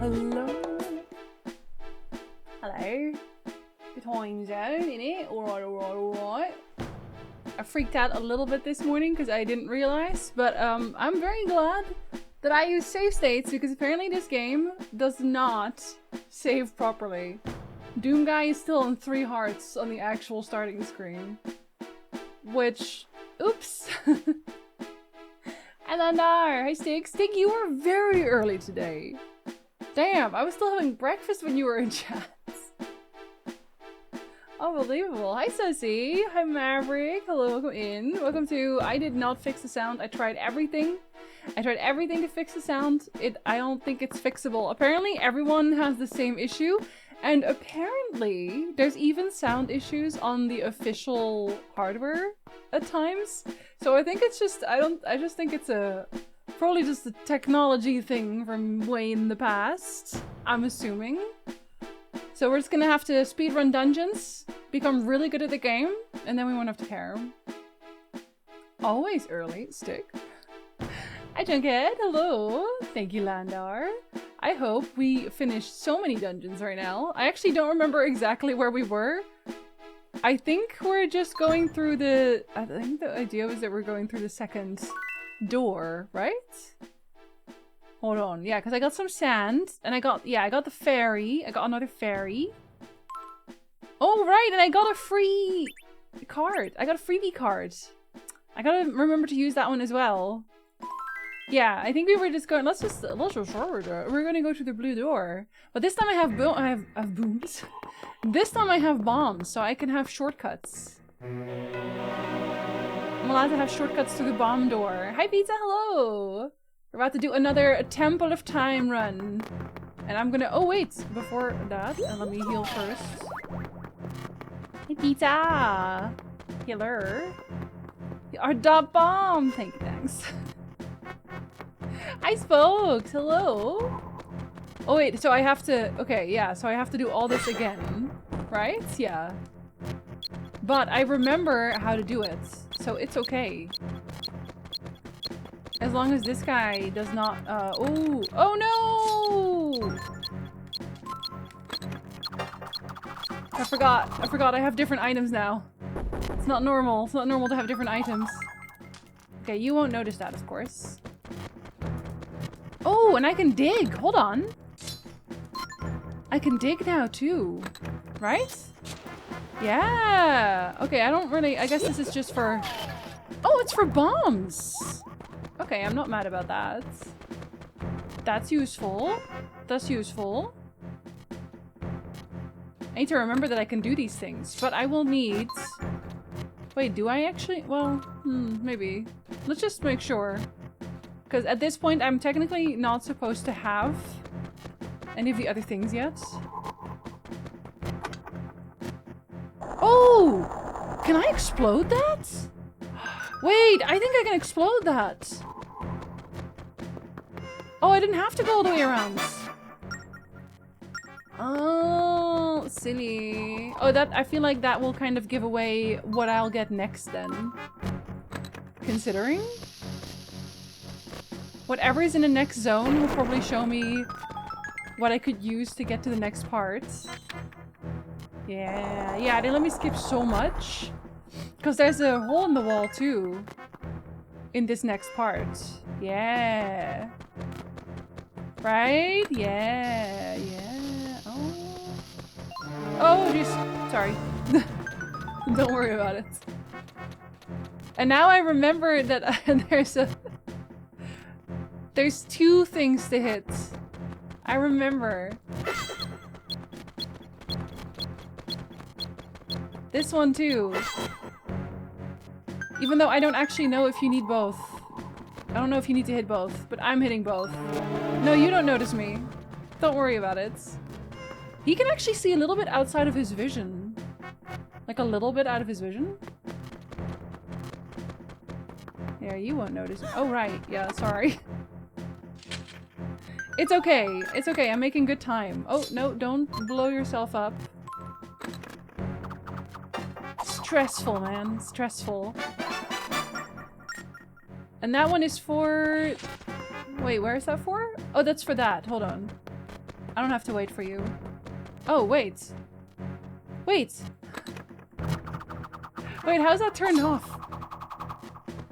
Hello. Hello. The time zone, innit? Alright. I freaked out a little bit this morning because I didn't realize, but I'm very glad that I use save states because apparently this game does not save properly. Doom Guy is still on 3 hearts on the actual starting screen. Which, oops. Elandar, hi Stig. Stig, you were very early today. Damn, I was still having breakfast when you were in chat. Unbelievable. Hi Sussy. Hi Maverick. Hello, welcome in. Welcome to I did not fix the sound. I tried everything. I tried everything to fix the sound. I don't think it's fixable. Apparently everyone has the same issue. And apparently there's even sound issues on the official hardware at times. So I think it's just, I just think it's probably just a technology thing from way in the past. I'm assuming. So we're just gonna have to speedrun dungeons, become really good at the game, and then we won't have to care. Always early, Stick. Hi Junkhead, hello! Thank you Landar. I hope we finished so many dungeons right now. I actually don't remember exactly where we were. I think we're just going through the... I think the idea was that we're going through the second door, right? Hold on, yeah, because I got some sand, and I got the fairy. I got another fairy. Oh, right, and I got a free card. I got a freebie card. I gotta remember to use that one as well. Yeah, I think we were just going, let's just forward. We're gonna go to the blue door. But this time I have booms. This time I have bombs, so I can have shortcuts. I'm allowed to have shortcuts to the bomb door. Hi Pizza, hello! We're about to do another Temple of Time run. And I'm gonna, oh wait, before that, let me heal first. Hey Pizza! Healer. Our dot bomb! Thank you, thanks. Hi Spokes, hello! Oh wait, so I have to, okay, yeah, so I have to do all this again, right? Yeah. But I remember how to do it, so it's okay. As long as this guy does not, oh no! I forgot I have different items now. It's not normal to have different items. Okay, you won't notice that, of course. Oh, and I can dig, hold on. I can dig now too, right? Yeah, okay, I guess this is just for, oh, it's for bombs. Okay, I'm not mad about that. That's useful. That's useful. I need to remember that I can do these things, but I will need... Wait, do I actually? Well, maybe. Let's just make sure. Because at this point, I'm technically not supposed to have any of the other things yet. Oh! Can I explode that? Wait, I think I can explode that. Oh, I didn't have to go all the way around. Oh, silly. Oh, I feel like that will kind of give away what I'll get next then. Considering. Whatever is in the next zone will probably show me what I could use to get to the next part. Yeah, they let me skip so much. Because there's a hole in the wall too. In this next part. Yeah. Right? Yeah. Oh. Oh, jeez. Sorry. Don't worry about it. And now I remember that there's 2 things to hit. I remember. This one too. Even though I don't actually know if you need both. I don't know if you need to hit both, but I'm hitting both. No, you don't notice me. Don't worry about it. He can actually see a little bit outside of his vision. Like a little bit out of his vision. Yeah, you won't notice. Oh, right. Yeah, sorry. It's okay. It's okay. I'm making good time. Oh, no, don't blow yourself up. Stressful, man. Stressful. And that one is for... Wait, where is that for? Oh, that's for that. Hold on. I don't have to wait for you. Oh, wait. Wait! Wait, how's that turned off?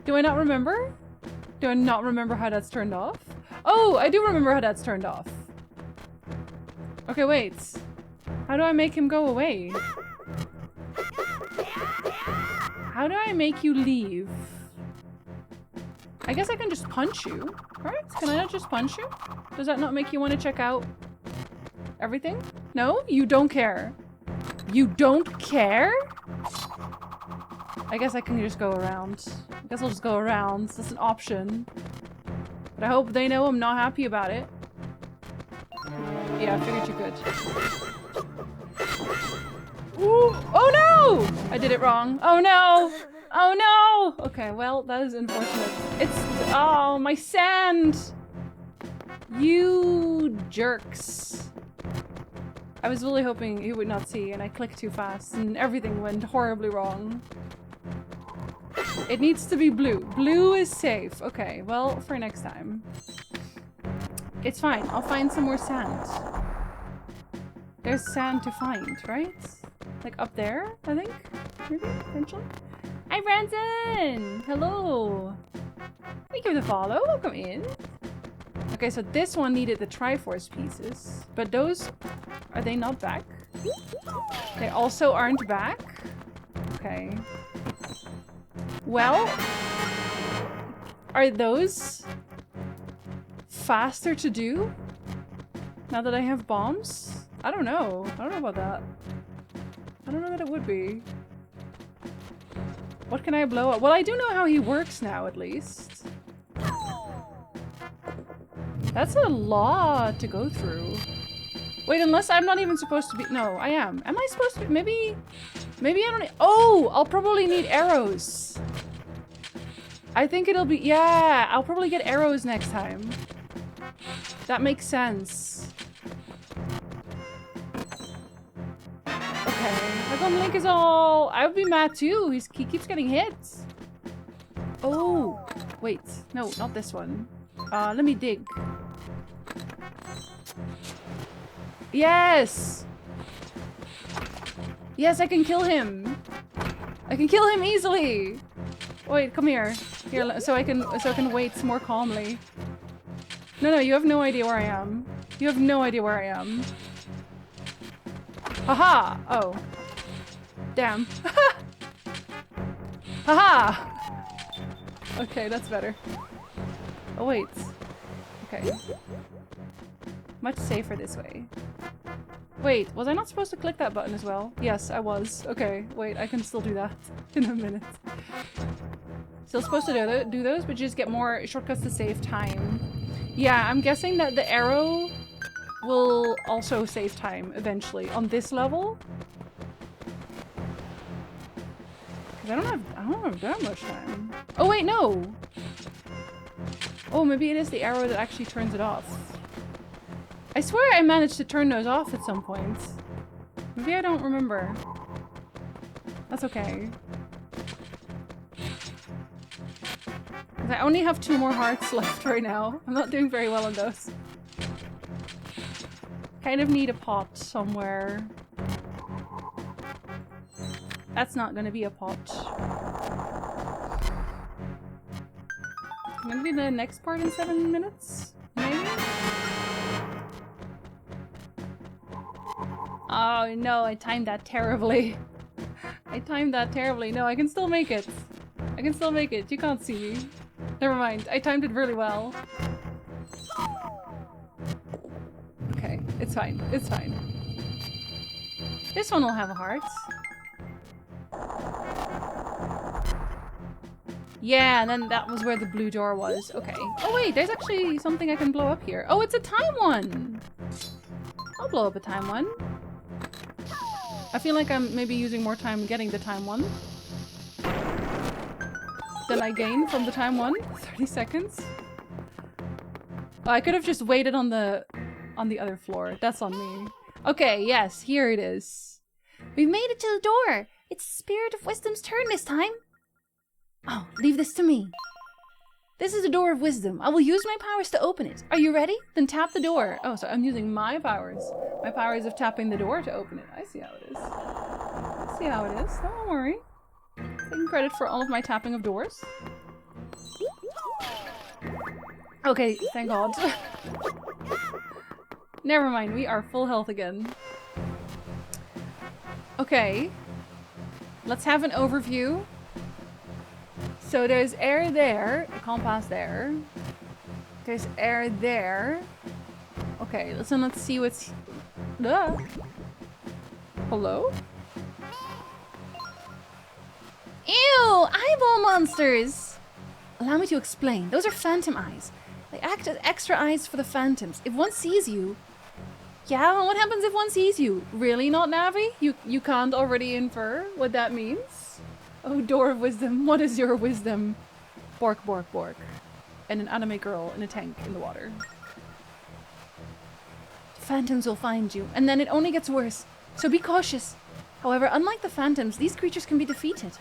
Do I not remember? Do I not remember how that's turned off? Oh, I do remember how that's turned off. Okay, wait. How do I make him go away? How do I make you leave? I guess I can just punch you, right? Can I not just punch you? Does that not make you want to check out everything? No? You don't care. You don't care? I guess I can just go around. I guess I'll just go around. That's an option. But I hope they know I'm not happy about it. Yeah, I figured you could. Ooh. Oh no! I did it wrong. Oh no! Oh no! Okay, well, that is unfortunate. It's... Oh, my sand! You jerks. I was really hoping he would not see, and I clicked too fast, and everything went horribly wrong. It needs to be blue. Blue is safe. Okay, well, for next time. It's fine. I'll find some more sand. There's sand to find, right? Like up there, I think? Maybe? Potentially? Hi, Branson! Hello! Thank you for the follow. Welcome in. Okay, so this one needed the Triforce pieces. But those... Are they not back? They also aren't back? Okay. Well... Are those... faster to do? Now that I have bombs? I don't know. I don't know about that. I don't know that it would be. What can I blow up? Well, I do know how he works now, at least. That's a lot to go through. Wait, unless I'm not even supposed to be... No, I am. Am I supposed to be... Maybe... Maybe I don't need... Oh! I'll probably need arrows. I think it'll be... Yeah! I'll probably get arrows next time. That makes sense. Okay. How come Link is all... I would be mad too. He keeps getting hit. Oh! Wait. No, not this one. Let me dig. Yes! Yes, I can kill him. I can kill him easily. Wait, come here. Here, so I can wait more calmly. No, you have no idea where I am. You have no idea where I am. Haha! Oh. Damn. Haha! Okay, that's better. Oh, wait. Okay. Much safer this way. Wait, was I not supposed to click that button as well? Yes, I was. Okay, wait, I can still do that in a minute. Still supposed to do those, but just get more shortcuts to save time. Yeah, I'm guessing that the arrow will also save time eventually on this level. Cause I don't have that much time. Oh wait, no! Oh, maybe it is the arrow that actually turns it off. I swear I managed to turn those off at some point. Maybe I don't remember. That's okay. I only have 2 more hearts left right now. I'm not doing very well on those. Kind of need a pot somewhere. That's not gonna be a pot. I'm gonna do the next part in 7 minutes? Maybe? Oh no, I timed that terribly. I timed that terribly. No, I can still make it. I can still make it. You can't see me. Never mind. I timed it really well. Okay, it's fine. It's fine. This one will have a heart. Yeah, and then that was where the blue door was. Okay. Oh wait, there's actually something I can blow up here. Oh, it's a time one! I'll blow up a time one. I feel like I'm maybe using more time getting the time one than I gain from the time one. 30 seconds. Oh, I could have just waited on the other floor. That's on me. Okay, yes, here it is. We've made it to the door. It's Spirit of Wisdom's turn this time. Oh, leave this to me. This is the door of wisdom. I will use my powers to open it. Are you ready? Then tap the door. Oh, so I'm using my powers. My powers of tapping the door to open it. I see how it is. I see how it is. Don't worry. Taking credit for all of my tapping of doors. Okay, thank God. Never mind, we are full health again. Okay. Let's have an overview. So there's air there. I can't pass there. There's air there. Okay, let's see what's... Hello? Ew! Eyeball monsters! Allow me to explain. Those are phantom eyes. They act as extra eyes for the phantoms. If one sees you... Yeah, what happens if one sees you? Really not, Navi? You can't already infer what that means? Oh, door of wisdom. What is your wisdom? Bork, bork, bork. And an anime girl in a tank in the water. Phantoms will find you, and then it only gets worse. So be cautious. However, unlike the phantoms, these creatures can be defeated.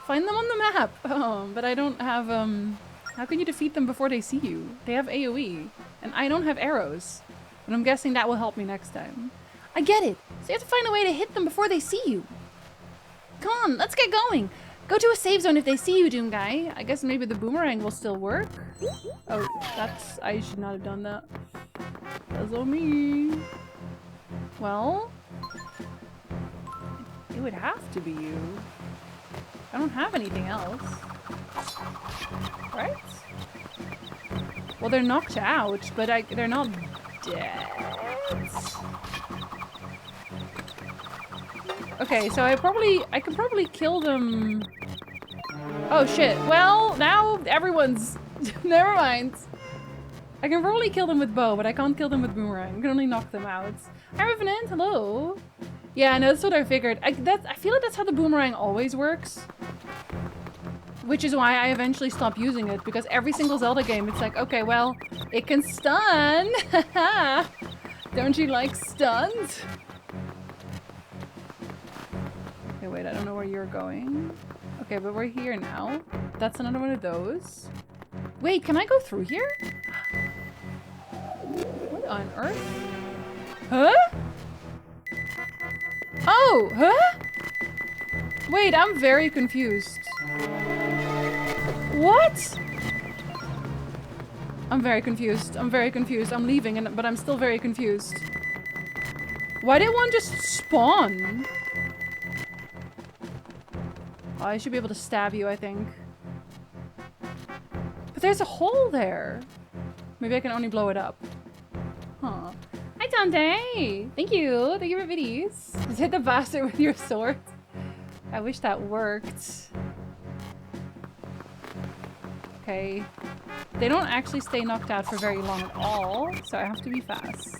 Find them on the map. Oh, but I don't have, how can you defeat them before they see you? They have AoE, and I don't have arrows. But I'm guessing that will help me next time. I get it. So you have to find a way to hit them before they see you. Come on, let's get going. Go to a save zone if they see you, Doom Guy. I guess maybe the boomerang will still work. Oh, that's... I should not have done that. That's on me. Well... It would have to be you. I don't have anything else. Right? Well, they're knocked out, but they're not dead. Okay, so I could probably kill them. Oh shit. Well, now everyone's... Never mind. I can probably kill them with bow, but I can't kill them with boomerang. I can only knock them out. Hi, Revenant. Hello. Yeah, no, that's what I figured. I feel like that's how the boomerang always works. Which is why I eventually stopped using it, because every single Zelda game, it's like, okay, well, it can stun. Don't you like stuns? Okay, wait, I don't know where you're going. Okay, but we're here now. That's another one of those. Wait, can I go through here? What on earth? Huh? Oh, huh? Wait, I'm very confused. What? I'm very confused. I'm very confused. I'm leaving, but I'm still very confused. Why did one just spawn? Oh, I should be able to stab you, I think. But there's a hole there. Maybe I can only blow it up. Huh. Hi, Dante! Thank you! Thank you for biddies. Just hit the bastard with your sword. I wish that worked. Okay. They don't actually stay knocked out for very long at all, so I have to be fast.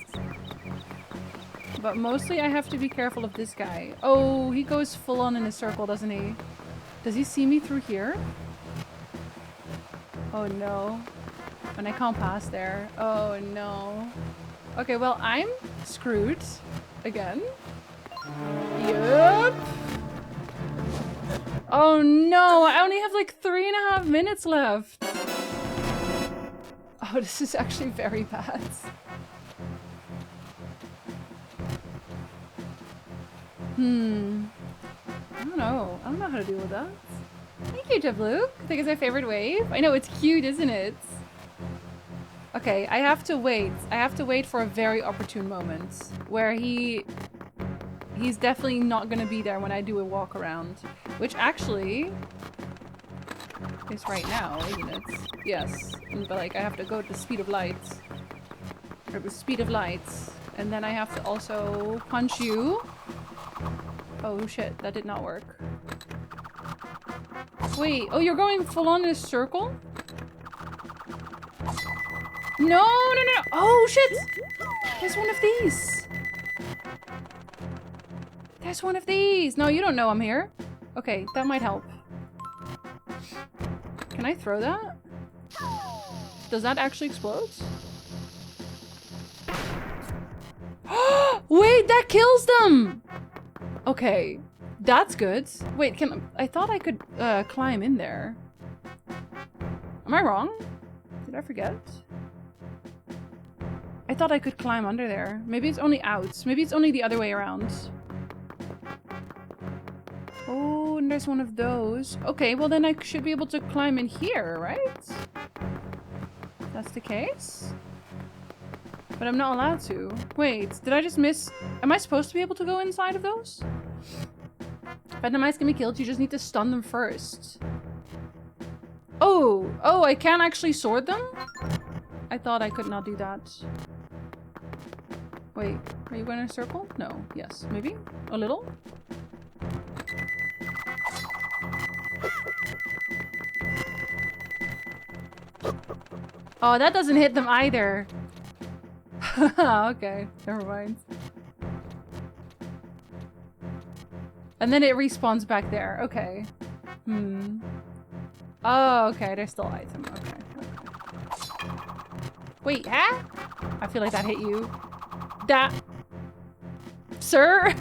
But mostly I have to be careful of this guy. Oh, he goes full on in a circle, doesn't he? Does he see me through here? Oh no. And I can't pass there. Oh no. Okay, well, I'm screwed. Again. Yup. Oh no, I only have like 3.5 minutes left. Oh, this is actually very bad. I don't know. I don't know how to deal with that. Thank you, Jabluke. I think it's my favorite wave. I know, it's cute, isn't it? Okay, I have to wait. I have to wait for a very opportune moment where he's definitely not gonna be there when I do a walk around. Which actually is right now, isn't it? Yes. But like I have to go at the speed of light. Or the speed of light. And then I have to also punch you. Oh shit, that did not work. Wait, oh, you're going full on in a circle? No, no, no, no. Oh shit! There's one of these. There's one of these. No, you don't know I'm here. Okay, that might help. Can I throw that? Does that actually explode? Wait, that kills them! Okay, that's good. Wait, I thought I could climb in there. Am I wrong? Did I forget? I thought I could climb under there. Maybe it's only out. Maybe it's only the other way around. Oh, and there's one of those. Okay, well then I should be able to climb in here, right? That's the case? But I'm not allowed to. Wait, did I just miss... Am I supposed to be able to go inside of those? If the mice can be killed, you just need to stun them first. Oh! Oh, I can't actually sword them? I thought I could not do that. Wait, are you going in a circle? No. Yes. Maybe? A little? Oh, that doesn't hit them either. Okay, never mind. And then it respawns back there. Okay. Oh, okay. There's still item. Okay. Wait, huh? I feel like that hit you. That... Sir?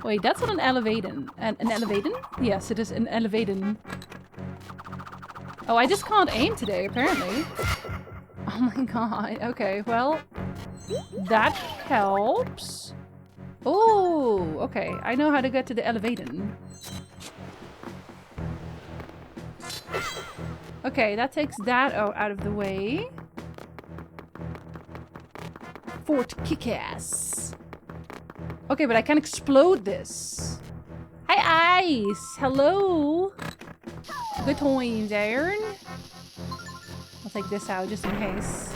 Wait, that's not an elevatin. An elevatin? Yes, it is an elevatin. Oh, I just can't aim today, apparently. Oh my god. Okay, well... That helps. Oh, okay. I know how to get to the elevatin. Okay, that takes that out of the way. Fort Kickass. Okay, but I can explode this. Hi, Ice! Hello! Good times, Aaron. I'll take this out just in case.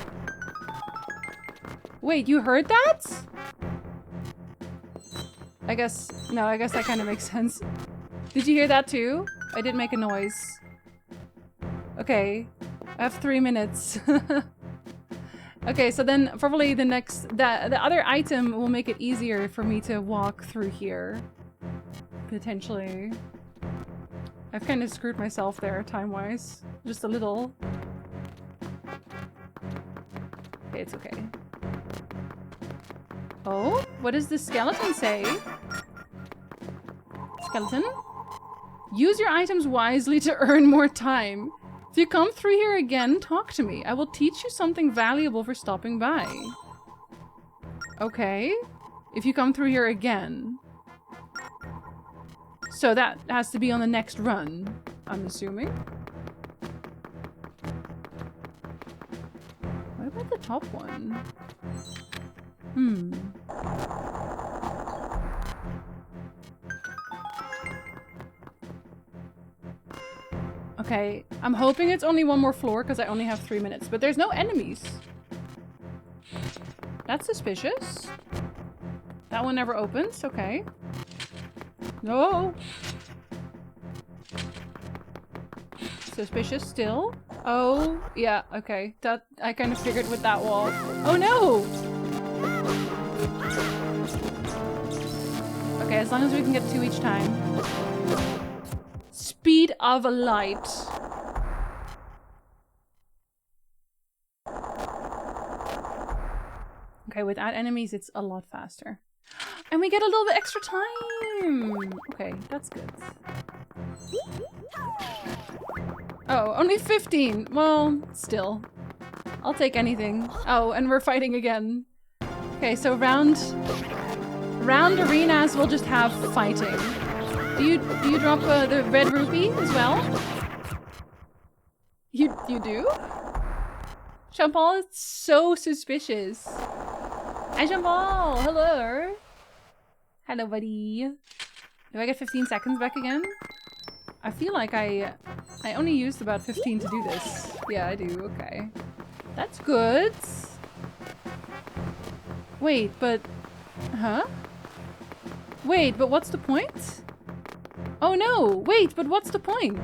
Wait, you heard that? I guess... No, I guess that kind of makes sense. Did you hear that too? I did make a noise. Okay. I have 3 minutes. Okay, so then probably the next... The other item will make it easier for me to walk through here. Potentially. I've kind of screwed myself there, time-wise. Just a little. Okay, it's okay. Oh? What does the skeleton say? Skeleton? Use your items wisely to earn more time. If you come through here again, talk to me. I will teach you something valuable for stopping by. Okay. If you come through here again. So that has to be on the next run, I'm assuming. What about the top one? Okay, I'm hoping it's only one more floor because I only have 3 minutes, but there's no enemies. That's suspicious. That one never opens, okay. No! Suspicious still. Oh, yeah, okay. That I kind of figured with that wall. Oh no! Okay, as long as we can get 2 each time. Speed of light. Okay, without enemies, it's a lot faster. And we get a little bit extra time! Okay, that's good. Oh, only 15! Well, still. I'll take anything. Oh, and we're fighting again. Okay, so round arenas will just have fighting. Do you drop the red rupee as well? You do? Jean-Paul is so suspicious. Hi, Jean-Paul! Hello! Hello, buddy. Do I get 15 seconds back again? I feel like I only used about 15 to do this. Yeah, I do. Okay. That's good. Wait, but... Huh? Wait, but what's the point? Oh no! Wait, but what's the point?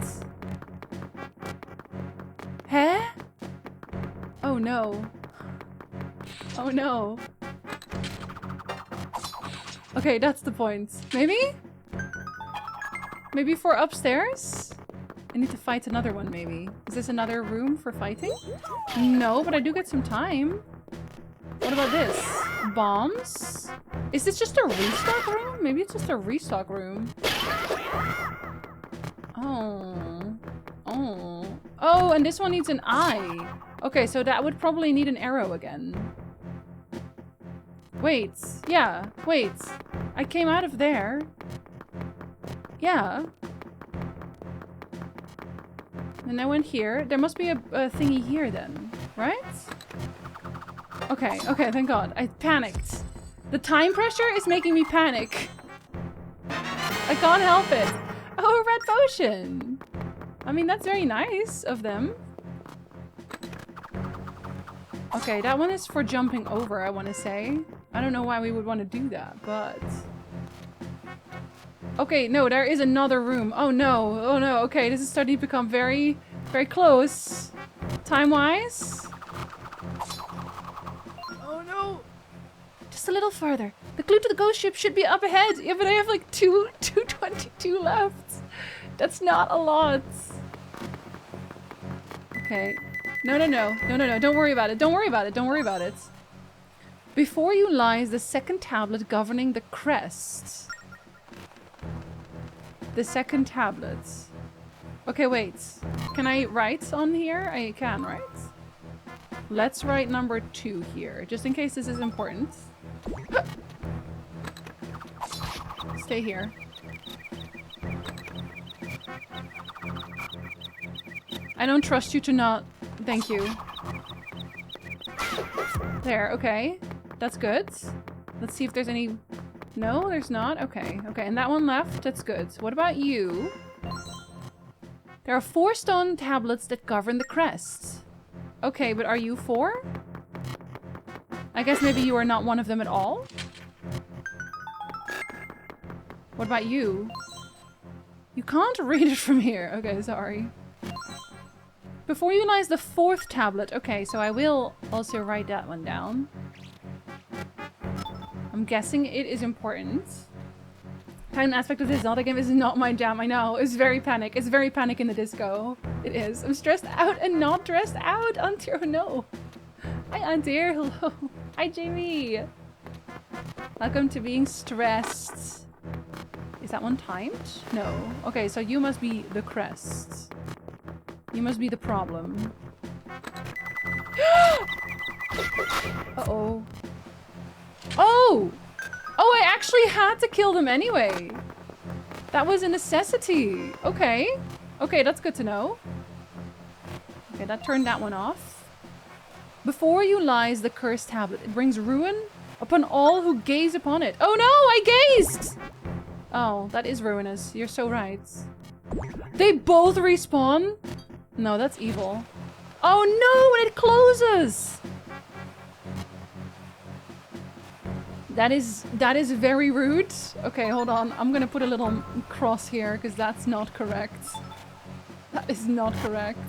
Huh? Oh no. Oh no. Okay, that's the point. Maybe? Maybe for upstairs? I need to fight another one, maybe. Is this another room for fighting? No, but I do get some time. What about this? Bombs? Is this just a restock room? Maybe it's just a restock room. Oh. Oh. Oh, and this one needs an eye. Okay, so that would probably need an arrow again. Wait. Yeah, wait. I came out of there. Yeah. And I went here. There must be a thingy here then, right? Okay, okay, thank God. I panicked. The time pressure is making me panic. I can't help it. Oh, a red potion. I mean, that's very nice of them. Okay, that one is for jumping over, I want to say. I don't know why we would want to do that, but... Okay, no, there is another room. Oh no, oh no. Okay, this is starting to become very, very close. Time-wise. Oh no. Just a little further. The clue to the ghost ship should be up ahead. Yeah, but I have like 222 left. That's not a lot. Okay. No, no, no. No, no, no. Don't worry about it. Don't worry about it. Don't worry about it. Before you lies the second tablet governing the crest. The second tablet. Okay, wait. Can I write on here? I can, right? Let's write number 2 here, just in case this is important. Stay here. I don't trust you to not... Thank you. There, okay. That's good. Let's see if there's any... No, there's not? Okay, okay. And that one left? That's good. What about you? There are 4 stone tablets that govern the crest. Okay, but are you 4? I guess maybe you are not one of them at all? What about you? You can't read it from here. Okay, sorry. Before you lies the 4th tablet. Okay, so I will also write that one down. I'm guessing it is important. Time aspect of this Zelda game is not my jam, I know. It's very panic. It's very panic in the disco. It is. I'm stressed out and not dressed out. Auntie, oh no. Hi, Auntie. Hello. Hi, Jamie. Welcome to being stressed. Is that one timed? No. Okay, so you must be the crest. You must be the problem. Uh-oh. Oh! Oh, I actually had to kill them anyway. That was a necessity. Okay. Okay, that's good to know. Okay, that turned that one off. Before you lies the cursed tablet. It brings ruin upon all who gaze upon it. Oh no, I gazed! Oh, that is ruinous. You're so right. They both respawn? No, that's evil. Oh no, and it closes! That is very rude. Okay, hold on. I'm gonna put a little cross here because that's not correct. That is not correct.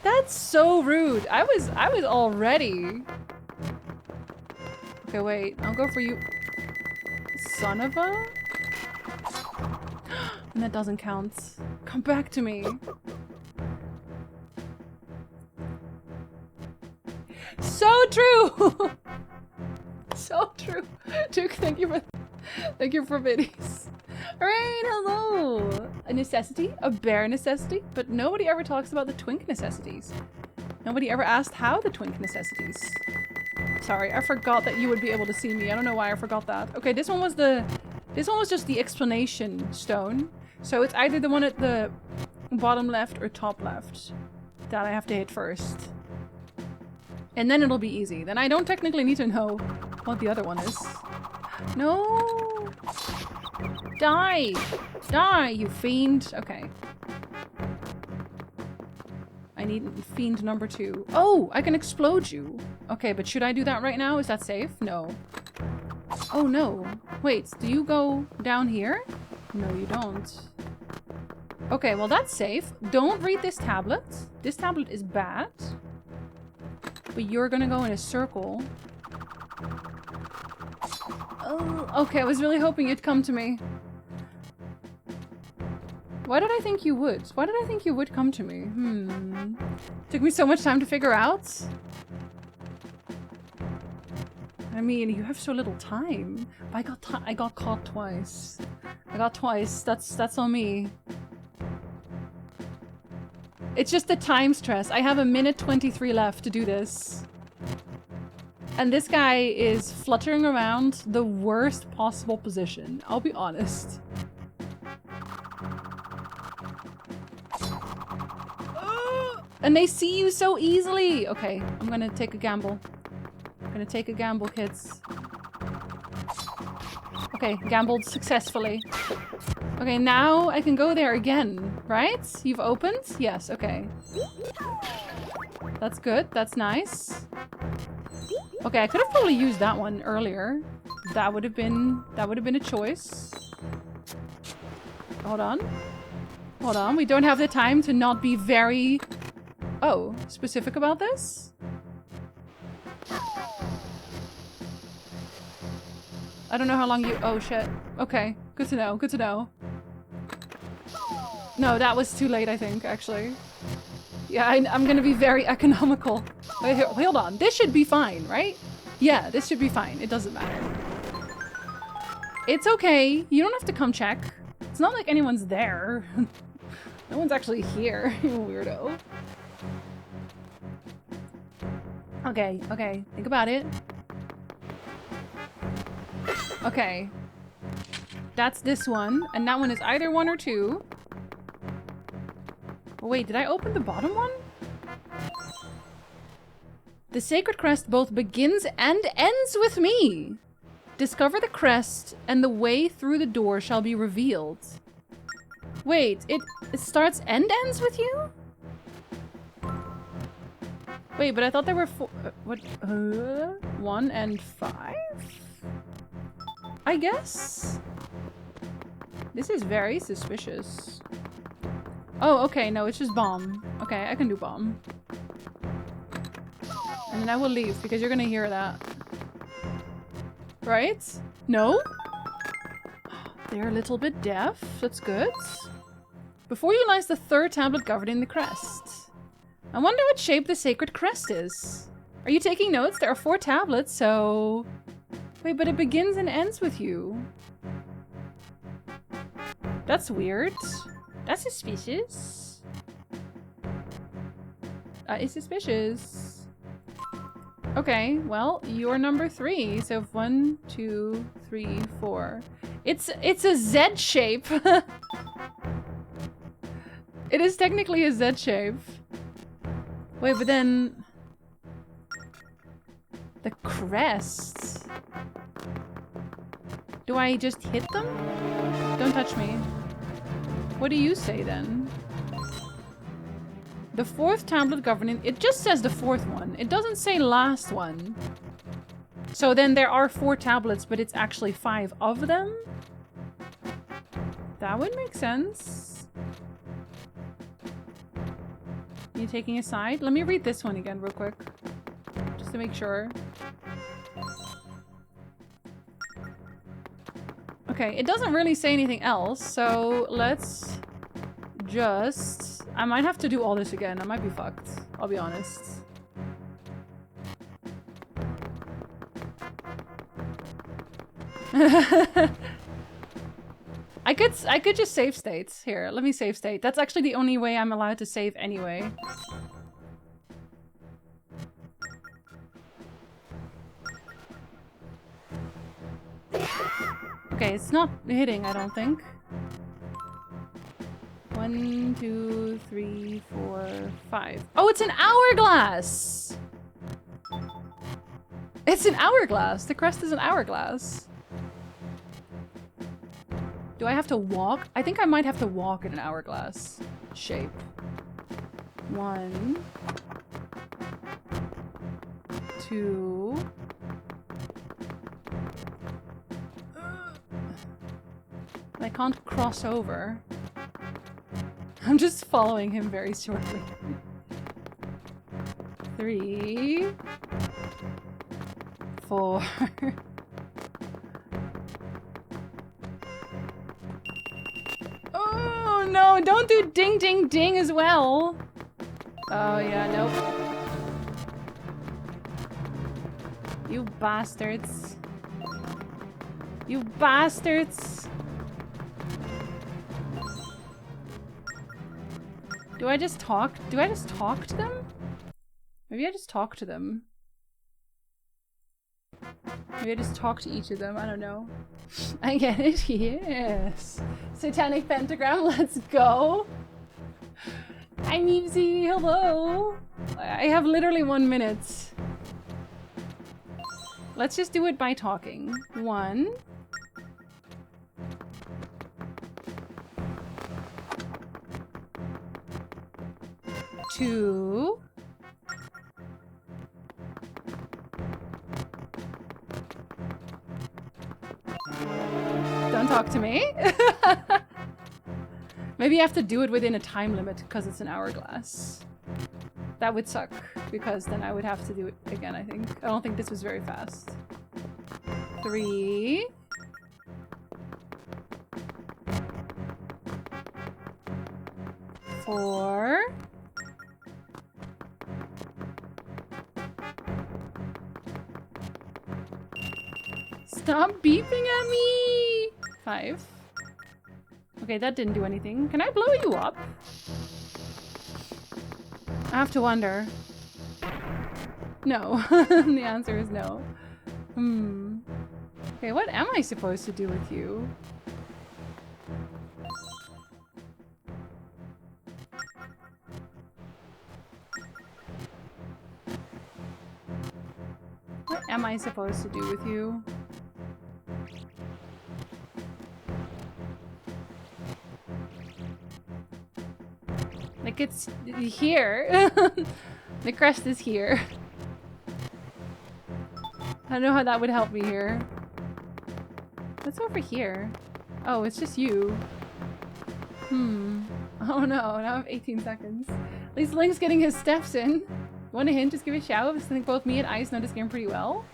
That's so rude. I was all ready. Okay, wait. I'll go for you. Son of a... And that doesn't count. Come back to me. So true! So true. Duke, thank you for biddies. Alright, hello! A necessity? A bare necessity? But nobody ever talks about the twink necessities. Nobody ever asked how the twink necessities. Sorry, I forgot that you would be able to see me. I don't know why I forgot that. Okay, this one was just the explanation stone. So it's either the one at the bottom left or top left that I have to hit first. And then it'll be easy. Then I don't technically need to know what the other one is. No! Die! Die, you fiend! Okay. I need fiend number 2. Oh! I can explode you! Okay, but should I do that right now? Is that safe? No. Oh no. Wait, do you go down here? No, you don't. Okay, well that's safe. Don't read this tablet. This tablet is bad. But you're gonna go in a circle. Oh, okay, I was really hoping you'd come to me. Why did I think you would? Why did I think you would come to me? Took me so much time to figure out. I mean, you have so little time. But I got caught twice. I got twice. That's on me. It's just the time stress. I have 1:23 left to do this. And this guy is fluttering around the worst possible position. I'll be honest. And they see you so easily. Okay, I'm gonna take a gamble. I'm gonna take a gamble, kids. Okay, gambled successfully. Okay, now I can go there again, right? You've opened? Yes, okay. That's good. That's nice. Okay, I could have probably used that one earlier. That would have been a choice. Hold on. Hold on. We don't have the time to not be very specific about this? I don't know how long you... Oh, shit. Okay. Good to know. Good to know. No, that was too late, I think, actually. Yeah, I'm gonna be very economical. Wait, here, hold on. This should be fine, right? Yeah, this should be fine. It doesn't matter. It's okay. You don't have to come check. It's not like anyone's there. No one's actually here, you weirdo. Okay, okay. Think about it. Okay. That's this one. And that one is either 1 or 2. Oh, wait, did I open the bottom one? The sacred crest both begins and ends with me. Discover the crest and the way through the door shall be revealed. Wait, it starts and ends with you? Wait, but I thought there were 4... what? 1 and 5? I guess? This is very suspicious. Oh, okay, no, it's just bomb. Okay, I can do bomb. And then I will leave, because you're gonna hear that. Right? No? They're a little bit deaf. That's good. Before you lies the 3rd tablet governing the crest. I wonder what shape the sacred crest is. Are you taking notes? There are 4 tablets, so... Wait, but it begins and ends with you. That's weird. That's suspicious. That is suspicious. Okay, well, you're number 3. So 1, 2, 3, 4. It's a Z shape. It is technically a Z shape. Wait, but then... The crest. Do I just hit them? Don't touch me. What do you say then? The 4th tablet governing... It just says the 4th one. It doesn't say last one. So then there are 4 tablets, but it's actually 5 of them? That would make sense. Are you taking a side? Let me read this one again real quick. Just to make sure. Okay, it doesn't really say anything else, so let's just... I might have to do all this again. I might be fucked. I'll be honest. I could just save states. Here, let me save state. That's actually the only way I'm allowed to save anyway. Okay, it's not hitting, I don't think. 1, 2, 3, 4, 5. Oh, it's an hourglass! It's an hourglass! The crest is an hourglass. Do I have to walk? I think I might have to walk in an hourglass shape. 1, 2... I can't cross over. I'm just following him very shortly. 3, 4. Oh no, don't do ding ding ding as well. Oh yeah, nope. You bastards. You bastards. Do I just talk? Do I just talk to them? Maybe I just talk to them. Maybe I just talk to each of them. I don't know. I get it. Yes. Satanic pentagram. Let's go. Hi, Meepsy. Hello. I have literally 1 minute. Let's just do it by talking. 1. 2. Don't talk to me. Maybe you have to do it within a time limit because it's an hourglass. That would suck because then I would have to do it again, I think. I don't think this was very fast. 3. 4. 'Stop beeping at me! 5. Okay, that didn't do anything. Can I blow you up? I have to wonder. No. The answer is no. Okay, what am I supposed to do with you? What am I supposed to do with you? Like, it's here. The crest is here. I don't know how that would help me here. What's over here? Oh, it's just you. Oh no, now I have 18 seconds. At least Link's getting his steps in. Want a hint? Just give a shout. I think both me and Ice know this game pretty well.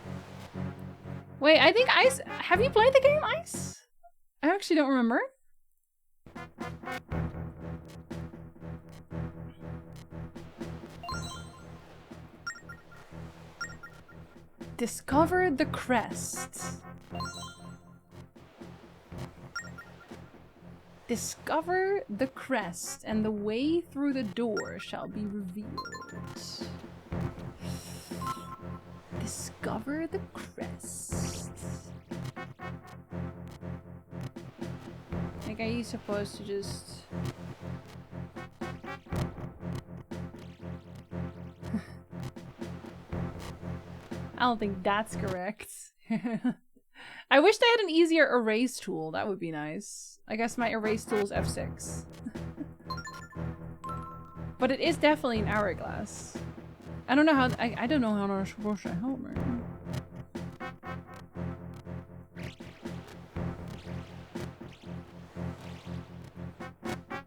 Wait, I think Ice... Have you played the game, Ice? I actually don't remember. Discover the crest. Discover the crest, and the way through the door shall be revealed. Discover the crest. Like, are you supposed to just... I don't think that's correct. I wish they had an easier erase tool. That would be nice. I guess my erase tool is F6. But it is definitely an hourglass. I don't know how... I don't know how I'm supposed to help me.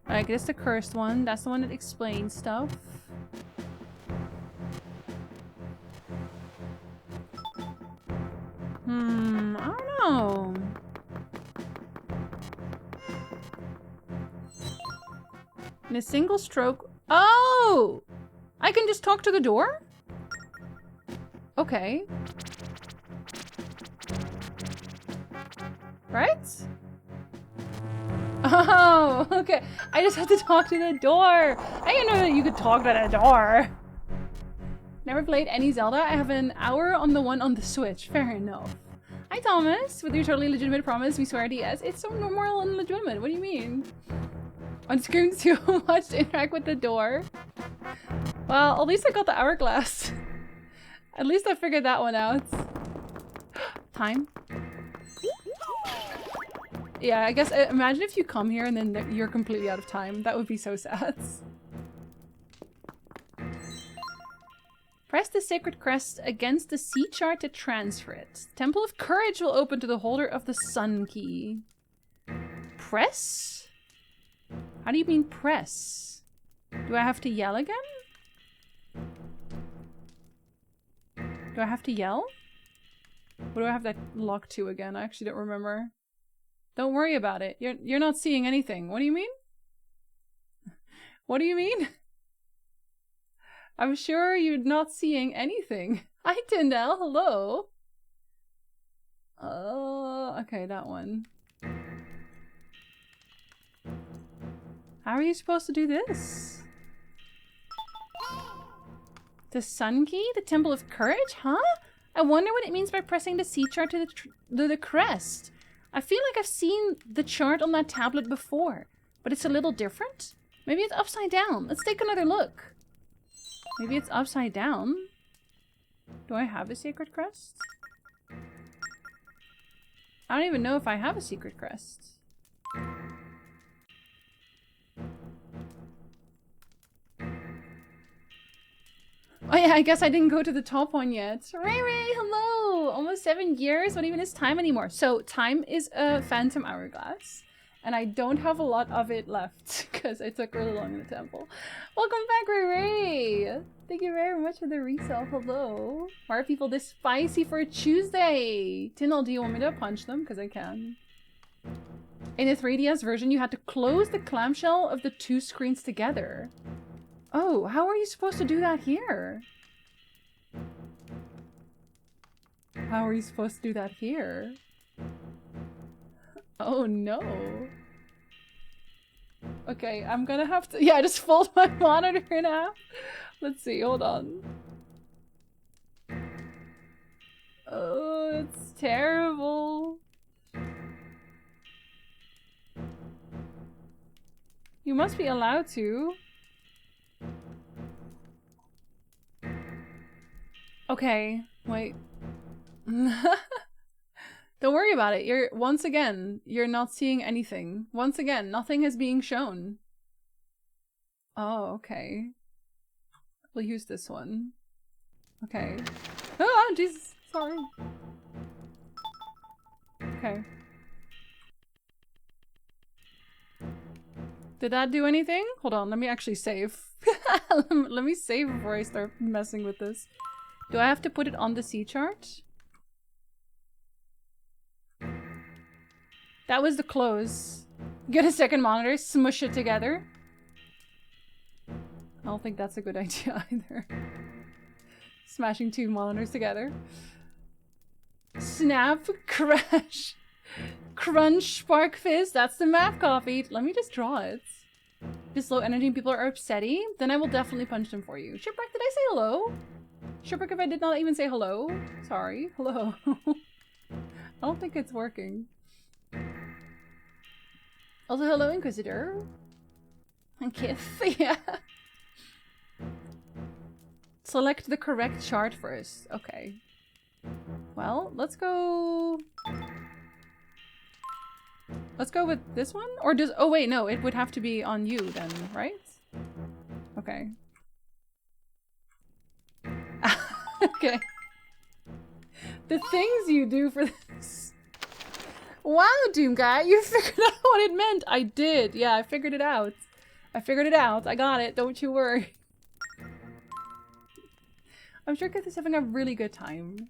Alright, this is the cursed one. That's the one that explains stuff. I don't know. In a single stroke... Oh! I can just talk to the door? Okay. Right? Oh, okay. I just have to talk to the door. I didn't know that you could talk to the door. Never played any Zelda. I have an hour on the one on the Switch. Fair enough. Hi, Thomas. With your totally legitimate promise, we swear to yes. It's so normal and legitimate. What do you mean? On screen too much to interact with the door. Well, at least I got the hourglass. At least I figured that one out. Time. Yeah, I guess, imagine if you come here and then you're completely out of time. That would be so sad. Press the sacred crest against the sea chart to transfer it. Temple of Courage will open to the holder of the Sun Key. Press? How do you mean press? Do I have to yell again? Do I have to yell? What do I have that lock to again? I actually don't remember. Don't worry about it. You're not seeing anything. What do you mean? What do you mean? I'm sure you're not seeing anything. Hi, Tyndall. Hello. Okay, that one. How are you supposed to do this? The Sun Key? The Temple of Courage? Huh? I wonder what it means by pressing the C chart to the crest. I feel like I've seen the chart on that tablet before, but it's a little different. Maybe it's upside down. Let's take another look. Maybe it's upside down. Do I have a sacred crest? I don't even know if I have a secret crest. Oh yeah, I guess I didn't go to the top one yet. Ray Ray, hello! Almost 7 years? What even is time anymore? So, time is a phantom hourglass. And I don't have a lot of it left, because I took really long in the temple. Welcome back, Ray Ray! Thank you very much for the resale. Hello. Why are people this spicy for a Tuesday? Tindall, do you want me to punch them? Because I can. In the 3DS version, you had to close the clamshell of the 2 screens together. Oh, how are you supposed to do that here? How are you supposed to do that here? Oh no. Okay, I'm gonna have to- yeah, just fold my monitor in half. Let's see, hold on. Oh, it's terrible. You must be allowed to. Okay, wait. Don't worry about it. Once again, you're not seeing anything. Once again, nothing is being shown. Oh, okay. We'll use this one. Okay. Oh, Jesus. Sorry. Okay. Did that do anything? Hold on, let me actually save. Let me save before I start messing with this. Do I have to put it on the C chart? That was the close. Get a second monitor, smush it together. I don't think that's a good idea either. Smashing 2 monitors together. Snap, crash, crunch, spark fizz. That's the map coffee. Let me just draw it. Just low energy and people are upsetty. Then I will definitely punch them for you. Shipwreck, did I say hello? Shipwreck, if I did not even say hello. Sorry. Hello. I don't think it's working. Also, hello, Inquisitor. And Kith, yeah. Select the correct chart first. Okay. Well, let's go... Let's go with this one? Or does... Oh wait, no, it would have to be on you then, right? Okay. Okay. The things you do for this. Wow, Doom Guy, you figured out what it meant. I did. Yeah, I figured it out. I figured it out. I got it. Don't you worry. I'm sure Kith is having a really good time.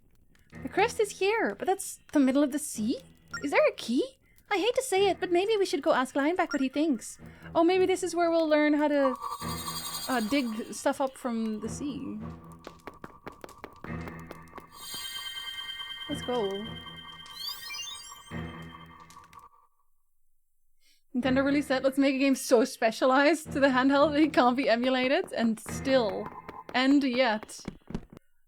The crest is here, but that's the middle of the sea? Is there a key? I hate to say it, but maybe we should go ask Lineback what he thinks. Oh, maybe this is where we'll learn how to dig stuff up from the sea. Let's go. Nintendo really said, let's make a game so specialized to the handheld that it can't be emulated, and still. And yet.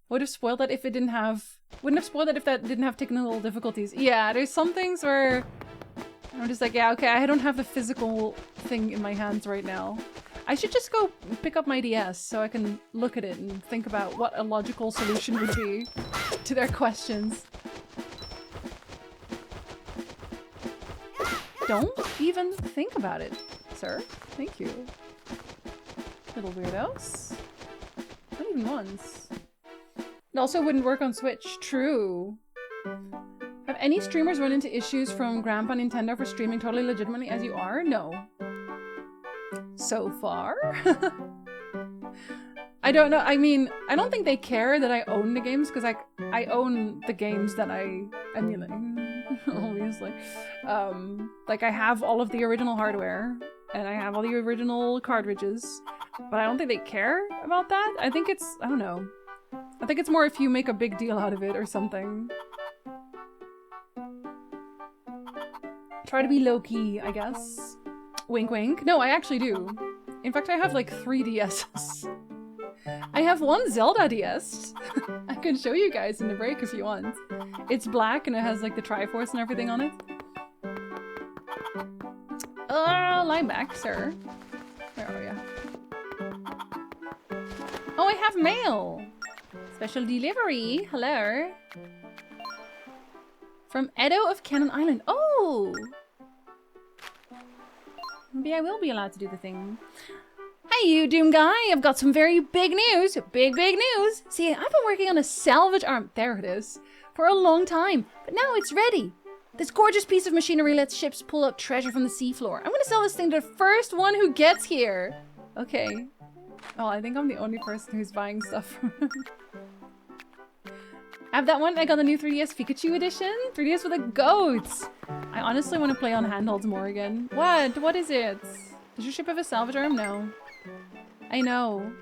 Would have spoiled that if it didn't have... Wouldn't have spoiled that if that didn't have technical difficulties. Yeah, there's some things where... I'm just like, yeah, okay, I don't have the physical thing in my hands right now. I should just go pick up my DS so I can look at it and think about what a logical solution would be to their questions. Don't even think about it, sir. Thank you. Little weirdos. Not even once. It also wouldn't work on Switch. True. Have any streamers run into issues from Grandpa Nintendo for streaming totally legitimately as you are? No. So far? I don't know. I mean, I don't think they care that I own the games because I own the games that I emulate. Obviously. Like I have all of the original hardware and I have all the original cartridges, but I don't think they care about that. I think it's, I don't know. I think it's more if you make a big deal out of it or something. Try to be low-key, I guess. Wink wink. No, I actually do. In fact, I have like 3 DSs. I have one Zelda DS. I can show you guys in the break if you want. It's black and it has like the Triforce and everything on it. Line back, sir. Where are you? Oh, I have mail! Special delivery. Hello. From Edo of Cannon Island. Oh! Maybe I will be allowed to do the thing. Hey, you Doom guy! I've got some very big news! Big news! See, I've been working on a salvage arm, there it is, for a long time, but now it's ready. This gorgeous piece of machinery lets ships pull up treasure from the seafloor. I'm gonna sell this thing to the first one who gets here. Okay. Oh, I think I'm the only person who's buying stuff from him. I have that one. I got the new 3DS Pikachu edition. 3DS with the goats. I honestly want to play on handhelds more again. What? What is it? Does your ship have a salvage arm? No. I know.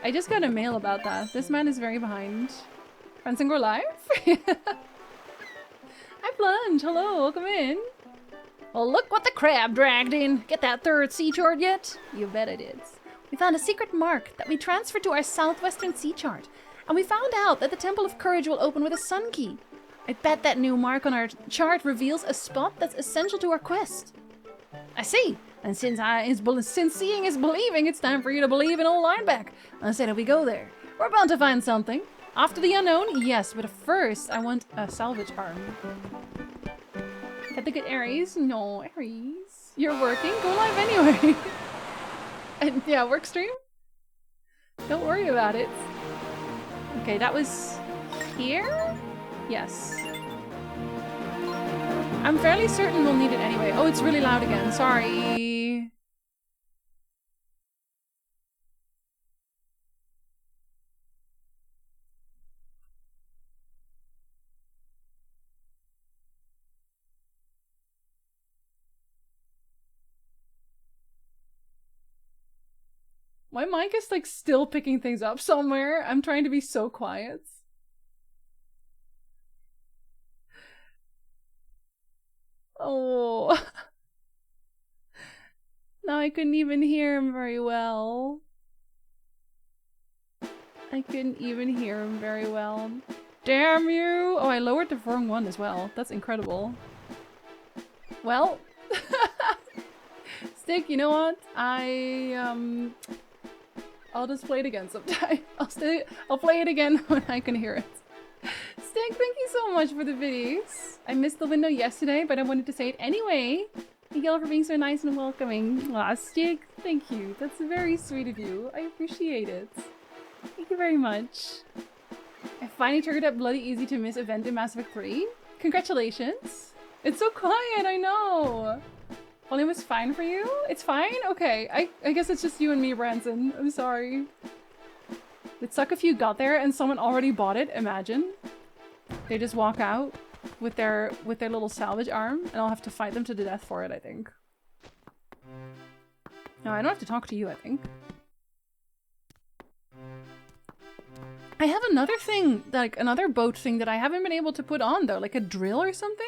I just got a mail about that. This man is very behind. Friends and Grow Live? Hi Plunge, hello, welcome in. Well, look what the crab dragged in. Get that third sea chart yet? You bet I did. We found a secret mark that we transferred to our southwestern sea chart. And we found out that the Temple of Courage will open with a sun key. I bet that new mark on our chart reveals a spot that's essential to our quest. I see. And since seeing is believing, it's time for you to believe in old Lineback. I say that we go there. We're bound to find something. Off to the unknown? Yes, but first I want a salvage arm. Get the good Aries? No, Aries. You're working? Go live anyway. And yeah, work stream? Don't worry about it. Okay, that was here? Yes. I'm fairly certain we'll need it anyway. Oh, it's really loud again. Sorry. My mic is like still picking things up somewhere. I'm trying to be so quiet. Oh. Now I couldn't even hear him very well. I couldn't even hear him very well. Damn you! Oh, I lowered the wrong one as well. That's incredible. Well. Stick, you know what? I'll just play it again sometime. I'll play it again when I can hear it. Stick, thank you so much for the videos. I missed the window yesterday, but I wanted to say it anyway. Thank you all for being so nice and welcoming. Aw, Stick, thank you. That's very sweet of you. I appreciate it. Thank you very much. I finally triggered that bloody easy to miss event in Mass Effect 3. Congratulations. It's so quiet, I know. Volume was fine for you? It's fine? Okay, I guess it's just you and me, Branson. I'm sorry. It'd suck if you got there and someone already bought it, imagine. They just walk out with their little salvage arm and I'll have to fight them to the death for it, I think. No, I don't have to talk to you, I think. I have another thing, like another boat thing that I haven't been able to put on though, like a drill or something?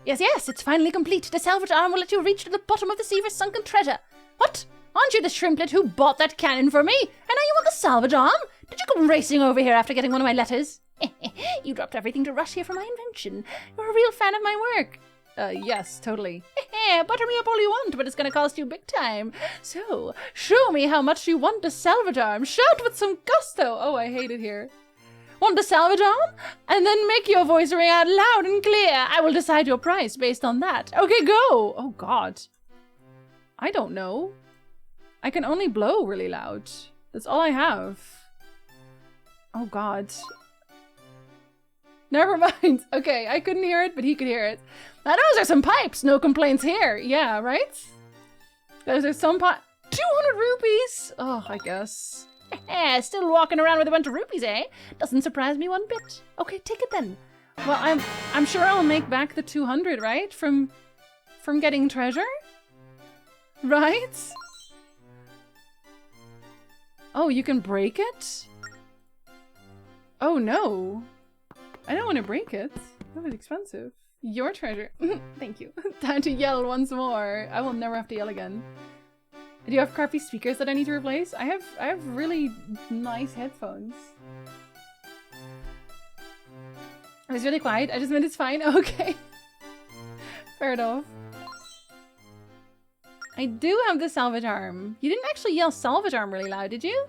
Yes, it's finally complete. The salvage arm will let you reach to the bottom of the sea for sunken treasure. What? Aren't you the shrimplet who bought that cannon for me? And now you want the salvage arm? Did you come racing over here after getting one of my letters? You dropped everything to rush here for my invention. You're a real fan of my work. Yes, totally. Butter me up all you want, but it's gonna cost you big time. So, show me how much you want the salvage arm. Shout with some gusto. Oh, I hate it here. Want the salvage arm? And then make your voice ring out loud and clear. I will decide your price based on that. Okay, go! Oh, God. I don't know. I can only blow really loud. That's all I have. Oh, God. Never mind. Okay, I couldn't hear it, but he could hear it. Now, those are some pipes. No complaints here. Yeah, right? Those are some 200 rupees? Oh, I guess. Still walking around with a bunch of rupees, eh? Doesn't surprise me one bit. Okay, take it then. Well, I'm sure I'll make back the 200, right? From getting treasure? Right? Oh, you can break it? Oh no. I don't want to break it. That was expensive. Your treasure. Thank you. Time to yell once more. I will never have to yell again. Do you have crappy speakers that I need to replace? I have really nice headphones. It was really quiet. I just meant it's fine. Okay. Fair enough. I do have the salvage arm. You didn't actually yell salvage arm really loud, did you?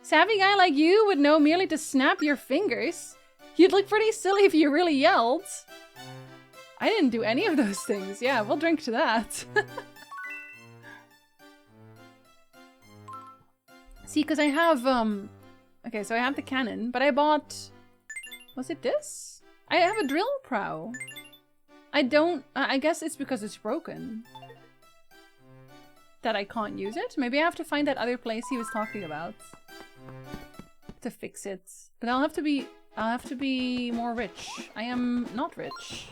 Savvy guy like you would know merely to snap your fingers. You'd look pretty silly if you really yelled. I didn't do any of those things. Yeah, we'll drink to that. See, because I have, okay, so I have the cannon, but I bought... Was it this? I have a drill prow. I don't... I guess it's because it's broken that I can't use it. Maybe I have to find that other place he was talking about to fix it. But I'll have to be more rich. I am not rich.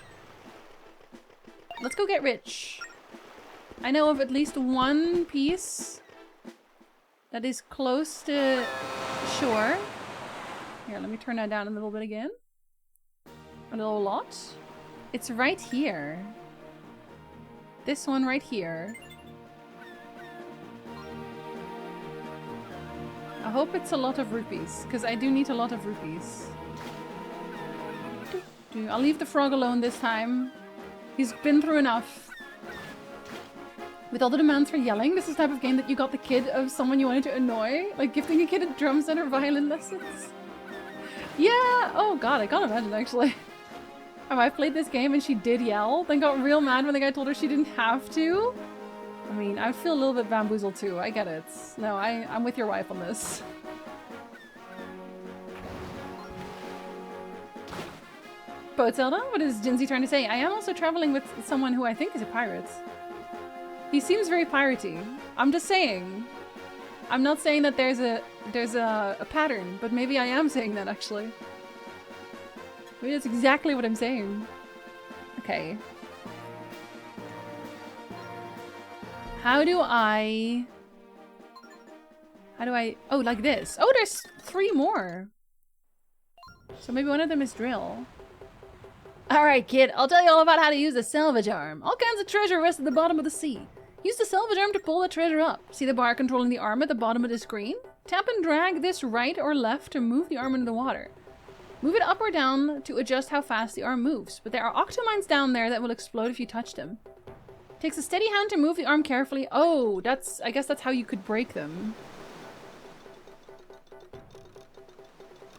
Let's go get rich. I know of at least one piece that is close to shore. Here, let me turn that down a little bit again. A little lot. It's right here. This one right here. I hope it's a lot of rupees, because I do need a lot of rupees. I'll leave the frog alone this time. He's been through enough. With all the demands for yelling, this is the type of game that you got the kid of someone you wanted to annoy? Like gifting a kid a drum set or violin lessons? Yeah! Oh god, I can't imagine actually. Have I played this game and she did yell, then got real mad when the guy told her she didn't have to? I mean, I feel a little bit bamboozled too, I get it. No, I'm with your wife on this. But Zelda, what is Jinsey trying to say? I am also traveling with someone who I think is a pirate. He seems very piratey. I'm just saying. I'm not saying that there's a pattern, but maybe I am saying that actually. Maybe that's exactly what I'm saying. Okay. How do I... Oh, like this. Oh, there's 3 more. So maybe one of them is drill. Alright, kid. I'll tell you all about how to use the salvage arm. All kinds of treasure rest at the bottom of the sea. Use the salvage arm to pull the treasure up. See the bar controlling the arm at the bottom of the screen? Tap and drag this right or left to move the arm into the water. Move it up or down to adjust how fast the arm moves. But there are octomines down there that will explode if you touch them. Takes a steady hand to move the arm carefully. Oh, I guess that's how you could break them.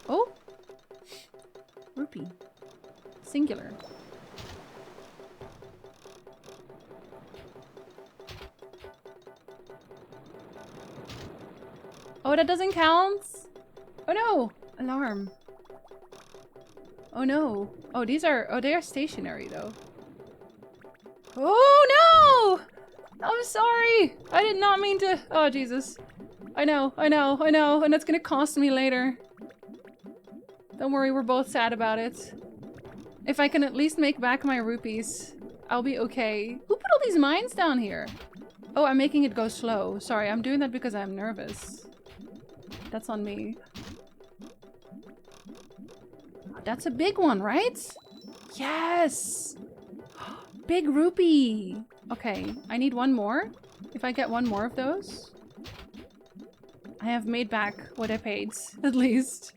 Oh. Rupee. Singular. Oh, that doesn't count? Oh no! Alarm. Oh no. Oh, they are stationary though. Oh no! I'm sorry! I did not mean to. Oh Jesus. I know, and it's gonna cost me later. Don't worry, we're both sad about it. If I can at least make back my rupees, I'll be okay. Who put all these mines down here? Oh, I'm making it go slow. Sorry, I'm doing that because I'm nervous. That's on me. That's a big one, right? Yes! Big rupee! Okay, I need one more. If I get one more of those, I have made back what I paid, at least.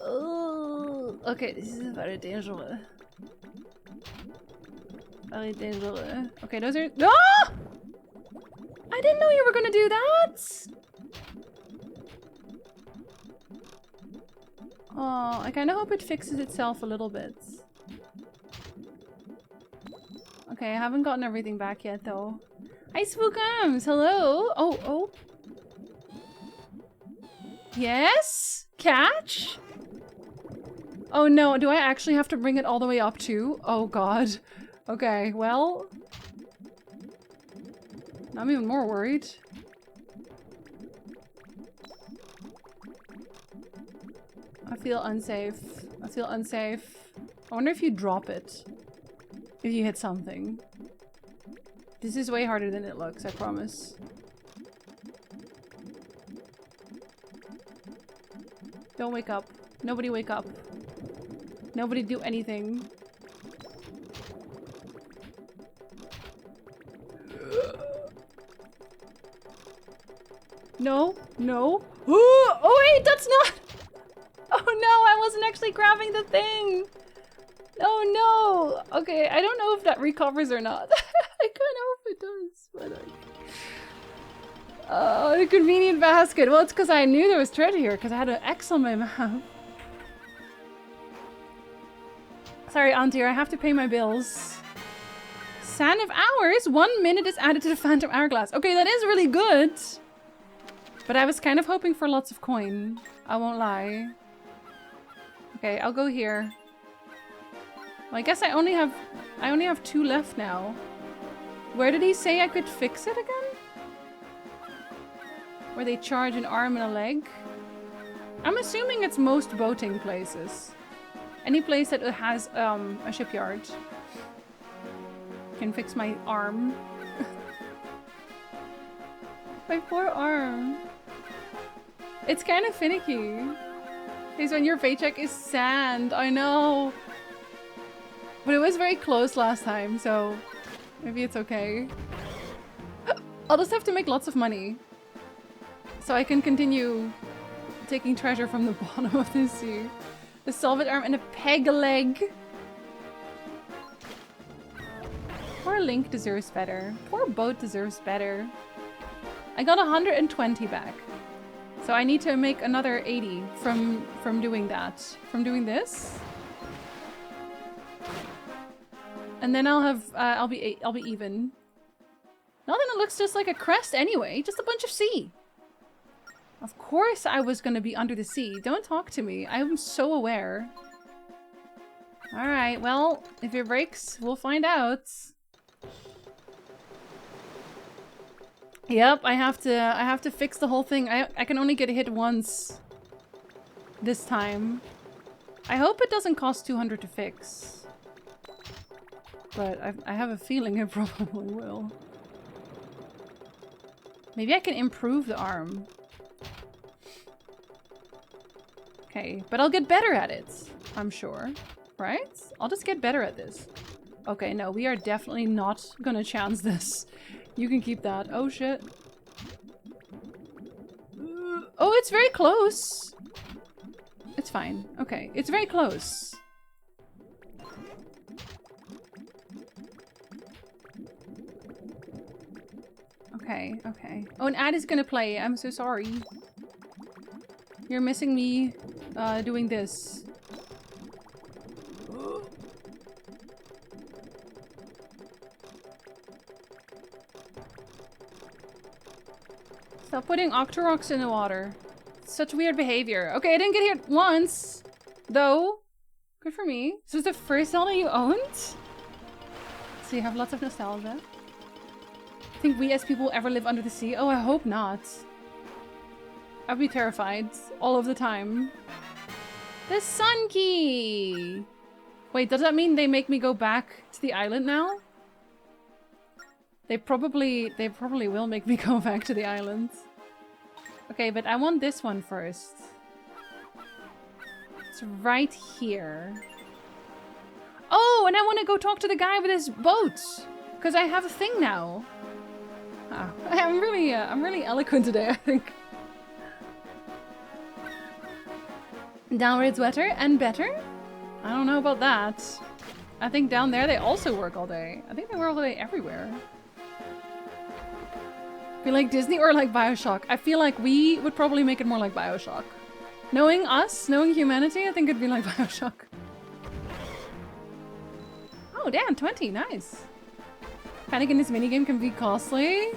Oh, okay, this is very dangerous. Very dangerous. Okay, those are— Ah! I didn't know you were gonna do that! Oh, I kinda hope it fixes itself a little bit. Okay, I haven't gotten everything back yet, though. Hi, Spookums! Hello! Oh. Yes? Catch? Oh no, do I actually have to bring it all the way up too? Oh god. Okay, well... I'm even more worried. I feel unsafe. I feel unsafe. I wonder if you drop it. If you hit something. This is way harder than it looks, I promise. Don't wake up. Nobody wake up. Nobody do anything. No, no. Ooh, oh wait, that's not... Oh no, I wasn't actually grabbing the thing. Oh no. Okay, I don't know if that recovers or not. I kind of hope it does, but like... Oh, a convenient basket. Well, it's because I knew there was treasure here, because I had an X on my map. Sorry, Auntie, I have to pay my bills. Sand of Hours? 1 minute is added to the Phantom Hourglass. Okay, that is really good. But I was kind of hoping for lots of coin. I won't lie. Okay, I'll go here. Well, I guess I only have 2 left now. Where did he say I could fix it again? Where they charge an arm and a leg? I'm assuming it's most boating places. Any place that has a shipyard can fix my arm. My poor arm. It's kind of finicky. Because when your paycheck is sand, I know. But it was very close last time, so maybe it's okay. I'll just have to make lots of money. So I can continue taking treasure from the bottom of the sea. A salvage arm and a peg leg. Poor Link deserves better. Poor boat deserves better. I got 120 back. So I need to make another 80 from doing that. From doing this. And then I'll have I'll be even. Not that it looks just like a crest anyway, just a bunch of sea. Of course I was gonna be under the sea. Don't talk to me. I'm so aware. Alright, well, if it breaks, we'll find out. Yep, I have to fix the whole thing. I can only get hit once this time. I hope it doesn't cost 200 to fix. But I have a feeling it probably will. Maybe I can improve the arm. Okay, but I'll get better at it, I'm sure. Right? I'll just get better at this. Okay, no, we are definitely not gonna chance this. You can keep that. Oh, shit. Oh, it's very close. It's fine. Okay, it's very close. Okay, okay. Oh, and Ad is gonna play. I'm so sorry. You're missing me doing this. Stop putting Octoroks in the water. Such weird behavior. Okay, I didn't get hit once, though. Good for me. This was the first Zelda you owned? So you have lots of nostalgia. Think we as people will ever live under the sea? Oh, I hope not. I'd be terrified all of the time. The Sun Key! Wait, does that mean they make me go back to the island now? They probably will make me go back to the island. Okay, but I want this one first. It's right here. Oh, and I want to go talk to the guy with his boat! Because I have a thing now. Ah, I'm really eloquent today, I think. Down where it's wetter and better? I don't know about that. I think down there they also work all day. I think they work all day everywhere. Feel like Disney or like Bioshock? I feel like we would probably make it more like Bioshock. Knowing us, knowing humanity, I think it'd be like Bioshock. Oh damn, 20, nice. Panic in this minigame can be costly.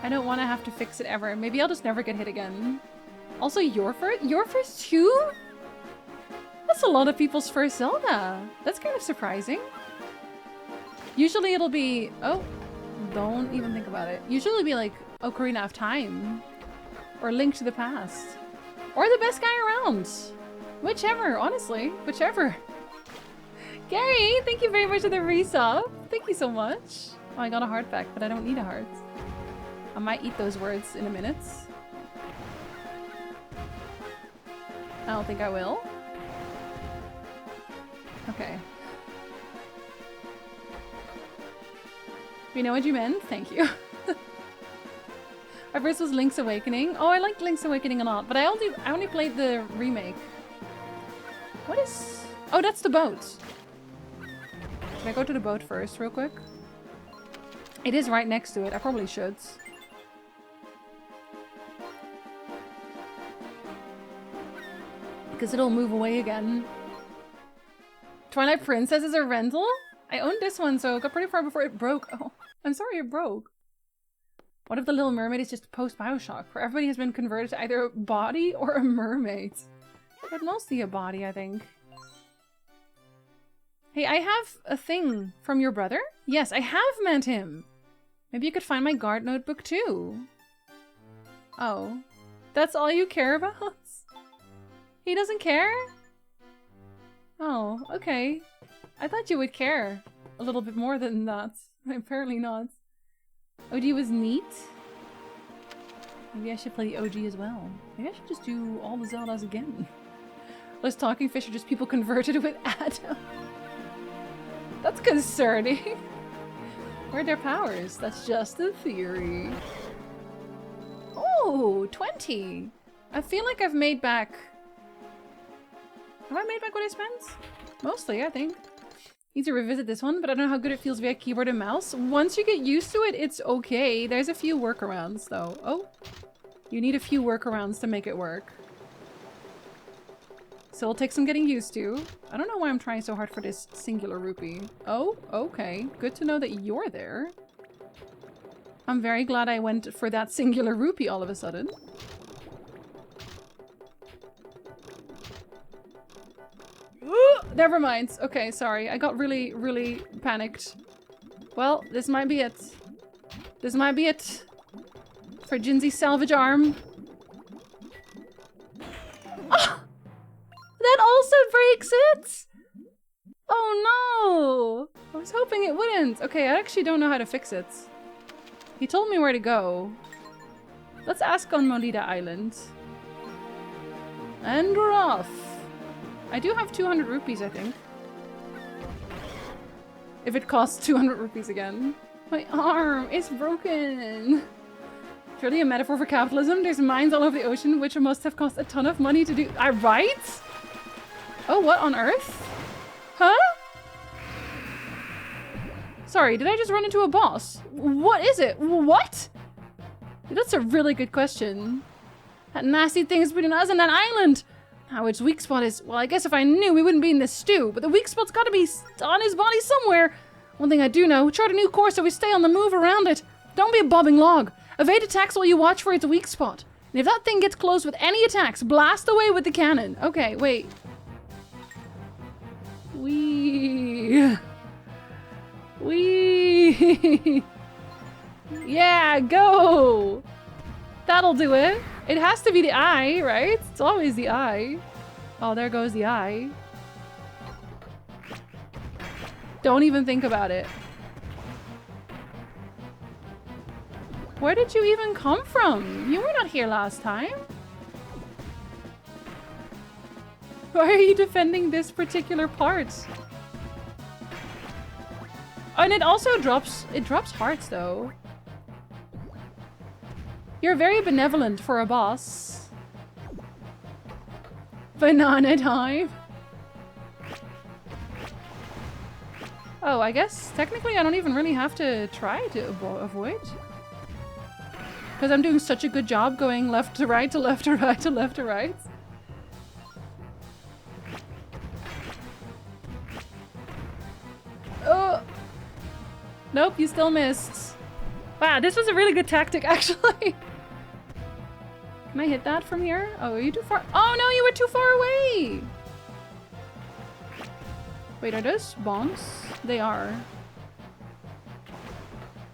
I don't want to have to fix it ever. Maybe I'll just never get hit again. Also, your first too? That's a lot of people's first Zelda. That's kind of surprising. Usually it'll be... Oh, don't even think about it. Usually it'll be like Ocarina of Time. Or Link to the Past. Or the best guy around. Whichever, honestly. Whichever. Gary, thank you very much for the resub. Thank you so much. Oh, I got a heart back, but I don't need a heart. I might eat those words in a minute. I don't think I will. Okay. We know what you meant. Thank you. At first was Link's Awakening. Oh, I liked Link's Awakening a lot, but I only played the remake. What is... Oh, that's the boat. Should I go to the boat first, real quick? It is right next to it. I probably should. Because it'll move away again. Twilight Princess is a rental? I owned this one, so it got pretty far before it broke. Oh, I'm sorry it broke. What if the Little Mermaid is just post-Bioshock, where everybody has been converted to either a body or a mermaid? But mostly a body, I think. Hey, I have a thing from your brother? Yes, I have met him. Maybe you could find my guard notebook too. Oh. That's all you care about? He doesn't care? Oh, okay. I thought you would care a little bit more than that. Apparently not. OG was neat. Maybe I should play the OG as well. Maybe I should just do all the Zeldas again. Those talking fish are just people converted with Adam. That's concerning. Where are their powers? That's just a theory. Oh, 20. I feel like I've made back... Have I made back what I spent? Mostly, I think. Need to revisit this one, but I don't know how good it feels via keyboard and mouse. Once you get used to it, it's okay. There's a few workarounds, though. Oh, you need a few workarounds to make it work. So it'll take some getting used to. I don't know why I'm trying so hard for this singular rupee. Oh, okay. Good to know that you're there. I'm very glad I went for that singular rupee all of a sudden. Never mind. Okay, sorry. I got really, really panicked. Well, this might be it. This might be it. For Jinzy's salvage arm. Ah! That also breaks it! Oh no! I was hoping it wouldn't. Okay, I actually don't know how to fix it. He told me where to go. Let's ask on Molida Island. And we're off. I do have 200 rupees, I think. If it costs 200 rupees again. My arm is broken. Surely a metaphor for capitalism. There's mines all over the ocean, which must have cost a ton of money to do. I right? Oh, what on earth? Huh? Sorry, did I just run into a boss? What is it? What? That's a really good question. That nasty thing is between us and that island. How its weak spot is... Well, I guess if I knew, we wouldn't be in this stew. But the weak spot's gotta be on his body somewhere. One thing I do know, chart a new course so we stay on the move around it. Don't be a bobbing log. Evade attacks while you watch for its weak spot. And if that thing gets close with any attacks, blast away with the cannon. Okay, wait. Wee. Yeah, go. That'll do it. It has to be the eye, right? It's always the eye. Oh, there goes the eye. Don't even think about it. Where did you even come from? You were not here last time. Why are you defending this particular part? And it also drops hearts though. You're very benevolent for a boss. Banana time. Oh, I guess technically I don't even really have to try to avoid. Because I'm doing such a good job going left to right to left to right to left to right. Oh! Nope, you still missed. Wow, this was a really good tactic, actually. Can I hit that from here? Oh, are you too far? Oh no, you were too far away! Wait, are those bombs? They are.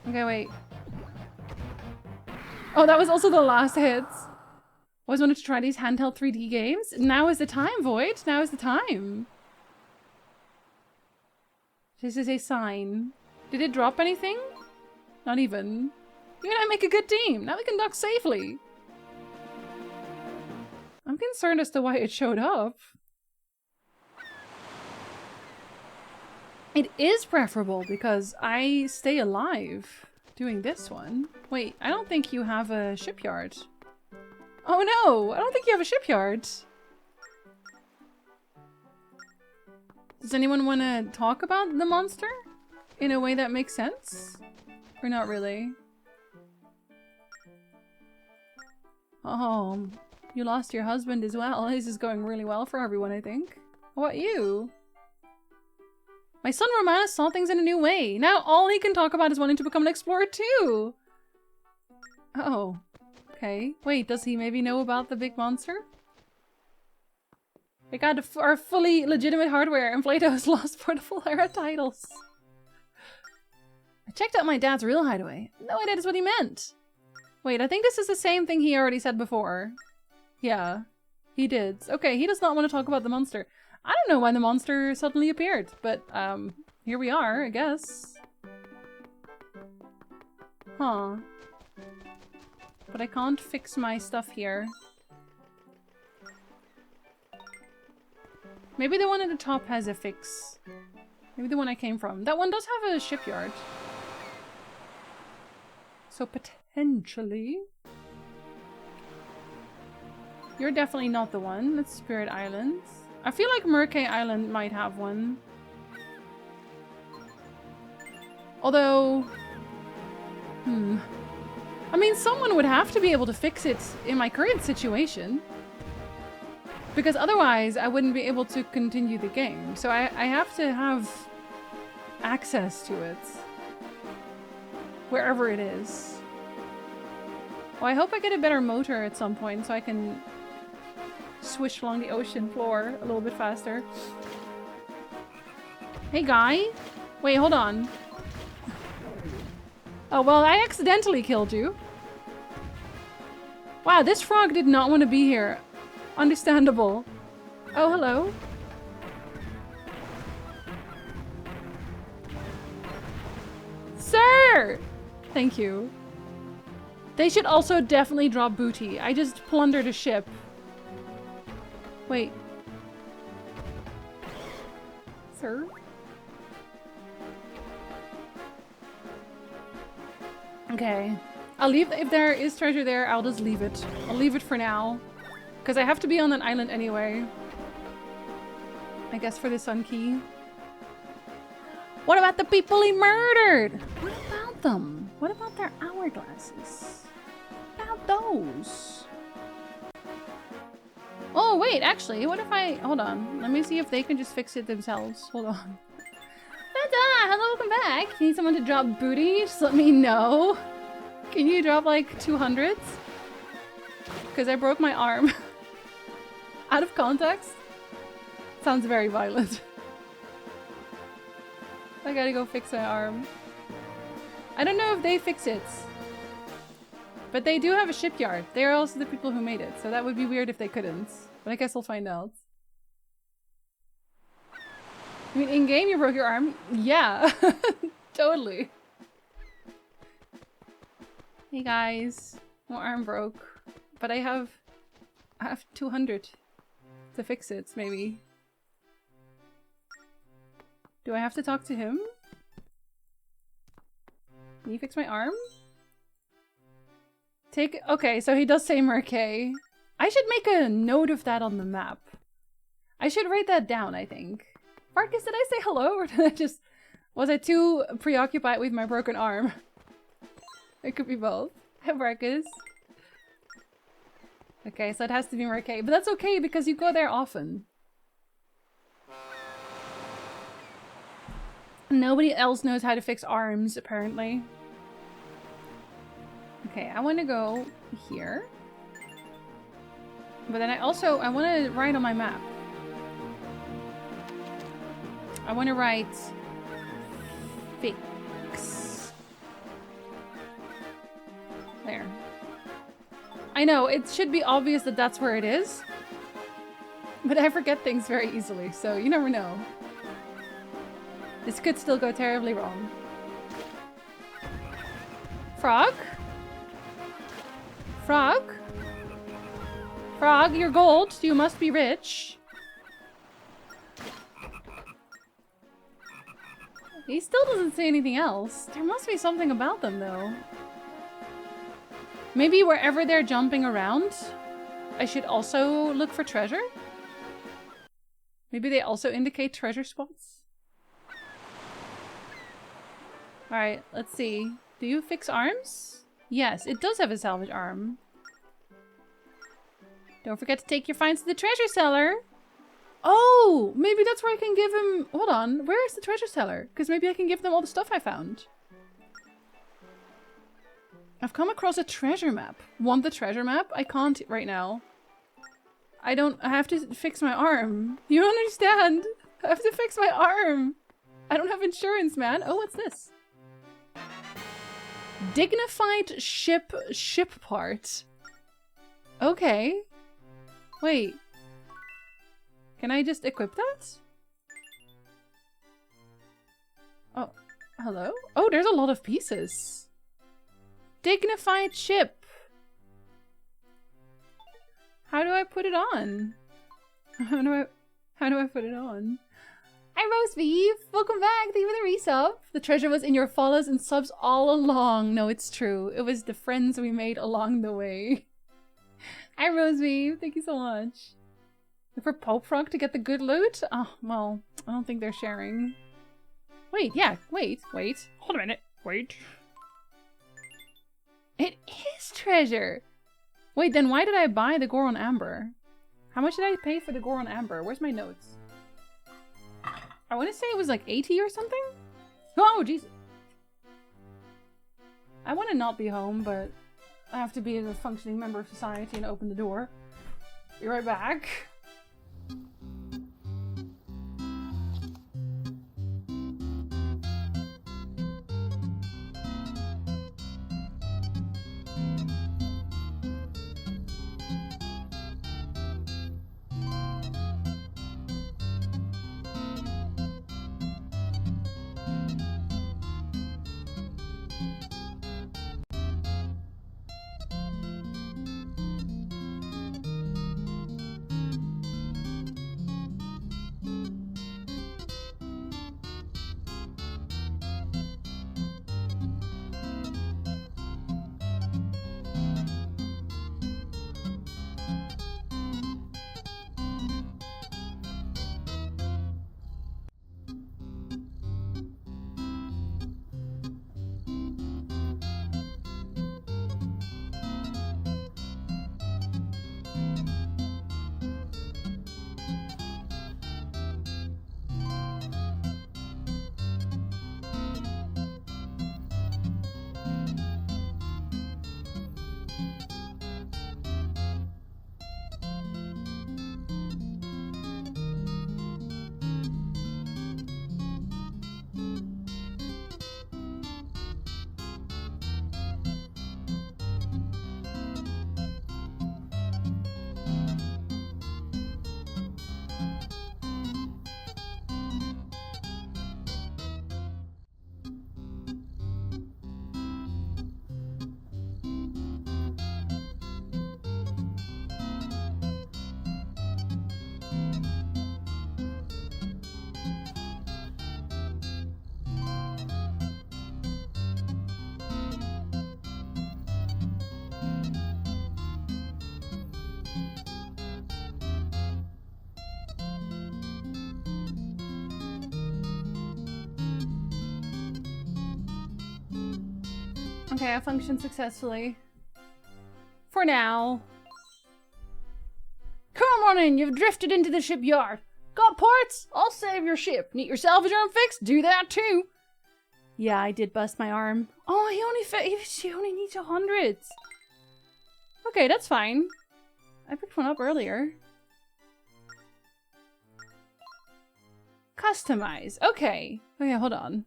Okay, wait. Oh, that was also the last hit. Always wanted to try these handheld 3D games. Now is the time, Void. Now is the time. This is a sign. Did it drop anything? Not even. You and I make a good team. Now we can dock safely. I'm concerned as to why it showed up. It is preferable because I stay alive. doing this one. Wait, I don't think you have a shipyard. Oh no, I don't think you have a shipyard. Does anyone want to talk about the monster in a way that makes sense? Or not really? Oh, you lost your husband as well. This is going really well for everyone, I think. How about you? My son Romanus saw things in a new way. Now all he can talk about is wanting to become an explorer too. Oh, okay. Wait, does he maybe know about the big monster? We got our fully legitimate hardware and Plato's lost portable era titles. I checked out my dad's real hideaway. No idea that's what he meant. Wait, I think this is the same thing he already said before. Yeah, he did. Okay, he does not want to talk about the monster. I don't know why the monster suddenly appeared, but here we are, I guess. Huh. But I can't fix my stuff here. Maybe the one at the top has a fix. Maybe the one I came from. That one does have a shipyard. So potentially... You're definitely not the one. That's Spirit Island. I feel like Murkay Island might have one. Although... I mean, someone would have to be able to fix it in my current situation. Because otherwise, I wouldn't be able to continue the game. So I have to have access to it. Wherever it is. Well, I hope I get a better motor at some point so I can swish along the ocean floor a little bit faster. Hey, guy. Wait, hold on. Oh, well, I accidentally killed you. Wow, this frog did not want to be here. Understandable. Oh, hello. Sir! Thank you. They should also definitely drop booty. I just plundered a ship. Wait. Sir? Okay. I'll leave. If there is treasure there, I'll just leave it. I'll leave it for now. Because I have to be on an island anyway. I guess for the Sun Key. What about the people he murdered? What about them? What about their hourglasses? What about those? Oh, wait, actually, what if I... Hold on. Let me see if they can just fix it themselves. Hold on. Ta-da! Hello, welcome back. Need someone to drop booty? Just let me know. Can you drop like 200s? Because I broke my arm. Out of context? Sounds very violent. I gotta go fix my arm. I don't know if they fix it. But they do have a shipyard. They're also the people who made it. So that would be weird if they couldn't. But I guess we'll find out. I mean, in-game you broke your arm? Yeah. Totally. Hey guys. My arm broke. But I have 200 to fix it, maybe. Do I have to talk to him? Can you fix my arm? Okay, so he does say Murkay. I should make a note of that on the map. I should write that down, I think. Marcus, did I say hello? Or did I just... Was I too preoccupied with my broken arm? It could be both. Hi, Marcus. Okay, so it has to be Murkay. But that's okay, because you go there often. Nobody else knows how to fix arms, apparently. Okay, I want to go here. But then I want to write on my map. I want to write fix. There. I know, it should be obvious that that's where it is. But I forget things very easily, so you never know. This could still go terribly wrong. Frog? Frog? Frog, you're gold. You must be rich. He still doesn't say anything else. There must be something about them, though. Maybe wherever they're jumping around, I should also look for treasure? Maybe they also indicate treasure spots? Alright, let's see. Do you fix arms? Yes, it does have a salvage arm. Don't forget to take your finds to the treasure cellar. Oh, maybe that's where I can give him... Hold on, where is the treasure cellar? Because maybe I can give them all the stuff I found. I've come across a treasure map. Want the treasure map? I can't right now. I have to fix my arm. You don't understand. I have to fix my arm. I don't have insurance, man. Oh, what's this? Dignified ship part. Okay. Wait. Can I just equip that? Oh, hello? Oh, there's a lot of pieces. Dignified ship. How do I put it on? How do I put it on? Hi, Rose Beef! Welcome back! Thank you for the resub! The treasure was in your follows and subs all along. No, it's true. It was the friends we made along the way. Hi, Rose Beef! Thank you so much. For Pope Frog to get the good loot? Oh, well, I don't think they're sharing. Wait, yeah, wait. Hold a minute. Wait. It is treasure! Wait, then why did I buy the Goron Amber? How much did I pay for the Goron Amber? Where's my notes? I want to say it was like 80 or something? Oh, Jesus. I want to not be home, but I have to be a functioning member of society and open the door. Be right back. Okay, I functioned successfully. For now. Come on in, you've drifted into the shipyard. Got parts? I'll save your ship. Need your salvage arm fixed? Do that too. Yeah, I did bust my arm. Oh, she only needs 100. Okay, that's fine. I picked one up earlier. Customize. Okay. Okay, hold on.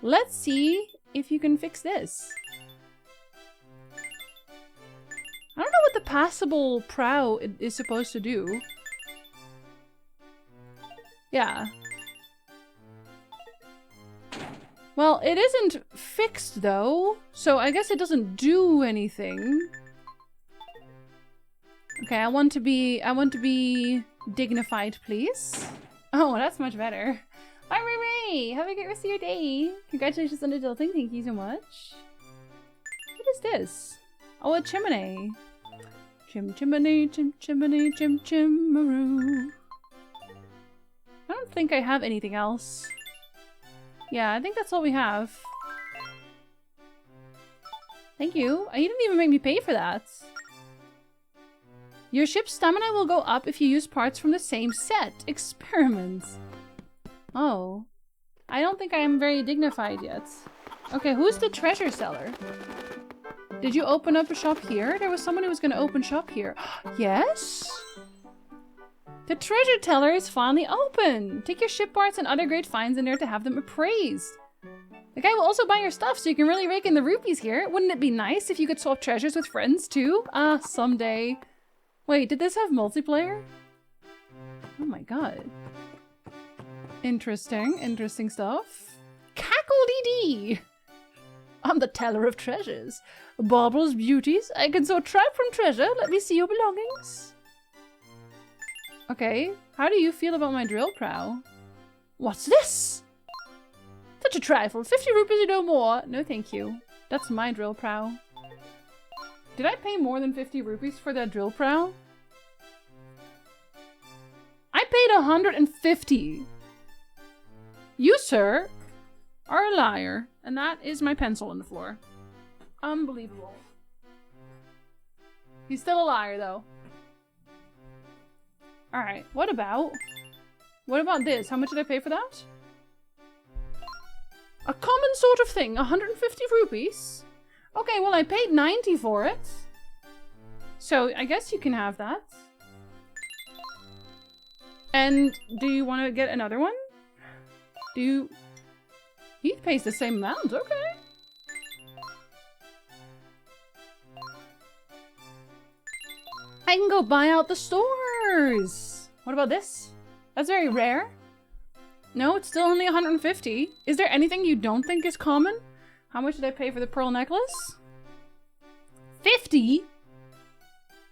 Let's see if you can fix this. I don't know what the passable prow is supposed to do. Yeah. Well, it isn't fixed though, so I guess it doesn't do anything. Okay, I want to be dignified, please. Oh, that's much better. Bye, Ray Ray! Have a great rest of your day! Congratulations on adulting, thank you so much. What is this? Oh, a chimney. Chim chimney, chim chimney, chim chimaroo. I don't think I have anything else. Yeah, I think that's all we have. Thank you. You didn't even make me pay for that. Your ship's stamina will go up if you use parts from the same set. Experiments. Oh. I don't think I am very dignified yet. Okay, who's the treasure seller? Did you open up a shop here? There was someone who was going to open shop here. Yes? The treasure teller is finally open. Take your ship parts and other great finds in there to have them appraised. The guy will also buy your stuff so you can really rake in the rupees here. Wouldn't it be nice if you could swap treasures with friends too? Ah, someday. Wait, did this have multiplayer? Oh my god. Interesting, interesting stuff. Cackle-dee-dee! I'm the teller of treasures. Baubles, beauties, I can sort tribe from treasure. Let me see your belongings. Okay, how do you feel about my drill prow? What's this? Such a trifle. 50 rupees or no more. No, thank you. That's my drill prow. Did I pay more than 50 rupees for that drill prow? I paid 150. You, sir, are a liar. And that is my pencil on the floor. Unbelievable. He's still a liar, though. Alright, what about this? How much did I pay for that? A common sort of thing, 150 rupees? Okay, well I paid 90 for it. So I guess you can have that. And do you want to get another one? He pays the same amount, okay. I can go buy out the stores. What about this? That's very rare. No, it's still only 150. Is there anything you don't think is common? How much did I pay for the pearl necklace? 50?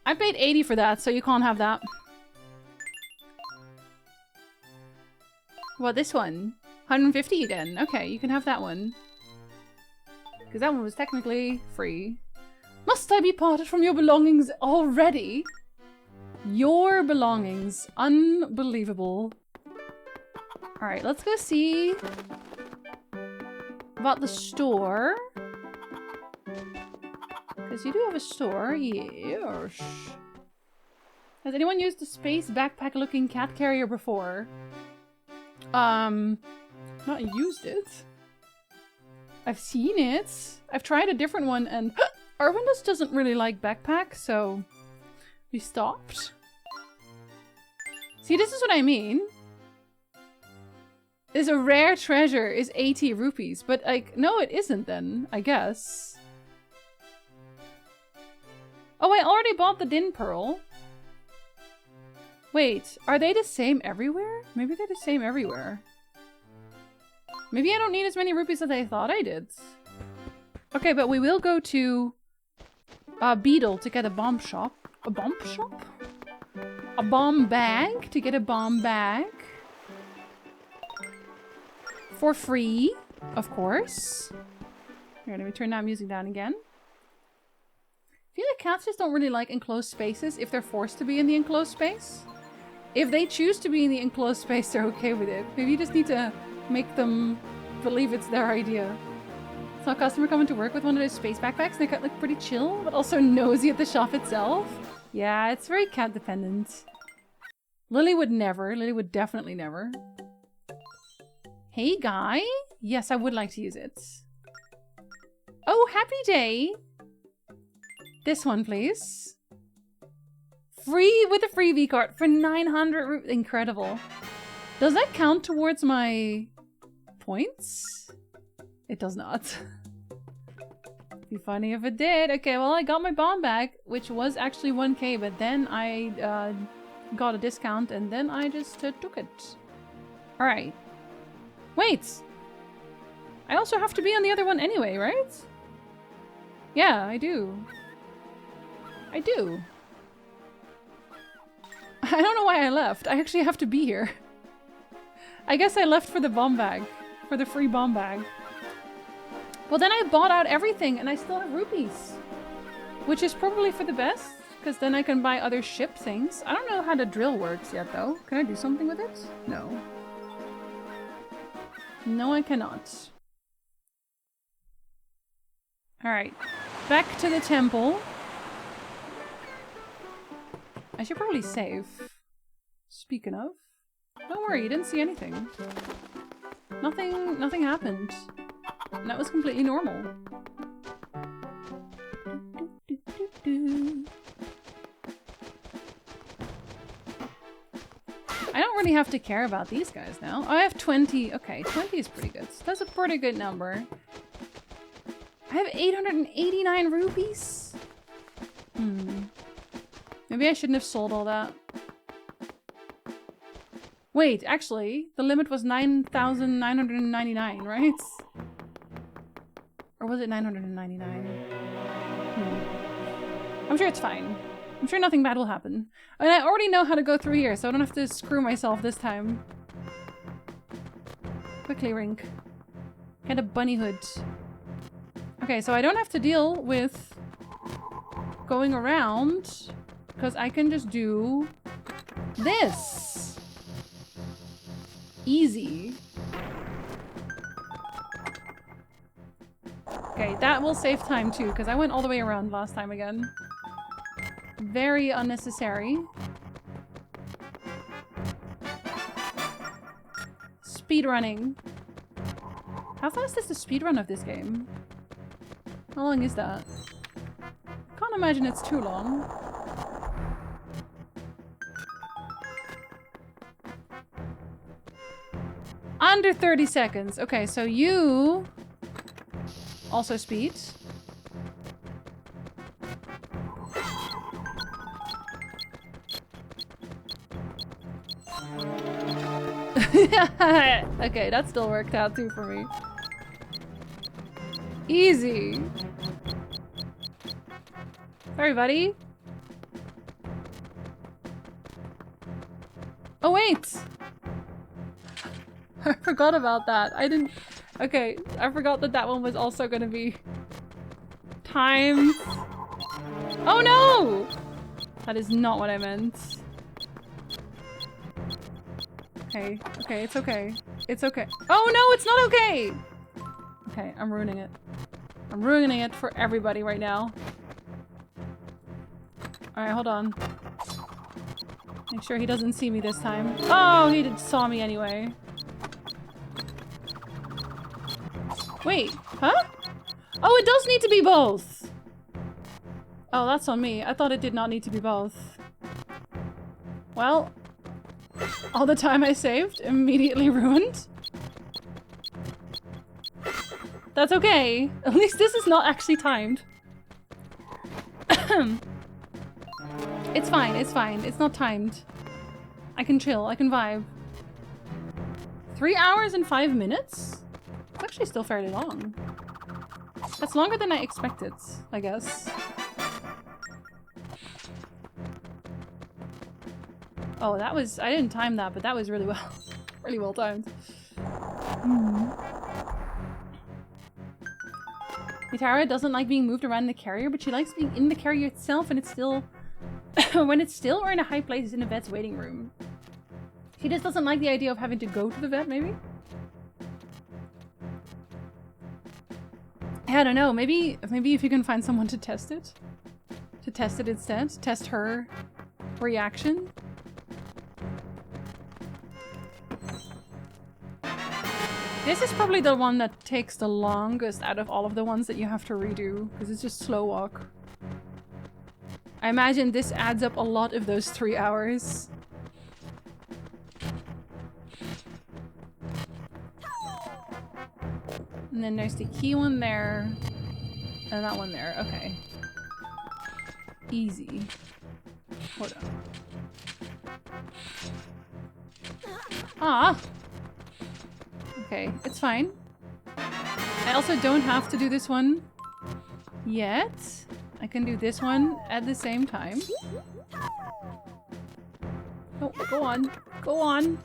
I paid 80 for that, so you can't have that. What about this one? 150 again. Okay, you can have that one. Because that one was technically free. Must I be parted from your belongings already? Your belongings. Unbelievable. Alright, let's go see about the store. Because you do have a store. Yes. Has anyone used the space backpack looking cat carrier before? Not used it. I've seen it. I've tried a different one and Arvindus doesn't really like backpacks, so we stopped. See, this is what I mean. Is a rare treasure is 80 rupees, but like, no it isn't then, I guess. Oh, I already bought the Din Pearl. Wait, are they the same everywhere? Maybe they're the same everywhere. Maybe I don't need as many rupees as I thought I did. Okay, but we will go to Beetle to get a bomb shop. A bomb shop? A bomb bag to get a bomb bag. For free, of course. Here, let me turn that music down again. I feel like cats just don't really like enclosed spaces if they're forced to be in the enclosed space. If they choose to be in the enclosed space, they're okay with it. Maybe you just need to make them believe it's their idea. Saw a customer coming to work with one of those space backpacks and they got like pretty chill, but also nosy at the shop itself. Yeah, it's very cat dependent. Lily would never. Lily would definitely never. Hey, guy. Yes, I would like to use it. Oh, happy day. This one, please. Free with a freebie card for 900. Incredible. Does that count towards my points? It does not. Be funny if it did. Okay, well, I got my bomb bag, which was actually 1k, but then I got a discount and then I just took it. All right. Wait. I also have to be on the other one anyway, right? Yeah, I do. I do. I don't know why I left. I actually have to be here. I guess I left for the bomb bag. For the free bomb bag. Well, then I bought out everything and I still have rupees. Which is probably for the best. Because then I can buy other ship things. I don't know how the drill works yet, though. Can I do something with it? No. No, I cannot. Alright. Back to the temple. I should probably save. Speaking of. Don't worry, you didn't see anything. Nothing happened. And that was completely normal. I don't really have to care about these guys now. Oh, I have 20. Okay, 20 is pretty good. That's a pretty good number. I have 889 rupees? Maybe I shouldn't have sold all that. Wait, actually, the limit was 9,999, right? Or was it 999? I'm sure it's fine. I'm sure nothing bad will happen. And I already know how to go through here, so I don't have to screw myself this time. Quickly, Rink. Get a bunny hood. Okay, so I don't have to deal with going around, because I can just do this. Easy. Okay, that will save time too, because I went all the way around last time again. Very unnecessary. Speedrunning. How fast is the speedrun of this game? How long is that? Can't imagine it's too long. Under 30 seconds. Okay, so you also speed. Okay, that still worked out too for me. Easy. Sorry, buddy. Oh, wait! I forgot about that. I didn't... Okay, I forgot that that one was also gonna be... timed. Oh no! That is not what I meant. Okay, okay, it's okay. It's okay. Oh no, it's not okay! Okay, I'm ruining it. I'm ruining it for everybody right now. Alright, hold on. Make sure he doesn't see me this time. Oh, he saw me anyway. Wait, huh? Oh, it does need to be both! Oh, that's on me. I thought it did not need to be both. Well, all the time I saved, immediately ruined. That's okay. At least this is not actually timed. It's fine, it's fine. It's not timed. I can chill, I can vibe. 3 hours and 5 minutes? It's actually still fairly long. That's longer than I expected, I guess. Oh, that was... I didn't time that, but that was really well... really well timed. Mitara doesn't like being moved around the carrier, but she likes being in the carrier itself and it's still... when it's still or in a high place in a vet's waiting room. She just doesn't like the idea of having to go to the vet, maybe? Yeah, I don't know. Maybe if you can find someone to test it. To test it instead. Test her reaction. This is probably the one that takes the longest out of all of the ones that you have to redo, because it's just slow walk. I imagine this adds up a lot of those 3 hours. And then there's the key one there. And that one there. Okay. Easy. Hold on. Ah! Okay, it's fine. I also don't have to do this one yet. I can do this one at the same time. Oh, go on. Go on.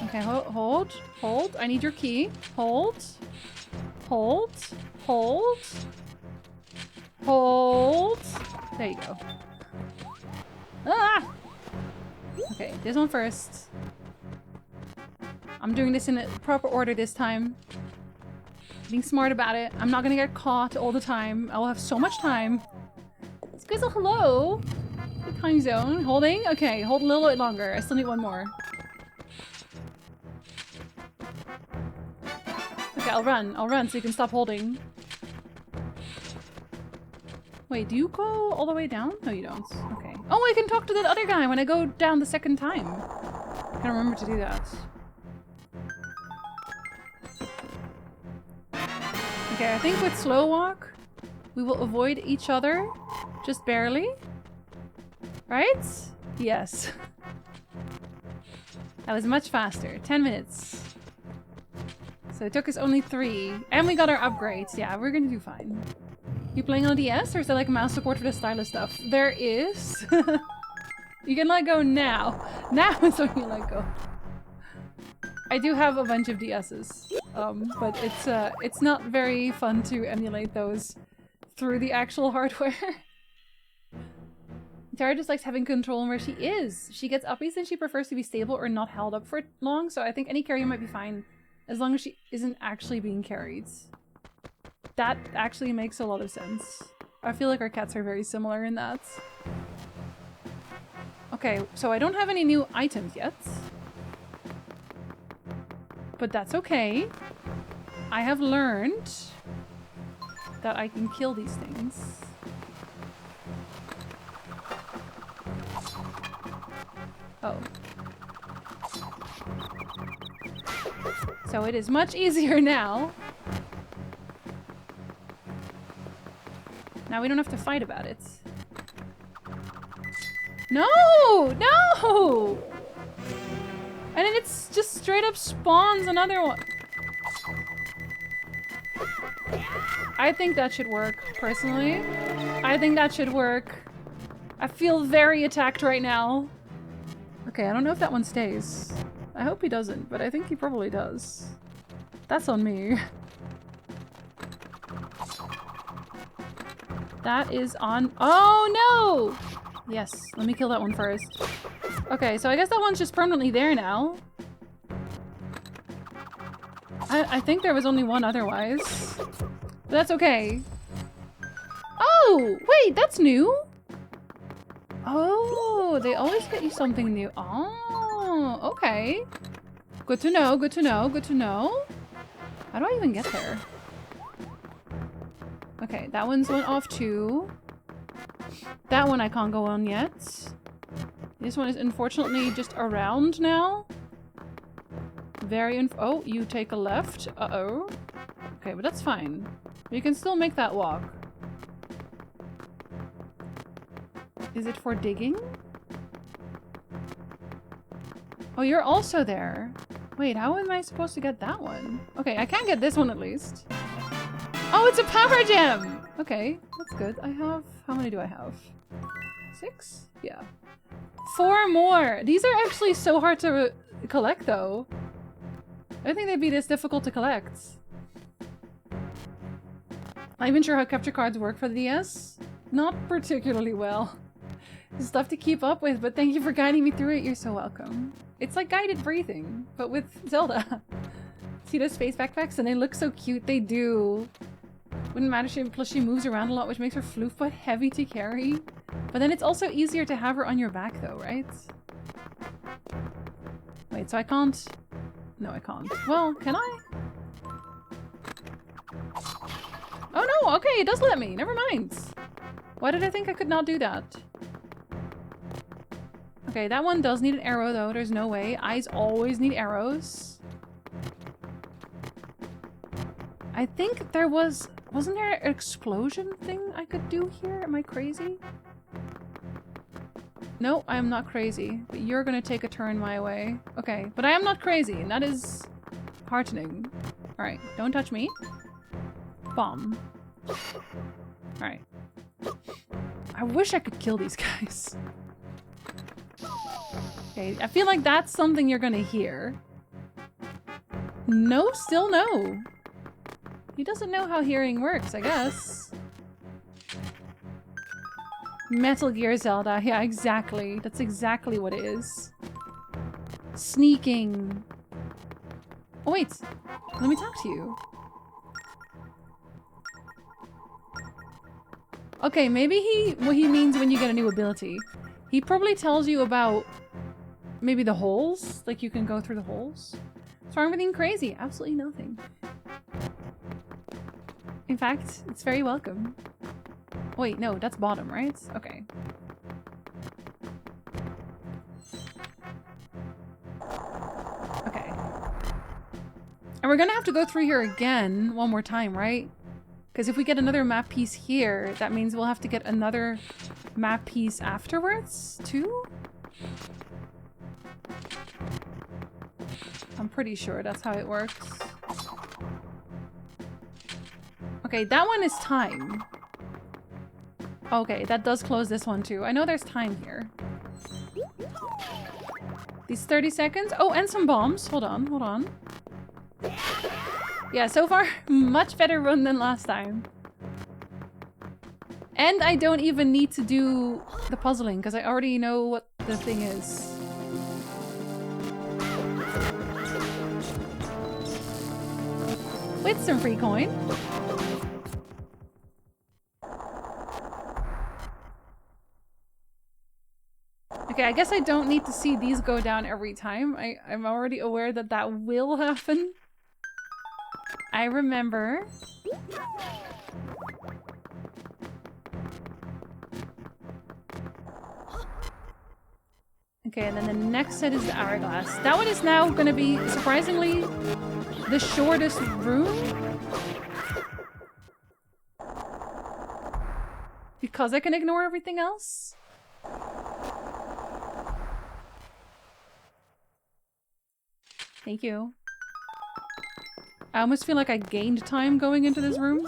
Okay, hold. I need your key. Hold. There you go. Ah! Okay, this one first. I'm doing this in a proper order this time. Being smart about it. I'm not gonna get caught all the time. I will have so much time. Squizzle, hello! Good time zone. Holding? Okay, hold a little bit longer. I still need one more. Okay, I'll run so you can stop holding. Wait, do you go all the way down? No, you don't. Okay. Oh, I can talk to that other guy when I go down the second time. I can't remember to do that. Okay, I think with slow walk, we will avoid each other. Just barely. Right? Yes. That was much faster. 10 minutes. So it took us only 3. And we got our upgrades. Yeah, we're gonna do fine. You playing on a DS, or is there like mouse support for the stylus stuff? There is. You can let go now. Now is when you let go. I do have a bunch of DS's, but it's not very fun to emulate those through the actual hardware. Tara just likes having control on where she is. She gets uppies and she prefers to be stable or not held up for long, so I think any carry might be fine as long as she isn't actually being carried. That actually makes a lot of sense. I feel like our cats are very similar in that. Okay, so I don't have any new items yet. But that's okay. I have learned that I can kill these things. Oh. So it is much easier now. Now we don't have to fight about it. No! No! And then it's just straight up spawns another one. I think that should work, personally. I think that should work. I feel very attacked right now. Okay, I don't know if that one stays. I hope he doesn't, but I think he probably does. That's on me. That is on— oh no! Yes, let me kill that one first. Okay, so I guess that one's just permanently there now. I think there was only one otherwise. But that's okay. Oh! Wait, that's new? Oh, they always get you something new. Oh, okay. Good to know, good to know, good to know. How do I even get there? Okay, that one's went off too. That one I can't go on yet. This one is unfortunately just around now. Very oh, you take a left. Uh-oh. Okay, but that's fine. You can still make that walk. Is it for digging? Oh, you're also there. Wait, how am I supposed to get that one? Okay, I can get this one at least. Oh, it's a power gem! Okay, that's good. I have— how many do I have? 6? Yeah. 4 more! These are actually so hard to collect, though. I don't think they'd be this difficult to collect. Not even sure how capture cards work for the DS. Not particularly well. It's tough to keep up with, but thank you for guiding me through it. You're so welcome. It's like guided breathing, but with Zelda. See those space backpacks? And they look so cute. They do. Wouldn't matter she— plus she moves around a lot, which makes her floof but heavy to carry. But then it's also easier to have her on your back though, right? Wait, so I can't— no, I can't. Well, can I? Oh no, okay, it does let me. Never mind. Why did I think I could not do that? Okay, that one does need an arrow though. There's no way. Eyes always need arrows. I think there was— wasn't there an explosion thing I could do here? Am I crazy? No, I am not crazy. But you're gonna take a turn my way. Okay, but I am not crazy, and that is heartening. Alright, don't touch me. Bomb. Alright. I wish I could kill these guys. Okay, I feel like that's something you're gonna hear. No, still no. He doesn't know how hearing works, I guess. Metal Gear Zelda. Yeah, exactly. That's exactly what it is. Sneaking. Oh, wait. Let me talk to you. Okay, maybe what he means when you get a new ability. He probably tells you about maybe the holes. Like you can go through the holes. What's wrong with being crazy? Absolutely nothing. In fact, it's very welcome. Wait, no, that's bottom, right? Okay. Okay. And we're gonna have to go through here again one more time, right? Because if we get another map piece here, that means we'll have to get another map piece afterwards, too? I'm pretty sure that's how it works. Okay, that one is time. Okay, that does close this one too. I know there's time here. These 30 seconds. Oh, and some bombs. Hold on, hold on. Yeah, so far, much better run than last time. And I don't even need to do the puzzling, because I already know what the thing is. With some free coin. Okay, I guess I don't need to see these go down every time. I'm already aware that that will happen. I remember. Okay, and then the next set is the Hourglass. That one is now gonna be, surprisingly, the shortest room. Because I can ignore everything else. Thank you. I almost feel like I gained time going into this room.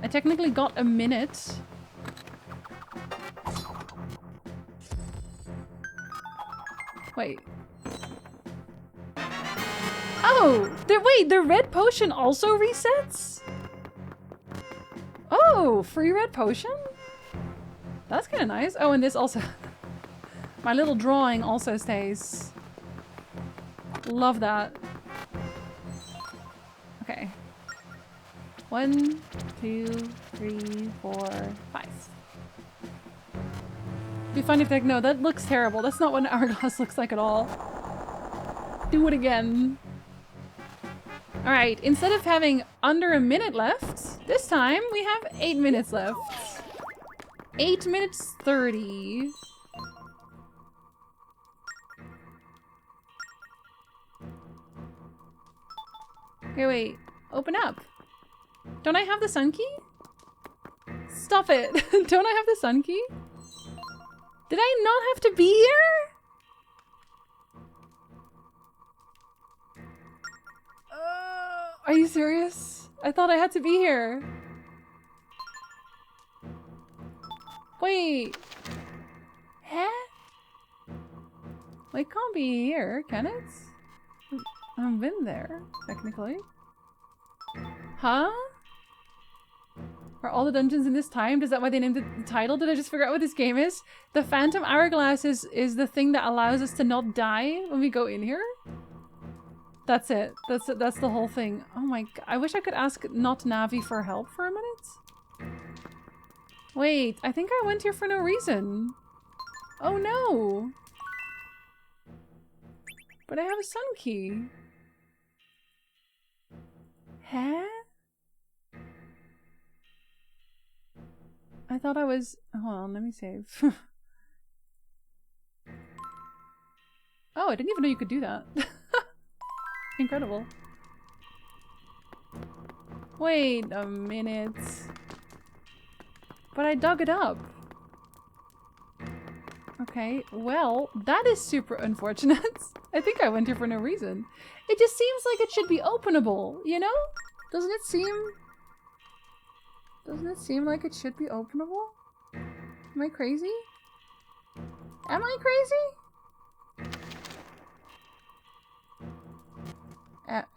I technically got a minute. Wait. Oh! Wait, the red potion also resets? Oh, free red potion? That's kind of nice. Oh, and this also... My little drawing also stays. Love that. Okay. 1, 2, 3, 4, 5. Be funny if they're like, no, that looks terrible. That's not what an hourglass looks like at all. Do it again. Alright, instead of having under a minute left, this time we have 8 minutes left. 8 minutes 30. Okay, wait. Open up. Don't I have the sun key? Stop it. Don't I have the sun key? Did I not have to be here? Are you serious? I thought I had to be here. Wait. Huh? Well, it can't be here, can it? I've been there, technically. Huh? Are all the dungeons in this time? Is that why they named it the title? Did I just figure out what this game is? The Phantom Hourglass is the thing that allows us to not die when we go in here? That's it. That's the whole thing. Oh my god. I wish I could ask not Navi for help for a minute. Wait, I think I went here for no reason. Oh no! But I have a sun key. Huh? I thought I was... Hold on, let me save. Oh, I didn't even know you could do that. Incredible. Wait a minute. But I dug it up. Okay, well, that is super unfortunate. I think I went here for no reason. It just seems like it should be openable, you know? Doesn't it seem like it should be openable? Am I crazy? Am I crazy?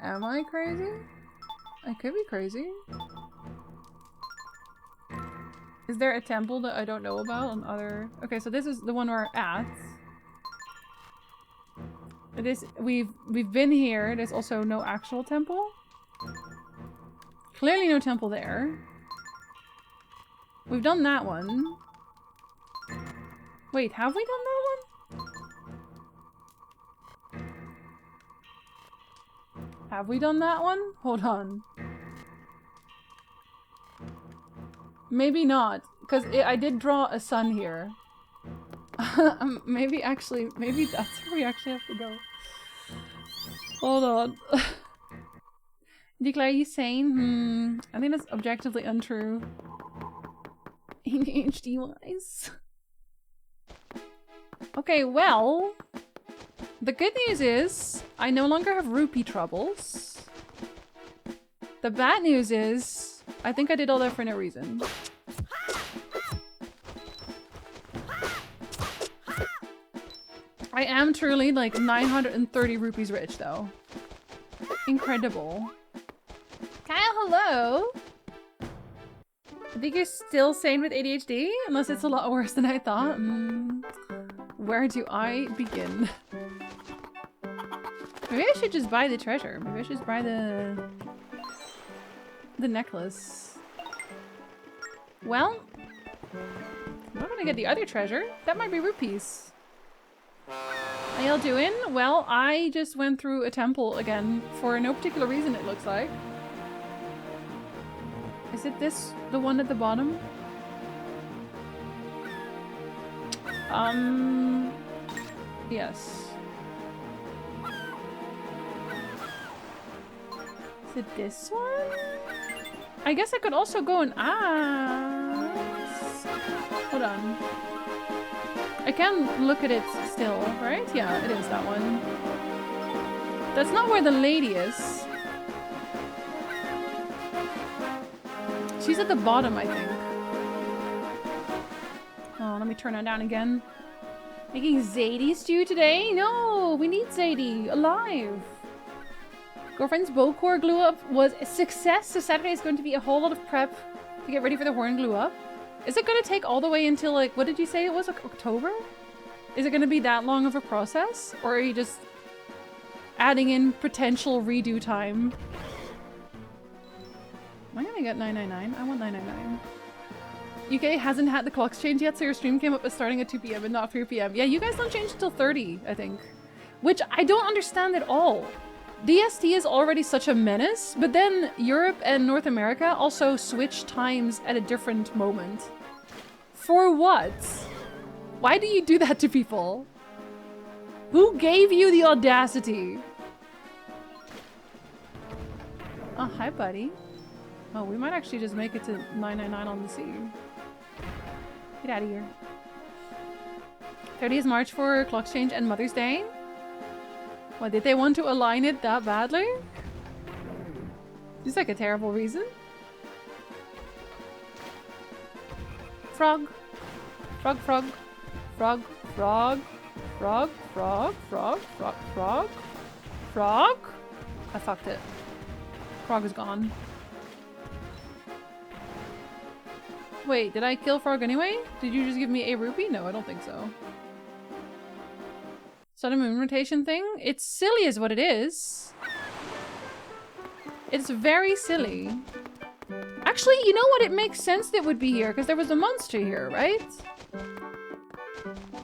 Am I crazy? I could be crazy. Is there a temple that I don't know about on other... Okay, so this is the one we're at. We've been here. There's also no actual temple. Clearly no temple there. We've done that one. Wait, have we done that one? Have we done that one? Hold on. Maybe not, because I did draw a sun here. Maybe that's where we actually have to go. Hold on. Declare you sane? I think that's objectively untrue. ADHD wise. Okay, well, the good news is I no longer have rupee troubles. The bad news is I think I did all that for no reason. I am truly like 930 rupees rich though. Incredible. Kyle, hello! I think you're still sane with ADHD, unless it's a lot worse than I thought. Where do I begin? Maybe I should just buy the treasure. Maybe I should just buy the necklace. Well, I'm not gonna get the other treasure. That might be rupees. How y'all doing? Well, I just went through a temple again for no particular reason, it looks like. Is it this, the one at the bottom? Yes. Is it this one? I guess I could also go and ask. Hold on. I can look at it still, right? Yeah, it is that one. That's not where the lady is. She's at the bottom, I think. Oh, let me turn that down again. Making Zadie stew today? No, we need Zadie alive. Girlfriend's bow core glue up was a success, so Saturday is going to be a whole lot of prep to get ready for the horn glue up. Is it going to take all the way until, like, what did you say it was, like, October? Is it going to be that long of a process? Or are you just adding in potential redo time? Am I gonna get 999? I want 999. UK hasn't had the clocks change yet, so your stream came up as starting at 2 PM and not 3 PM. Yeah, you guys don't change until 30, I think. Which I don't understand at all. DST is already such a menace, but then Europe and North America also switch times at a different moment. For what? Why do you do that to people? Who gave you the audacity? Oh, hi, buddy. Oh, we might actually just make it to 999 on the sea. Get out of here. 30th March for clocks change and Mother's Day. What, did they want to align it that badly? Seems like a terrible reason. Frog. Frog, frog. Frog, frog. Frog, frog, frog, frog, frog. Frog? I fucked it. Frog is gone. Wait, did I kill Frog anyway? Did you just give me a rupee? No, I don't think so. Sun and moon rotation thing? It's silly is what it is. It's very silly. Actually, you know what? It makes sense that it would be here, because there was a monster here, right?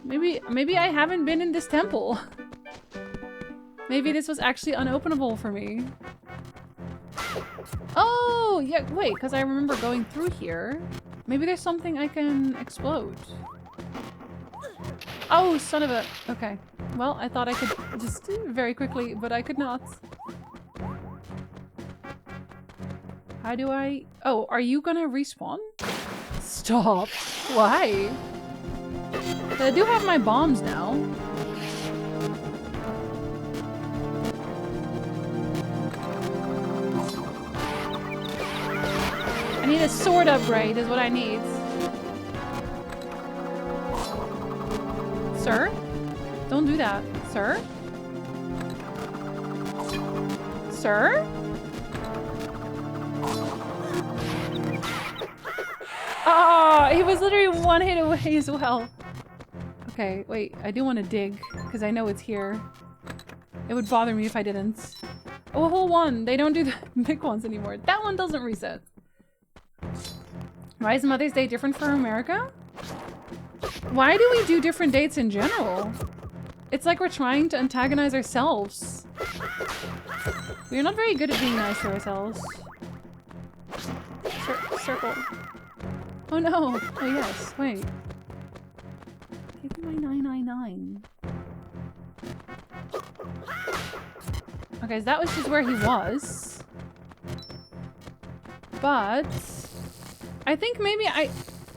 Maybe I haven't been in this temple. Maybe this was actually unopenable for me. Oh, yeah, wait, because I remember going through here. Maybe there's something I can explode. Oh, son of a... Okay. Well, I thought I could just very quickly, but I could not. How do I... Oh, are you gonna respawn? Stop. Why? I do have my bombs now. I need a sword upgrade is what I need. Sir? Don't do that. Sir? Sir? Ah, he was literally one hit away as well. Okay, wait. I do want to dig, because I know it's here. It would bother me if I didn't. Oh, a whole one! They don't do the big ones anymore. That one doesn't reset. Why is Mother's Day different for America? Why do we do different dates in general? It's like we're trying to antagonize ourselves. We're not very good at being nice to ourselves. Circle. Oh no! Oh yes, wait. Give me my 999. Okay, so that was just where he was. But... I think maybe I...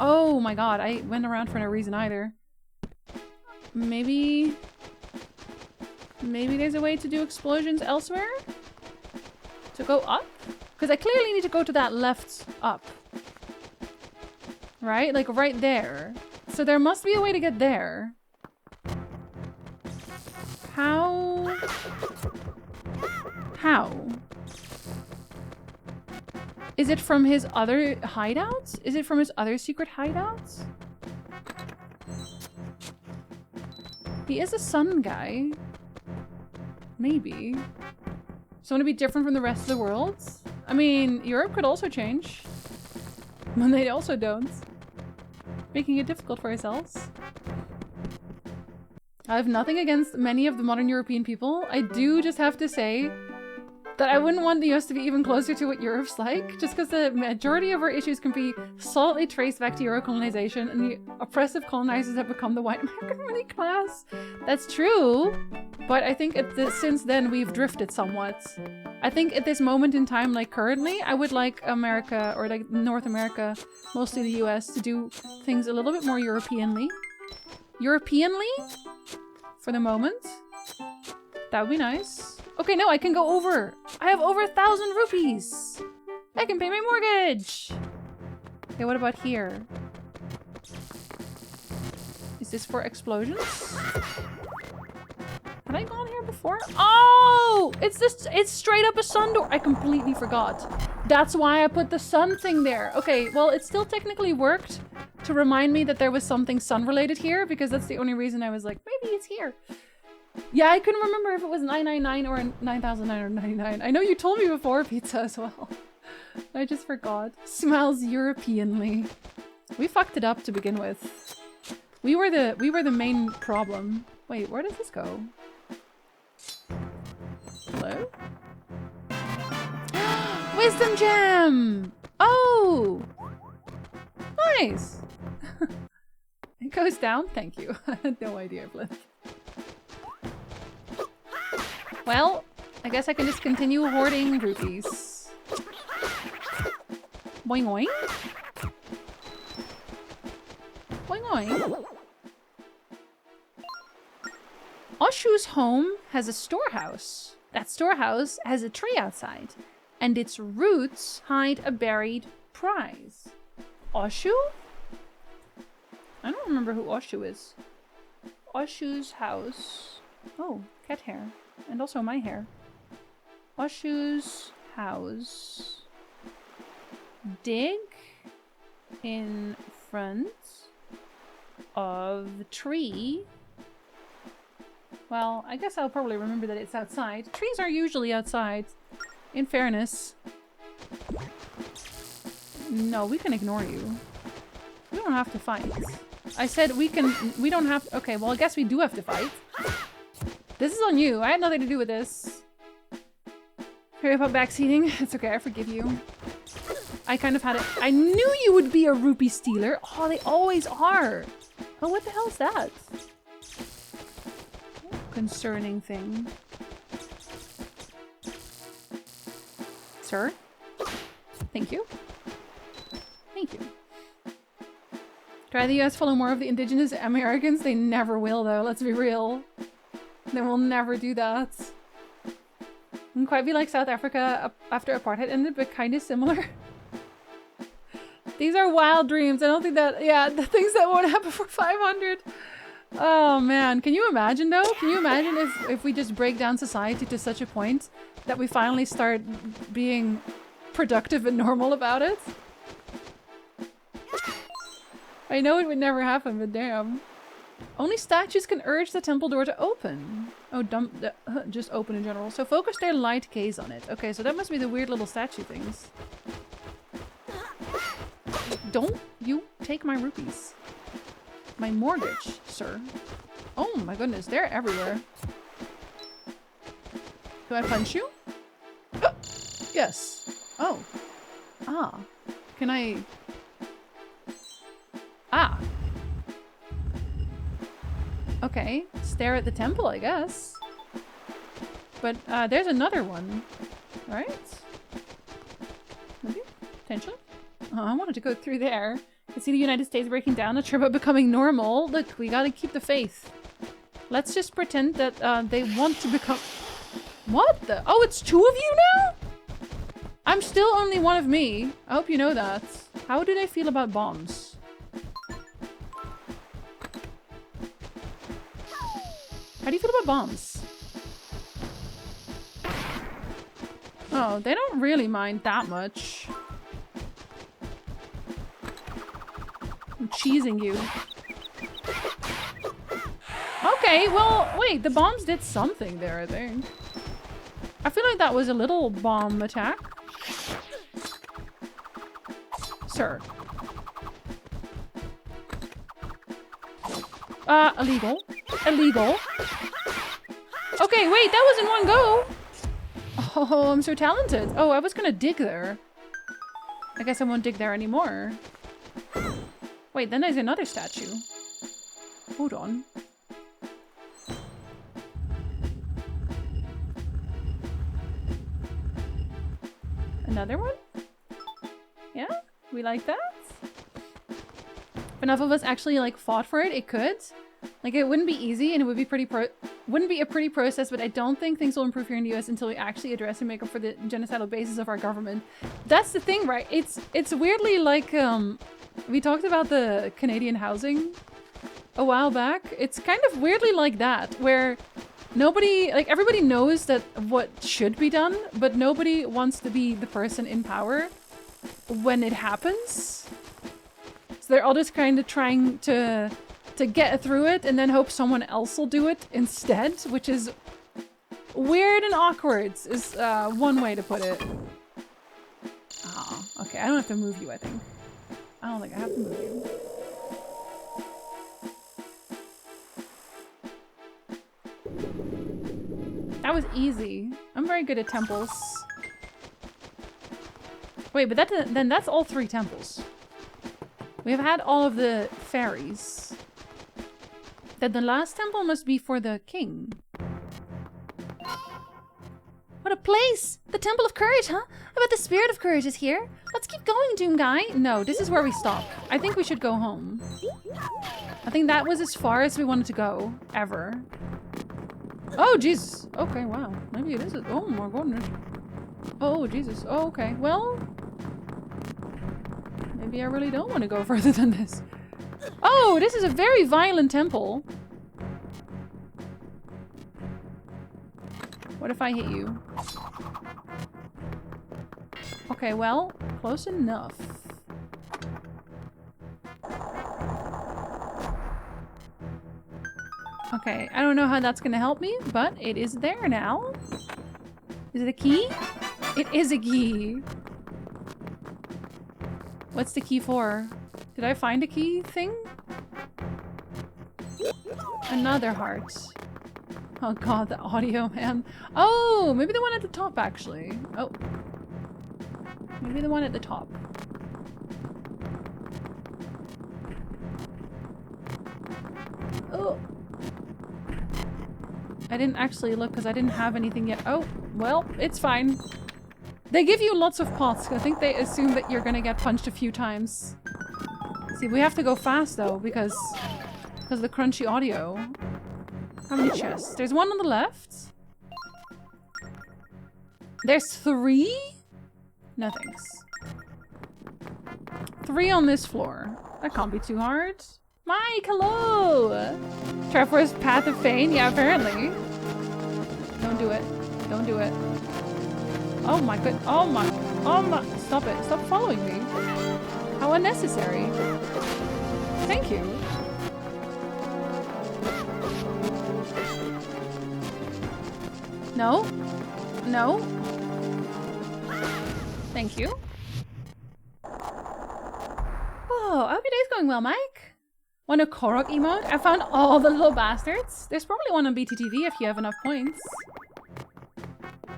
Oh my god, I went around for no reason either. Maybe there's a way to do explosions elsewhere? To go up? Because I clearly need to go to that left up. Right? Like right there. So there must be a way to get there. How? How? Is it from his other hideouts? Is it from his other secret hideouts? He is a sun guy. Maybe. So want to be different from the rest of the world? I mean, Europe could also change. But they also don't. Making it difficult for ourselves. I have nothing against many of the modern European people. I do just have to say that I wouldn't want the US to be even closer to what Europe's like, just because the majority of our issues can be solidly traced back to Euro-colonization, and the oppressive colonizers have become the white American middle class. That's true, but I think since then we've drifted somewhat. I think at this moment in time, like currently, I would like America, or like North America, mostly the US, to do things a little bit more Europeanly. Europeanly? For the moment. That would be nice. Okay, no, I can go over. I have over 1,000 rupees. I can pay my mortgage. Okay, what about here? Is this for explosions? Have I gone here before? Oh! It's straight up a sun door. I completely forgot. That's why I put the sun thing there. Okay, well, it still technically worked to remind me that there was something sun related here, because that's the only reason I was like, maybe it's here. Yeah, I couldn't remember if it was 999 or 9,999. I know you told me before pizza as well. I just forgot. Smells Europeanly. We fucked it up to begin with. We were the main problem. Wait, where does this go? Hello? Wisdom gem! Oh! Nice! It goes down? Thank you. I had no idea, Bliss. Well, I guess I can just continue hoarding rupees. Boing boing. Boing boing. Oshu's home has a storehouse. That storehouse has a tree outside, and its roots hide a buried prize. Oshu? I don't remember who Oshu is. Oshu's house. Oh, cat hair. And also my hair. Oshu's house. Dig in front of the tree. Well, I guess I'll probably remember that it's outside. Trees are usually outside, in fairness. No, we can ignore you. We don't have to fight. I said we don't have to. Okay, well, I guess we do have to fight. This is on you. I had nothing to do with this. Sorry about backseating. It's okay, I forgive you. I kind of had it. I knew you would be a rupee stealer. Oh, they always are. Oh, what the hell is that? Concerning thing. Sir? Thank you. Thank you. Try the US follow more of the indigenous Americans? They never will, though. Let's be real. They will never do that. Wouldn't quite be like South Africa after apartheid ended, but kind of similar. These are wild dreams. I don't think that... Yeah, the things that won't happen for 500. Oh man, can you imagine though? Can you imagine if we just break down society to such a point that we finally start being productive and normal about it? I know it would never happen, but damn. Only statues can urge the temple door to open. Oh, just open in general. So focus their light gaze on it. Okay, so that must be the weird little statue things. Don't you take my rupees. My mortgage, sir. Oh my goodness, they're everywhere. Do I punch you? Oh, yes. Oh. Ah. Can I... Ah. Okay. Stare at the temple, I guess. But there's another one. Right? Maybe? Potentially? Oh, I wanted to go through there. To see the United States breaking down, a trip about becoming normal. Look, we gotta keep the faith. Let's just pretend that they want to become... What the? Oh, it's two of you now? I'm still only one of me. I hope you know that. How do they feel about bombs? How do you feel about bombs? Oh, they don't really mind that much. I'm cheesing you. Okay, well, wait, the bombs did something there, I think. I feel like that was a little bomb attack. Sir. Illegal. Illegal. Okay, wait, that was in one go. Oh, I'm so talented. Oh, I was gonna dig there. I guess I won't dig there anymore. Wait, then there's another statue. Hold on. Another one? Yeah? We like that? If enough of us actually like fought for it, it could. Like it wouldn't be easy and it would be wouldn't be a pretty process, but I don't think things will improve here in the US until we actually address and make up for the genocidal basis of our government. That's the thing, right? It's weirdly like we talked about the Canadian housing a while back. It's kind of weirdly like that, where nobody, like everybody knows that what should be done, but nobody wants to be the person in power when it happens. So they're all just kind of trying to get through it and then hope someone else will do it instead, which is weird and awkward is one way to put it. Oh, okay, I don't have to move you, I think. I don't think I have to move you. That was easy. I'm very good at temples. Wait, but then that's all 3 temples. We have had all of the fairies. Then the last temple must be for the king. What a place! The Temple of Courage, huh? I bet the Spirit of Courage is here. Let's keep going, Doom Guy. No, this is where we stop. I think we should go home. I think that was as far as we wanted to go, ever. Oh, Jesus. Okay, wow. Maybe it is. Oh, my goodness. Oh, Jesus. Oh, okay. Well, maybe I really don't want to go further than this. Oh, this is a very violent temple. What if I hit you? Okay, well, close enough. Okay, I don't know how that's gonna help me, but it is there now. Is it a key? It is a key. What's the key for? Did I find a key thing? Another heart. Oh god, the audio, man. Oh, maybe the one at the top, actually. Oh. Maybe the one at the top. Oh. I didn't actually look because I didn't have anything yet. Oh, well, it's fine. They give you lots of pots. I think they assume that you're gonna get punched a few times. See, we have to go fast though because of the crunchy audio. How many chests? There's one on the left. There's 3? No thanks. 3 on this floor. That can't be too hard. Mike, hello! Trevor's Path of Fame? Yeah, apparently. Don't do it. Don't do it. Oh my god. Oh my. Stop it. Stop following me. How unnecessary. Thank you. No. No. Thank you. Oh, I hope your day's going well, Mike. Want a Korok emote? I found all the little bastards. There's probably one on BTTV if you have enough points.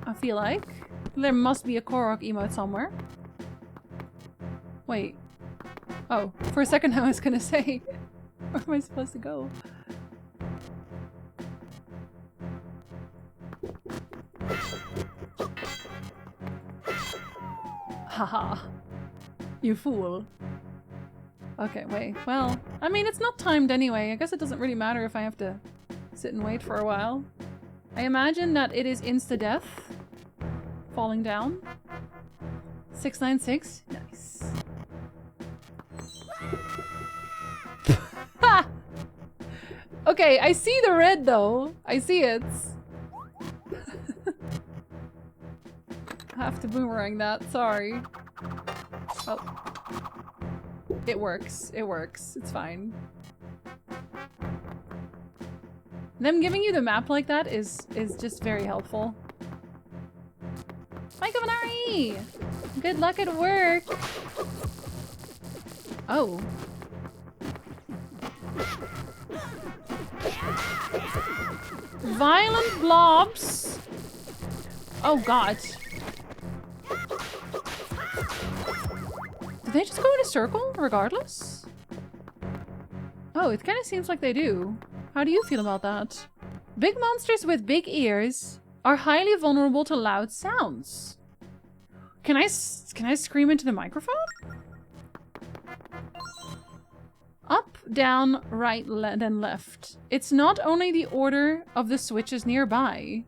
I feel like. There must be a Korok emote somewhere. Wait. Oh, for a second I was gonna say, where am I supposed to go? Haha. You fool. Okay, wait. Well, I mean, it's not timed anyway. I guess it doesn't really matter if I have to sit and wait for a while. I imagine that it is insta-death. Falling down. 696. Nice. Ha! Okay, I see the red though. I see it. I have to boomerang that. Sorry. Oh. It works. It works. It's fine. Them giving you the map like that is just very helpful. Mike of an RE! Good luck at work! Oh. Violent blobs! Oh god. Do they just go in a circle, regardless? Oh, it kind of seems like they do. How do you feel about that? Big monsters with big ears are highly vulnerable to loud sounds. Can I scream into the microphone? Up, down, right, then left. It's not only the order of the switches nearby.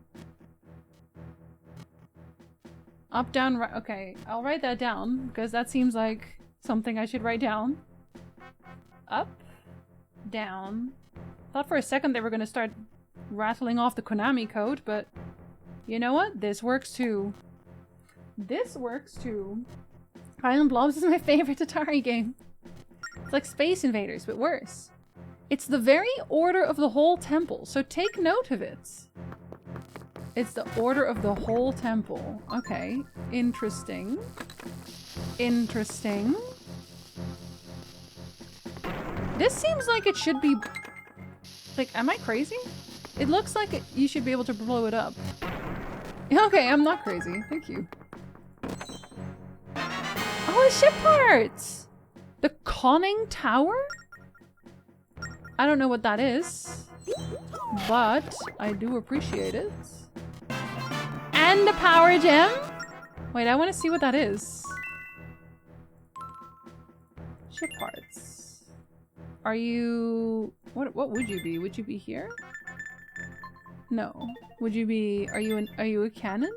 Up, down, right. Okay, I'll write that down because that seems like something I should write down. Up, down. Thought for a second they were gonna start rattling off the Konami code, but you know what? This works too. This works too. Violent Blobs is my favorite Atari game. It's like Space Invaders, but worse. It's the very order of the whole temple, so take note of it. It's the order of the whole temple. Okay, interesting. Interesting. This seems like it should be... Like, am I crazy? It looks like you should be able to blow it up. Okay, I'm not crazy. Thank you. Oh, it's ship parts! The conning tower? I don't know what that is, but I do appreciate it. And the power gem? Wait, I want to see what that is. Ship parts. Are you... What would you be? Would you be here? No. Would you be... Are you a cannon?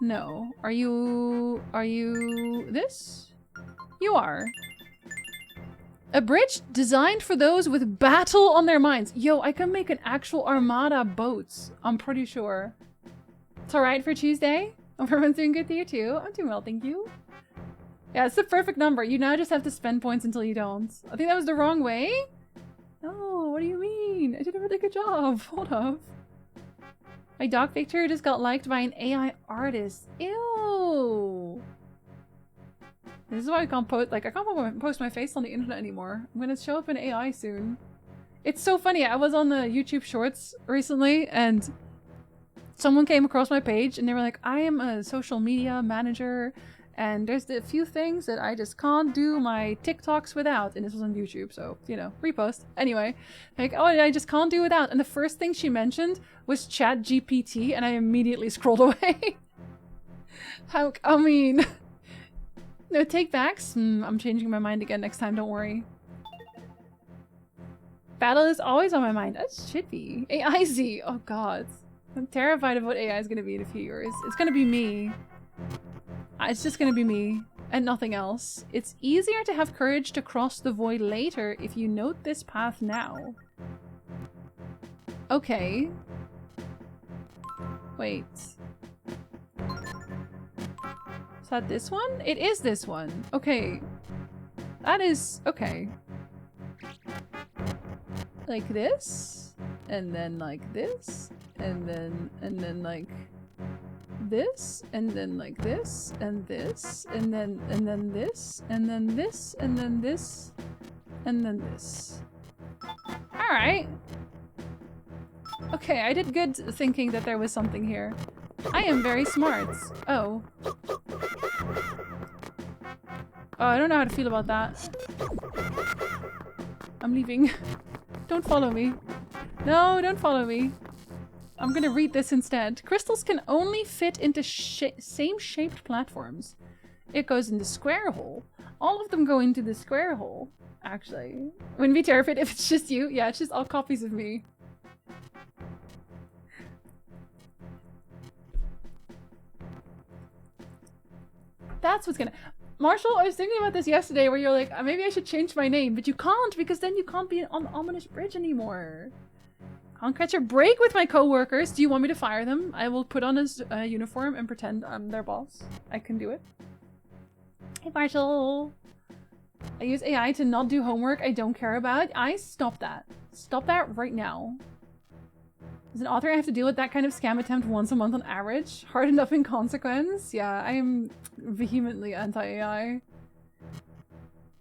No. Are you this? You are. A bridge designed for those with battle on their minds. Yo, I can make an actual armada boats. I'm pretty sure. It's alright for Tuesday? Hope everyone's doing good to you too. I'm doing well, thank you. Yeah, it's the perfect number. You now just have to spend points until you don't. I think that was the wrong way. Oh, what do you mean? I did a really good job. Hold up. My dog picture just got liked by an AI artist. Ew. This is why I can't post, like, I can't post my face on the internet anymore. I'm gonna show up in AI soon. It's so funny. I was on the YouTube Shorts recently and someone came across my page and they were like, I am a social media manager and there's a few things that I just can't do my TikToks without. And this was on YouTube, so, you know, repost. Anyway, like, oh, I just can't do without. And the first thing she mentioned was ChatGPT and I immediately scrolled away. How, I mean, no take backs? I'm changing my mind again next time, don't worry. Battle is always on my mind. That should be. AIZ, oh god. I'm terrified of what AI is going to be in a few years. It's going to be me. It's just gonna be me and nothing else. It's easier to have courage to cross the void later if you note this path now. Okay. Wait. Is that this one? It is this one. Okay. That is... okay. Like this? And then like this? And then like... this? And then like this? And this? And then this? And then this? And then this? And then this. Alright. Okay, I did good thinking that there was something here. I am very smart. Oh. Oh, I don't know how to feel about that. I'm leaving. Don't follow me. No, don't follow me. I'm gonna read this instead. Crystals can only fit into same-shaped platforms. It goes in the square hole. All of them go into the square hole, actually. Wouldn't be terrified if it's just you. Yeah, it's just all copies of me. That's what's gonna... Marshall, I was thinking about this yesterday where you're like, maybe I should change my name, but you can't because then you can't be on the ominous bridge anymore. Can't catch a break with my co-workers. Do you want me to fire them? I will put on a uniform and pretend I'm their boss. I can do it. Hey, Marshall. I use AI to not do homework I don't care about. I stop that. Stop that right now. As an author, I have to deal with that kind of scam attempt once a month on average. Hard enough in consequence. Yeah, I am vehemently anti-AI.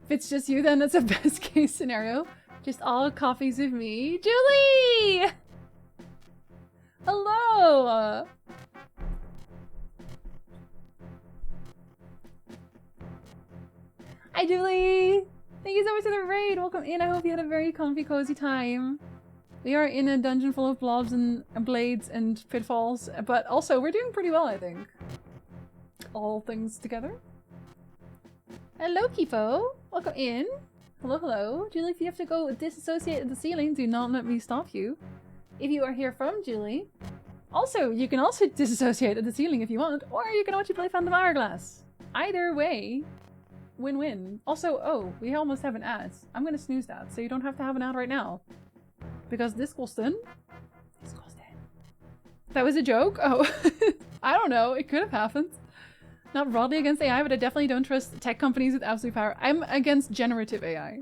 If it's just you, then it's a best case scenario. Just all copies of me. Julie! Hello! Hi, Julie! Thank you so much for the raid! Welcome in. I hope you had a very comfy, cozy time. We are in a dungeon full of blobs and blades and pitfalls, but also we're doing pretty well, I think. All things together. Hello, Kipo! Welcome in. Hello, hello. Julie, if you have to go disassociate at the ceiling, do not let me stop you. If you are here from Julie. Also, you can also disassociate at the ceiling if you want, or you can watch you play Phantom Hourglass. Either way, win-win. Also, oh, we almost have an ad. I'm gonna snooze that, so you don't have to have an ad right now. Because this goes in. This goes in. That was a joke? Oh. I don't know. It could have happened. Not broadly against AI, but I definitely don't trust tech companies with absolute power. I'm against generative AI.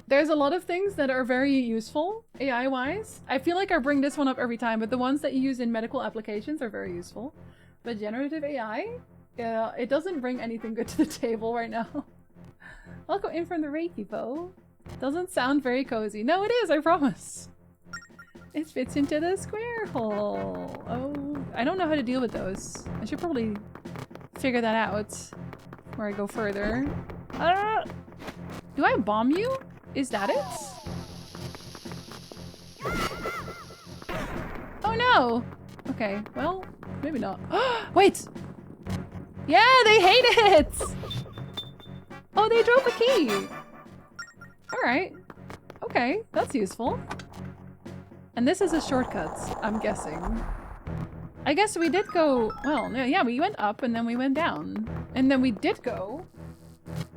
There's a lot of things that are very useful, AI-wise. I feel like I bring this one up every time, but the ones that you use in medical applications are very useful. But generative AI? Yeah, it doesn't bring anything good to the table right now. Welcome in from the Reiki, Bo. Doesn't sound very cozy. No, it is, I promise. It fits into the square hole. Oh, I don't know how to deal with those. I should probably figure that out before I go further. Do I bomb you? Is that it? Oh no! Okay, well, maybe not. Wait! Yeah, they hate it! Oh, they drove a key! Alright. Okay, that's useful. And this is a shortcut, I'm guessing. I guess we did go... well, yeah, we went up and then we went down. And then we did go...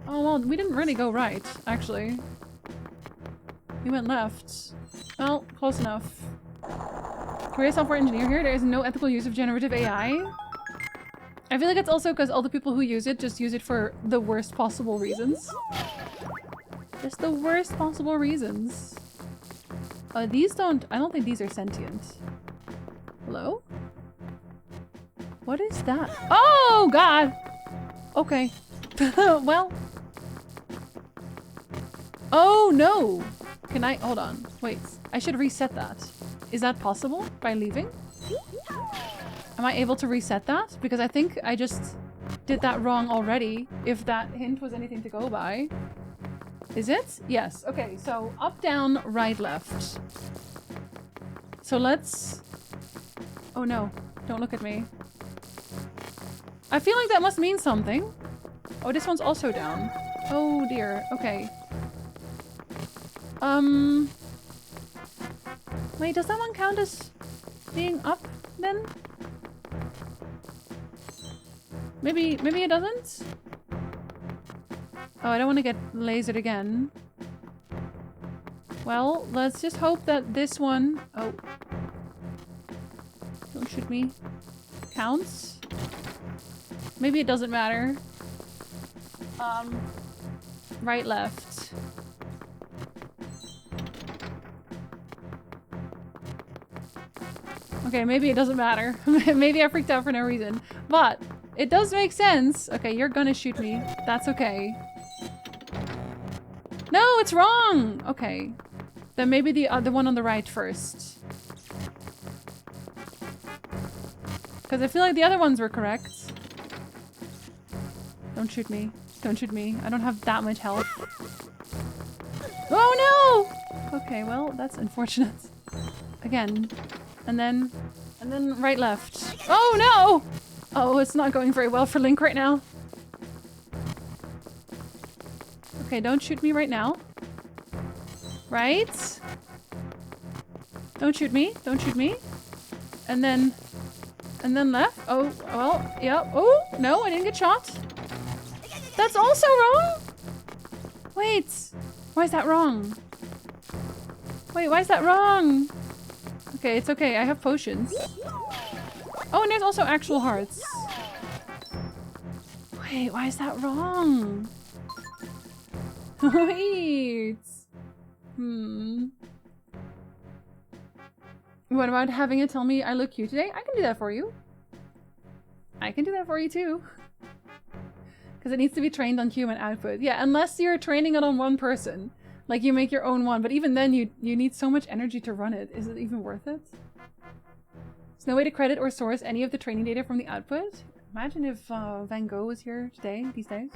oh, well, we didn't really go right, actually. We went left. Well, close enough. Career software engineer here. There is no ethical use of generative AI. I feel like it's also because all the people who use it just use it for the worst possible reasons. Just the worst possible reasons. These don't... I don't think these are sentient. Hello? What is that? Oh, God! Okay. Well. Oh, no! Can I... hold on. Wait. I should reset that. Is that possible? By leaving? Am I able to reset that? Because I think I just did that wrong already, if that hint was anything to go by. Is it? Yes. Okay, so up, down, right, left. So let's... oh no. Don't look at me. I feel like that must mean something. Oh, this one's also down. Oh dear. Okay. Wait, does that one count as being up then? Maybe it doesn't? Oh, I don't want to get lasered again. Well, let's just hope that this one... Oh. Don't shoot me. Counts? Maybe it doesn't matter. Right, left. Okay, maybe it doesn't matter. Maybe I freaked out for no reason. But it does make sense. Okay, you're gonna shoot me. That's okay. No, it's wrong! Okay. Then maybe the one on the right first. Because I feel like the other ones were correct. Don't shoot me. Don't shoot me. I don't have that much health. Oh no! Okay, well, that's unfortunate. Again. And then right, left. Oh no! Oh, it's not going very well for Link right now. Okay, don't shoot me right now. Right? Don't shoot me. Don't shoot me. And then left. Oh, well, yeah. Oh, no, I didn't get shot. That's also wrong? Wait. Why is that wrong? Wait, why is that wrong? Okay, it's okay. I have potions. Oh, and there's also actual hearts. Wait, why is that wrong? Wait. What about having it tell me I look cute today? I can do that for you. I can do that for you too. Because it needs to be trained on human output. Yeah, unless you're training it on one person. Like you make your own one, but even then you need so much energy to run it. Is it even worth it? There's no way to credit or source any of the training data from the output. Imagine if Van Gogh was here today, these days.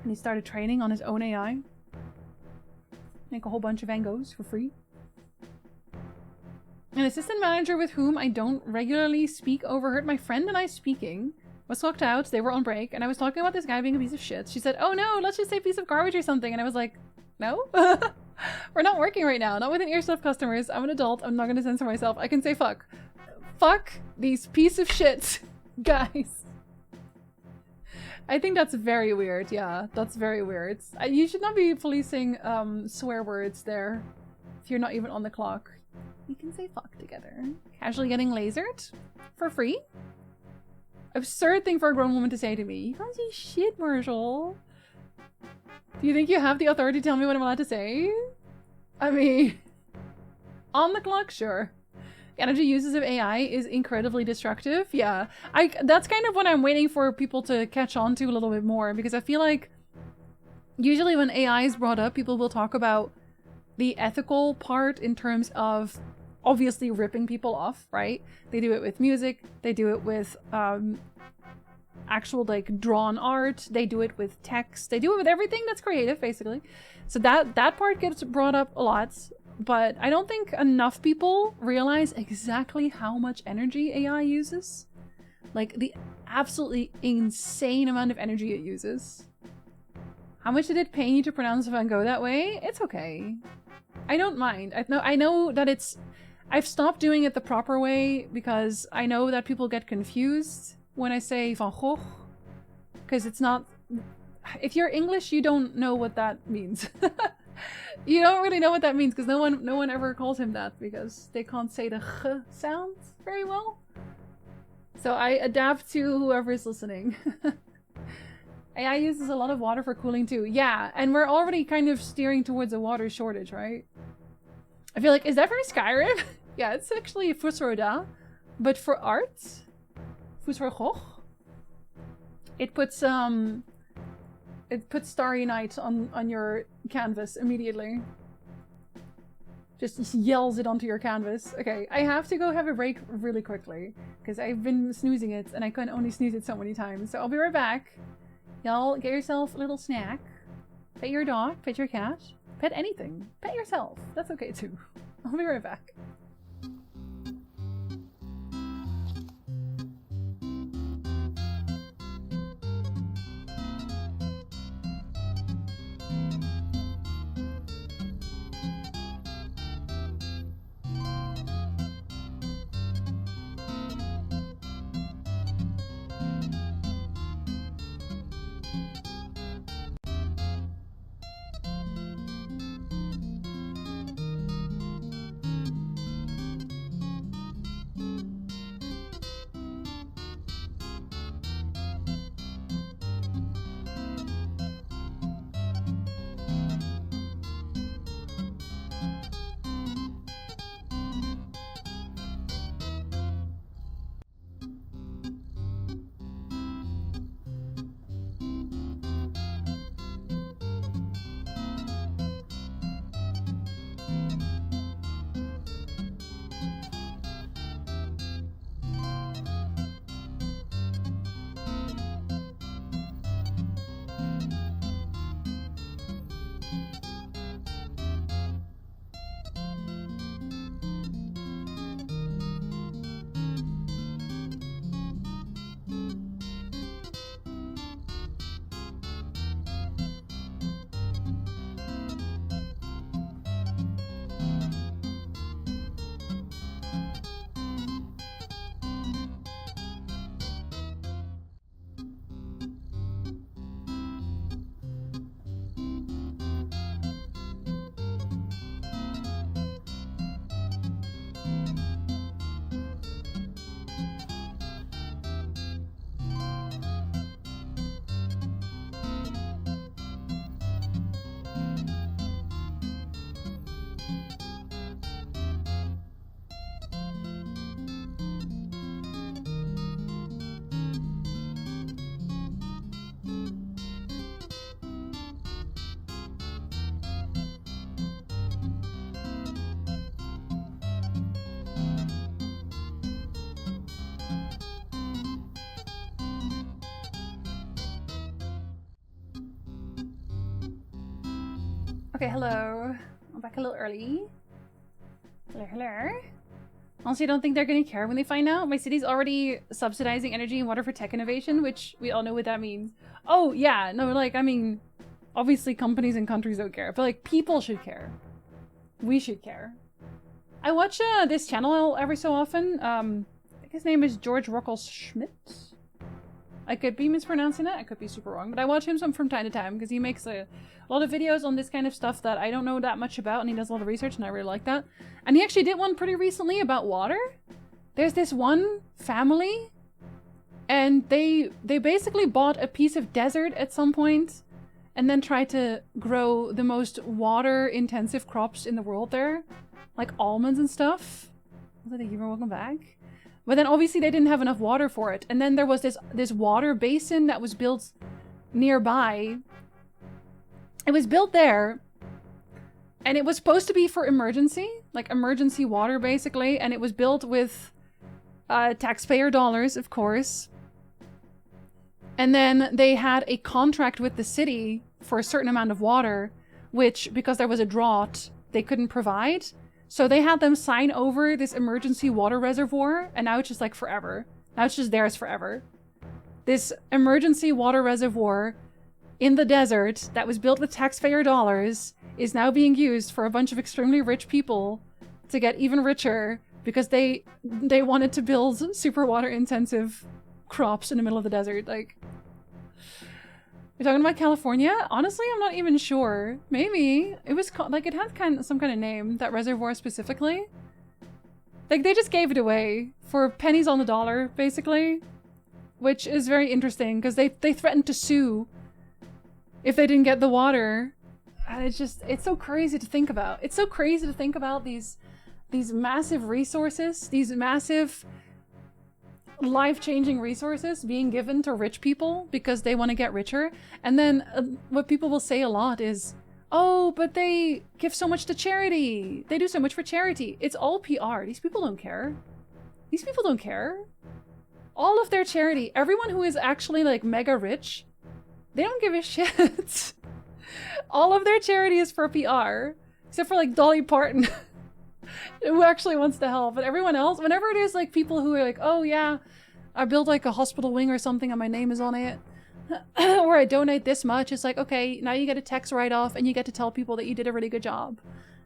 And he started training on his own AI. Make a whole bunch of Van Goghs for free. An assistant manager with whom I don't regularly speak overheard my friend and I speaking. Was locked out, they were on break, and I was talking about this guy being a piece of shit. She said, oh no, let's just say piece of garbage or something. And I was like, no? We're not working right now, not with an earstuff customers. I'm an adult, I'm not gonna censor myself. I can say fuck. Fuck these piece of shit guys. I think that's very weird, yeah. That's very weird. You should not be policing swear words there. If you're not even on the clock. We can say fuck together. Casually getting lasered? For free? Absurd thing for a grown woman to say to me. You can't say shit, Marshall. Do you think you have the authority to tell me what I'm allowed to say? I mean... On the clock, sure. Energy uses of AI is incredibly destructive. Yeah. That's kind of what I'm waiting for people to catch on to a little bit more, because I feel like usually when AI is brought up, people will talk about the ethical part in terms of obviously ripping people off, right? They do it with music, they do it with actual like drawn art, they do it with text, they do it with everything that's creative, basically. So that part gets brought up a lot, but I don't think enough people realize exactly how much energy AI uses. Like the absolutely insane amount of energy it uses. How much did it pain you to pronounce Van Gogh that way? It's okay. I don't mind. I know that it's... I've stopped doing it the proper way because I know that people get confused when I say Van Gogh. Because it's not... If you're English, you don't know what that means. You don't really know what that means because no one ever calls him that because they can't say the G sound very well. So I adapt to whoever's listening. AI uses a lot of water for cooling too. Yeah, and we're already kind of steering towards a water shortage, right? I feel like, is that for Skyrim? Yeah, it's actually Fusroda, but for art, Fusrogoch. It puts Starry Night on your canvas immediately. Just yells it onto your canvas. Okay, I have to go have a break really quickly because I've been snoozing it and I can only snooze it so many times. So I'll be right back. Y'all get yourself a little snack. Pet your dog, pet your cat, pet anything. Pet yourself. That's okay too. I'll be right back. Okay, hello. I'm back a little early. Hello, hello. Honestly, I don't think they're gonna care when they find out. My city's already subsidizing energy and water for tech innovation, which we all know what that means. Oh, yeah. No, like, I mean, obviously companies and countries don't care, but like, people should care. We should care. I watch this channel every so often. I think his name is George Ruckelsschmidt. I could be mispronouncing it. I could be super wrong, but I watch him from time to time because he makes a lot of videos on this kind of stuff that I don't know that much about, and he does a lot of research, and I really like that. And he actually did one pretty recently about water. There's this one family, and they basically bought a piece of desert at some point, and then tried to grow the most water-intensive crops in the world there, like almonds and stuff. Thank you for welcome back. But then obviously they didn't have enough water for it. And then there was this water basin that was built nearby. It was built there. And it was supposed to be for emergency. Like emergency water basically. And it was built with taxpayer dollars, of course. And then they had a contract with the city for a certain amount of water. Which, because there was a drought, they couldn't provide. So they had them sign over this emergency water reservoir, and now it's just like forever. Now it's just theirs forever. This emergency water reservoir in the desert that was built with taxpayer dollars is now being used for a bunch of extremely rich people to get even richer because they wanted to build super water intensive crops in the middle of the desert. Like, you're talking about California? Honestly, I'm not even sure. Maybe. It was like it had some kind of name, that reservoir specifically. Like they just gave it away for pennies on the dollar, basically. Which is very interesting because they threatened to sue if they didn't get the water. And it's so crazy to think about. It's so crazy to think about these massive resources, these massive life-changing resources being given to rich people because they want to get richer. And then what people will say a lot is, oh, but they give so much to charity. They do so much for charity. It's all PR. These people don't care. These people don't care. All of their charity, everyone who is actually like mega rich, they don't give a shit. All of their charity is for PR. Except for like Dolly Parton. Who actually wants to help, but everyone else, whenever it is like people who are like, oh yeah, I built like a hospital wing or something and my name is on it, or I donate this much, it's like, okay, now you get a tax write-off and you get to tell people that you did a really good job.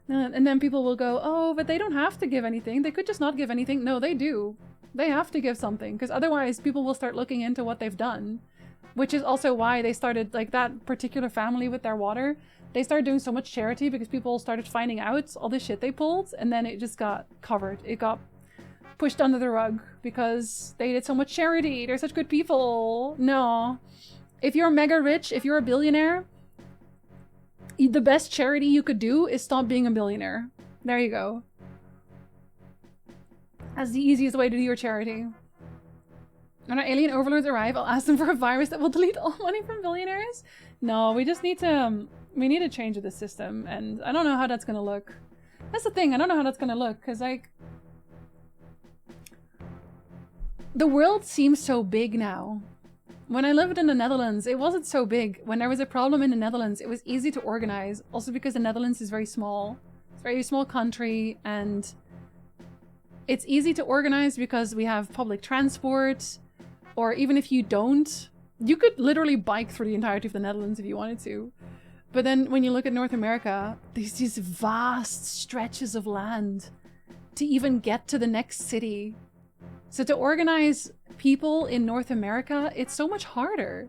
And then people will go, oh, but they don't have to give anything. They could just not give anything. No, they do. They have to give something, because otherwise people will start looking into what they've done, which is also why they started, like that particular family with their water. They started doing so much charity because people started finding out all the shit they pulled, and then it just got covered. It got pushed under the rug because they did so much charity. They're such good people. No. If you're mega rich, if you're a billionaire, the best charity you could do is stop being a billionaire. There you go. That's the easiest way to do your charity. When our alien overlords arrive, I'll ask them for a virus that will delete all money from billionaires. No, we just need to... we need to change the system, and I don't know how that's gonna look. That's the thing, I don't know how that's gonna look, because, like... the world seems so big now. When I lived in the Netherlands, it wasn't so big. When there was a problem in the Netherlands, it was easy to organize. Also because the Netherlands is very small. It's a very small country, and... it's easy to organize because we have public transport, or even if you don't, you could literally bike through the entirety of the Netherlands if you wanted to. But then when you look at North America, there's these vast stretches of land to even get to the next city. So to organize people in North America, it's so much harder.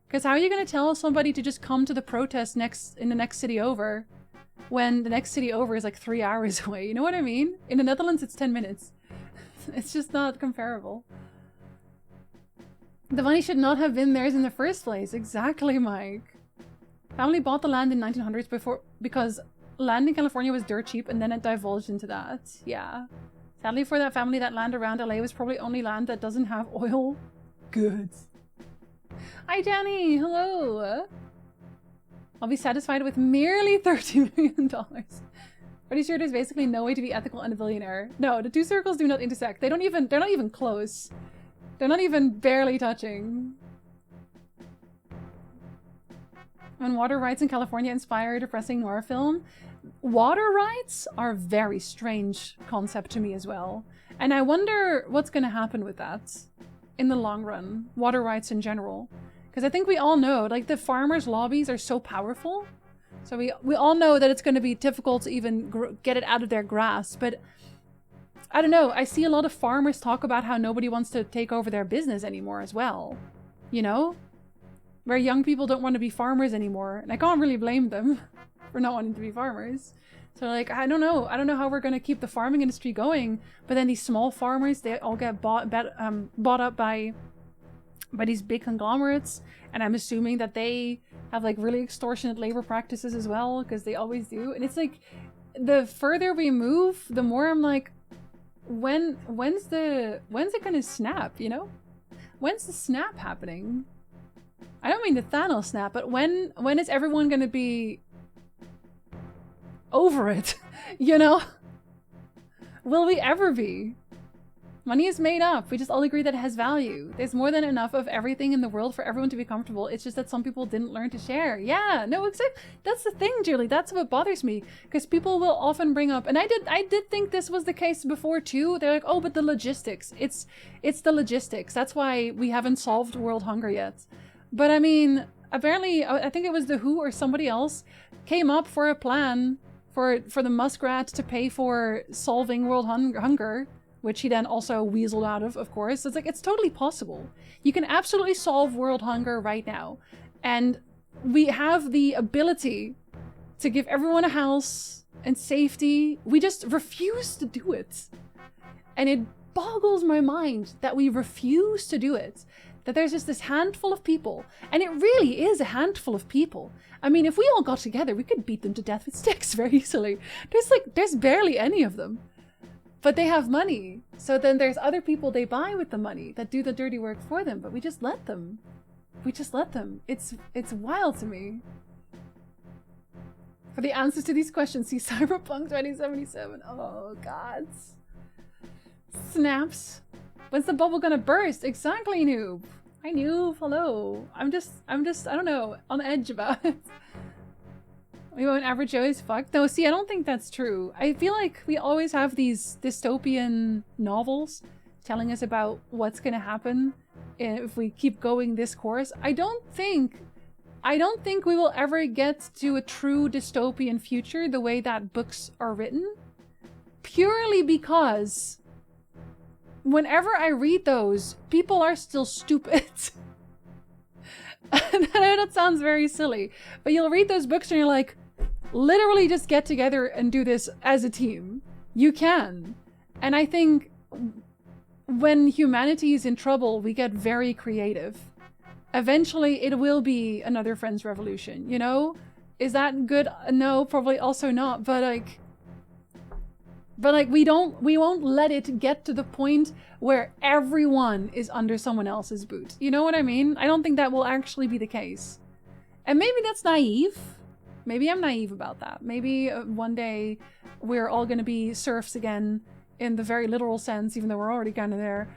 Because how are you going to tell somebody to just come to the protest in the next city over when the next city over is like 3 hours away? You know what I mean? In the Netherlands, it's 10 minutes. It's just not comparable. The money should not have been theirs in the first place. Exactly, Mike. Family bought the land in 1900s because land in California was dirt cheap, and then it divulged into that. Yeah. Sadly for that family, that land around LA was probably only land that doesn't have oil. Goods. Hi, Danny. Hello. I'll be satisfied with merely $30 million. Pretty sure there's basically no way to be ethical and a billionaire. No, the two circles do not intersect. They're not even close. They're not even barely touching. When water rights in California inspire a depressing noir film. Water rights are a very strange concept to me as well. And I wonder what's going to happen with that in the long run. Water rights in general. Because I think we all know, like, the farmers' lobbies are so powerful. So we all know that it's going to be difficult to even get it out of their grasp. But I don't know. I see a lot of farmers talk about how nobody wants to take over their business anymore as well. You know? Where young people don't want to be farmers anymore. And I can't really blame them for not wanting to be farmers. So like, I don't know. I don't know how we're going to keep the farming industry going. But then these small farmers, they all get bought up by these big conglomerates. And I'm assuming that they have like really extortionate labor practices as well. Because they always do. And it's like, the further we move, the more I'm like, when's it going to snap, you know? When's the snap happening? I don't mean the Thanos snap, but when is everyone going to be over it? You know? Will we ever be? Money is made up. We just all agree that it has value. There's more than enough of everything in the world for everyone to be comfortable. It's just that some people didn't learn to share. Yeah, no, exactly. That's the thing, Julie. That's what bothers me. Because people will often bring up, and I did think this was the case before too. They're like, oh, but the logistics. It's the logistics. That's why we haven't solved world hunger yet. But I mean, apparently, I think it was the WHO or somebody else came up for a plan for the muskrat to pay for solving world hunger, which he then also weaseled out of course. It's like, it's totally possible. You can absolutely solve world hunger right now. And we have the ability to give everyone a house and safety. We just refuse to do it. And it boggles my mind that we refuse to do it. That there's just this handful of people, and it really is a handful of people. I mean, if we all got together, we could beat them to death with sticks very easily. There's barely any of them. But they have money. So then there's other people they buy with the money that do the dirty work for them, but we just let them. We just let them. It's wild to me. For the answers to these questions, see Cyberpunk 2077. Oh, God. Snaps. When's the bubble gonna burst? Exactly, Noob. Hi, Noob. Hello. I'm just, I don't know, on edge about it. We won't average Joe as fuck. No, see, I don't think that's true. I feel like we always have these dystopian novels telling us about what's gonna happen if we keep going this course. I don't think we will ever get to a true dystopian future the way that books are written. Purely because whenever I read those, people are still stupid. And I know that sounds very silly, but you'll read those books and you're like, literally just get together and do this as a team. You can. And I think when humanity is in trouble, we get very creative. Eventually, it will be another Friends Revolution, you know? Is that good? No, probably also not, but like, we won't let it get to the point where everyone is under someone else's boot. You know what I mean? I don't think that will actually be the case. And maybe that's naive. Maybe I'm naive about that. Maybe one day we're all going to be serfs again in the very literal sense, even though we're already kind of there.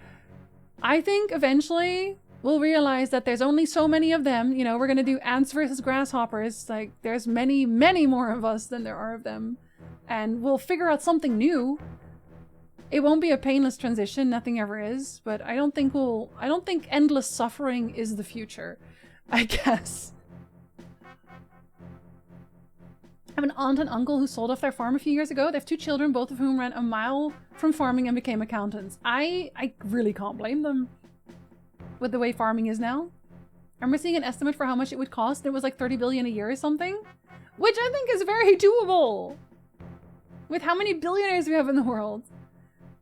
I think eventually we'll realize that there's only so many of them. You know, we're going to do ants versus grasshoppers. Like, there's many, many more of us than there are of them. And we'll figure out something new. It won't be a painless transition, nothing ever is, but I don't think endless suffering is the future, I guess. I have an aunt and uncle who sold off their farm a few years ago. They have 2 children, both of whom ran a mile from farming and became accountants. I really can't blame them with the way farming is now. I remember seeing an estimate for how much it would cost, and it was like 30 billion a year or something, which I think is very doable. With how many billionaires we have in the world.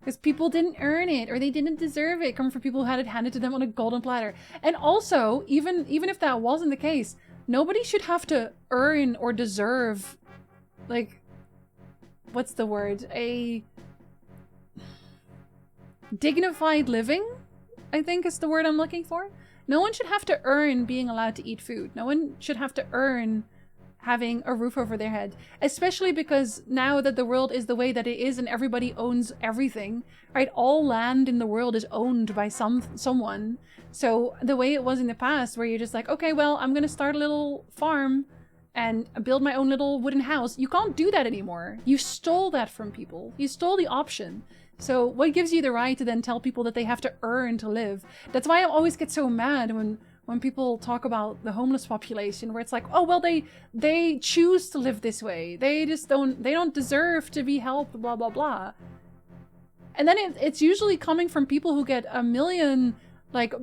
Because people didn't earn it, or they didn't deserve it, coming from people who had it handed to them on a golden platter. And also, even if that wasn't the case, nobody should have to earn or deserve, like, what's the word? A dignified living, I think is the word I'm looking for. No one should have to earn being allowed to eat food. No one should have to earn having a roof over their head, especially because now that the world is the way that it is and everybody owns everything, right? All land in the world is owned by someone. So the way it was in the past, where you're just like, okay, well, I'm gonna start a little farm and build my own little wooden house. You can't do that anymore. You stole that from people. You stole the option. So what gives you the right to then tell people that they have to earn to live? That's why I always get so mad when people talk about the homeless population, where it's like, oh, well, they choose to live this way. They don't deserve to be helped, blah, blah, blah. And then it's usually coming from people who get a million, like,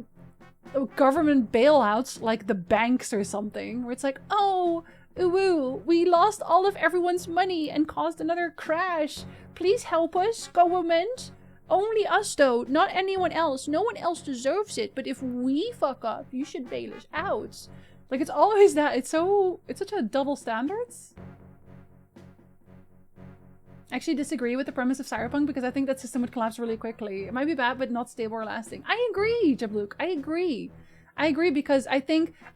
government bailouts, like the banks or something, where it's like, oh, ooh, we lost all of everyone's money and caused another crash. Please help us, government. Only us, though, not anyone else. No one else deserves it, but if we fuck up, you should bail us out. Like, it's always that. It's such a double standards. I actually disagree with the premise of Cyberpunk because I think that system would collapse really quickly. It might be bad, but not stable or lasting. I agree, Jabluke. I agree. I agree because I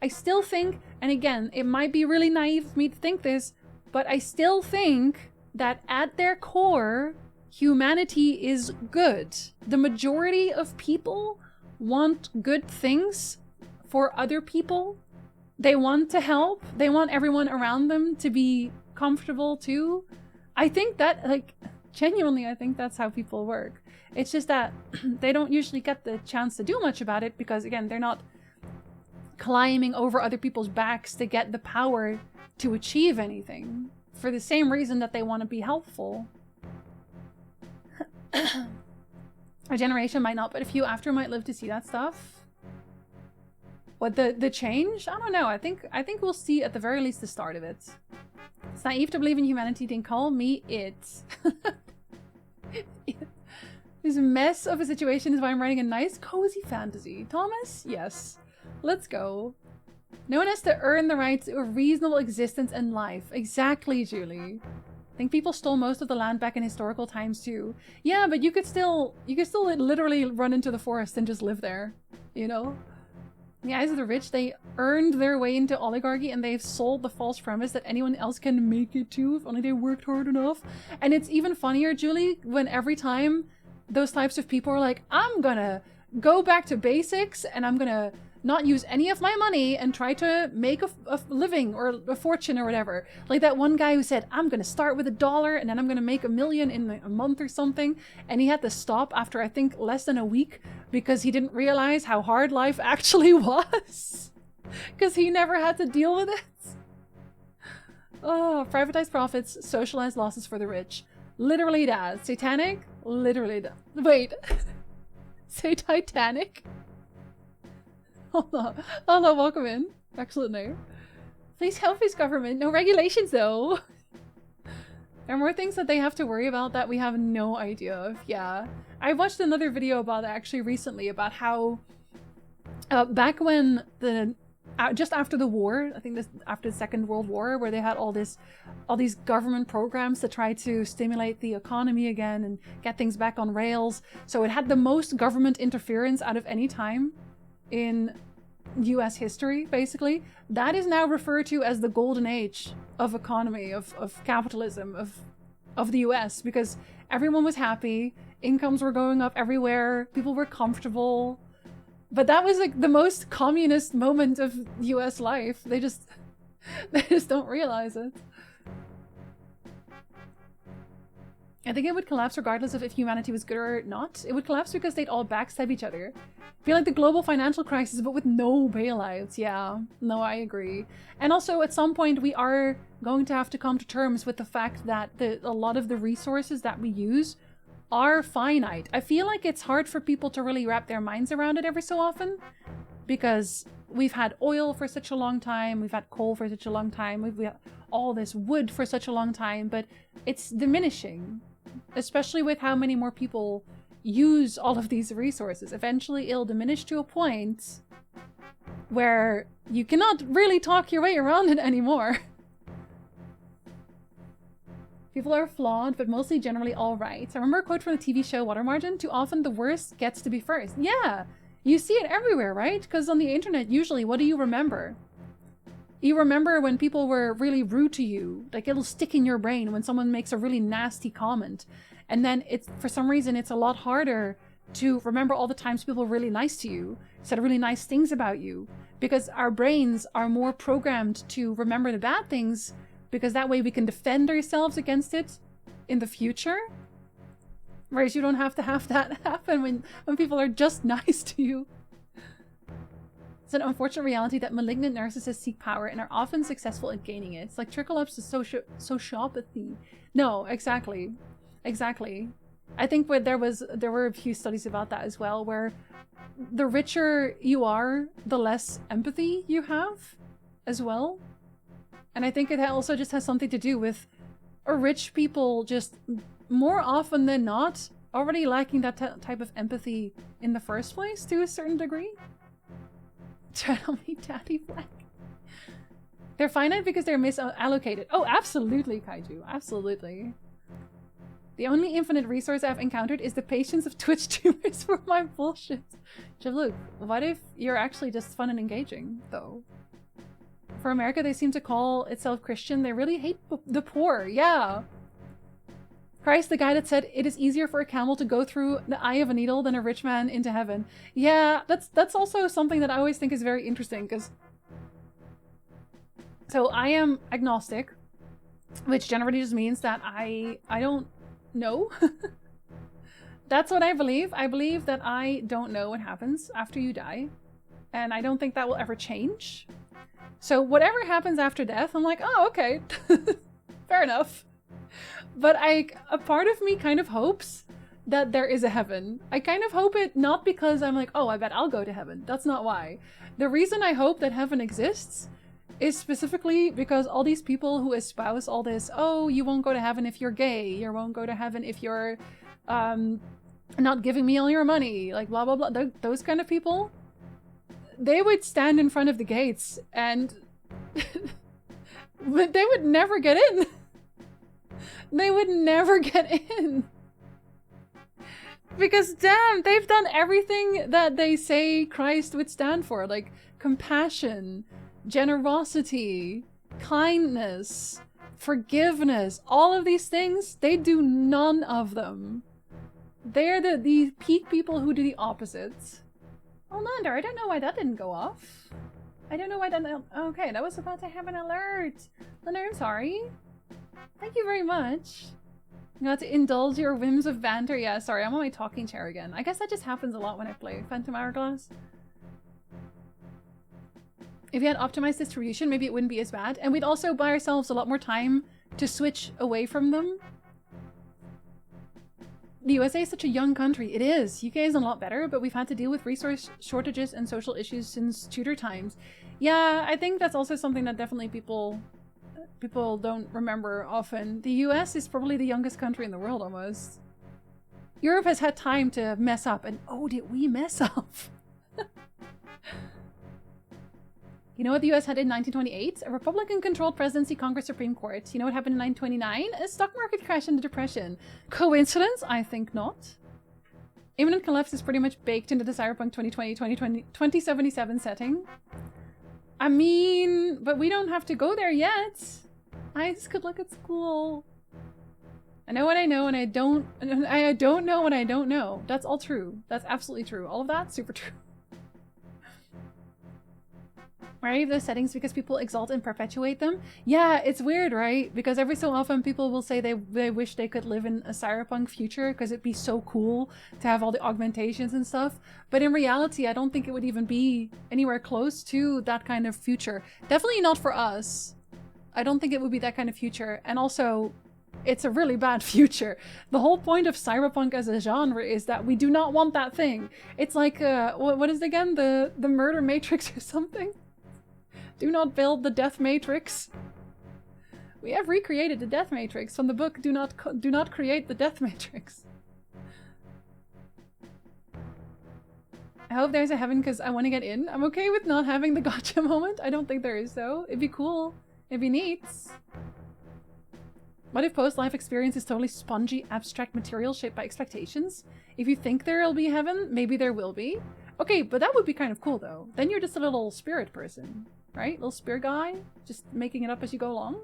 still think, and again, it might be really naive of me to think this, but I still think that at their core, humanity is good. The majority of people want good things for other people. They want to help. They want everyone around them to be comfortable too. I think that, like, genuinely, I think that's how people work. It's just that they don't usually get the chance to do much about it because, again, they're not climbing over other people's backs to get the power to achieve anything for the same reason that they want to be helpful. Our generation might not, but a few after might live to see that stuff. What, the change? I don't know. I think we'll see at the very least the start of it. It's naive to believe in humanity, then call me it. This mess of a situation is why I'm writing a nice, cozy fantasy. Thomas? Yes. Let's go. No one has to earn the right to a reasonable existence in life. Exactly, Julie. I think people stole most of the land back in historical times too. Yeah, but you could still literally run into the forest and just live there, you know? In the eyes of the rich, they earned their way into oligarchy and they've sold the false premise that anyone else can make it too if only they worked hard enough. And it's even funnier, Julie, when every time those types of people are like, I'm gonna go back to basics and I'm gonna not use any of my money and try to make a living or a fortune or whatever. Like that one guy who said, I'm gonna start with $1 and then I'm gonna make $1 million in a month or something. And he had to stop after, I think, less than a week because he didn't realize how hard life actually was. Because he never had to deal with it. Oh, privatized profits, socialized losses for the rich. Literally that. Satanic? Literally that. Wait. Say Titanic? Hold on, welcome in. Excellent name. Please help his government. No regulations though. There are more things that they have to worry about that we have no idea of. Yeah. I watched another video about that actually recently about how back when just after the war, I think this after the Second World War, where they had all these government programs to try to stimulate the economy again and get things back on rails. So it had the most government interference out of any time in US history, basically. That is now referred to as the golden age of economy, of capitalism, of the US, because everyone was happy, incomes were going up everywhere, people were comfortable. But that was like the most communist moment of US life. They just don't realize it. I think it would collapse regardless of if humanity was good or not. It would collapse because they'd all backstab each other. Feel like the global financial crisis, but with no bailouts. Yeah, no, I agree. And also, at some point, we are going to have to come to terms with the fact that a lot of the resources that we use are finite. I feel like it's hard for people to really wrap their minds around it every so often, because we've had oil for such a long time, we've had coal for such a long time, we've had all this wood for such a long time, but it's diminishing. Especially with how many more people use all of these resources. Eventually it'll diminish to a point where you cannot really talk your way around it anymore. People are flawed, but mostly generally alright. I remember a quote from the TV show Water Margin, too often the worst gets to be first. Yeah, you see it everywhere, right? Because on the internet, usually, what do you remember? You remember when people were really rude to you. Like, it'll stick in your brain when someone makes a really nasty comment. And then it's, for some reason, it's a lot harder to remember all the times people were really nice to you, said really nice things about you, because our brains are more programmed to remember the bad things, because that way we can defend ourselves against it in the future. Whereas you don't have to have that happen when people are just nice to you. It's an unfortunate reality that malignant narcissists seek power and are often successful at gaining it. It's like trickle-ups to sociopathy. No, exactly. Exactly. I think there were a few studies about that as well, where the richer you are, the less empathy you have as well. And I think it also just has something to do with rich people just more often than not already lacking that type of empathy in the first place to a certain degree. Tell me, Daddy Black. They're finite because they're misallocated. Oh, absolutely, Kaiju. Absolutely. The only infinite resource I've encountered is the patience of Twitch streamers for my bullshit. Look, what if you're actually just fun and engaging, though? For America, they seem to call itself Christian. They really hate the poor. Yeah. Christ, the guy that said it is easier for a camel to go through the eye of a needle than a rich man into heaven. Yeah, that's also something that I always think is very interesting, because so I am agnostic, which generally just means that I don't know. That's what I believe. I believe that I don't know what happens after you die, and I don't think that will ever change. So whatever happens after death, I'm like, oh, okay. Fair enough. But a part of me kind of hopes that there is a heaven. I kind of hope it not because I'm like, oh, I bet I'll go to heaven. That's not why. The reason I hope that heaven exists is specifically because all these people who espouse all this, oh, you won't go to heaven if you're gay, you won't go to heaven if you're not giving me all your money, like blah, blah, blah. Those kind of people, they would stand in front of the gates and but they would never get in. They would never get in. Because damn, they've done everything that they say Christ would stand for, like compassion, generosity, kindness, forgiveness, all of these things. They do none of them. They're the peak people who do the opposites. Oh, Lander, I don't know why that didn't go off. I don't know why that... Okay, that was about to have an alert. Lander, I'm sorry. Thank you very much. You got to indulge your whims of banter. Yeah, sorry, I'm on my talking chair again. I guess that just happens a lot when I play Phantom Hourglass. If you had optimized distribution, maybe it wouldn't be as bad. And we'd also buy ourselves a lot more time to switch away from them. The USA is such a young country. It is. UK is a lot better, but we've had to deal with resource shortages and social issues since Tudor times. Yeah, I think that's also something that definitely people don't remember often. The US is probably the youngest country in the world, almost. Europe has had time to mess up, and oh, did we mess up? You know what the US had in 1928? A Republican-controlled presidency, Congress, Supreme Court. You know what happened in 1929? A stock market crash and the Depression. Coincidence? I think not. Imminent collapse is pretty much baked into the Cyberpunk 2077 setting. I mean, but we don't have to go there yet. I just could look at school. I know what I know, and I don't know what I don't know. That's all true. That's absolutely true. All of that, super true. Why are those settings? Because people exalt and perpetuate them? Yeah, it's weird, right? Because every so often people will say they wish they could live in a cyberpunk future because it'd be so cool to have all the augmentations and stuff. But in reality, I don't think it would even be anywhere close to that kind of future. Definitely not for us. I don't think it would be that kind of future. And also, it's a really bad future. The whole point of cyberpunk as a genre is that we do not want that thing. It's like, what is it again? The murder matrix or something? Do not build the death matrix. We have recreated the death matrix from the book Do Not Create the Death Matrix. I hope there's a heaven because I want to get in. I'm okay with not having the gotcha moment. I don't think there is though. It'd be cool. It'd be neat. What if post-life experience is totally spongy, abstract material shaped by expectations? If you think there'll be heaven, maybe there will be. Okay, but that would be kind of cool though. Then you're just a little spirit person. right? Little spear guy, just making it up as you go along.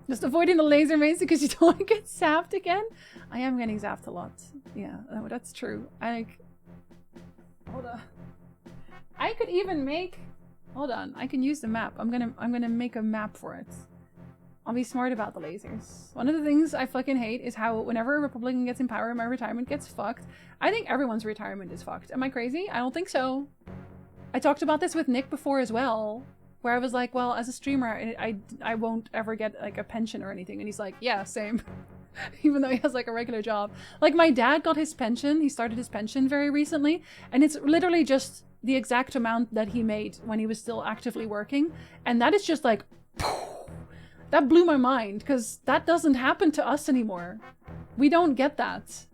Just avoiding the laser mace because you don't want to get zapped again. I am getting zapped a lot. Yeah, that's true. Hold on. I could even make. Hold on. I can use the map. I'm gonna make a map for it. I'll be smart about the lasers. One of the things I fucking hate is how whenever a Republican gets in power, my retirement gets fucked. I think everyone's retirement is fucked. Am I crazy? I don't think so. I talked about this with Nick before as well, where I was like, well, as a streamer, I won't ever get like a pension or anything. And he's like, yeah, same. Even though he has like a regular job. Like my dad got his pension. He started his pension very recently. And it's literally just the exact amount that he made when he was still actively working. And that is just like, that blew my mind because that doesn't happen to us anymore. We don't get that.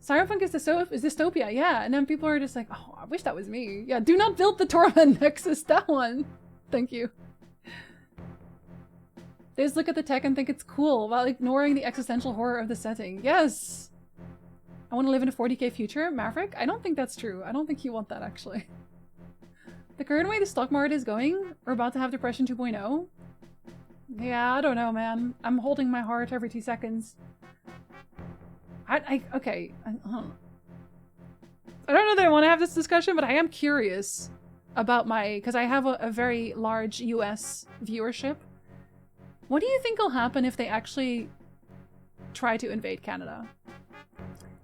Cyberpunk is dystopia, yeah. And then people are just like, oh, I wish that was me. Yeah, do not build the Torment Nexus, that one. Thank you. They just look at the tech and think it's cool while ignoring the existential horror of the setting. Yes! I want to live in a 40k future. Maverick? I don't think that's true. I don't think you want that, actually. The current way the stock market is going, we're about to have Depression 2.0. Yeah, I don't know, man. I'm holding my heart every 2 seconds. Okay. I don't know that I want to have this discussion, but I am curious about because I have a very large US viewership. What do you think will happen if they actually try to invade Canada?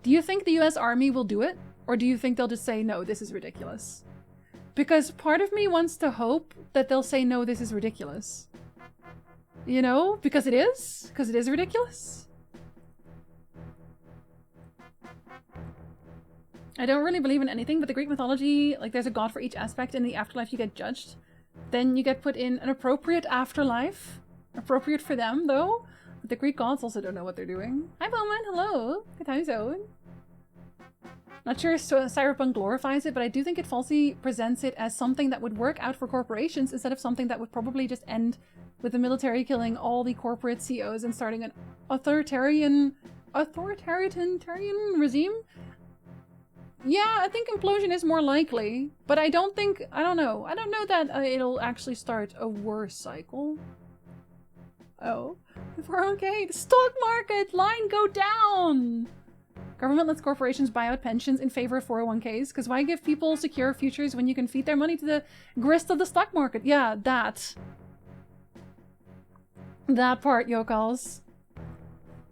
Do you think the US Army will do it? Or do you think they'll just say, no, this is ridiculous? Because part of me wants to hope that they'll say, no, this is ridiculous. You know? Because it is? Because it is ridiculous? I don't really believe in anything, but the Greek mythology, like there's a god for each aspect. In the afterlife you get judged. Then you get put in an appropriate afterlife. Appropriate for them, though. But the Greek gods also don't know what they're doing. Hi, Bowman. Hello. Good time zone. Not sure if Cyberpunk glorifies it, but I do think it falsely presents it as something that would work out for corporations instead of something that would probably just end with the military killing all the corporate CEOs and starting an authoritarian regime. Yeah, I think implosion is more likely, but I don't know that it'll actually start a war cycle. Oh, if we're okay, the stock market line go down! Government lets corporations buy out pensions in favor of 401ks, because why give people secure futures when you can feed their money to the grist of the stock market? Yeah, that part, Yokals.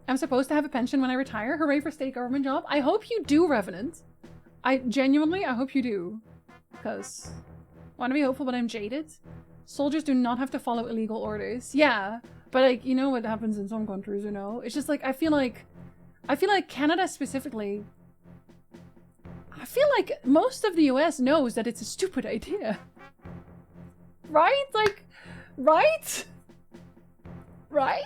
I'm supposed to have a pension when I retire? Hooray for state government job. I hope you do, Revenant. I hope you do. Because I want to be hopeful, but I'm jaded. Soldiers do not have to follow illegal orders. Yeah, but like, you know what happens in some countries, you know? It's just like, I feel like Canada specifically, I feel like most of the US knows that it's a stupid idea. Right? Like, right? Right?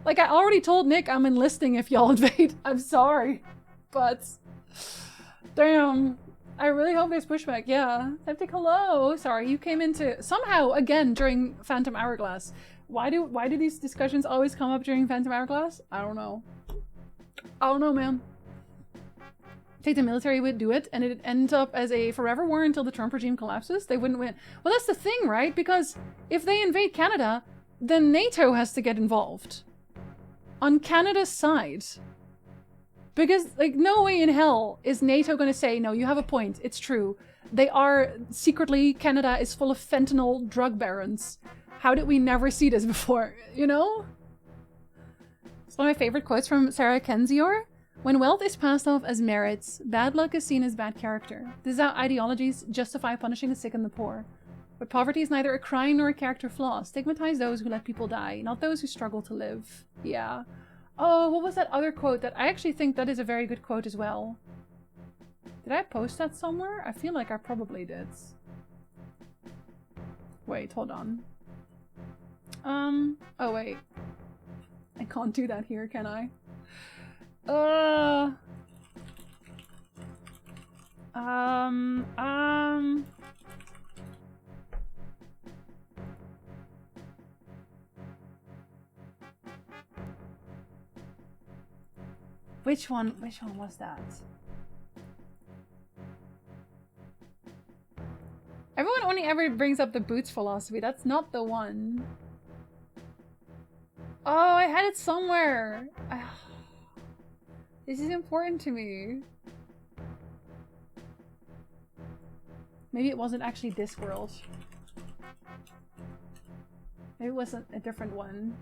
Like, I already told Nick I'm enlisting if y'all invade. I'm sorry. But damn, I really hope there's pushback. Yeah. Septic, hello. Sorry, you came into somehow again during Phantom Hourglass. Why do these discussions always come up during Phantom Hourglass? I don't know. I don't know, man. I think the military would do it, and it'd end up as a forever war until the Trump regime collapses. They wouldn't win. Well, that's the thing, right? Because if they invade Canada, then NATO has to get involved. On Canada's side. Because, like, no way in hell is NATO gonna say, no, you have a point, it's true. They are, secretly, Canada is full of fentanyl drug barons. How did we never see this before, you know? It's one of my favorite quotes from Sarah Kendzior. When wealth is passed off as merits, bad luck is seen as bad character. This is how ideologies justify punishing the sick and the poor. But poverty is neither a crime nor a character flaw. Stigmatize those who let people die, not those who struggle to live. Yeah. Oh, what was that other quote that I actually think that is a very good quote as well? Did I post that somewhere? I feel like I probably did. Wait, hold on. Oh wait. I can't do that here, can I? Which one was that? Everyone only ever brings up the boots philosophy. That's not the one. Oh, I had it somewhere. This is important to me. Maybe it wasn't actually this world. Maybe it wasn't a different one.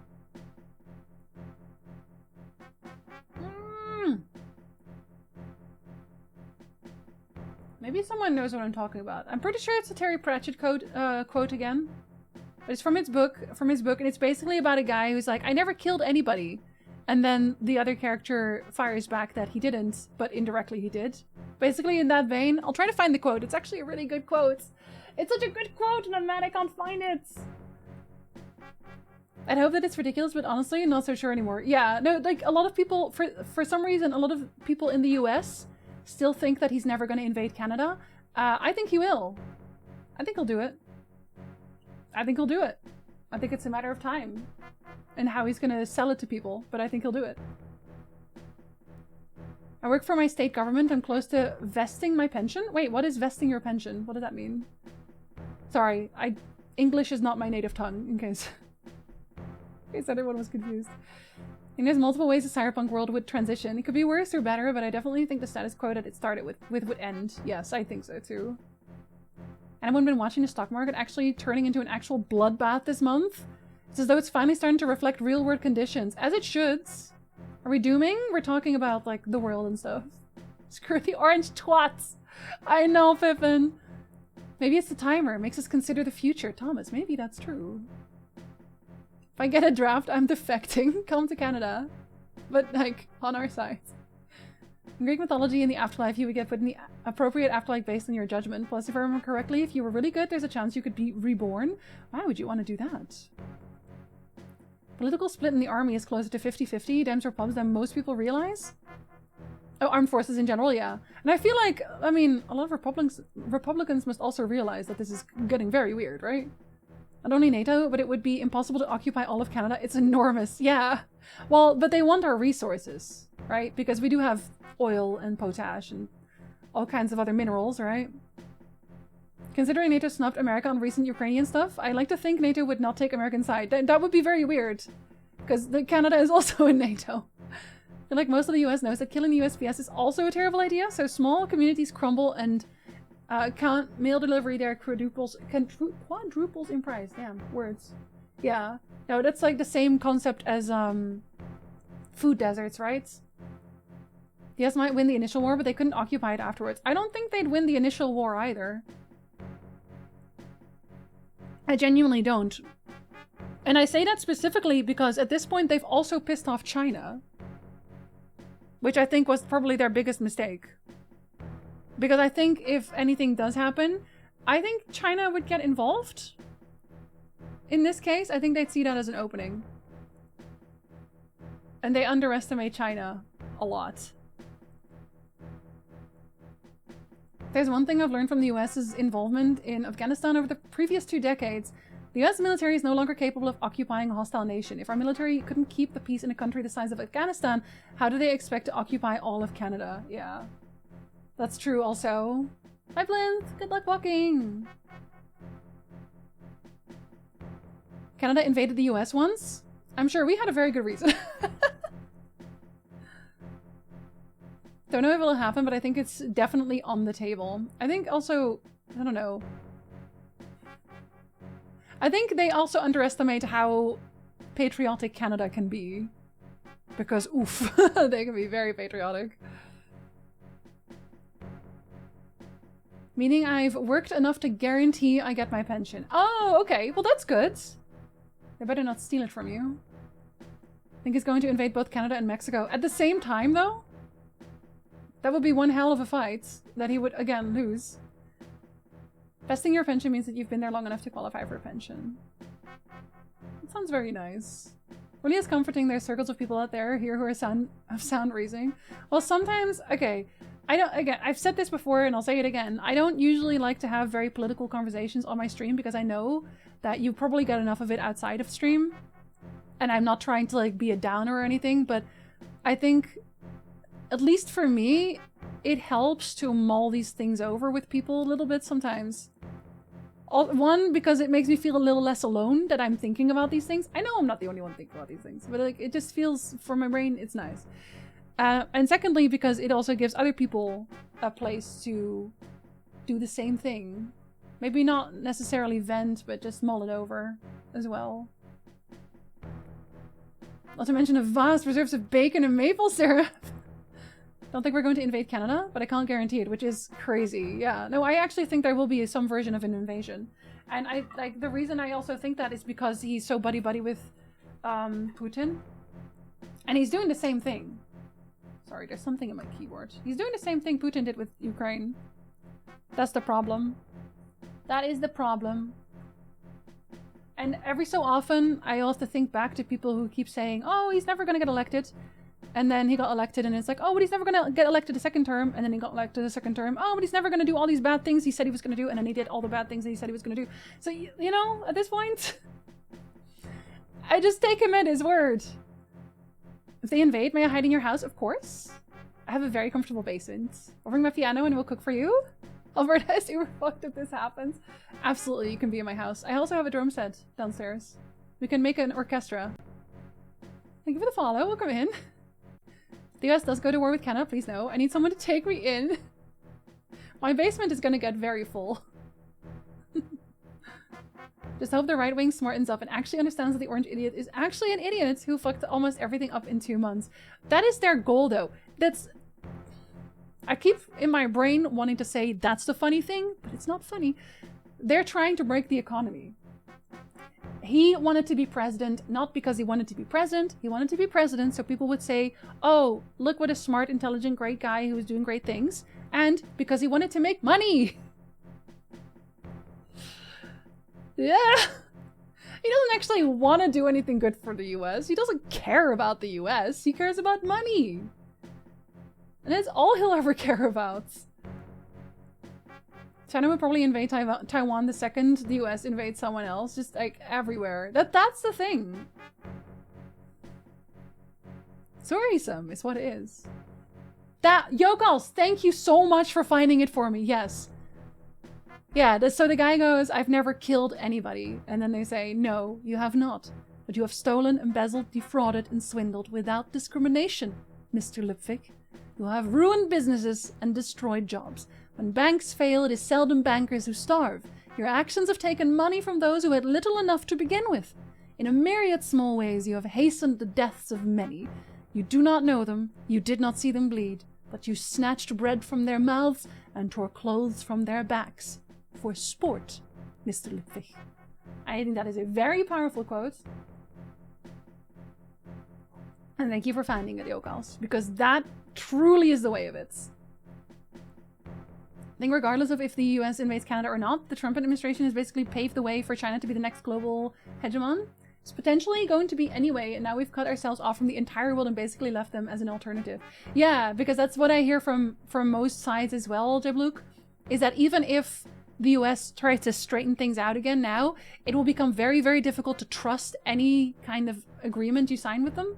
Maybe someone knows what I'm talking about. I'm pretty sure it's a Terry Pratchett quote again. But it's from his book, and it's basically about a guy who's like, I never killed anybody. And then the other character fires back that he didn't, but indirectly he did. Basically in that vein. I'll try to find the quote. It's actually a really good quote. It's such a good quote, and I'm mad I can't find it. I'd hope that it's ridiculous, but honestly, I'm not so sure anymore. Yeah, no, like, a lot of people, for some reason, a lot of people in the US still think that he's never going to invade Canada. I think he will. I think he'll do it. I think he'll do it. I think it's a matter of time and how he's going to sell it to people, but I think he'll do it. I work for my state government. I'm close to vesting my pension. Wait, what is vesting your pension? What does that mean? Sorry, English is not my native tongue, in case anyone was confused. I think there's multiple ways the cyberpunk world would transition. It could be worse or better, but I definitely think the status quo that it started with would end. Yes, I think so too. Anyone been watching the stock market actually turning into an actual bloodbath this month? It's as though it's finally starting to reflect real-world conditions, as it should. Are we dooming? We're talking about, like, the world and stuff. Screw the orange twats! I know, Pippin! Maybe it's the timer. It makes us consider the future. Thomas, maybe that's true. If I get a draft, I'm defecting. Come to Canada. But, like, on our side. In Greek mythology, in the afterlife, you would get put in the appropriate afterlife based on your judgment. Plus, if I remember correctly, if you were really good, there's a chance you could be reborn. Why would you want to do that? Political split in the army is closer to 50-50, Dems or Pubs, than most people realize. Oh, armed forces in general, yeah. And I feel like, I mean, a lot of Republicans must also realize that this is getting very weird, right? Not only NATO, but it would be impossible to occupy all of Canada. It's enormous, yeah. Well, but they want our resources, right? Because we do have oil and potash and all kinds of other minerals, right? Considering NATO snubbed America on recent Ukrainian stuff, I like to think NATO would not take American side. That would be very weird. Because Canada is also in NATO. I feel like most of the US knows that killing the USPS is also a terrible idea, so small communities crumble and mail delivery there quadruples in price. Damn, words. Yeah. No, that's like the same concept as food deserts, right? The US might win the initial war, but they couldn't occupy it afterwards. I don't think they'd win the initial war either. I genuinely don't. And I say that specifically because at this point they've also pissed off China. Which I think was probably their biggest mistake. Because I think if anything does happen, I think China would get involved. In this case, I think they'd see that as an opening. And they underestimate China a lot. There's one thing I've learned from the US's involvement in Afghanistan over the previous 2 decades. The US military is no longer capable of occupying a hostile nation. If our military couldn't keep the peace in a country the size of Afghanistan, how do they expect to occupy all of Canada? Yeah. That's true also. Hi Blinth! Good luck walking! Canada invaded the US once? I'm sure we had a very good reason. Don't know if it'll happen, but I think it's definitely on the table. I think also, I don't know. I think they also underestimate how patriotic Canada can be. Because, oof, they can be very patriotic. Meaning I've worked enough to guarantee I get my pension. Oh, okay. Well, that's good. They better not steal it from you. I think he's going to invade both Canada and Mexico. At the same time, though? That would be one hell of a fight that he would, again, lose. Vesting your pension means that you've been there long enough to qualify for a pension. That sounds very nice. Really is comforting there's circles of people out there here who are of sound reasoning. Well, sometimes, okay, I've said this before and I'll say it again. I don't usually like to have very political conversations on my stream because I know that you probably get enough of it outside of stream. And I'm not trying to, like, be a downer or anything, but I think, at least for me, it helps to mull these things over with people a little bit sometimes. One, because it makes me feel a little less alone that I'm thinking about these things. I know I'm not the only one thinking about these things, but like it just feels, for my brain, it's nice. And secondly, because it also gives other people a place to do the same thing. Maybe not necessarily vent, but just mull it over as well. Not to mention a vast reserves of bacon and maple syrup. Don't think we're going to invade Canada, but I can't guarantee it, which is crazy. Yeah, no, I actually think there will be some version of an invasion. And I like the reason I also think that is because he's so buddy-buddy with Putin. And he's doing the same thing. Sorry, there's something in my keyboard. He's doing the same thing Putin did with Ukraine. That's the problem. That is the problem. And every so often, I also think back to people who keep saying, oh, he's never going to get elected. And then he got elected and it's like, oh, but he's never going to get elected a second term. And then he got elected a second term. Oh, but he's never going to do all these bad things he said he was going to do. And then he did all the bad things that he said he was going to do. So, you know, at this point, I just take him at his word. If they invade, may I hide in your house? Of course. I have a very comfortable basement. I'll bring my piano and we'll cook for you. Alberta is super fucked if this happens. Absolutely, you can be in my house. I also have a drum set downstairs. We can make an orchestra. Thank you for the follow. Welcome in. The US does go to war with Canada. Please no. I need someone to take me in. My basement is going to get very full. Just hope the right wing smartens up and actually understands that the orange idiot is actually an idiot who fucked almost everything up in 2 months. That is their goal, though. That's... I keep in my brain wanting to say that's the funny thing, but it's not funny. They're trying to break the economy. He wanted to be president, not because he wanted to be president. He wanted to be president so people would say, oh, look what a smart, intelligent, great guy who is doing great things. And because he wanted to make money. Yeah. He doesn't actually want to do anything good for the US. He doesn't care about the US. He cares about money. And that's all he'll ever care about. China would probably invade Taiwan the second the US invades someone else. Just like everywhere. That's the thing. It's worrisome is what it is. Yogals, thank you so much for finding it for me. Yes. Yeah, so the guy goes, I've never killed anybody. And then they say, no, you have not. But you have stolen, embezzled, defrauded, and swindled without discrimination, Mr. Lipvik. You have ruined businesses and destroyed jobs. When banks fail, it is seldom bankers who starve. Your actions have taken money from those who had little enough to begin with. In a myriad small ways, you have hastened the deaths of many. You do not know them, you did not see them bleed, but you snatched bread from their mouths and tore clothes from their backs. For sport, Mr. Lipvik. I think that is a very powerful quote. And thank you for finding it, Yokals, because that truly is the way of it. I think regardless of if the US invades Canada or not, the Trump administration has basically paved the way for China to be the next global hegemon. It's potentially going to be anyway, and now we've cut ourselves off from the entire world and basically left them as an alternative. Yeah, because that's what I hear from most sides as well, Jabluke, is that even if the US tries to straighten things out again now, it will become very, very difficult to trust any kind of agreement you sign with them.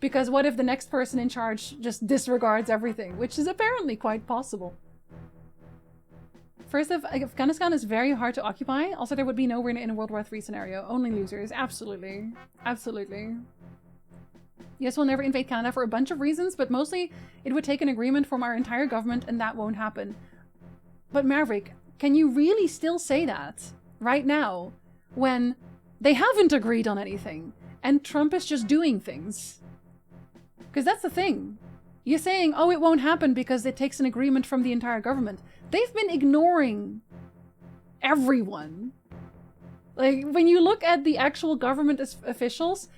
Because what if the next person in charge just disregards everything, which is apparently quite possible. First, Afghanistan is very hard to occupy. Also, there would be no winner in a World War III scenario. Only losers. Absolutely. Absolutely. Yes, we'll never invade Canada for a bunch of reasons, but mostly it would take an agreement from our entire government, and that won't happen. But Maverick, can you really still say that right now when they haven't agreed on anything and Trump is just doing things? Because that's the thing. You're saying, oh, it won't happen because it takes an agreement from the entire government. They've been ignoring everyone. Like, when you look at the actual government officials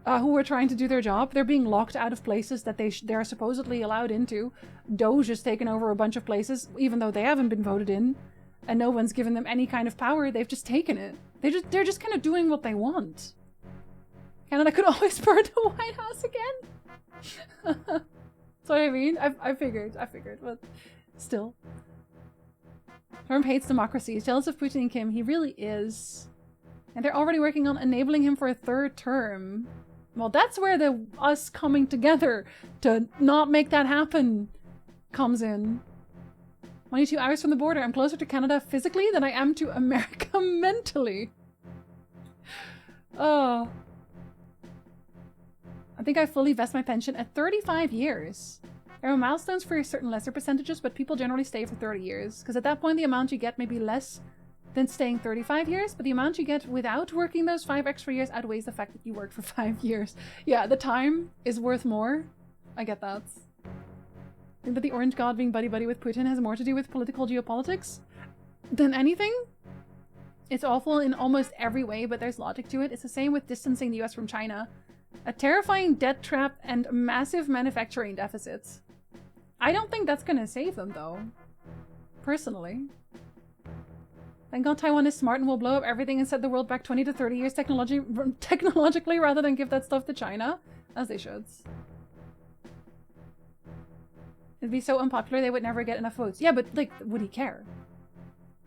who are trying to do their job, they're being locked out of places that they're supposedly allowed into. Doge has taken over a bunch of places, even though they haven't been voted in. And no one's given them any kind of power. They've just taken it. They're just kind of doing what they want. Canada could always burn the White House again. That's what I mean. I figured, but still. Trump hates democracy. He's jealous of Putin and Kim. He really is. And they're already working on enabling him for a third term. Well, that's where us coming together to not make that happen comes in. Only 2 hours from the border. I'm closer to Canada physically than I am to America mentally. Oh. I think I fully vest my pension at 35 years. There are milestones for certain lesser percentages, but people generally stay for 30 years. Because at that point, the amount you get may be less than staying 35 years, but the amount you get without working those 5 extra years outweighs the fact that you worked for 5 years. Yeah, the time is worth more. I get that. I think that the Orange God being buddy-buddy with Putin has more to do with political geopolitics than anything. It's awful in almost every way, but there's logic to it. It's the same with distancing the US from China. A terrifying debt trap and massive manufacturing deficits. I don't think that's gonna save them, though. Personally. Thank God Taiwan is smart and will blow up everything and set the world back 20 to 30 years technologically rather than give that stuff to China. As they should. It'd be so unpopular they would never get enough votes. Yeah, but, like, would he care?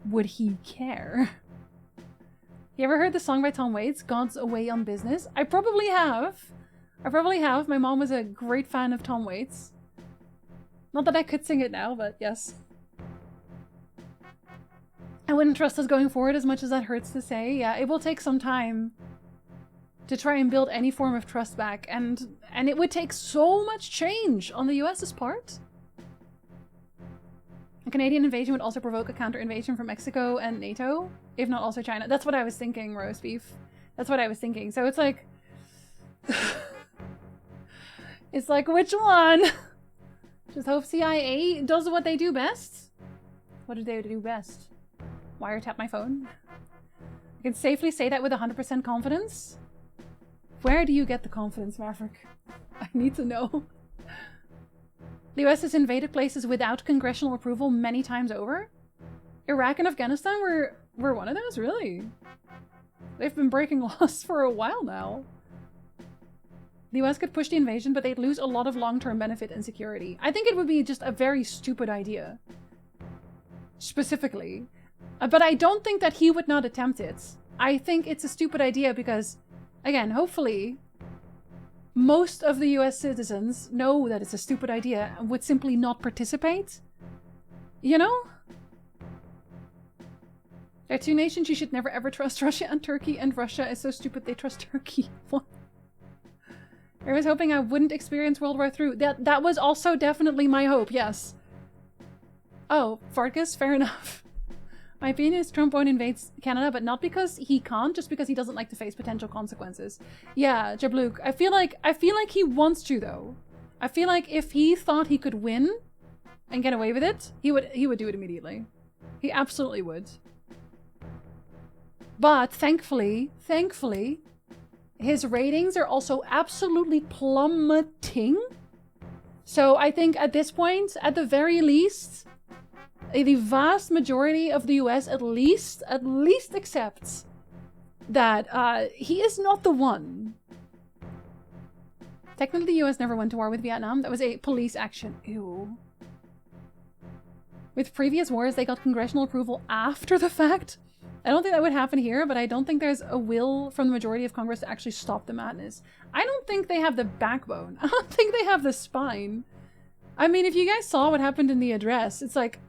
Would he care? You ever heard the song by Tom Waits, God's Away on Business? I probably have. My mom was a great fan of Tom Waits. Not that I could sing it now, but yes. I wouldn't trust us going forward as much as that hurts to say. Yeah, it will take some time to try and build any form of trust back, and it would take so much change on the US's part. A Canadian invasion would also provoke a counter-invasion from Mexico and NATO, if not also China. That's what I was thinking, roast beef. That's what I was thinking. So it's like... it's like, which one? Just hope CIA does what they do best. What do they do best? Wiretap my phone? I can safely say that with 100% confidence. Where do you get the confidence, Maverick? I need to know. The US has invaded places without congressional approval many times over. Iraq and Afghanistan were one of those, really? They've been breaking laws for a while now. The US could push the invasion, but they'd lose a lot of long-term benefit and security. I think it would be just a very stupid idea. Specifically. But I don't think that he would not attempt it. I think it's a stupid idea because, again, hopefully, most of the US citizens know that it's a stupid idea and would simply not participate. You know? There are two nations you should never ever trust, Russia and Turkey, and Russia is so stupid they trust Turkey. What? I was hoping I wouldn't experience World War III. That was also definitely my hope, yes. Oh, Farkas, fair enough. My opinion is Trump won't invade Canada, but not because he can't, just because he doesn't like to face potential consequences. Yeah, Jablook, I feel like he wants to, though. I feel like if he thought he could win and get away with it, he would do it immediately. He absolutely would. But thankfully, his ratings are also absolutely plummeting. So I think at this point, at the very least, the vast majority of the US at least accepts that he is not the one. Technically, the US never went to war with Vietnam. That was a police action. Ew. With previous wars, they got congressional approval after the fact. I don't think that would happen here, but I don't think there's a will from the majority of Congress to actually stop the madness. I don't think they have the backbone. I don't think they have the spine. I mean, if you guys saw what happened in the address, it's like...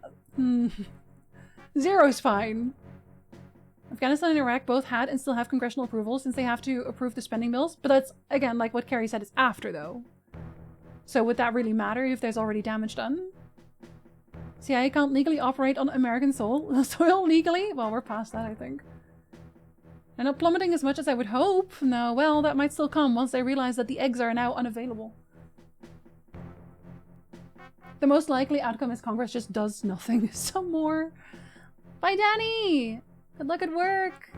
zero spine. Afghanistan and Iraq both had and still have congressional approval since they have to approve the spending bills, but that's, again, like what Carrie said, it's after, though. So would that really matter if there's already damage done? CIA can't legally operate on American soil legally? Well, we're past that, I think. They're not plummeting as much as I would hope. No, well, that might still come once they realize that the eggs are now unavailable. The most likely outcome is Congress just does nothing some more. Bye, Danny! Good luck at work!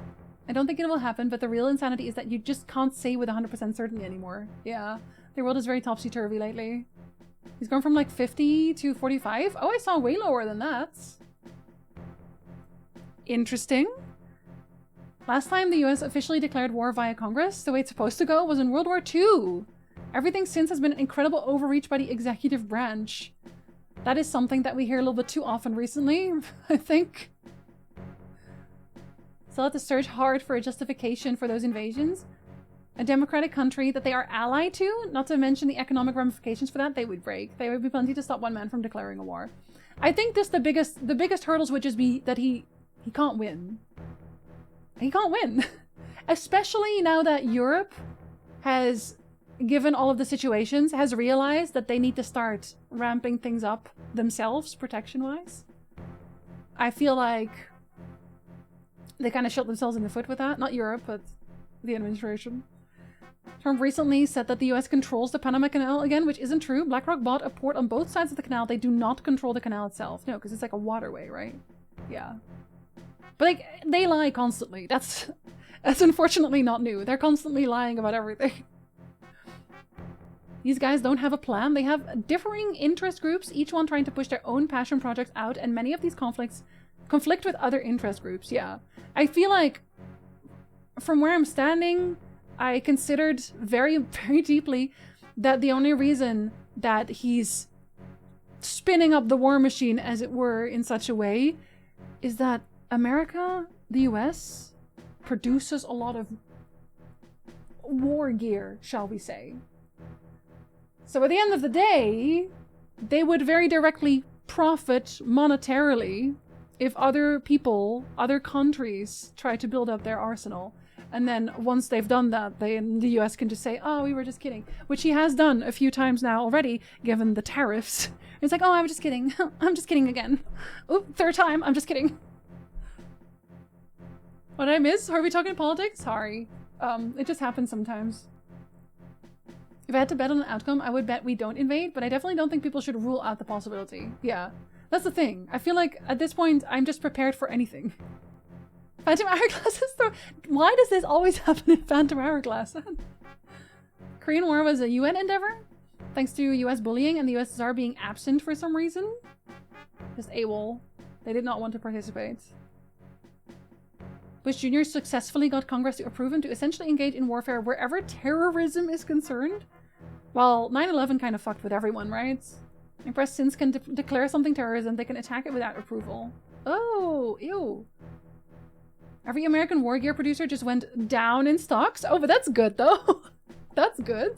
I don't think it will happen, but the real insanity is that you just can't say with 100% certainty anymore. Yeah, the world is very topsy-turvy lately. He's gone from like 50 to 45. Oh, I saw way lower than that. Interesting. Last time the US officially declared war via Congress, the way it's supposed to go, was in World War II. Everything since has been an incredible overreach by the executive branch. That is something that we hear a little bit too often recently, I think. Still have to search hard for a justification for those invasions. A democratic country that they are allied to, not to mention the economic ramifications for that, they would break. There would be plenty to stop one man from declaring a war. I think the biggest hurdles would just be that he can't win. He can't win. Especially now that Europe has, given all of the situations, has realized that they need to start ramping things up themselves, protection-wise. I feel like they kind of shot themselves in the foot with that. Not Europe, but the administration. Trump recently said that the US controls the Panama Canal again, which isn't true. BlackRock bought a port on both sides of the canal. They do not control the canal itself. No, because it's like a waterway, right? Yeah. But like, they lie constantly. That's unfortunately not new. They're constantly lying about everything. These guys don't have a plan. They have differing interest groups, each one trying to push their own passion projects out, and many of these conflicts conflict with other interest groups. Yeah. I feel like, from where I'm standing, I considered very, very deeply that the only reason that he's spinning up the war machine, as it were, in such a way, is that America, the US, produces a lot of war gear, shall we say. So at the end of the day, they would very directly profit monetarily if other people, other countries, try to build up their arsenal. And then once they've done that, the US can just say, oh, we were just kidding. Which he has done a few times now already, given the tariffs. It's like, oh, I'm just kidding. I'm just kidding again. Oh, third time, I'm just kidding. What did I miss? Are we talking politics? Sorry. It just happens sometimes. If I had to bet on an outcome, I would bet we don't invade, but I definitely don't think people should rule out the possibility. Yeah, that's the thing. I feel like at this point, I'm just prepared for anything. Phantom Hourglass is the... Why does this always happen in Phantom Hourglass? Korean War was a UN endeavor, thanks to US bullying and the USSR being absent for some reason. Just AWOL. They did not want to participate. Bush Jr. successfully got Congress to approve him to essentially engage in warfare wherever terrorism is concerned. Well, 9/11 kind of fucked with everyone, right? If presidents can declare something terrorism, they can attack it without approval. Oh, ew. Every American war gear producer just went down in stocks. Oh, but that's good, though. That's good.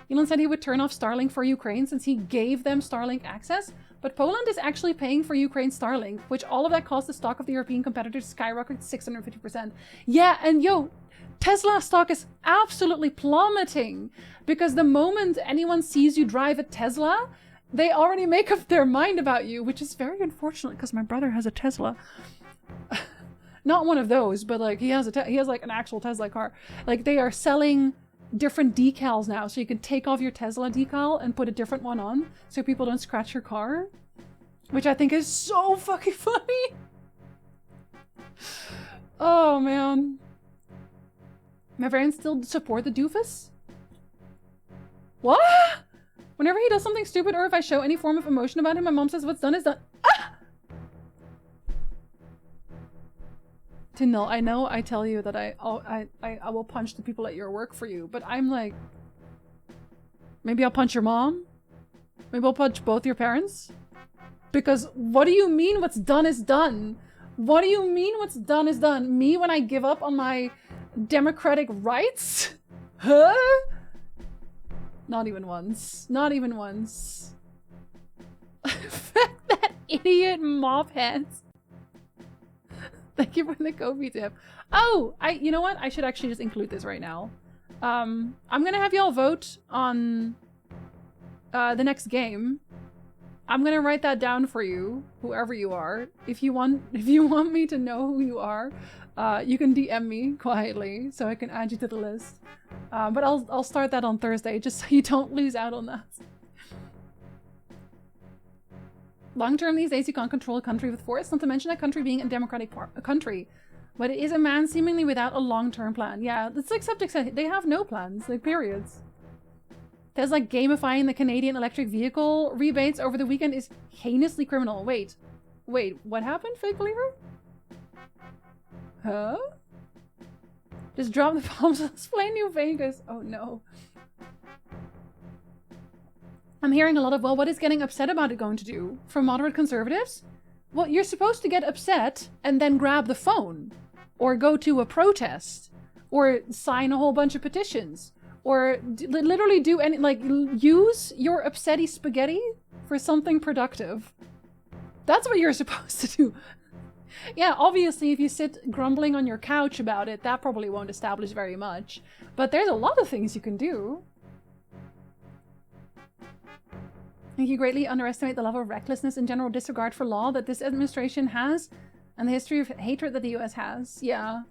Elon said he would turn off Starlink for Ukraine since he gave them Starlink access. But Poland is actually paying for Ukraine's Starlink, which all of that caused the stock of the European competitors to skyrocket 650%. Yeah, and yo, Tesla stock is absolutely plummeting because the moment anyone sees you drive a Tesla, they already make up their mind about you, which is very unfortunate because my brother has a Tesla. Not one of those, but like he has like an actual Tesla car. Like they are selling different decals now, so you can take off your Tesla decal and put a different one on so people don't scratch your car, which I think is so fucking funny. Oh man. My parents still support the doofus? What? Whenever he does something stupid or if I show any form of emotion about him, my mom says what's done is done. Ah! Tyndall, I know I tell you that I will punch the people at your work for you, but I'm like, maybe I'll punch your mom? Maybe I'll punch both your parents? Because what do you mean what's done is done? What do you mean what's done is done? Me when I give up on my democratic rights? Huh? Not even once. Not even once. Fuck that idiot mop hands. Thank you for the Kobe tip. Oh, you know what? I should actually just include this right now. I'm gonna have y'all vote on the next game. I'm gonna write that down for you, whoever you are. If you want me to know who you are, you can DM me quietly so I can add you to the list. But I'll start that on Thursday just so you don't lose out on that. Long term these days you can't control a country with force, not to mention a country being a democratic country. But it is a man seemingly without a long-term plan. Yeah, it's like subjects, they have no plans, like periods. There's like gamifying the Canadian electric vehicle rebates over the weekend is heinously criminal. Wait, what happened, fake believer? Huh? Just drop the bombs, let's play New Vegas. Oh no. I'm hearing a lot of, well, what is getting upset about it going to do? From moderate conservatives? Well, you're supposed to get upset and then grab the phone. Or go to a protest. Or sign a whole bunch of petitions. Or literally do any, like, use your upsetty spaghetti for something productive. That's what you're supposed to do. Yeah, obviously, if you sit grumbling on your couch about it, that probably won't establish very much. But there's a lot of things you can do. I think you greatly underestimate the level of recklessness and general disregard for law that this administration has, and the history of hatred that the US has. Yeah.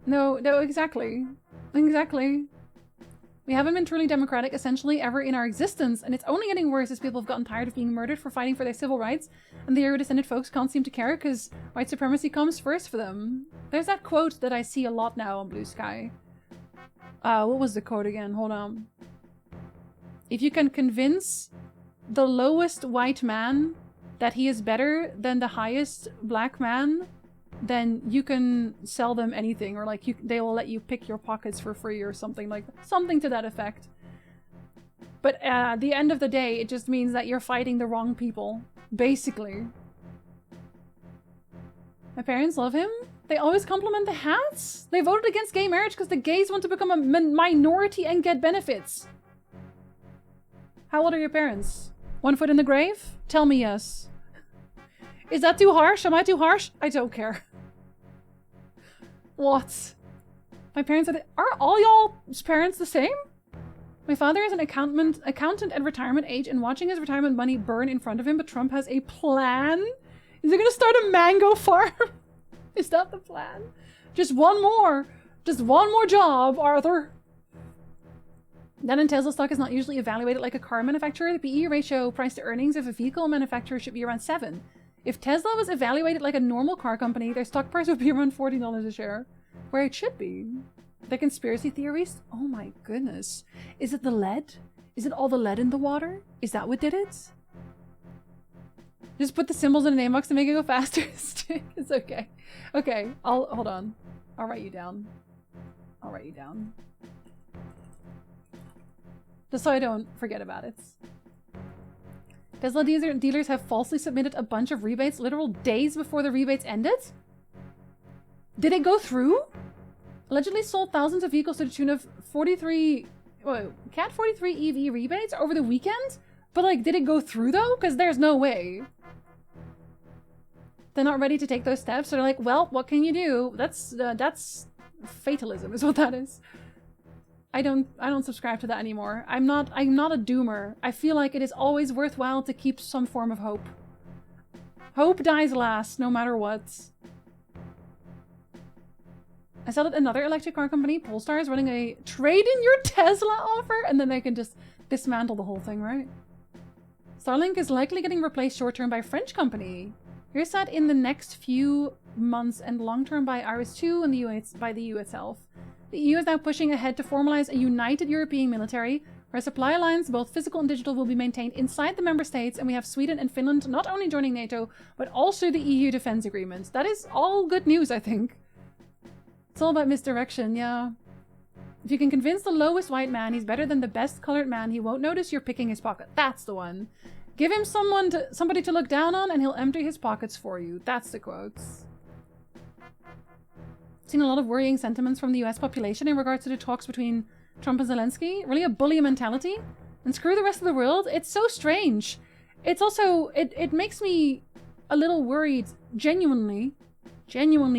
No, exactly. Exactly. We haven't been truly democratic essentially ever in our existence, and it's only getting worse as people have gotten tired of being murdered for fighting for their civil rights, and the Euro-descended folks can't seem to care because white supremacy comes first for them. There's that quote that I see a lot now on Blue Sky. What was the quote again? Hold on. If you can convince the lowest white man that he is better than the highest black man, then you can sell them anything, or like they will let you pick your pockets for free or something like that. Something to that effect. But at the end of the day, it just means that you're fighting the wrong people, basically. My parents love him. They always compliment the hats. They voted against gay marriage because the gays want to become a minority and get benefits. How old are your parents? 1 foot in the grave? Tell me yes. Is that too harsh? Am I too harsh? I don't care. What? My parents are all y'all's parents the same? My father is an accountant at retirement age and watching his retirement money burn in front of him, but Trump has a plan? Is he gonna start a mango farm? Is that the plan? Just one more job, Arthur. Then Tesla stock is not usually evaluated like a car manufacturer. The PE ratio price to earnings of a vehicle manufacturer should be around 7. If Tesla was evaluated like a normal car company, their stock price would be around $40 a share. Where it should be. The conspiracy theories? Oh my goodness. Is it the lead? Is it all the lead in the water? Is that what did it? Just put the symbols in an name box to make it go faster. It's okay. Okay, hold on. I'll write you down. I'll write you down. Just so I don't forget about it. Tesla dealers have falsely submitted a bunch of rebates literal days before the rebates ended? Did it go through? Allegedly sold thousands of vehicles to the tune of 43 EV rebates over the weekend? But like, did it go through though? Because there's no way. They're not ready to take those steps. So they're like, well, what can you do? That's fatalism is what that is. I don't subscribe to that anymore. I'm not a doomer. I feel like it is always worthwhile to keep some form of hope. Hope dies last, no matter what. I saw that another electric car company, Polestar, is running a trade in your Tesla offer, and then they can just dismantle the whole thing, right? Starlink is likely getting replaced short-term by a French company. Here's that in the next few months, and long-term by IRIS-2 and the US, by the EU itself. The EU is now pushing ahead to formalize a united European military, where a supply alliance, both physical and digital, will be maintained inside the member states, and we have Sweden and Finland not only joining NATO, but also the EU defense agreement. That is all good news, I think. It's all about misdirection, yeah. If you can convince the lowest white man he's better than the best colored man, he won't notice you're picking his pocket. That's the one. Give him somebody to look down on, and he'll empty his pockets for you. That's the quotes. Seen a lot of worrying sentiments from the US population in regards to the talks between Trump and Zelensky. Really a bully mentality. And screw the rest of the world. It's so strange. It's also, it makes me a little worried, genuinely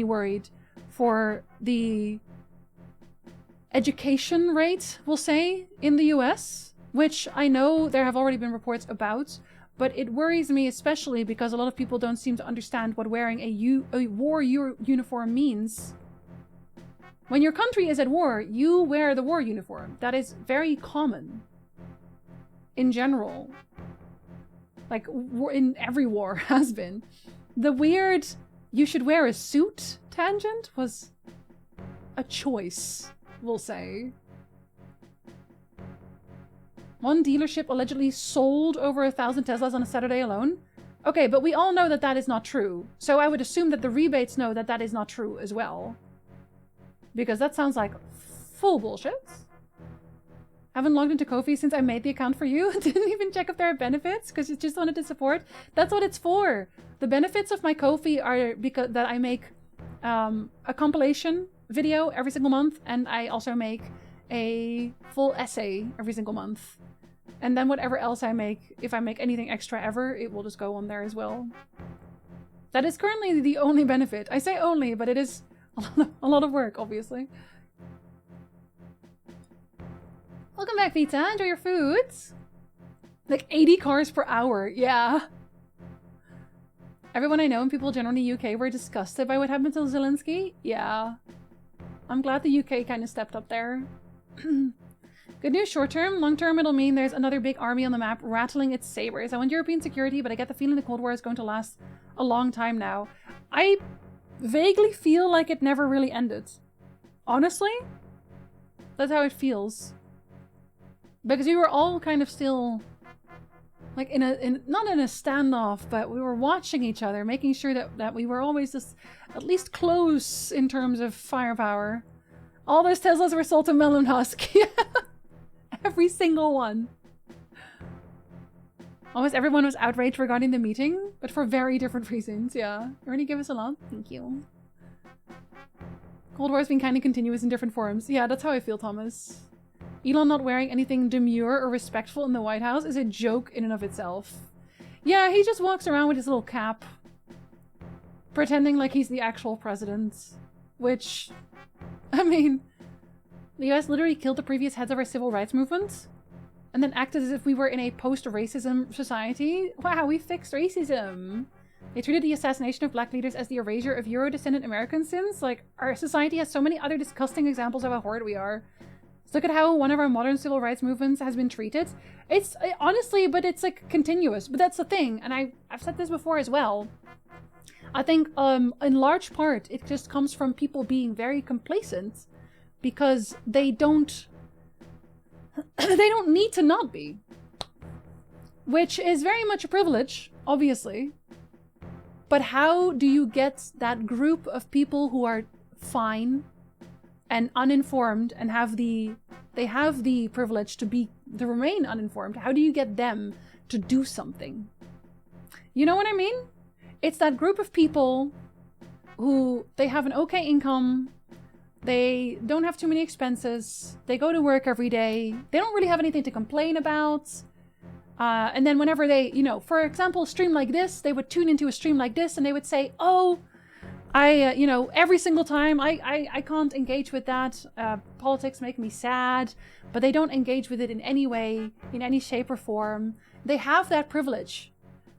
worried for the education rate, we'll say, in the US, which I know there have already been reports about, but it worries me especially because a lot of people don't seem to understand what wearing a war uniform means. When your country is at war, you wear the war uniform. That is very common. In general. Like, in every war has been. The weird, you should wear a suit tangent was a choice, we'll say. One dealership allegedly sold over 1,000 Teslas on a Saturday alone. Okay, but we all know that that is not true. So I would assume that the rebates know that that is not true as well. Because that sounds like full bullshit. Haven't logged into Ko-fi since I made the account for you. Didn't even check if there are benefits because you just wanted to support. That's what it's for. The benefits of my Ko-fi are because that I make a compilation video every single month, and I also make a full essay every single month. And then whatever else I make, if I make anything extra ever, it will just go on there as well. That is currently the only benefit. I say only, but it is a lot of work, obviously. Welcome back, Pizza. Enjoy your food. Like 80 cars per hour. Yeah. Everyone I know and people generally in the UK were disgusted by what happened to Zelensky. Yeah. I'm glad the UK kind of stepped up there. Good news short term. Long term, it'll mean there's another big army on the map rattling its sabers. I want European security, but I get the feeling the Cold War is going to last a long time now. I vaguely feel like it never really ended. Honestly, that's how it feels. Because we were all kind of still, like, not in a standoff, but we were watching each other, making sure that we were always just at least close in terms of firepower. All those Teslas were sold to Melon Husk. Yeah. Every single one. Almost everyone was outraged regarding the meeting, but for very different reasons, yeah. You already give us a lot? Thank you. Cold War has been kind of continuous in different forms. Yeah, that's how I feel, Thomas. Elon not wearing anything demure or respectful in the White House is a joke in and of itself. Yeah, he just walks around with his little cap, pretending like he's the actual president. Which, I mean, the US literally killed the previous heads of our civil rights movement, and then acted as if we were in a post-racism society. Wow, we fixed racism. They treated the assassination of black leaders as the erasure of Euro-descendant American sins. Like, our society has so many other disgusting examples of how horrid we are. Look at how one of our modern civil rights movements has been treated. It's honestly, but it's like continuous. But that's the thing, and I've said this before as well. I think in large part it just comes from people being very complacent because they don't need to not be. Which is very much a privilege, obviously. But how do you get that group of people who are fine and uninformed and they have the privilege to remain uninformed? How do you get them to do something? You know what I mean? It's that group of people who they have an okay income, they don't have too many expenses, they go to work every day, they don't really have anything to complain about. And then whenever they, you know, for example, a stream like this, they would tune into a stream like this and they would say, oh, you know, every single time I can't engage with that. Politics make me sad, but they don't engage with it in any way, in any shape or form. They have that privilege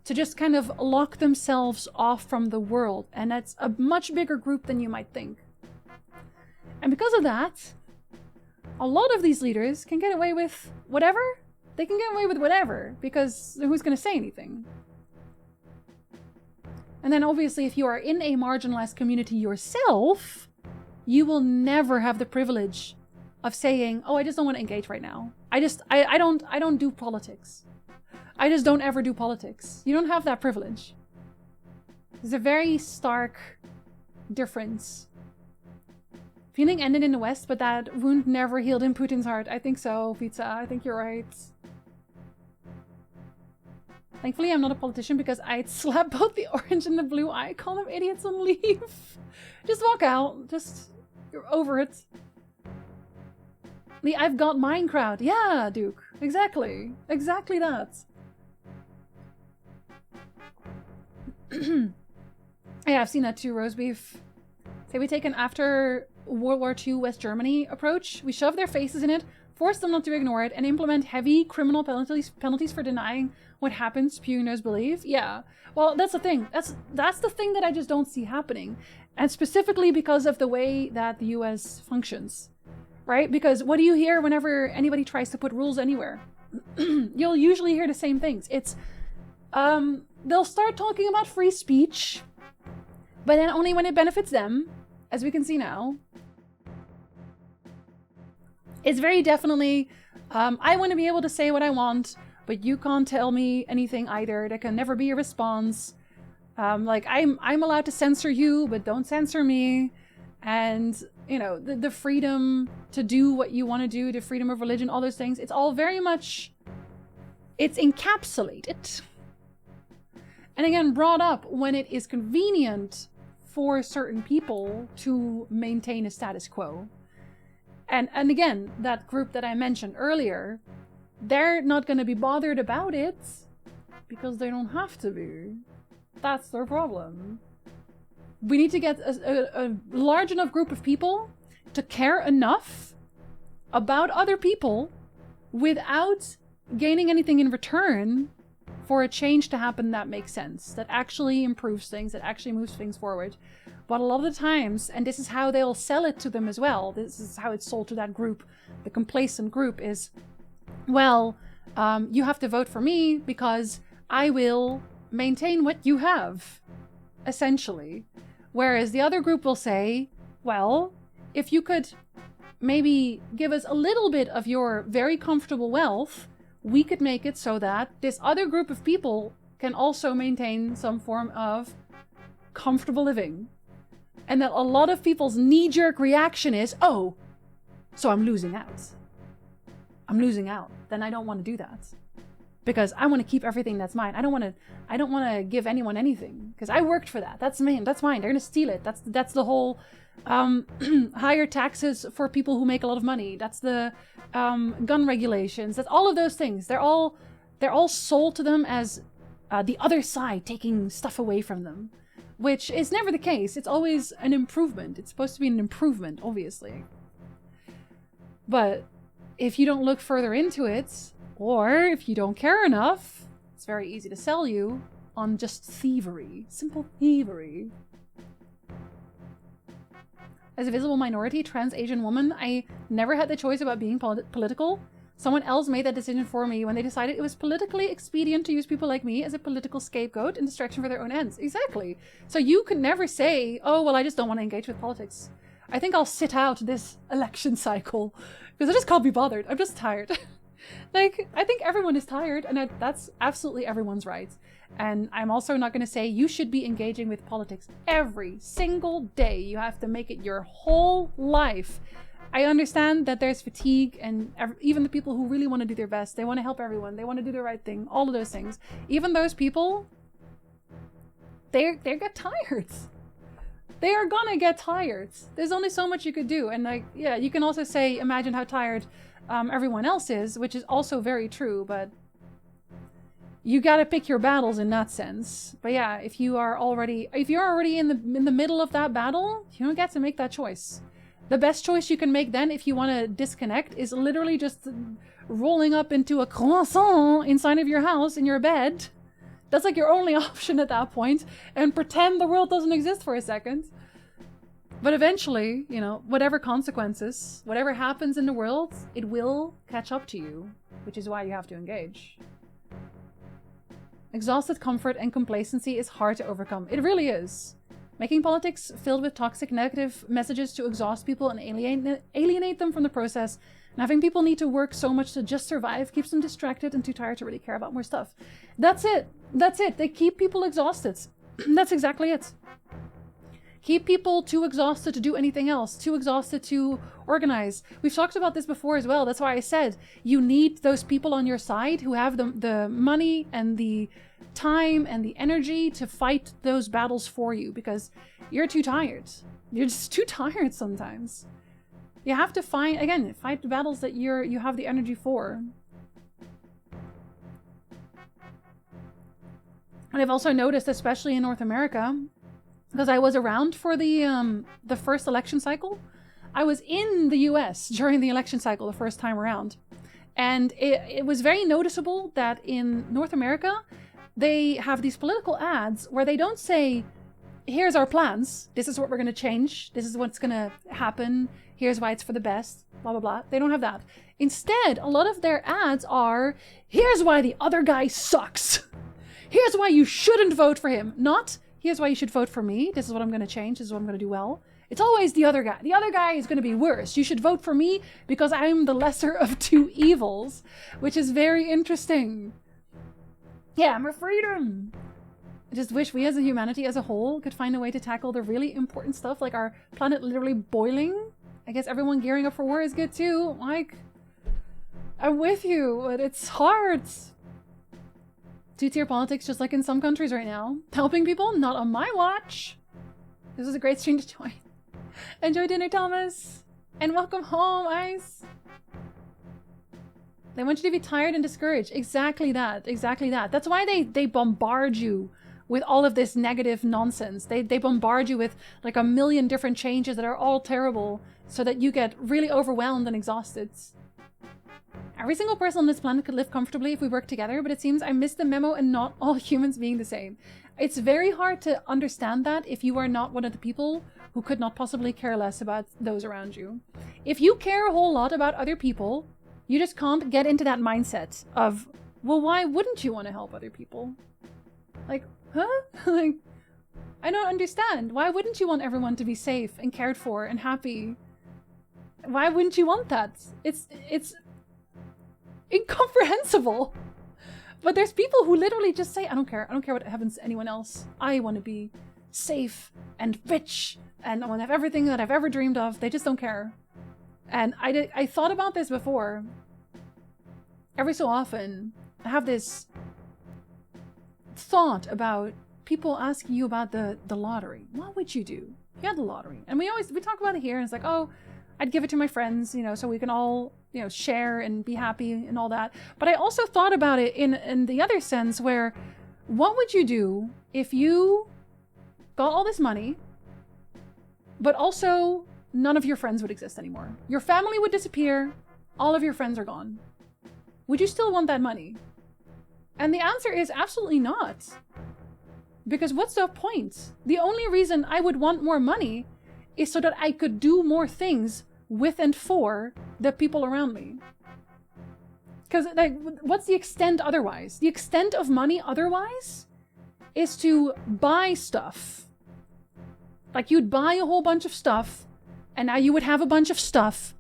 to just kind of lock themselves off from the world. And that's a much bigger group than you might think. And because of that, a lot of these leaders can get away with whatever. They can get away with whatever, because who's going to say anything? And then obviously if you are in a marginalized community yourself, you will never have the privilege of saying, oh, I just don't want to engage right now. I don't do politics. I just don't ever do politics. You don't have that privilege. There's a very stark difference. Feeling ended in the West, but that wound never healed in Putin's heart. I think so, Pizza. I think you're right. Thankfully, I'm not a politician because I'd slap both the orange and the blue icon of idiots and leave. Just walk out. You're over it. The I've got mine crowd. Yeah, Duke. Exactly. Exactly that. Yeah, I've seen that too, Rosebeef. Say we take an after World War II West Germany approach. We shove their faces in it, force them not to ignore it, and implement heavy criminal penalties for denying what happens, spewing those beliefs. Yeah. Well, that's the thing. That's the thing that I just don't see happening. And specifically because of the way that the US functions. Right? Because what do you hear whenever anybody tries to put rules anywhere? You'll usually hear the same things. It's, they'll start talking about free speech, but then only when it benefits them, as we can see now. It's very definitely, I want to be able to say what I want, but you can't tell me anything either. There can never be a response. Like, I'm allowed to censor you, but don't censor me. And, you know, the freedom to do what you want to do, the freedom of religion, all those things, it's all very much, it's encapsulated. And again, brought up when it is convenient for certain people to maintain a status quo. And again, that group that I mentioned earlier, they're not going to be bothered about it because they don't have to be. That's their problem. We need to get a large enough group of people to care enough about other people without gaining anything in return for a change to happen that makes sense, that actually improves things, that actually moves things forward. But a lot of the times, and this is how they'll sell it to them as well, this is how it's sold to that group, the complacent group, is, well, you have to vote for me because I will maintain what you have, essentially. Whereas the other group will say, well, if you could maybe give us a little bit of your very comfortable wealth, we could make it so that this other group of people can also maintain some form of comfortable living. And that a lot of people's knee-jerk reaction is, oh, so I'm losing out. I'm losing out. Then I don't want to do that. Because I want to keep everything that's mine. I don't want to give anyone anything. Because I worked for that. That's mine. That's mine. They're going to steal it. That's the whole higher taxes for people who make a lot of money. That's the gun regulations. That's all of those things. They're all sold to them as the other side taking stuff away from them, which is never the case. It's always an improvement. It's supposed to be an improvement, obviously. But if you don't look further into it, or if you don't care enough, it's very easy to sell you on just thievery. Simple thievery. As a visible minority, trans Asian woman, I never had the choice about being political. Someone else made that decision for me when they decided it was politically expedient to use people like me as a political scapegoat and distraction for their own ends. Exactly. So you could never say, oh, well, I just don't want to engage with politics. I think I'll sit out this election cycle because I just can't be bothered. I'm just tired. Like, I think everyone is tired, and that's absolutely everyone's right. And I'm also not going to say you should be engaging with politics every single day. You have to make it your whole life. I understand that there's fatigue, and even the people who really want to do their best, they want to help everyone, they want to do the right thing, all of those things. Even those people, they get tired. They are gonna get tired. There's only so much you could do. And like, yeah, you can also say, imagine how tired everyone else is, which is also very true, but you gotta pick your battles in that sense. But yeah, if you're already in the middle of that battle, you don't get to make that choice. The best choice you can make then, if you want to disconnect, is literally just rolling up into a croissant inside of your house in your bed. That's like your only option at that point, and pretend the world doesn't exist for a second. But eventually, you know, whatever consequences, whatever happens in the world, it will catch up to you, which is why you have to engage. Exhausted comfort and complacency is hard to overcome. It really is. Making politics filled with toxic negative messages to exhaust people and alienate them from the process, and having people need to work so much to just survive keeps them distracted and too tired to really care about more stuff. That's it. That's it. They keep people exhausted. That's exactly it. Keep people too exhausted to do anything else, too exhausted to organize. We've talked about this before as well. That's why I said you need those people on your side who have the money and the time and the energy to fight those battles for you, because you're too tired. You're just too tired sometimes. You have to fight the battles that you have the energy for. And I've also noticed, especially in North America, because I was around for the first election cycle. I was in the US during the election cycle the first time around. And it was very noticeable that in North America, they have these political ads where they don't say, here's our plans, this is what we're going to change, this is what's going to happen, here's why it's for the best, blah, blah, blah. They don't have that. Instead, a lot of their ads are, here's why the other guy sucks. Here's why you shouldn't vote for him. Not, here's why you should vote for me. This is what I'm going to change. This is what I'm going to do well. It's always the other guy. The other guy is going to be worse. You should vote for me because I'm the lesser of two evils, which is very interesting. Yeah, more freedom. I just wish we as a humanity as a whole could find a way to tackle the really important stuff, like our planet literally boiling. I guess everyone gearing up for war is good too. Like, I'm with you, but it's hard. Two-tier politics just like in some countries right now. Helping people? Not on my watch. This is a great stream to join. Enjoy dinner, Thomas. And welcome home, Ice. They want you to be tired and discouraged. Exactly that. Exactly that. That's why they bombard you with all of this negative nonsense. They bombard you with like a million different changes that are all terrible so that you get really overwhelmed and exhausted. Every single person on this planet could live comfortably if we worked together, but it seems I missed the memo and not all humans being the same. It's very hard to understand that if you are not one of the people who could not possibly care less about those around you. If you care a whole lot about other people, you just can't get into that mindset of, well, why wouldn't you want to help other people? Like, huh? Like, I don't understand. Why wouldn't you want everyone to be safe and cared for and happy? Why wouldn't you want that? It's incomprehensible. But there's people who literally just say, I don't care what happens to anyone else. I want to be safe and rich and I want to have everything that I've ever dreamed of. They just don't care. And I thought about this before. Every so often, I have this thought about people asking you about the lottery. What would you do if you had the lottery? And we talk about it here and it's like, oh, I'd give it to my friends, you know, so we can all, you know, share and be happy and all that. But I also thought about it in the other sense where, what would you do if you got all this money, but also none of your friends would exist anymore? Your family would disappear. All of your friends are gone. Would you still want that money? And the answer is absolutely not. Because what's the point? The only reason I would want more money is so that I could do more things with and for the people around me. Because, like, what's the extent otherwise? The extent of money otherwise is to buy stuff. Like, you'd buy a whole bunch of stuff, and now you would have a bunch of stuff.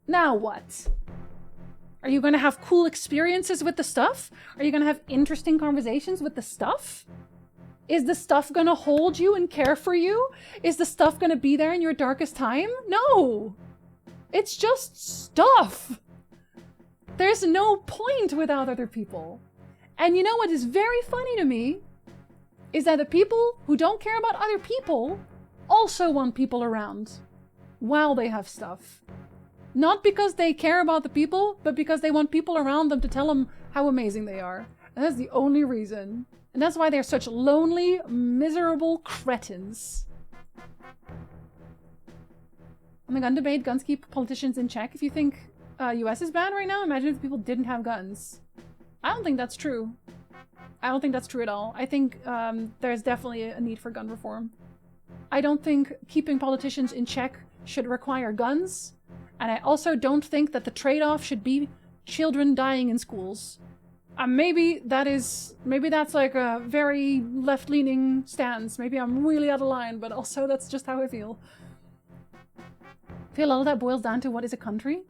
Now what? Are you going to have cool experiences with the stuff? Are you going to have interesting conversations with the stuff? Is the stuff going to hold you and care for you? Is the stuff going to be there in your darkest time? No! It's just stuff. There's no point without other people. And you know what is very funny to me? Is that the people who don't care about other people also want people around while they have stuff. Not because they care about the people, but because they want people around them to tell them how amazing they are. And that's the only reason. And that's why they're such lonely, miserable cretins. On the gun debate, guns keep politicians in check. If you think US is bad right now, imagine if people didn't have guns. I don't think that's true. I don't think that's true at all. I think there's definitely a need for gun reform. I don't think keeping politicians in check should require guns. And I also don't think that the trade-off should be children dying in schools. Maybe that's like a very left-leaning stance. Maybe I'm really out of line, but also that's just how I feel. I feel all of that boils down to what is a country?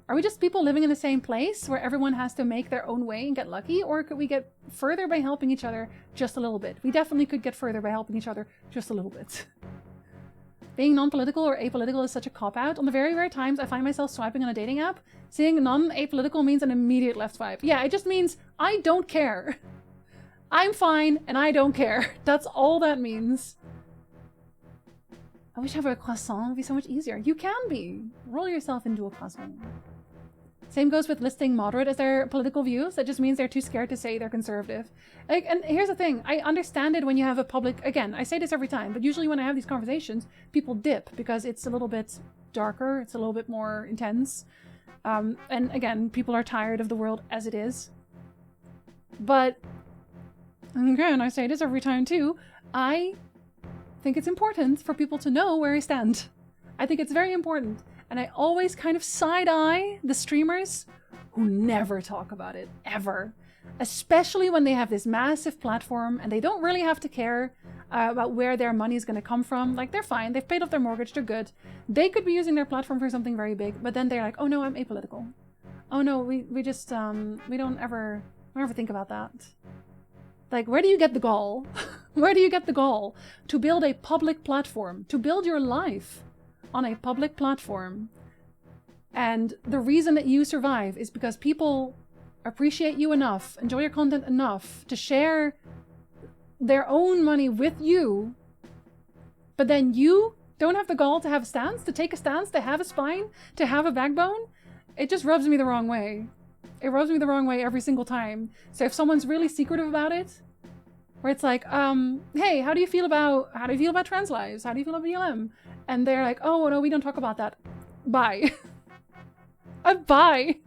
Are we just people living in the same place where everyone has to make their own way and get lucky? Or could we get further by helping each other just a little bit? We definitely could get further by helping each other just a little bit. Being non-political or apolitical is such a cop-out. On the very rare times I find myself swiping on a dating app, seeing non-apolitical means an immediate left swipe. Yeah, it just means I don't care. I'm fine and I don't care. That's all that means. I wish I have a croissant. It would be so much easier. You can be. Roll yourself into a croissant. Same goes with listing moderate as their political views. That just means they're too scared to say they're conservative. Like, and here's the thing. I understand it when you have a public... Again, I say this every time, but usually when I have these conversations, people dip because it's a little bit darker. It's a little bit more intense. And again, people are tired of the world as it is. But, again, I say this every time too. I think it's important for people to know where I stand. I think it's very important. And I always kind of side-eye the streamers who never talk about it, ever. Especially when they have this massive platform and they don't really have to care about where their money is going to come from. Like, they're fine. They've paid off their mortgage. They're good. They could be using their platform for something very big, but then they're like, oh no, I'm apolitical. Oh no, we just, we don't ever think about that. Like, where do you get the gall? Where do you get the gall to build a public platform, to build your life on a public platform? And the reason that you survive is because people appreciate you enough, enjoy your content enough to share their own money with you, but then you don't have the gall to have a stance, to take a stance, to have a spine, to have a backbone. It just rubs me the wrong way. It rubs me the wrong way every single time. So if someone's really secretive about it, where it's like, hey, how do you feel about trans lives? How do you feel about BLM? And they're like, oh no, we don't talk about that. Bye. Bye.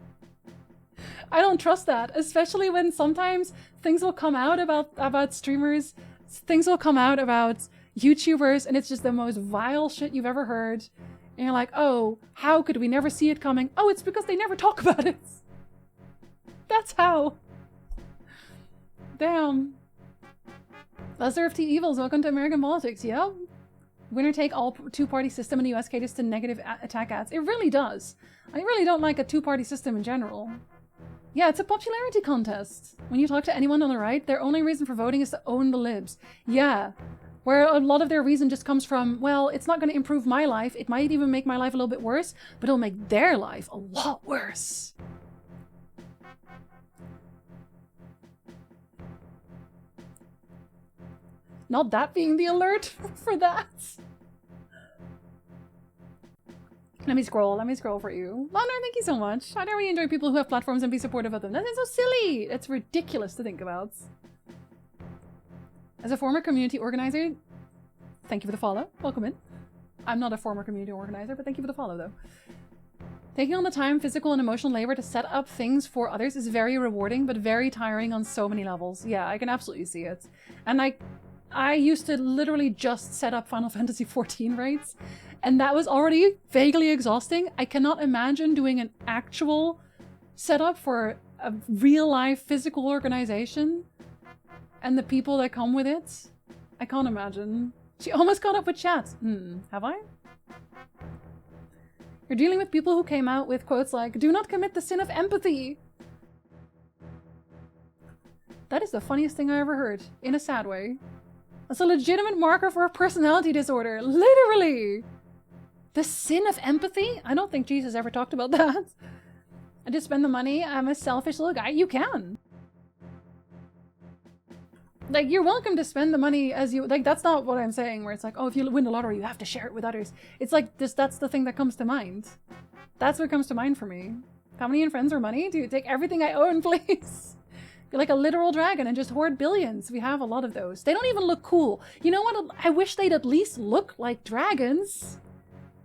I don't trust that, especially when sometimes things will come out about streamers, things will come out about YouTubers, and it's just the most vile shit you've ever heard. And you're like, oh, how could we never see it coming? Oh, it's because they never talk about it. That's how. Damn. Lesser of two evils, welcome to American politics, yeah? Winner take all two-party system in the US caters to negative attack ads. It really does. I really don't like a two-party system in general. Yeah, it's a popularity contest. When you talk to anyone on the right, their only reason for voting is to own the libs. Yeah. Where a lot of their reason just comes from, well, it's not going to improve my life. It might even make my life a little bit worse, but it'll make their life a lot worse. Not that being the alert for that. Let me scroll for you. Lana, thank you so much. How dare we enjoy people who have platforms and be supportive of them? That is so silly. It's ridiculous to think about. As a former community organizer, thank you for the follow. Welcome in. I'm not a former community organizer, but thank you for the follow though. Taking on the time, physical and emotional labor to set up things for others is very rewarding, but very tiring on so many levels. Yeah, I can absolutely see it. And I used to literally just set up Final Fantasy XIV raids, and that was already vaguely exhausting. I cannot imagine doing an actual setup for a real-life physical organization and the people that come with it. I can't imagine. She almost caught up with chat. Have I? You're dealing with people who came out with quotes like, "Do not commit the sin of empathy." That is the funniest thing I ever heard, in a sad way. That's a legitimate marker for a personality disorder. Literally! The sin of empathy? I don't think Jesus ever talked about that. I just spend the money. I'm a selfish little guy. You can. Like, you're welcome to spend the money as you... Like, that's not what I'm saying, where it's like, oh, if you win the lottery, you have to share it with others. It's like, that's the thing that comes to mind. That's what comes to mind for me. Family and friends or money? Dude, take everything I own, please. You're like a literal dragon and just hoard billions. We have a lot of those. They don't even look cool. You know what? I wish they'd at least look like dragons.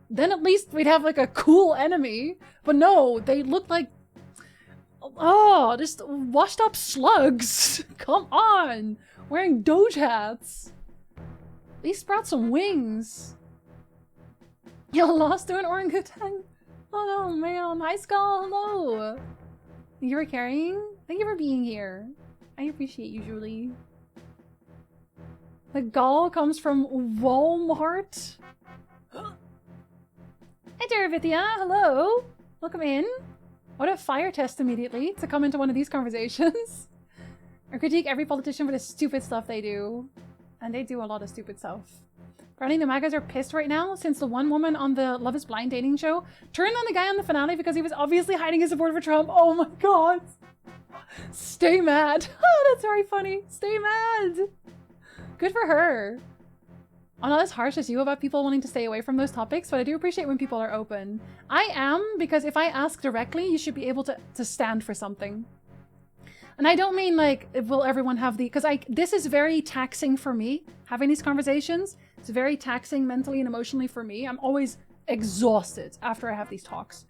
Then at least we'd have like a cool enemy. But no, they look like... Oh, just washed up slugs. Come on. Wearing doge hats. At least sprout some wings. You lost to an orangutan. Oh no, man. Hi, Skull. Hello. Thank you for carrying. Thank you for being here. I appreciate you, Julie. The gall comes from Walmart. Hi, Derivithia. Hello. Welcome in. What a fire test immediately to come into one of these conversations. Or critique every politician for the stupid stuff they do. And they do a lot of stupid stuff. Apparently the MAGAs are pissed right now since the one woman on the Love is Blind dating show turned on the guy on the finale because he was obviously hiding his support for Trump. Oh my god. Stay mad. Oh, that's very funny. Stay mad. Good for her. I'm not as harsh as you about people wanting to stay away from those topics, but I do appreciate when people are open. I am, because if I ask directly, you should be able to stand for something. And I don't mean like, will everyone have the... Because this is very taxing for me, having these conversations. It's very taxing mentally and emotionally for me. I'm always exhausted after I have these talks.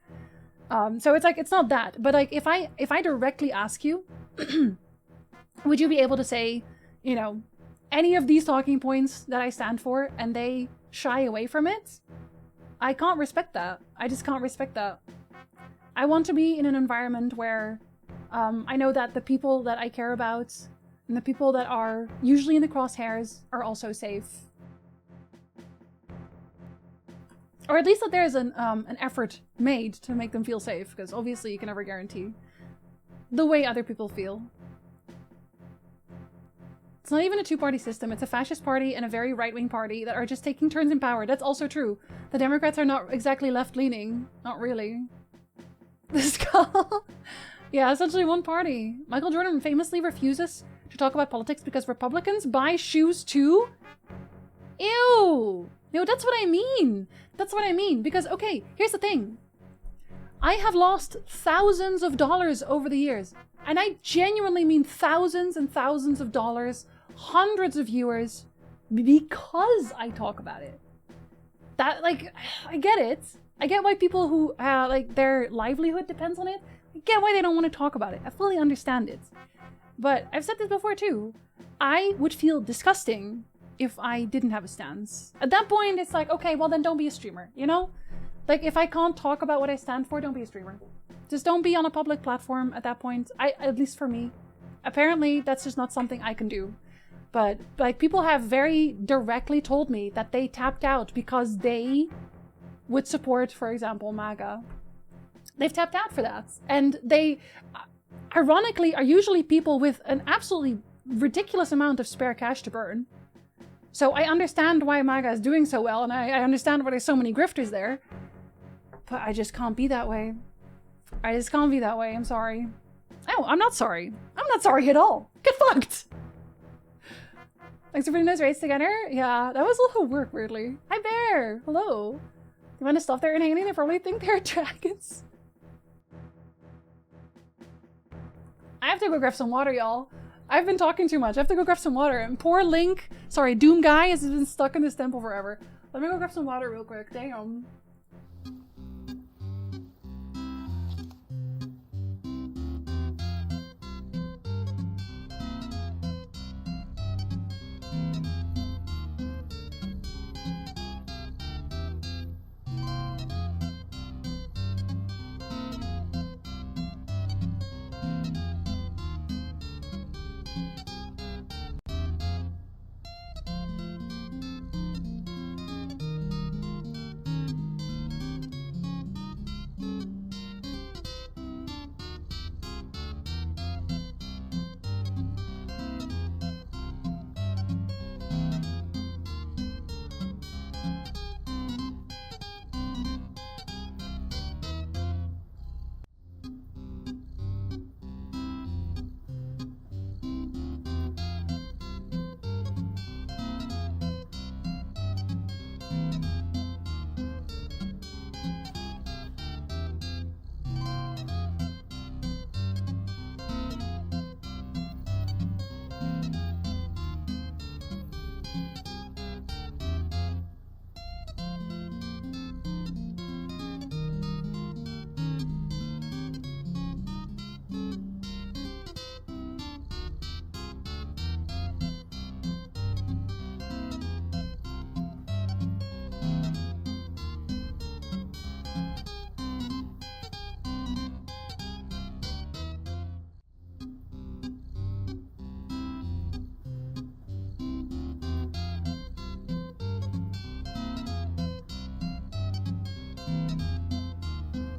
So it's like, it's not that. But like, if I directly ask you, would you be able to say, you know, any of these talking points that I stand for, and they shy away from it? I can't respect that. I just can't respect that. I want to be in an environment where I know that the people that I care about and the people that are usually in the crosshairs are also safe. Or at least that there's an effort made to make them feel safe, because obviously you can never guarantee the way other people feel. It's not even a two-party system. It's a fascist party and a very right-wing party that are just taking turns in power. That's also true. The Democrats are not exactly left-leaning. Not really. The skull. Yeah, essentially one party. Michael Jordan famously refuses to talk about politics because Republicans buy shoes too? Ew! No, that's what I mean. That's what I mean. Because, okay, here's the thing. I have lost thousands of dollars over the years. And I genuinely mean thousands and thousands of dollars, hundreds of viewers, because I talk about it. That, like, I get it. I get why people who, like, their livelihood depends on it. I get why they don't want to talk about it. I fully understand it. But I've said this before too. I would feel disgusting if I didn't have a stance. At that point, it's like, okay, well then don't be a streamer, you know? Like, if I can't talk about what I stand for, don't be a streamer. Just don't be on a public platform at that point. At least for me. Apparently, that's just not something I can do. But, like, people have very directly told me that they tapped out because they would support, for example, MAGA. They've tapped out for that. And they, ironically, are usually people with an absolutely ridiculous amount of spare cash to burn. So I understand why MAGA is doing so well, and I understand why there's so many grifters there. But I just can't be that way. I just can't be that way. I'm sorry. Oh, I'm not sorry. I'm not sorry at all. Get fucked! Thanks for putting those race together. Yeah, that was a little work, weirdly. Hi, Bear! Hello. You want to stop there and hanging? They probably think they're dragons. I have to go grab some water, y'all. I've been talking too much. I have to go grab some water. And poor Link, sorry, Doom Guy has been stuck in this temple forever. Let me go grab some water real quick. Damn.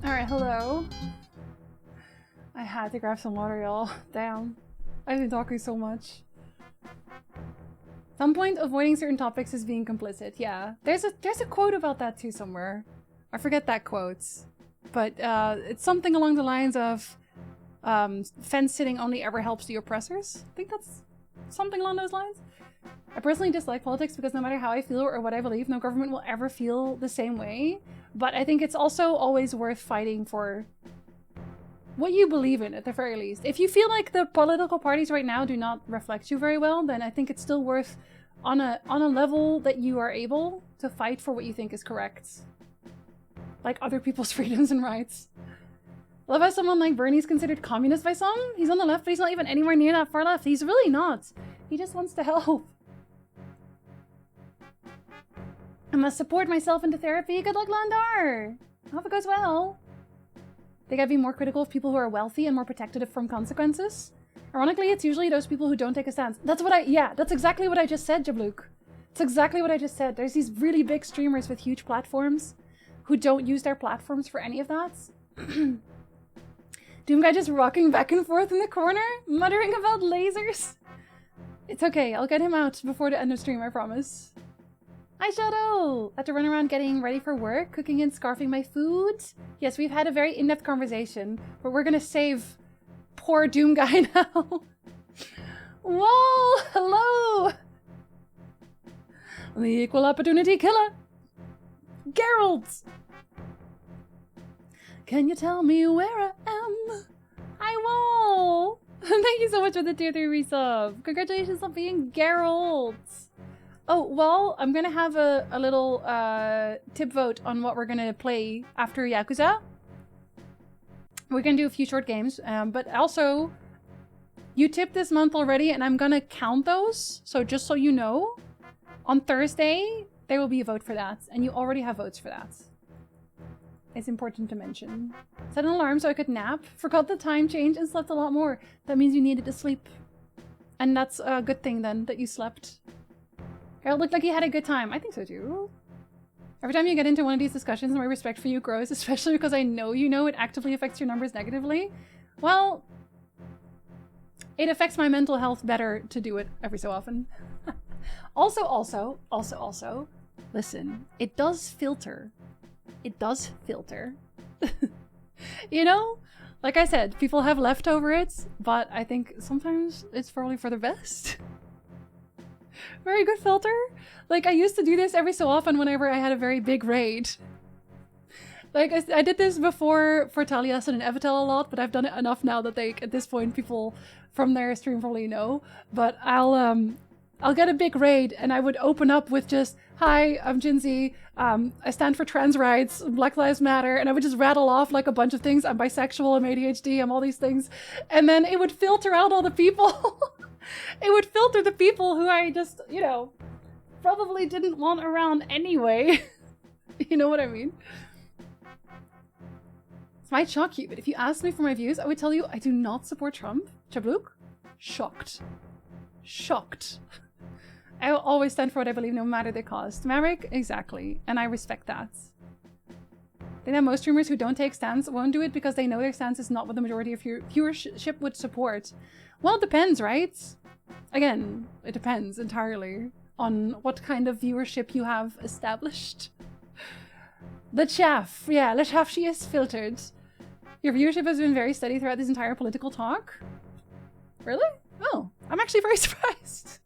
Alright, hello. I had to grab some water, y'all. Damn. I've been talking so much. Some point avoiding certain topics is being complicit. Yeah. There's a quote about that too somewhere. I forget that quote. But it's something along the lines of fence sitting only ever helps the oppressors. I think that's something along those lines. I personally dislike politics because no matter how I feel or what I believe, no government will ever feel the same way. But I think it's also always worth fighting for what you believe in, at the very least. If you feel like the political parties right now do not reflect you very well, then I think it's still worth, on a level that you are able, to fight for what you think is correct. Like other people's freedoms and rights. Love how someone like Bernie's considered communist by some. He's on the left, but he's not even anywhere near that far left. He's really not. He just wants to help. I must support myself into therapy. Good luck, Landar! I hope it goes well. Think I'd be more critical of people who are wealthy and more protective from consequences? Ironically, it's usually those people who don't take a stance. That's exactly what I just said, Jabluk. It's exactly what I just said. There's these really big streamers with huge platforms who don't use their platforms for any of that. Doom Guy just rocking back and forth in the corner, muttering about lasers. It's okay, I'll get him out before the end of stream, I promise. Hi, Shadow! I have to run around getting ready for work, cooking and scarfing my food. Yes, we've had a very in-depth conversation, but we're gonna save poor Doom Guy now. Whoa! Hello! The equal opportunity killer! Geralt! Can you tell me where I am? I will. Thank you so much for the tier 3 resub. Congratulations on being Geralt. Oh, well, I'm gonna have a little tip vote on what we're gonna play after Yakuza. We're gonna do a few short games, but also, you tipped this month already, and I'm gonna count those. So just so you know, on Thursday, there will be a vote for that, and you already have votes for that. It's important to mention. Set an alarm so I could nap, forgot the time change, and slept a lot more. That means you needed to sleep. And that's a good thing then, that you slept. Harold looked like he had a good time. I think so too. Every time you get into one of these discussions, my respect for you grows, especially because I know you know it actively affects your numbers negatively. Well, it affects my mental health better to do it every so often. Also, listen, it does filter. It does filter. You know? Like I said, people have leftover it, but I think sometimes it's probably for the best. Very good filter. Like, I used to do this every so often whenever I had a very big raid. Like, I did this before for Talias and Evitel a lot, but I've done it enough now that they, at this point, people from their stream probably know. But I'll get a big raid and I would open up with just, hi, I'm Jinzi, I stand for trans rights, Black Lives Matter, and I would just rattle off like a bunch of things. I'm bisexual, I'm ADHD, I'm all these things. And then it would filter out all the people. It would filter the people who I just, you know, probably didn't want around anyway. You know what I mean? This might shock you, but if you asked me for my views, I would tell you I do not support Trump. Chabluk? Shocked. Shocked. I will always stand for what I believe, no matter the cost. Maverick? Exactly. And I respect that. I think that most streamers who don't take stands won't do it because they know their stance is not what the majority of your viewership would support. Well, it depends, right? Again, it depends entirely on what kind of viewership you have established. The chaff. Yeah, the chaff, she is filtered. Your viewership has been very steady throughout this entire political talk. Really? Oh, I'm actually very surprised.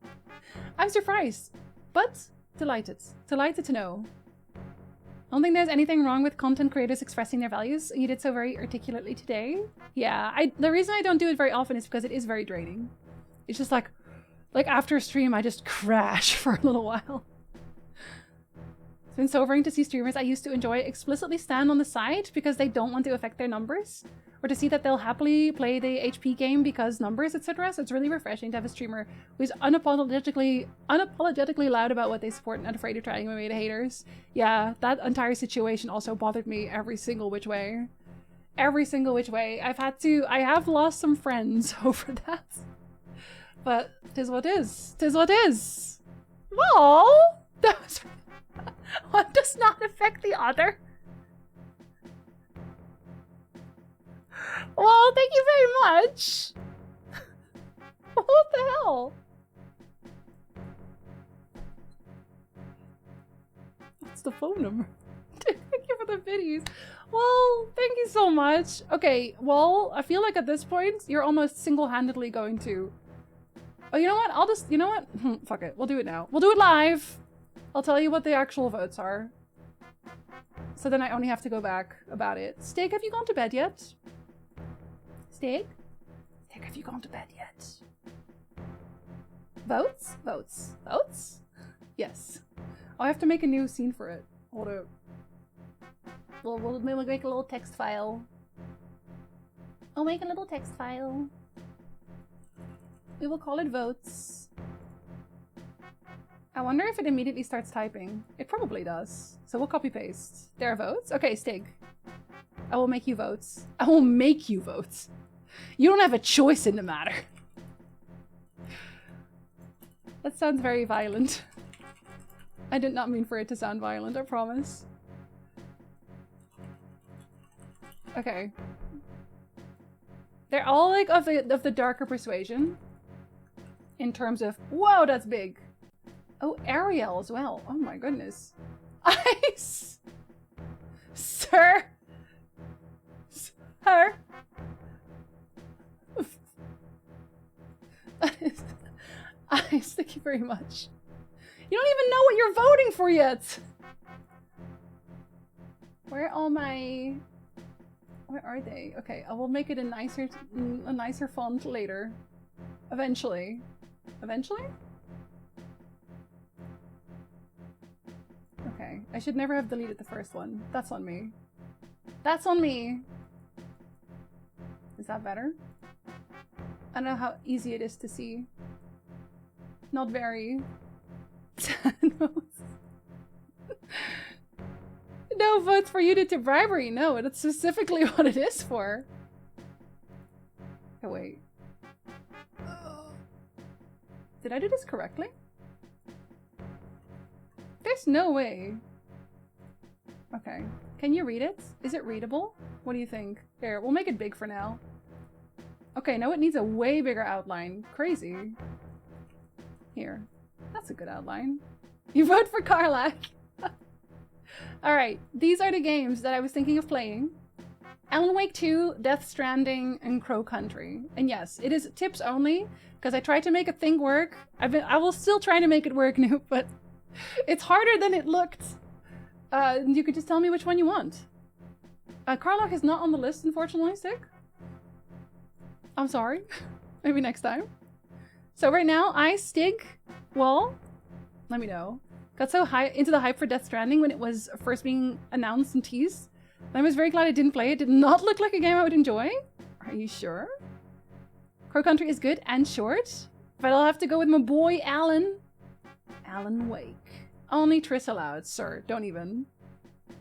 I'm surprised, but delighted. Delighted to know. I don't think there's anything wrong with content creators expressing their values. You did so very articulately today. Yeah, the reason I don't do it very often is because it is very draining. It's just like after a stream, I just crash for a little while. It's been sobering to see streamers I used to enjoy explicitly stand on the side because they don't want to affect their numbers, or to see that they'll happily play the HP game because numbers, etc. So it's really refreshing to have a streamer who's unapologetically loud about what they support and not afraid of trying away the haters. Yeah, that entire situation also bothered me every single which way. Every single which way. I have lost some friends over that. But 'tis what is. 'Tis what is. Well, that was... One does not affect the other. Well, thank you very much. What the hell? What's the phone number? Thank you for the biddies. Well, thank you so much. Okay, well, I feel like at this point, you're almost single-handedly going to... Oh, you know what? I'll just... You know what? Fuck it. We'll do it now. We'll do it live. I'll tell you what the actual votes are. So then I only have to go back about it. Steak, have you gone to bed yet? Steak? Steak, have you gone to bed yet? Votes? Votes. Votes? Yes. Oh, I have to make a new scene for it. Hold up. We'll make a little text file. I'll make a little text file. We will call it votes. I wonder if it immediately starts typing. It probably does. So we'll copy paste. There are votes? Okay, Stig. I will make you votes. I will make you votes. You don't have a choice in the matter. That sounds very violent. I did not mean for it to sound violent, I promise. Okay. They're all like of the darker persuasion. In terms of, whoa, that's big. Oh, Ariel as well. Oh my goodness. Ice! Sir! Sir! Ice, thank you very much. You don't even know what you're voting for yet! Where are all my Where are they? Okay, I will make it a nicer font later. Eventually. Eventually? Okay, I should never have deleted the first one. That's on me. That's on me! Is that better? I don't know how easy it is to see. Not very. No votes for YouTube bribery. No, that's specifically what it is for. Oh, wait. Did I do this correctly? There's no way. Okay. Can you read it? Is it readable? What do you think? Here, we'll make it big for now. Okay, no, it needs a way bigger outline. Crazy. Here. That's a good outline. You vote for Karlach! Alright, these are the games that I was thinking of playing. Alan Wake 2, Death Stranding, and Crow Country. And yes, it is tips only, because I tried to make a thing work. I will still try to make it work, Noob, but it's harder than it looked. You could just tell me which one you want. Karlach is not on the list, unfortunately, Sick. I'm sorry. Maybe next time. So right now, I, Stig, well, let me know. Got so into the hype for Death Stranding when it was first being announced and teased. I was very glad I didn't play it. It did not look like a game I would enjoy. Are you sure? Crow Country is good and short, but I'll have to go with my boy Alan. Alan Wake. Only Triss allowed, sir. Don't even.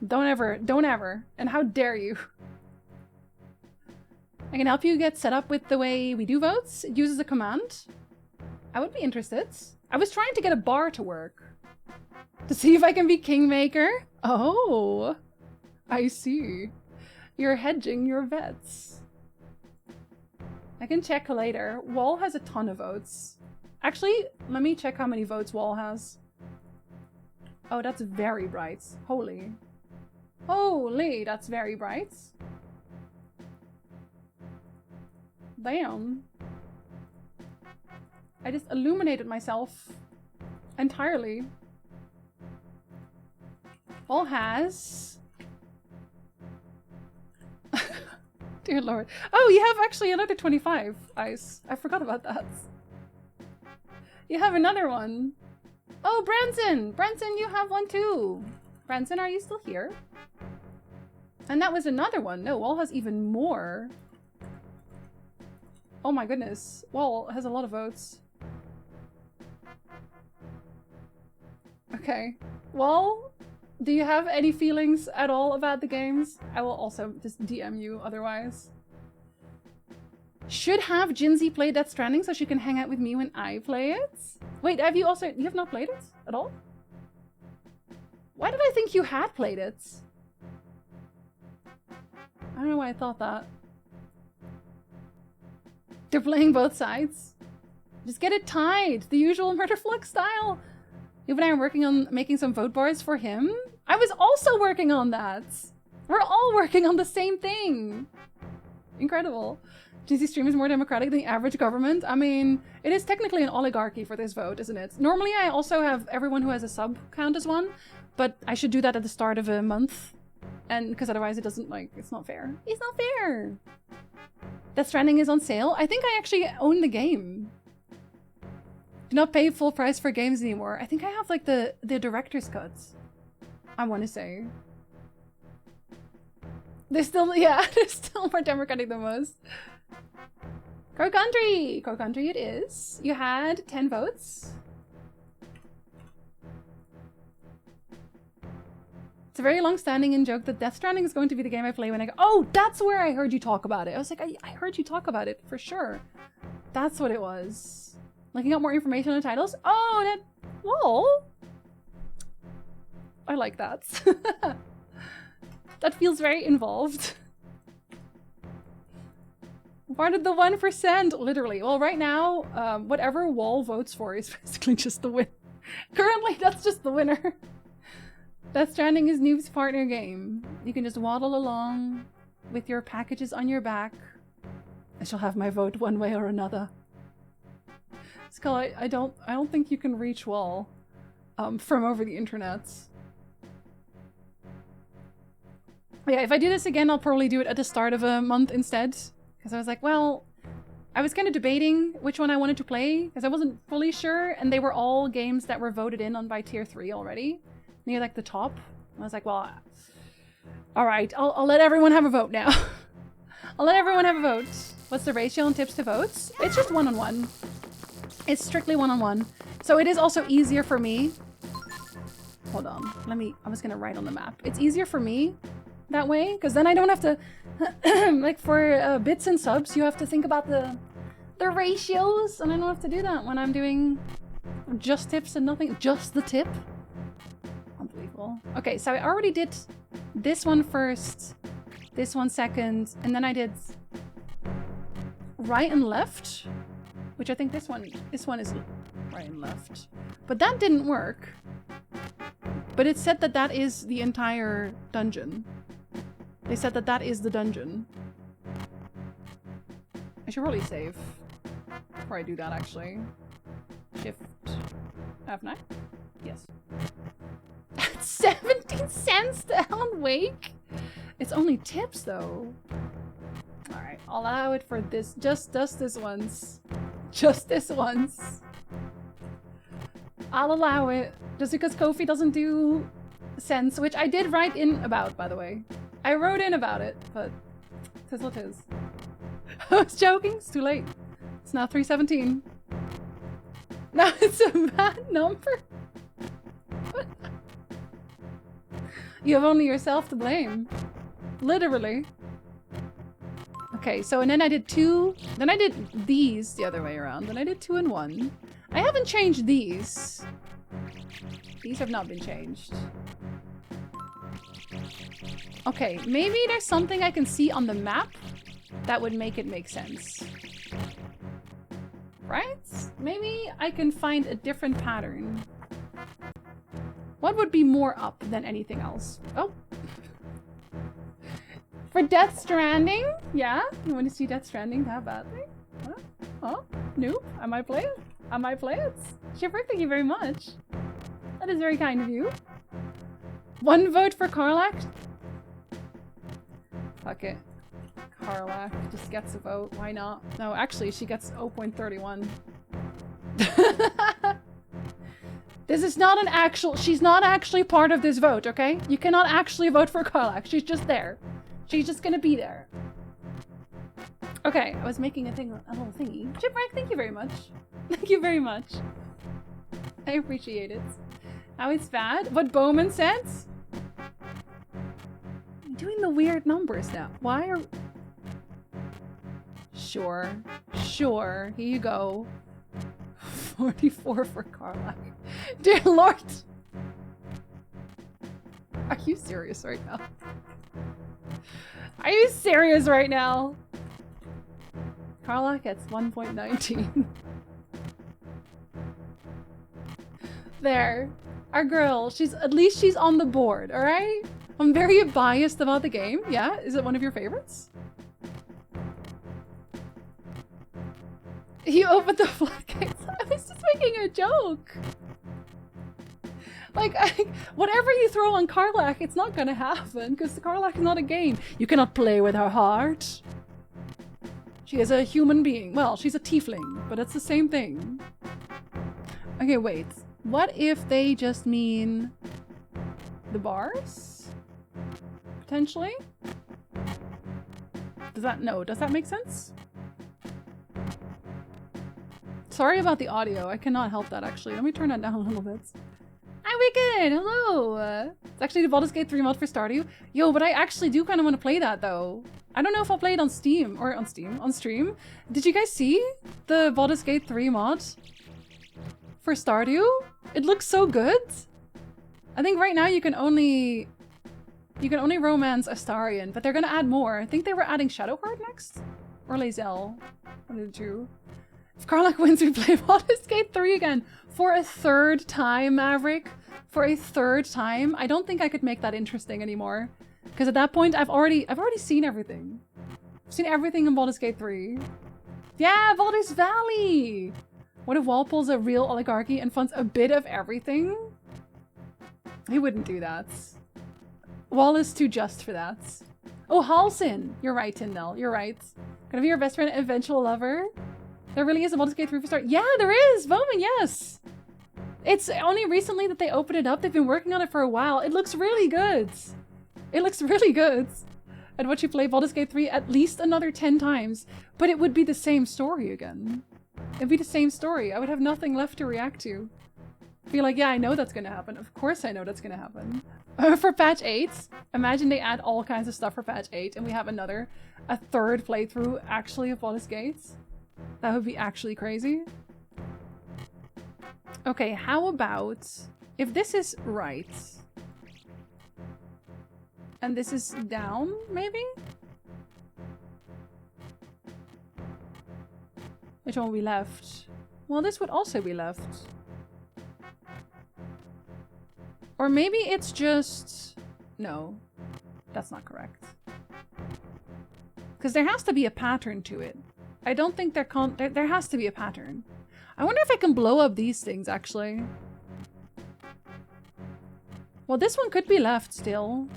Don't ever. And how dare you? I can help you get set up with the way we do votes. It uses a command. I would be interested. I was trying to get a bar to work. To see if I can be Kingmaker. Oh, I see. You're hedging your bets. I can check later. Wall has a ton of votes. Actually, let me check how many votes Wall has. Oh, that's very bright. Holy. Holy, that's very bright. Damn. I just illuminated myself entirely. Wall has... Dear Lord. Oh, you have actually another 25, Ice. I forgot about that. You have another one. Oh, Branson! Branson, you have one too. Branson, are you still here? And that was another one. No, Wall has even more. Oh my goodness. Wall has a lot of votes. Okay. Wall, do you have any feelings at all about the games? I will also just DM you otherwise. Should have Jinzy play Death Stranding so she can hang out with me when I play it? Wait, you have not played it at all? Why did I think you had played it? I don't know why I thought that. They're playing both sides. Just get it tied. The usual Murderflux style. You and I are working on making some vote bars for him. I was also working on that. We're all working on the same thing. Incredible. GC stream is more democratic than the average government. I mean, it is technically an oligarchy for this vote, isn't it? Normally I also have everyone who has a sub count as one, but I should do that at the start of a month. And because otherwise it doesn't, like, it's not fair. It's not fair! Death Stranding is on sale. I think I actually own the game. Do not pay full price for games anymore. I think I have, like, the director's cuts. I want to say. They're still, yeah, they're still more democratic than most. Crow Country! Crow Country it is. You had 10 votes. It's a very long-standing in-joke that Death Stranding is going to be the game I play when I go, oh, that's where I heard you talk about it. I was like, I heard you talk about it, for sure. That's what it was. Looking up more information on the titles. Oh, that... Well... I like that. That feels very involved. Part of the 1%, literally. Well, right now, whatever Wall votes for is basically just the win. Currently, that's just the winner. Death Stranding is Noob's partner game. You can just waddle along with your packages on your back. I shall have my vote one way or another. Skull, I don't think you can reach Wall from over the internet. Yeah, if I do this again, I'll probably do it at the start of a month instead. Because I was like, well, I was kind of debating which one I wanted to play because I wasn't fully sure, and they were all games that were voted in on by tier 3 already, near like the top. I was like, well, all right, I'll let everyone have a vote now. I'll let everyone have a vote. What's the ratio on tips to votes? It's just 1-on-1. It's strictly 1-on-1. So it is also easier for me. Hold on, I was gonna write on the map. It's easier for me that way, because then I don't have to, like for bits and subs, you have to think about the ratios, and I don't have to do that when I'm doing just tips and nothing, just the tip. Unbelievable. Okay, so I already did this one first, this one second, and then I did right and left, which I think this one is right and left. But that didn't work. But it said that that is the entire dungeon. They said that that is the dungeon. I should probably save before I do that, actually. Shift F9? Yes. 17 cents to Alan Wake? It's only tips, though. Alright, I'll allow it for this. Just this once. Just this once. I'll allow it. Just because Ko-fi doesn't do sense, which I did write in about, by the way. I wrote in about it, but tis what tis. I was joking. It's too late. It's now 3:17. Now it's a bad number. You have only yourself to blame. Literally. Okay, so and then I did 2. Then I did these the other way around. Then I did 2 and 1. I haven't changed these. These have not been changed. Okay, maybe there's something I can see on the map that would make it make sense. Right? Maybe I can find a different pattern. What would be more up than anything else? Oh. For Death Stranding? Yeah? You want to see Death Stranding that badly? Huh? Huh? Nope. I might play it. I might play it. Shipper, thank you very much. That is very kind of you. 1 vote for Karlak? Fuck it. Karlak just gets a vote. Why not? No, actually, she gets 0.31. This is not an actual... She's not actually part of this vote, okay? You cannot actually vote for Karlak. She's just there. She's just gonna be there. Okay, I was making a little thingy. Shipwreck, thank you very much. Thank you very much. I appreciate it. How it's bad? What Bowman said? I'm doing the weird numbers now. Why are... Sure. Sure. Here you go. 44 for Karlak. Dear Lord! Are you serious right now? Are you serious right now? Karlak gets 1.19. There. Our girl. At least she's on the board, alright? I'm very biased about the game. Yeah? Is it one of your favorites? You opened the floodgates. I was just making a joke. Like, whatever you throw on Karlak, it's not gonna happen, because Karlak is not a game. You cannot play with her heart. She is a human being. Well, she's a tiefling, but it's the same thing. Okay, wait. What if they just mean the bars? Potentially? Does that make sense? Sorry about the audio. I cannot help that, actually. Let me turn that down a little bit. Hi, Wicked! Hello! It's actually the Baldur's Gate 3 mod for Stardew. Yo, but I actually do kind of want to play that, though. I don't know if I'll play it on Steam, or on stream. Did you guys see the Baldur's Gate 3 mod for Stardew? It looks so good. I think right now you can only romance Astarion, but they're gonna add more. I think they were adding Shadowheart next? Or Lae'zel. One of the two. If Karlak wins, we play Baldur's Gate 3 again. For a 3rd time, Maverick. For a 3rd time. I don't think I could make that interesting anymore. Because at that point, I've already seen everything. I've seen everything in Baldur's Gate 3. Yeah, Baldur's Valley! What if Walpole's a real oligarchy and funds a bit of everything? He wouldn't do that. Wall is too just for that. Oh, Halsin! You're right, Tyndall. You're right. Gonna be your best friend, eventual lover. There really is a Baldur's Gate 3 for start. Yeah, there is! Bowman, yes! It's only recently that they opened it up. They've been working on it for a while. It looks really good. It looks really good. I'd watch you play Baldur's Gate 3 at least another 10 times, but it would be the same story again. It'd be the same story. I would have nothing left to react to. Be like, yeah, I know that's gonna happen. Of course I know that's gonna happen. For patch 8, imagine they add all kinds of stuff for patch 8 and we have a third playthrough actually of Baldur's Gate. That would be actually crazy. Okay, how about if this is right and this is down, maybe? Which one will be left? Well, this would also be left. Or maybe it's just... No, that's not correct. Because there has to be a pattern to it. I don't think there has to be a pattern. I wonder if I can blow up these things, actually. Well, this one could be left still.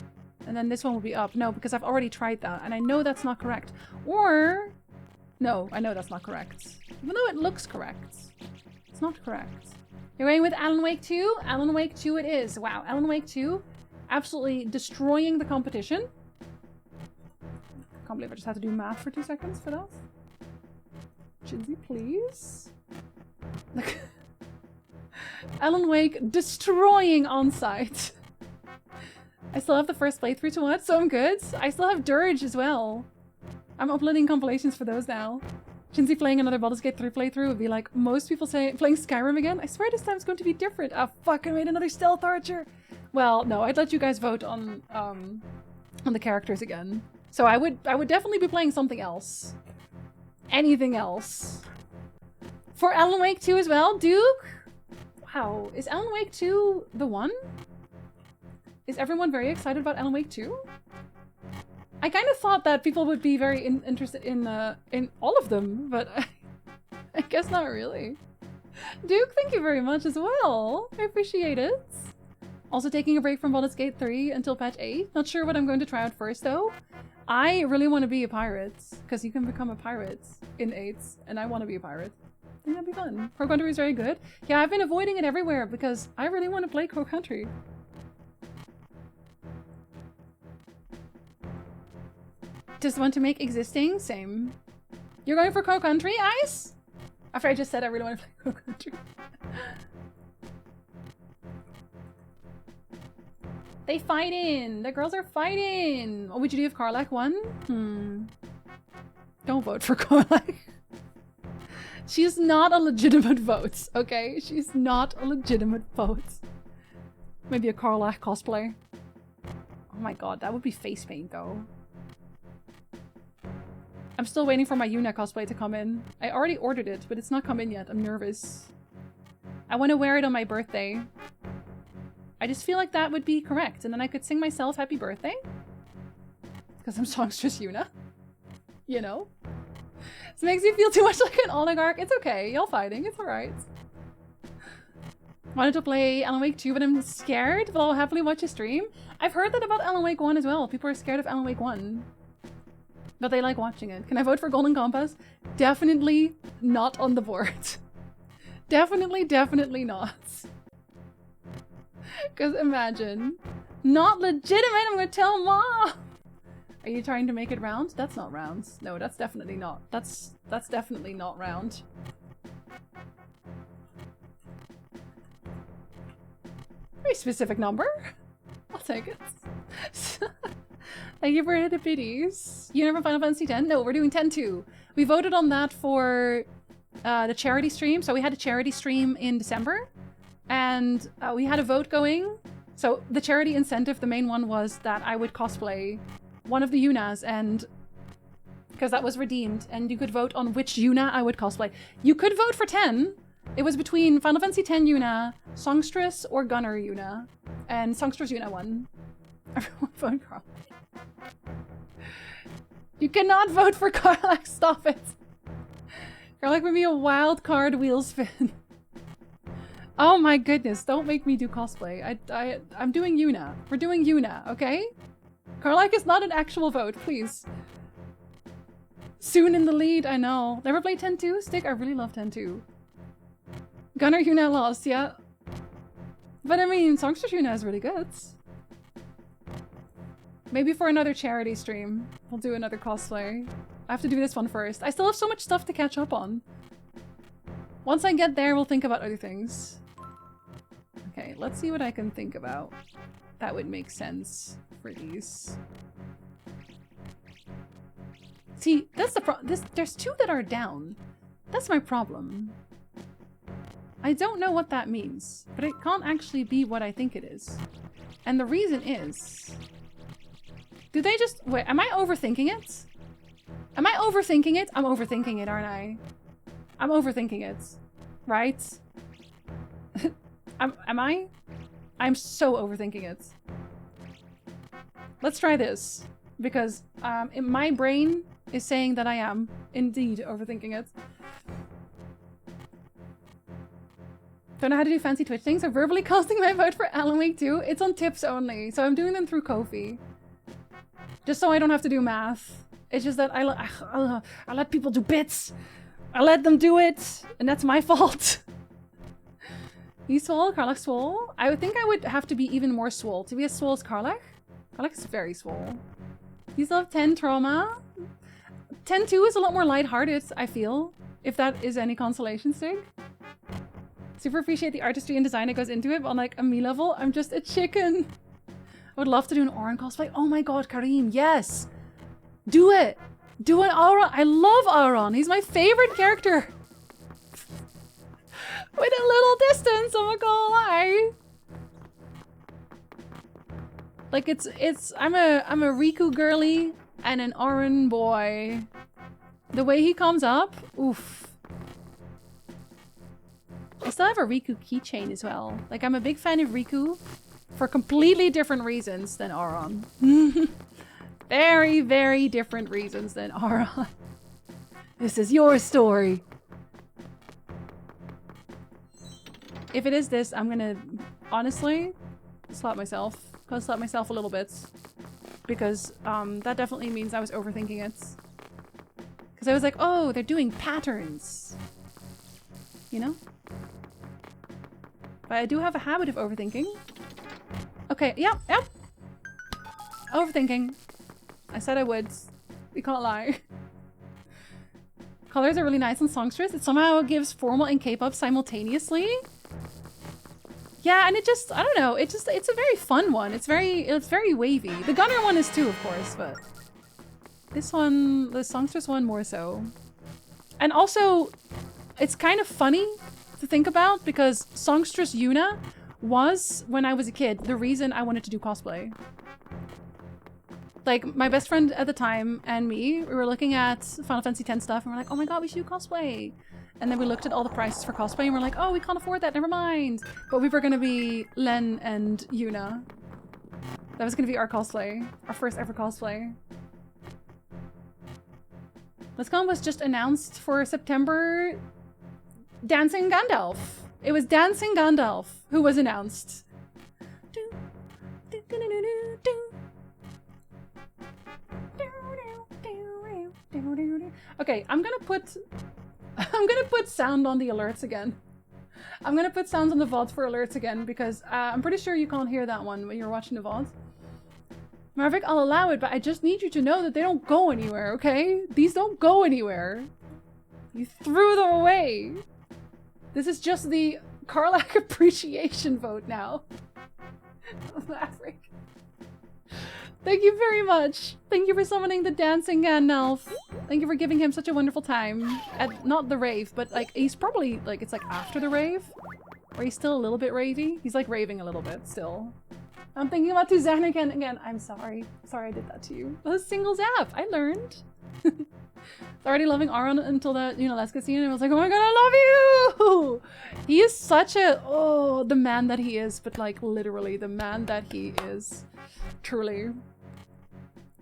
And then this one will be up. No, because I've already tried that. And I know that's not correct. Or... No, I know that's not correct. Even though it looks correct. It's not correct. You're going with Alan Wake 2? Alan Wake 2 it is. Wow, Alan Wake 2. Absolutely destroying the competition. Can't believe I just had to do math for 2 seconds for that. Chinsey, please. Look. Alan Wake destroying on-site. I still have the first playthrough to watch, so I'm good. I still have Dirge as well. I'm uploading compilations for those now. Chinsey playing another Baldur's Gate 3 playthrough would be like most people say playing Skyrim again. I swear this time's going to be different. Ah, fuck, I made another stealth archer. Well, no, I'd let you guys vote on the characters again. So I would definitely be playing something else. Anything else. For Alan Wake 2 as well, Duke? Wow, is Alan Wake 2 the one? Is everyone very excited about Alan Wake 2? I kind of thought that people would be very interested in all of them, but I guess not really. Duke, thank you very much as well. I appreciate it. Also taking a break from Baldur's Gate 3 until patch 8. Not sure what I'm going to try out first though. I really want to be a pirate, because you can become a pirate in 8, and I want to be a pirate. I think that'd be fun. Crow Country is very good. Yeah, I've been avoiding it everywhere because I really want to play Crow Country. Just want to make existing? Same. You're going for Crow Country, Ice? After I just said I really want to play Crow Country. They fighting! The girls are fighting! What would you do if Karlach won? Don't vote for Karlach. She's not a legitimate vote, okay? She's not a legitimate vote. Maybe a Karlach cosplay. Oh my god, that would be face paint though. I'm still waiting for my Yuna cosplay to come in. I already ordered it, but it's not come in yet. I'm nervous. I want to wear it on my birthday. I just feel like that would be correct, and then I could sing myself happy birthday. Because I'm songstress Yuna. You know? This makes me feel too much like an oligarch. It's okay. Y'all fighting. It's alright. Wanted to play Alan Wake 2, but I'm scared, but I'll happily watch a stream. I've heard that about Alan Wake 1 as well. People are scared of Alan Wake 1. But they like watching it. Can I vote for Golden Compass? Definitely not on the board. Definitely not. Because imagine. Not legitimate, I'm gonna tell Mom! Are you trying to make it round? That's not round. No, that's definitely not. That's definitely not round. Very specific number. I'll take it. Thank you for the biddies. You never Final Fantasy X? No, we're doing 10-2. We voted on that for the charity stream. So we had a charity stream in December. And we had a vote going. So the charity incentive, the main one was that I would cosplay one of the Yunas, and because that was redeemed, and you could vote on which Yuna I would cosplay. You could vote for 10. It was between Final Fantasy X Yuna, Songstress, or Gunner Yuna. And Songstress Yuna won. Everyone vote Carl. You cannot vote for Karlach, stop it! Karlach would be a wild card wheel spin. Oh my goodness, don't make me do cosplay. I'm doing Yuna. We're doing Yuna, okay? Carlac is not an actual vote, please. Soon in the lead, I know. Never played 10-2? Stick, I really love 10-2. Gunner Yuna lost, yeah. But I mean, Songstress Yuna is really good. Maybe for another charity stream, we'll do another cosplay. I have to do this one first. I still have so much stuff to catch up on. Once I get there, we'll think about other things. Okay, let's see what I can think about. That would make sense for these. See, that's the there's two that are down. That's my problem. I don't know what that means, but it can't actually be what I think it is. And the reason is... Do they just... Wait, am I overthinking it? Am I overthinking it? I'm overthinking it, aren't I? I'm overthinking it. Right? Am I? I'm so overthinking it. Let's try this. Because my brain is saying that I am indeed overthinking it. Don't know how to do fancy Twitch things. I'm verbally casting my vote for Alan Wake 2. It's on tips only, so I'm doing them through Ko-fi. Just so I don't have to do math. It's just that I let people do bits. I let them do it, and that's my fault. He's swole, Karlach swole. I would think I would have to be even more swole to be as swole as Karlach. Karlach is very swole. You still have 10 trauma. 10-2 is a lot more lighthearted, I feel. If that is any consolation, Stig. Super appreciate the artistry and design that goes into it, but on like a me level, I'm just a chicken. I would love to do an Auron cosplay. Oh my god, Kareem, yes! Do it! Do an Auron. I love Auron. He's my favorite character. With a little distance, I'm not gonna lie. Like I'm a Riku girly and an Auron boy. The way he comes up, oof. I still have a Riku keychain as well. Like, I'm a big fan of Riku for completely different reasons than Auron. Very, very different reasons than Auron. This is your story. If it is this, I'm gonna honestly slap myself. Gonna slap myself a little bit. Because that definitely means I was overthinking it. Because I was like, oh, they're doing patterns. You know? But I do have a habit of overthinking. Okay, yep. Overthinking. I said I would. We can't lie. Colors are really nice on Songstress. It somehow gives formal and K-pop simultaneously. Yeah, and it just, I don't know, it's a very fun one. It's very wavy. The Gunner one is too, of course, but this one, the Songstress one more so. And also, it's kind of funny to think about because Songstress Yuna was, when I was a kid, the reason I wanted to do cosplay. Like, my best friend at the time and me, we were looking at Final Fantasy X stuff and we're like, oh my god, we should do cosplay. And then we looked at all the prices for cosplay and we're like, oh, we can't afford that, never mind. But we were gonna be Len and Yuna. That was gonna be our cosplay. Our first ever cosplay. BlizzCon was just announced for September. Dancing Gandalf. It was Dancing Gandalf who was announced. Okay, I'm gonna put sound on the alerts again. I'm gonna put sounds on the VOD for alerts again because I'm pretty sure you can't hear that one when you're watching the VOD. Marvick, I'll allow it, but I just need you to know that they don't go anywhere, okay? These don't go anywhere. You threw them away. This is just the Karlach appreciation vote now. Maverick. Thank you very much. Thank you for summoning the Dancing Gandalf. Thank you for giving him such a wonderful time. At not the rave, but like he's probably like it's like after the rave. Or he's still a little bit ravey. He's like raving a little bit still. I'm thinking about Tuzan again. I'm sorry. Sorry I did that to you. That was single zap. I learned. Already loving Auron until that, you know, last scene and I was like, oh my god, I love you! He is such a, oh, the man that he is, but like literally the man that he is. Truly.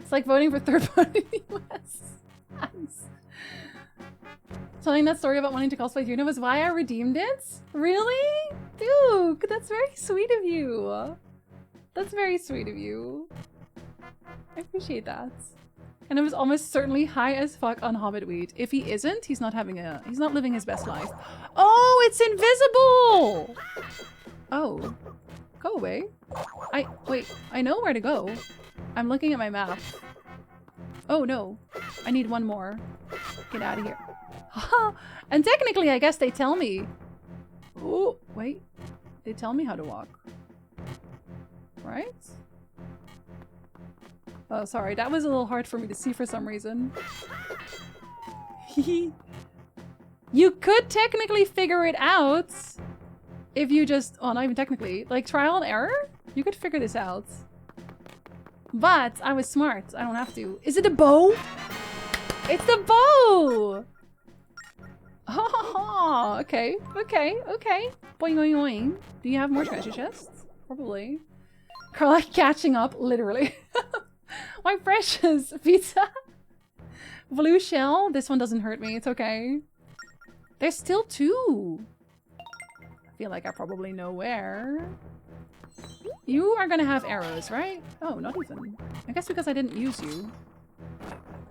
It's like voting for third party in the US. Telling that story about wanting to cosplay Yuna was why I redeemed it? Really? Duke, that's very sweet of you. That's very sweet of you. I appreciate that. And it was almost certainly high as fuck on Hobbit weed. If he isn't, he's not living his best life. Oh, it's invisible! Oh. Go away. Wait, I know where to go. I'm looking at my map. Oh no. I need one more. Get out of here. And technically, I guess they tell me. Oh, wait. They tell me how to walk. Right? Oh, sorry. That was a little hard for me to see for some reason. You could technically figure it out if you just... Oh, not even technically. Like, trial and error? You could figure this out. But I was smart. I don't have to. Is it a bow? It's the bow! Oh, okay. Okay, okay. Boing, boing, boing. Do you have more treasure chests? Probably. Carla catching up, literally. My precious pizza. Blue shell. This one doesn't hurt me. It's okay. There's still 2. I feel like I probably know where. You are gonna have arrows, right? Oh, not even. I guess because I didn't use you.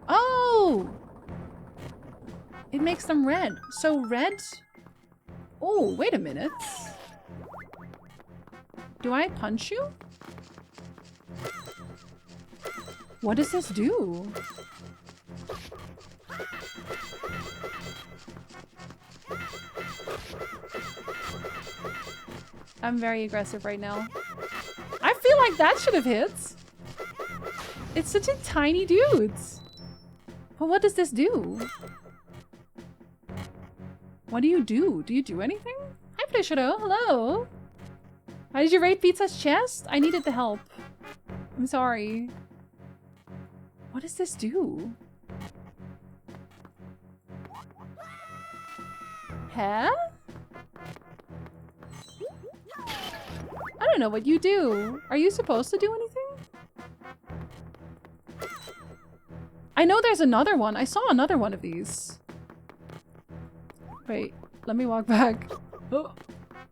Oh! It makes them red. So red? Oh, wait a minute. Do I punch you? What does this do? I'm very aggressive right now. I feel like that should have hit. It's such a tiny dude. But what does this do? What do you do? Do you do anything? Hi, Plishado. Hello. How did you raid Pizza's chest? I needed the help. I'm sorry. What does this do? Huh? I don't know what you do. Are you supposed to do anything? I know there's another one. I saw another one of these. Wait, let me walk back. Oh,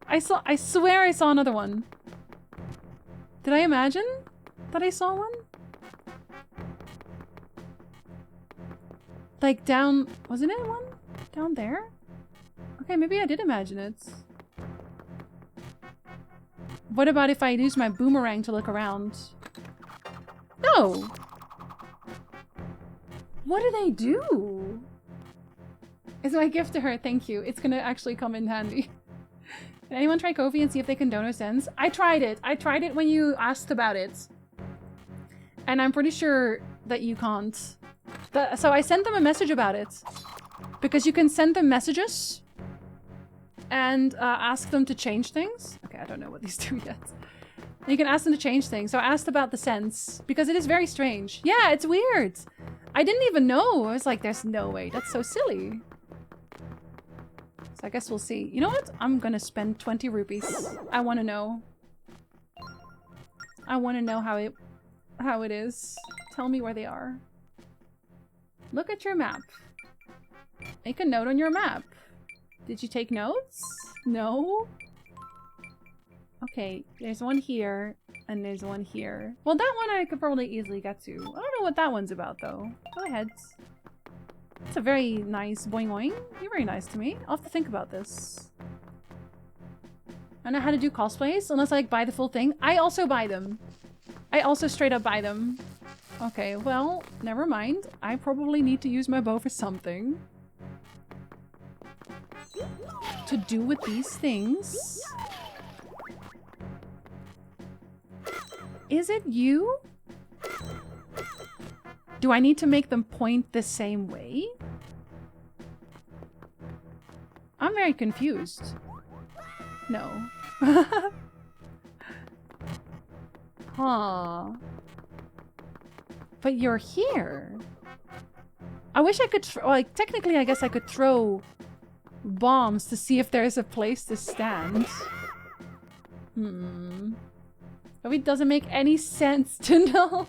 I swear I saw another one. Did I imagine that I saw one? Like down, wasn't it one? Down there? Okay, maybe I did imagine it. What about if I use my boomerang to look around? No! What do they do? It's my gift to her, thank you. It's gonna actually come in handy. Did anyone try Ko-fi and see if they can donor cents? I tried it. I tried it when you asked about it. And I'm pretty sure that you can't. So I sent them a message about it. Because you can send them messages and ask them to change things. Okay, I don't know what these do yet. You can ask them to change things. So I asked about the cents because it is very strange. Yeah, it's weird. I didn't even know. I was like, there's no way. That's so silly. So I guess we'll see. You know what? I'm gonna spend 20 rupees. I want to know. I want to know how it is. Tell me where they are. Look at your map. Make a note on your map. Did you take notes? No? Okay, there's one here, and there's one here. Well, that one I could probably easily get to. I don't know what that one's about, though. Go ahead. It's a very nice boing boing. You're very nice to me. I'll have to think about this. I don't know how to do cosplays, unless I like, buy the full thing. I also buy them. I also straight up buy them. Okay, well, never mind. I probably need to use my bow for something. To do with these things. Is it you? Do I need to make them point the same way? I'm very confused. No. Huh. But you're here. I wish I could, like, technically I guess I could throw bombs to see if there's a place to stand. But it doesn't make any sense to know.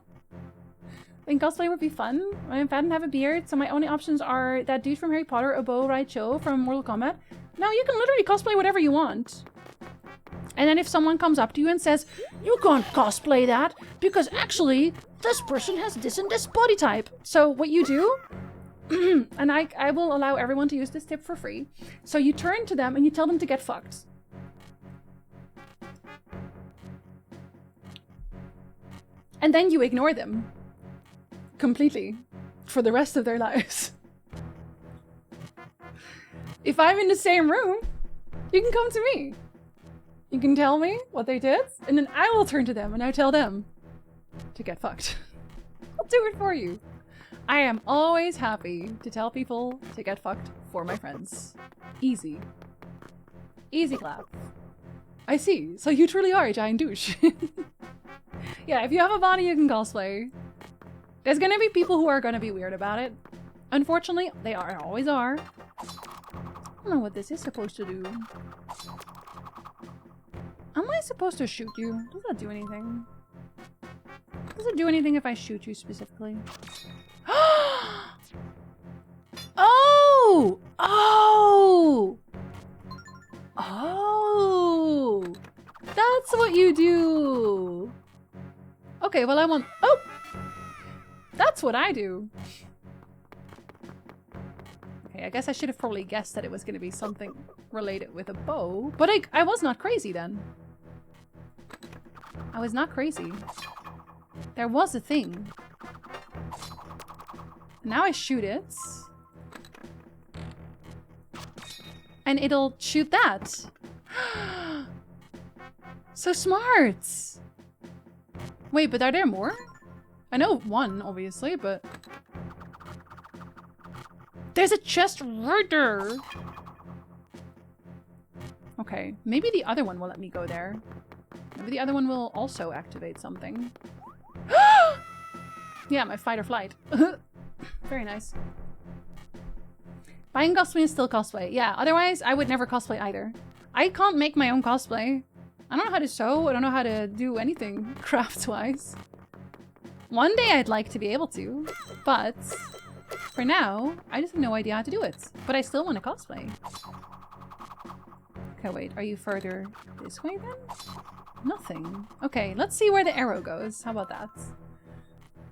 I think cosplay would be fun. I'm fat and have a beard, so my only options are that dude from Harry Potter, a Bo Raicho from Mortal Kombat. No, you can literally cosplay whatever you want. And then if someone comes up to you and says, you can't cosplay that because actually this person has this and this body type. So what you do, and I will allow everyone to use this tip for free. So you turn to them and you tell them to get fucked. And then you ignore them completely for the rest of their lives. If I'm in the same room, you can come to me. You can tell me what they did, and then I will turn to them and I tell them to get fucked. I'll do it for you. I am always happy to tell people to get fucked for my friends. Easy. Easy clap. I see. So you truly are a giant douche. Yeah, if you have a body you can cosplay. There's gonna be people who are gonna be weird about it. Unfortunately, they always are. I don't know what this is supposed to do. Am I supposed to shoot you? Does that do anything? Does it do anything if I shoot you specifically? Oh! Oh! Oh! That's what you do! Okay, well I want... Oh! That's what I do. Okay, I guess I should have probably guessed that it was going to be something related with a bow. But I was not crazy then. I was not crazy. There was a thing. Now I shoot it. And it'll shoot that. So smart! Wait, but are there more? I know one, obviously, but... There's a chest right there! Okay, maybe the other one will let me go there. Maybe the other one will also activate something. Yeah, my fight or flight. Very nice. Buying cosplay is still cosplay. Yeah, otherwise I would never cosplay either. I can't make my own cosplay. I don't know how to sew. I don't know how to do anything crafts-wise. One day I'd like to be able to, but for now, I just have no idea how to do it. But I still want to cosplay. Okay, wait, are you further this way then? Nothing. Okay, let's see where the arrow goes. How about that?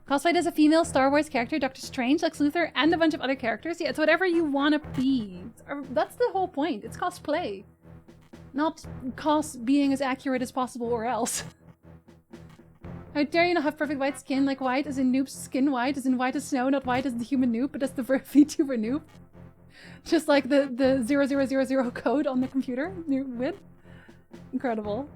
Cosplayed as a female Star Wars character, Doctor Strange, Lex Luthor, and a bunch of other characters. Yeah, it's whatever you want to be. That's the whole point. It's cosplay. Not being as accurate as possible or else. How dare you not have perfect white skin, like white as in noob's skin white, as in white as snow, not white as the human noob, but as the VTuber noob. Just like the 0000 code on the computer. With. Incredible.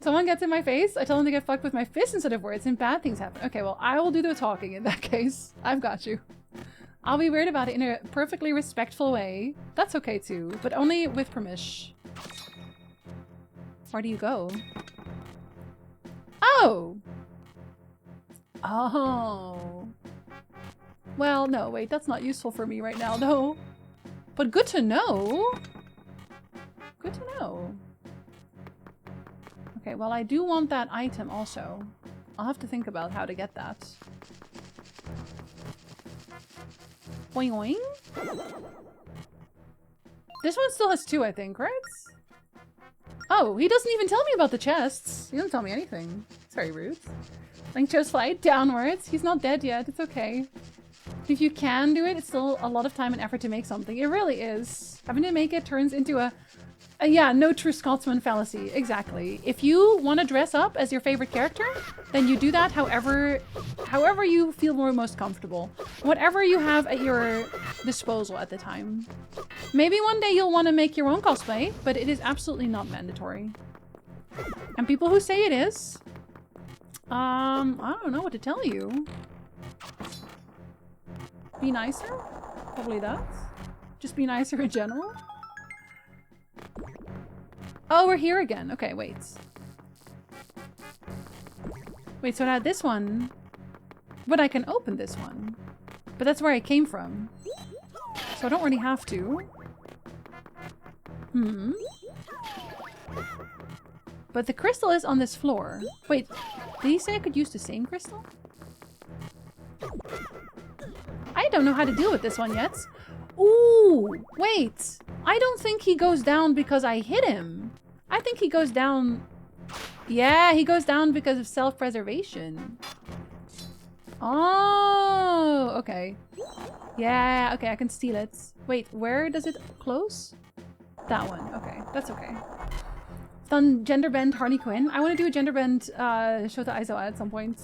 Someone gets in my face, I tell them to get fucked with my fist instead of words, and bad things happen. Okay, well, I will do the talking in that case. I've got you. I'll be weird about it in a perfectly respectful way. That's okay too, but only with permission. Where do you go? Oh! Oh. Well, no, wait, that's not useful for me right now, though. But good to know. Good to know. Okay, well, I do want that item also. I'll have to think about how to get that. Boing boing. This one still has two, I think, right? Oh, he doesn't even tell me about the chests. He doesn't tell me anything. It's very rude. Link chose flight downwards. He's not dead yet. It's okay. If you can do it, it's still a lot of time and effort to make something. It really is. Having to make it turns into a yeah, no true Scotsman fallacy. Exactly. If you want to dress up as your favorite character, then you do that however you feel most comfortable. Whatever you have at your disposal at the time. Maybe one day you'll want to make your own cosplay, but it is absolutely not mandatory. And people who say it is, I don't know what to tell you. Be nicer? Probably that. Just be nicer in general. Oh, we're here again. Okay, wait. Wait, so I had this one. But I can open this one. But that's where I came from. So I don't really have to. Hmm. But the crystal is on this floor. Wait, did he say I could use the same crystal? I don't know how to deal with this one yet. Ooh, wait. I don't think he goes down because I hit him. I think he goes down... Yeah, he goes down because of self-preservation. Oh, okay. Yeah, okay, I can steal it. Wait, where does it close? That one. Okay, that's okay. Done gender bend Harley Quinn. I want to do a gender bend Shota Aizawa at some point.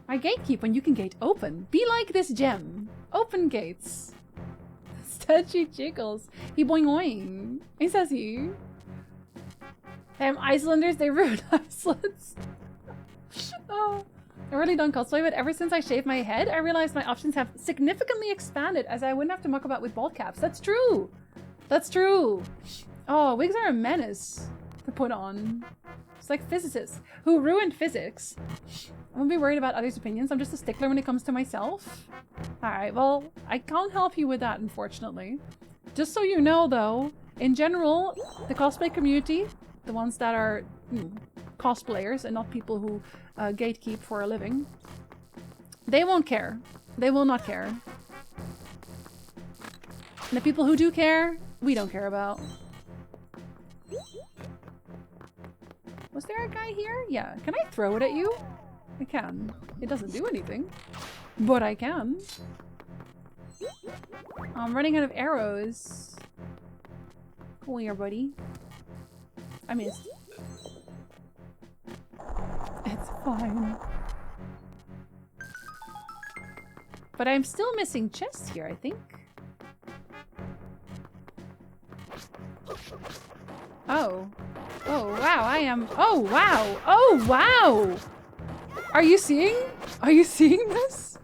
I gatekeep when you can gate open. Be like this gem. Open gates. Statue jiggles. He boing boing. He says he. Damn, Icelanders, they ruined Iceland. Oh. I really don't cosplay, but ever since I shaved my head, I realized my options have significantly expanded as I wouldn't have to muck about with bald caps. That's true. That's true. Oh, wigs are a menace to put on. It's like physicists who ruined physics. I won't be worried about others' opinions. I'm just a stickler when it comes to myself. Alright, well, I can't help you with that, unfortunately. Just so you know, though, in general, the cosplay community, the ones that are cosplayers and not people who gatekeep for a living, they won't care. They will not care. And the people who do care, we don't care about. Was there a guy here? Yeah. Can I throw it at you? I can. It doesn't do anything. But I can. I'm running out of arrows. Come here, buddy. I missed. It's fine. But I'm still missing chests here, I think. Oh. Oh, wow, I am... Oh, wow! Oh, wow! Are you seeing? Are you seeing this?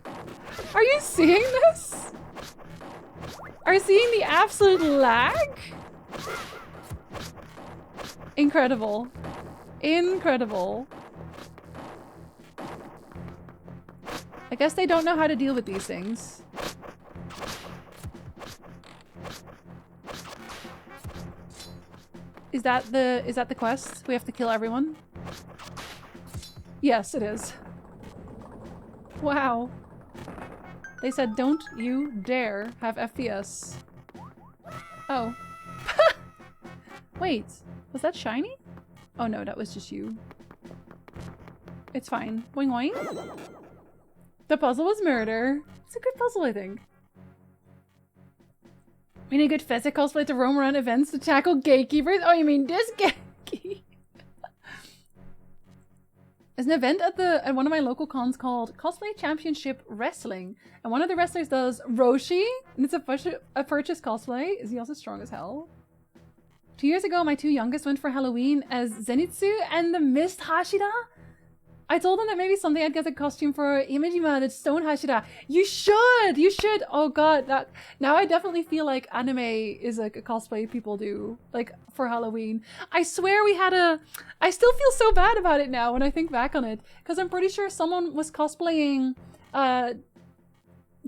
Are you seeing this? Are you seeing the absolute lag? Incredible. Incredible. I guess they don't know how to deal with these things. Is that the quest? We have to kill everyone? Yes, it is. Wow. They said don't you dare have FPS. Oh. Wait, was that shiny? Oh no, that was just you. It's fine. Boing boing. The puzzle was murder. It's a good puzzle, I think. We need a good Fezzik cosplay to roam around events to tackle gatekeepers. Oh, you mean this gatekeeper? There's an event at one of my local cons called Cosplay Championship Wrestling, and one of the wrestlers does Roshi, and it's a purchase cosplay. Is he also strong as hell? 2 years ago, my two youngest went for Halloween as Zenitsu and the Mist Hashira. I told them that maybe someday I'd get a costume for Imejima, the Stone Hashira. You should! You should! Oh god, that... Now I definitely feel like anime is like a cosplay people do, like, for Halloween. I swear we had a... I still feel so bad about it now when I think back on it, because I'm pretty sure someone was cosplaying the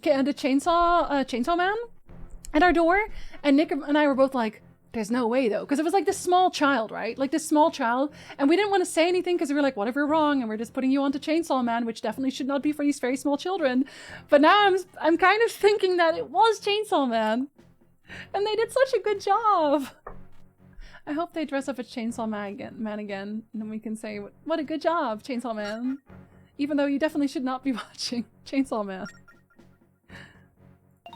Chainsaw Man at our door, and Nick and I were both like, there's no way though, because it was like this small child, right? Like this small child, and we didn't want to say anything because we were like, what if we're wrong and we're just putting you onto Chainsaw Man, which definitely should not be for these very small children. But now I'm kind of thinking that it was Chainsaw Man, and they did such a good job. I hope they dress up as Chainsaw Man again, and then we can say, what a good job, Chainsaw Man. Even though you definitely should not be watching Chainsaw Man.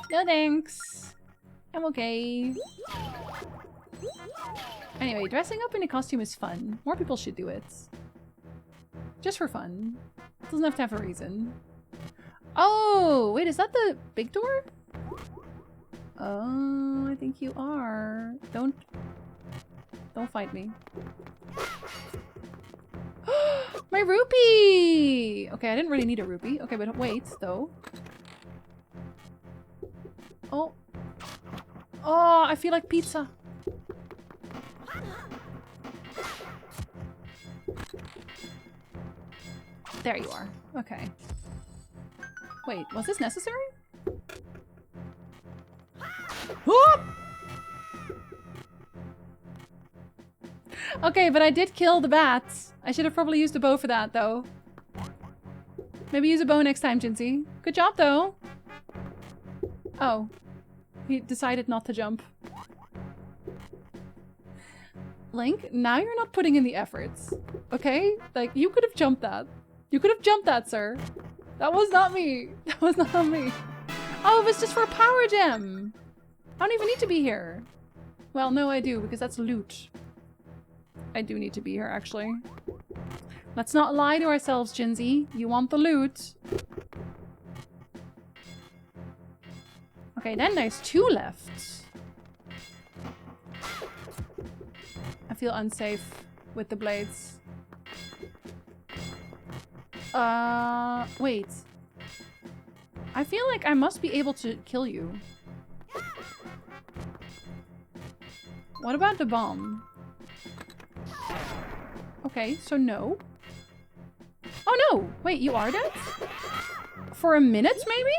No thanks. I'm okay. Anyway, dressing up in a costume is fun. More people should do it. Just for fun. It doesn't have to have a reason. Oh, wait, is that the big door? Oh, I think you are. Don't fight me. My rupee! Okay, I didn't really need a rupee. Okay, but wait, though. Oh. Oh, I feel like pizza. There you are. Okay. Wait, was this necessary? Whoop! Okay, but I did kill the bats. I should have probably used a bow for that, though. Maybe use a bow next time, Jinsey. Good job, though. Oh. He decided not to jump. Link, now you're not putting in the efforts. Okay? Like, you could have jumped that. You could have jumped that, sir. That was not me. That was not me. Oh, it was just for a power gem. I don't even need to be here. Well, no, I do, because that's loot. I do need to be here, actually. Let's not lie to ourselves, Jinzy. You want the loot. Okay, then there's 2 left. I feel unsafe with the blades. Wait. I feel like I must be able to kill you. What about the bomb? Okay, so no. Oh no! Wait, you are dead? For a minute, maybe?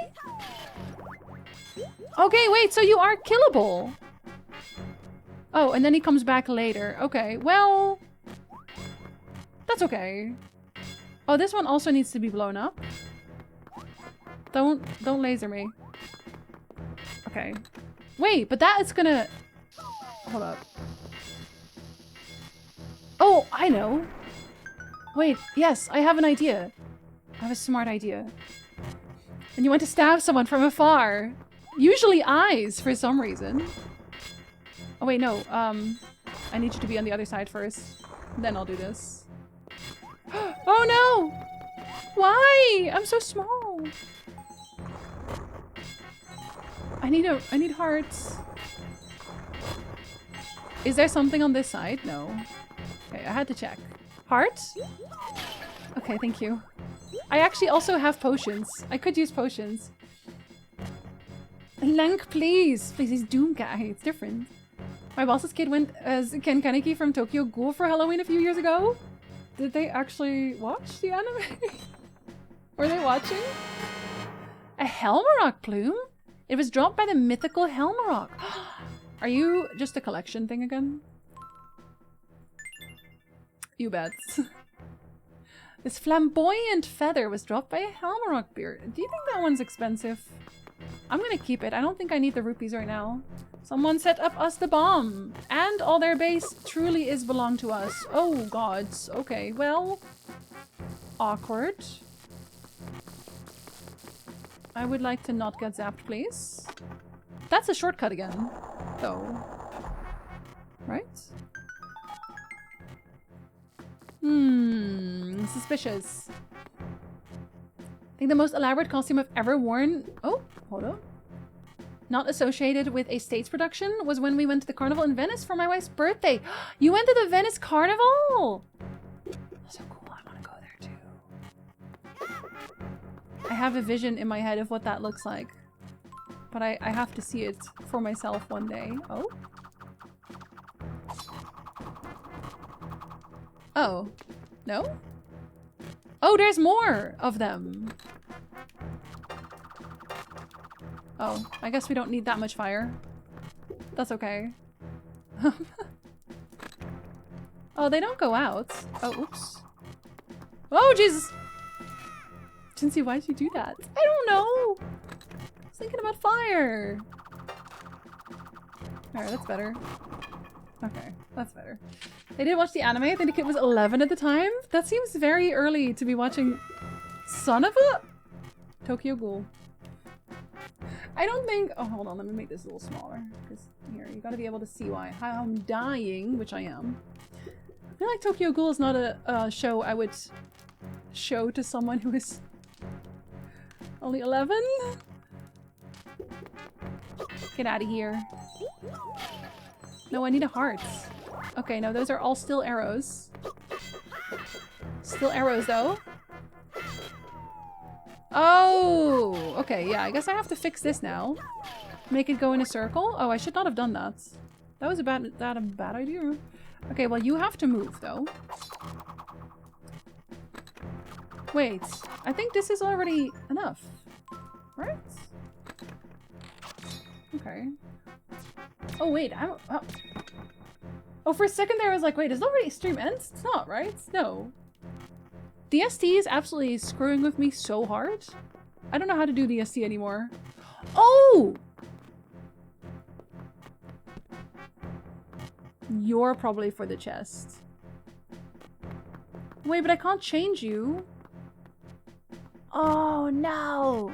Okay, wait, so you are killable. Oh, and then he comes back later. Okay, well... That's okay. Oh, this one also needs to be blown up. Don't laser me. Okay. Wait, but that is gonna... Hold up. Oh, I know. Wait, yes, I have an idea. I have a smart idea. And you want to stab someone from afar. Usually eyes, for some reason. Oh wait, no. I need you to be on the other side first. Then I'll do this. Oh no! Why? I'm so small. I need hearts. Is there something on this side? No. Okay, I had to check. Heart? Okay, thank you. I actually also have potions. I could use potions. Link, please! Please, he's Doom Guy. It's different. My boss's kid went as Ken Kaneki from Tokyo Ghoul for Halloween a few years ago. Did they actually watch the anime? Were they watching? A Helmarok plume? It was dropped by the mythical Helmarok. Are you just a collection thing again? You bet. This flamboyant feather was dropped by a Helmarok beard. Do you think that one's expensive? I'm gonna keep it. I don't think I need the rupees right now. Someone set up us the bomb. And all their base truly is belong to us. Oh gods. Okay, well... Awkward. I would like to not get zapped, please. That's a shortcut again, though. Right? Suspicious. I think the most elaborate costume I've ever worn... Oh, hold on. Not associated with a States production was when we went to the carnival in Venice for my wife's birthday. You went to the Venice Carnival? So cool, I want to go there too. I have a vision in my head of what that looks like. But I have to see it for myself one day. Oh? Oh. No? Oh, there's more of them. Oh, I guess we don't need that much fire. That's okay. Oh, they don't go out. Oh, oops. Oh, Jesus! Jinsey, why'd you do that? I don't know! I was thinking about fire. Alright, that's better. Okay, that's better. They did watch the anime. I think it was 11 at the time. That seems very early to be watching Son of a Tokyo Ghoul. I don't think... Oh, hold on. Let me make this a little smaller. Because here, you gotta be able to see why. How I'm dying, which I am. I feel like Tokyo Ghoul is not a show I would show to someone who is only 11. Get out of here. No, I need a heart. Okay, no, those are all still arrows. Still arrows, though. Oh! Okay, yeah, I guess I have to fix this now. Make it go in a circle? Oh, I should not have done that. That was a bad idea. Okay, well, you have to move, though. Wait, I think this is already enough. Right? Okay. Oh, wait, Oh, for a second there I was like, wait, is it already stream ends? It's not, right? No. DST is absolutely screwing with me so hard. I don't know how to do DST anymore. Oh! You're probably for the chest. Wait, but I can't change you. Oh, no.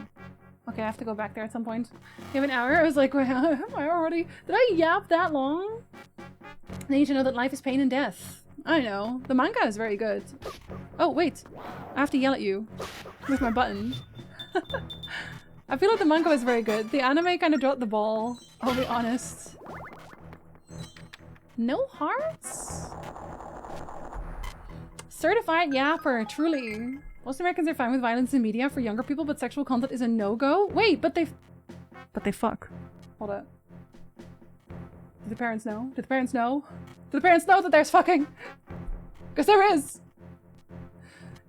Okay, I have to go back there at some point. You have an hour? I was like, wait, am I already? Did I yap that long? I need to know that life is pain and death. I know. The manga is very good. Oh, wait. I have to yell at you with my button. I feel like the manga was very good. The anime kind of dropped the ball, I'll be honest. No hearts? Certified yapper, truly. Most Americans are fine with violence in media for younger people, but sexual content is a no-go. Wait, but they fuck. Hold up. Do the parents know? Do the parents know? Do the parents know that there's fucking? Because there is.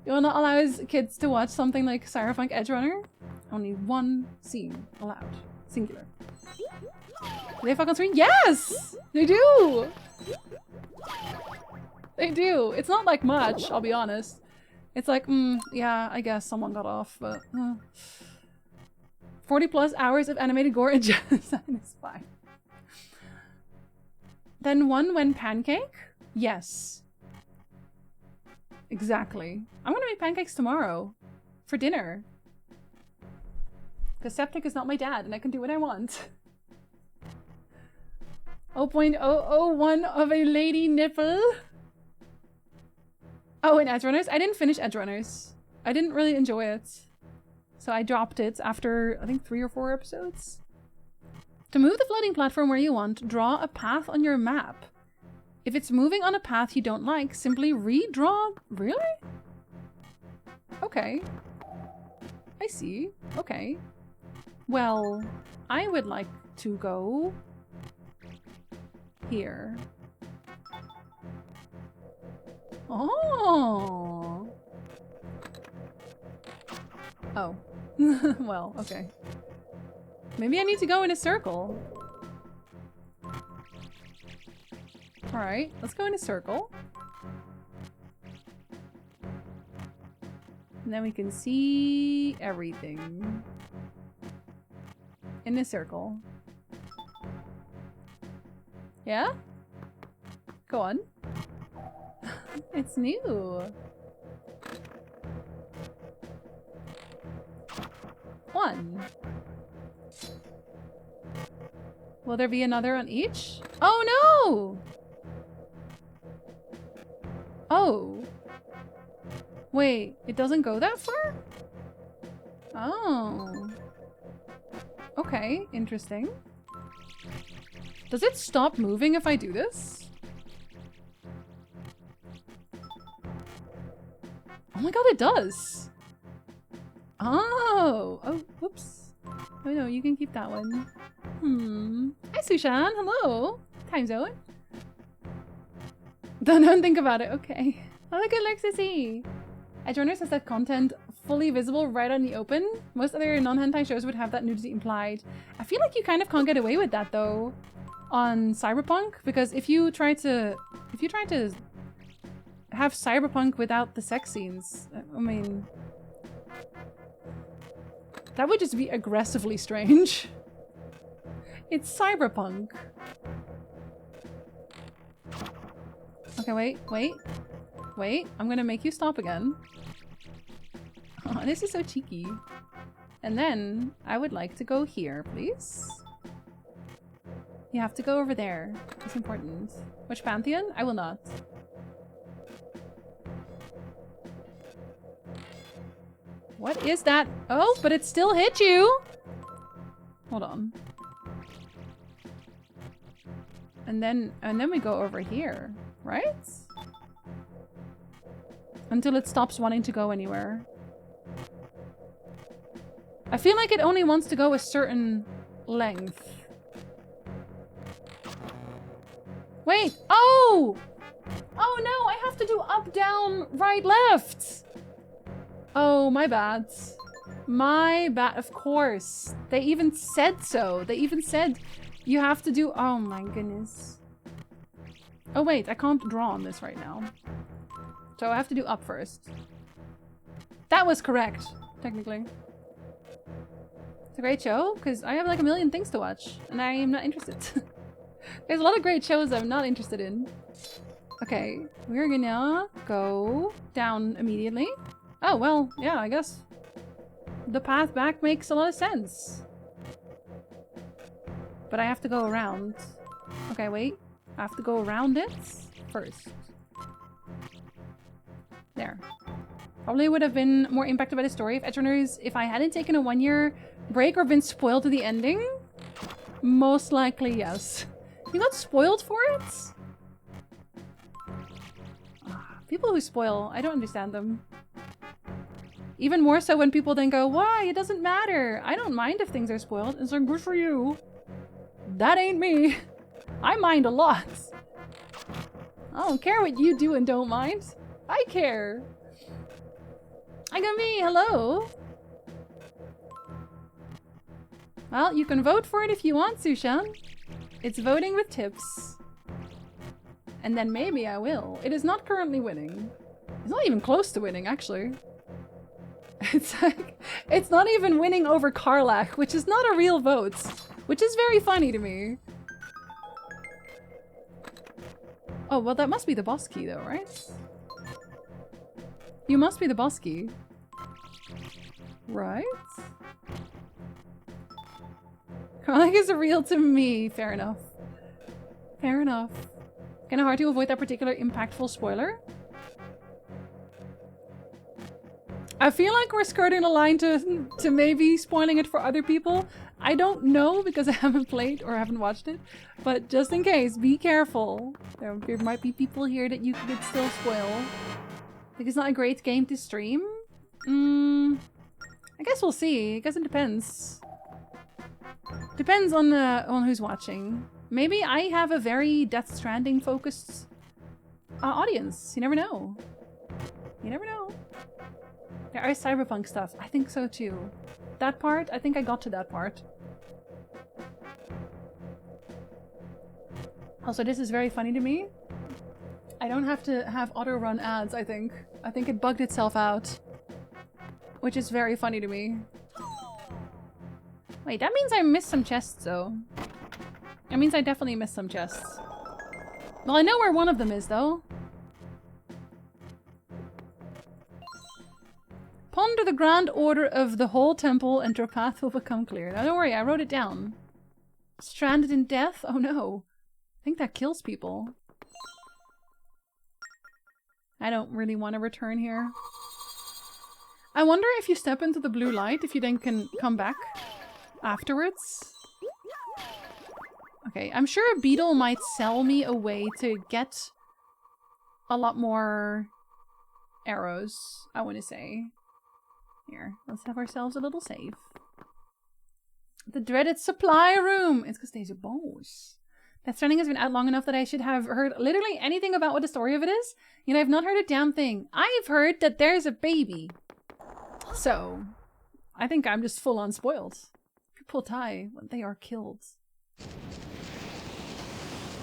You will not allow his kids to watch something like Cyberpunk Edge Runner? Only one scene allowed. Singular. Do they fuck on screen? Yes! They do! They do. It's not like much, I'll be honest. It's like, yeah, I guess someone got off, but... 40 plus hours of animated gore and genocide is fine. Then one when pancake? Yes. Exactly. I'm gonna make pancakes tomorrow. For dinner. Because Septic is not my dad and I can do what I want. 0.001 of a lady nipple. Oh, and Edge Runners? I didn't finish Edge Runners. I didn't really enjoy it. So I dropped it after, I think, 3 or 4 episodes. To move the floating platform where you want, draw a path on your map. If it's moving on a path you don't like, simply redraw... Really? Okay. I see. Okay. Well, I would like to go... here. Oh! Oh. Well, okay. Maybe I need to go in a circle. Alright, let's go in a circle. And then we can see everything. In a circle. Yeah? Go on. It's new. One. Will there be another on each? Oh no! Oh. Wait, it doesn't go that far? Oh. Okay, interesting. Does it stop moving if I do this? Oh my god, it does! Oh! Oh, whoops. Oh no, you can keep that one. Hi, Sushan. Hello. Time zone. Don't think about it. Okay. Oh, look at Lexi. Edge Runners has that content fully visible right on the open. Most other non-hentai shows would have that nudity implied. I feel like you kind of can't get away with that though on Cyberpunk, because if you try to have Cyberpunk without the sex scenes, I mean, that would just be aggressively strange. It's Cyberpunk. Okay, wait. I'm gonna make you stop again. Oh, this is so cheeky. And then I would like to go here, please. You have to go over there. It's important. Which Pantheon? I will not. What is that? Oh, but it still hit you! Hold on. And then we go over here, right? Until it stops wanting to go anywhere. I feel like it only wants to go a certain length. Wait! Oh! Oh no, I have to do up, down, right, left! Oh, my bad. My bad, of course. They even said so. They even said you have to do... Oh my goodness. Oh wait, I can't draw on this right now. So I have to do up first. That was correct, technically. It's a great show, because I have like a million things to watch, and I am not interested. There's a lot of great shows I'm not interested in. Okay, we're gonna go down immediately. Oh, well, yeah, I guess the path back makes a lot of sense. But I have to go around. Okay, wait. I have to go around it first. There. Probably would have been more impacted by the story of Edgerunners if I hadn't taken a 1-year break or been spoiled to the ending. Most likely, yes. You got spoiled for it? People who spoil, I don't understand them. Even more so when people then go, why? It doesn't matter. I don't mind if things are spoiled. It's like, good for you. That ain't me. I mind a lot. I don't care what you do and don't mind. I care. I got me. Hello. Well, you can vote for it if you want, Sushan. It's voting with tips. And then maybe I will. It is not currently winning. It's not even close to winning, actually. It's like, it's not even winning over Karlach, which is not a real vote. Which is very funny to me. Oh, well that must be the boss key though, right? You must be the boss key. Right? Karlach is real to me. Fair enough. Fair enough. Kinda hard to avoid that particular impactful spoiler. I feel like we're skirting the line to maybe spoiling it for other people. I don't know because I haven't played or haven't watched it. But just in case, be careful. There might be people here that you could still spoil. Like, it's not a great game to stream? I guess we'll see. I guess it depends. Depends on who's watching. Maybe I have a very Death Stranding focused audience. You never know. You never know. There are cyberpunk stuff. I think so too. That part, I think I got to that part. Also, this is very funny to me. I don't have to have auto-run ads, I think. I think it bugged itself out. Which is very funny to me. Wait, that means I missed some chests, though. That means I definitely missed some chests. Well, I know where one of them is, though. Ponder the grand order of the whole temple and your path will become clear. Now, don't worry, I wrote it down. Stranded in death? Oh no. I think that kills people. I don't really want to return here. I wonder if you step into the blue light, if you then can come back afterwards. Okay, I'm sure a beetle might sell me a way to get a lot more arrows, I want to say. Here, let's have ourselves a little save. The dreaded supply room! It's because there's a boss. That Stranding has been out long enough that I should have heard literally anything about what the story of it is. You know, I've not heard a damn thing. I've heard that there's a baby. So, I think I'm just full on spoiled. People die when they are killed.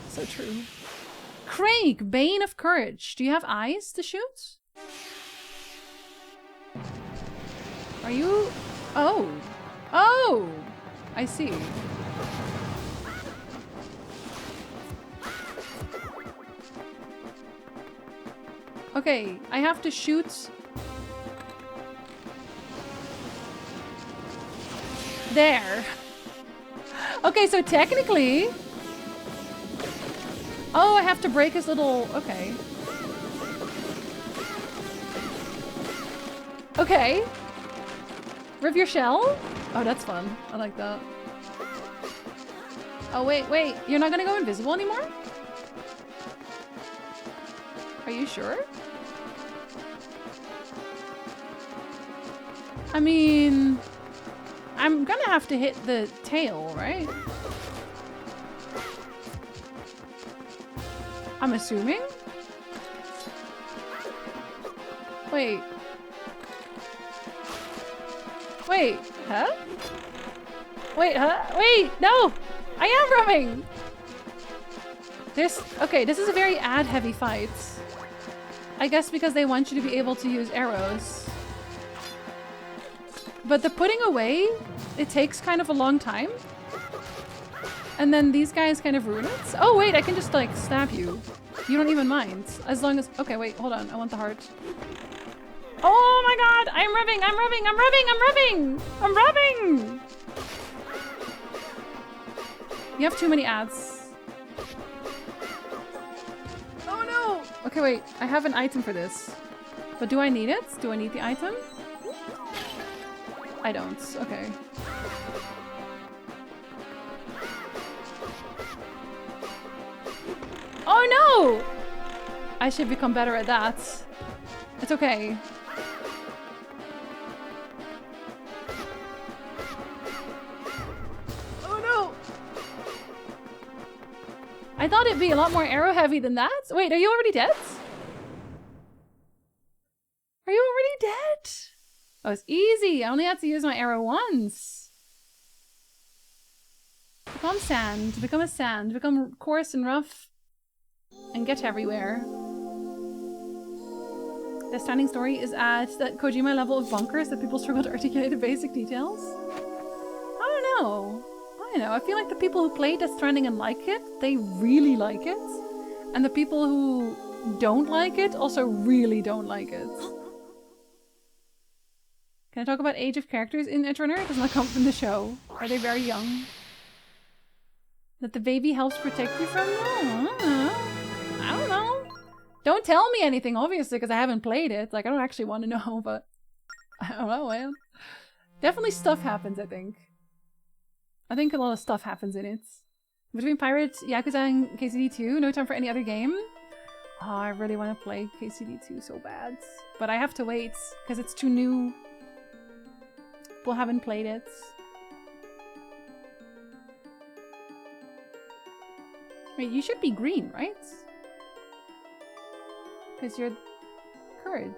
So true. Craig, Bane of Courage. Do you have eyes to shoot? Are you... Oh. Oh! I see. Okay, I have to shoot... There. Okay, so technically... Oh, I have to break his little... Okay. Okay. Rip your shell? Oh, that's fun. I like that. Oh, wait, wait. You're not gonna go invisible anymore? Are you sure? I mean... I'm gonna have to hit the tail, right? I'm assuming? Wait. Wait, huh? Wait, huh? Wait, no! I am running! Okay, this is a very ad-heavy fight. I guess because they want you to be able to use arrows. But the putting away, it takes kind of a long time. And then these guys kind of ruin it. Oh wait, I can just like stab you. You don't even mind. As long as... Okay, wait, hold on. I want the heart. Oh my god! I'm revving! I'm revving! I'm revving! I'm revving! I'm revving! You have too many ads. Oh no! Okay, wait. I have an item for this. But do I need it? Do I need the item? I don't. Okay. Oh no! I should become better at that. It's okay. Oh no! I thought it'd be a lot more arrow heavy than that. Wait, are you already dead? Are you already dead? Oh, it's easy. I only had to use my arrow once. Become sand. Become a sand. Become coarse and rough. And get everywhere. The standing story is at that Kojima level of bonkers that people struggle to articulate the basic details. I don't know. I don't know. I feel like the people who play Death Stranding and like it, they really like it. And the people who don't like it also really don't like it. Can I talk about age of characters in Edge Runner? It does not come from the show. Are they very young? That the baby helps protect you from them? I don't know. Don't tell me anything, obviously, because I haven't played it. Like, I don't actually want to know, but... I don't know, man. Definitely stuff happens, I think. I think a lot of stuff happens in it. Between Pirate, Yakuza, and KCD2, no time for any other game. Oh, I really want to play KCD2 so bad. But I have to wait, because it's too new. People haven't played it. Wait, you should be green, right? Because you're courage.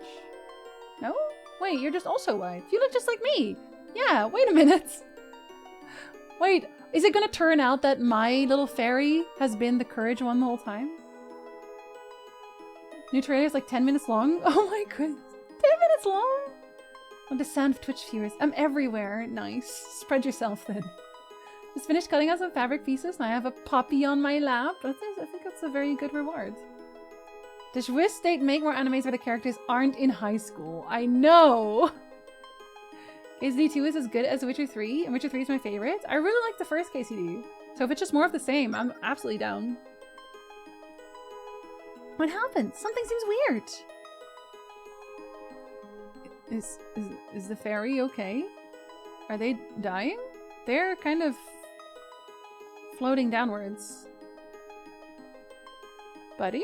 No? Wait, you're just also white. You look just like me. Yeah, wait a minute. Wait, is it gonna turn out that my little fairy has been the courage one the whole time? New trailer is like 10 minutes long. Oh my goodness. 10 minutes long? On the sound of Twitch viewers. I'm everywhere. Nice. Spread yourself then. Just finished cutting out some fabric pieces and I have a puppy on my lap. I think that's a very good reward. Does wish they'd make more animes where the characters aren't in high school? I know! KCD 2 is as good as Witcher 3, and Witcher 3 is my favorite. I really like the first KCD. So if it's just more of the same, I'm absolutely down. What happened? Something seems weird. Is the fairy okay? Are they dying? They're kind of floating downwards. Buddy?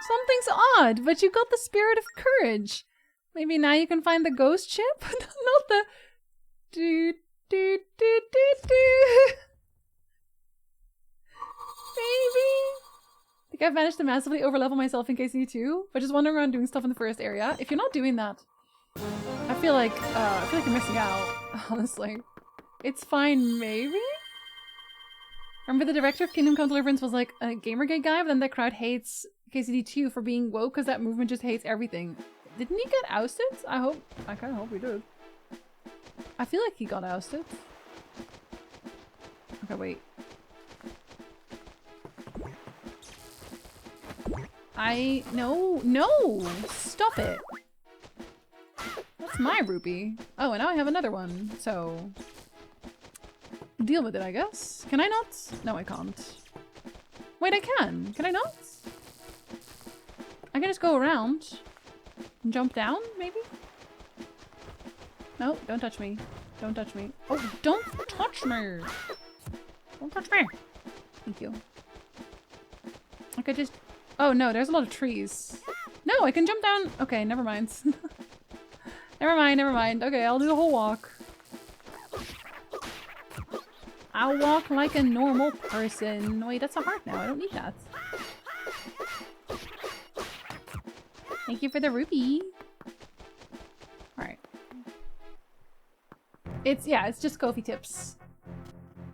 Something's odd, but you got the spirit of courage. Maybe now you can find the ghost chip? Not the... Do. Maybe? I think I've managed to massively overlevel myself in KC2, but just wandering around doing stuff in the first area. If you're not doing that, I feel like you're missing out, honestly. It's fine, maybe? Remember the director of Kingdom Come Deliverance was like a Gamergate guy, but then the crowd hates KCD2 for being woke because that movement just hates everything. Didn't he get ousted? I kind of hope he did. I feel like he got ousted. Okay, wait. No! Stop it! That's my rupee. Oh, and now I have another one, so... deal with it, I guess. Can I not? No, I can't. Wait, I can! Can I not? I can just go around and jump down, maybe? No, don't touch me. Don't touch me. Oh, don't touch me! Don't touch me! Thank you. I could just... Oh no, there's a lot of trees. No, I can jump down. Okay, never mind. Never mind. Okay, I'll do the whole walk. I'll walk like a normal person. Wait, that's a heart now. I don't need that. Thank you for the rupee. Alright. It's just Kofi tips.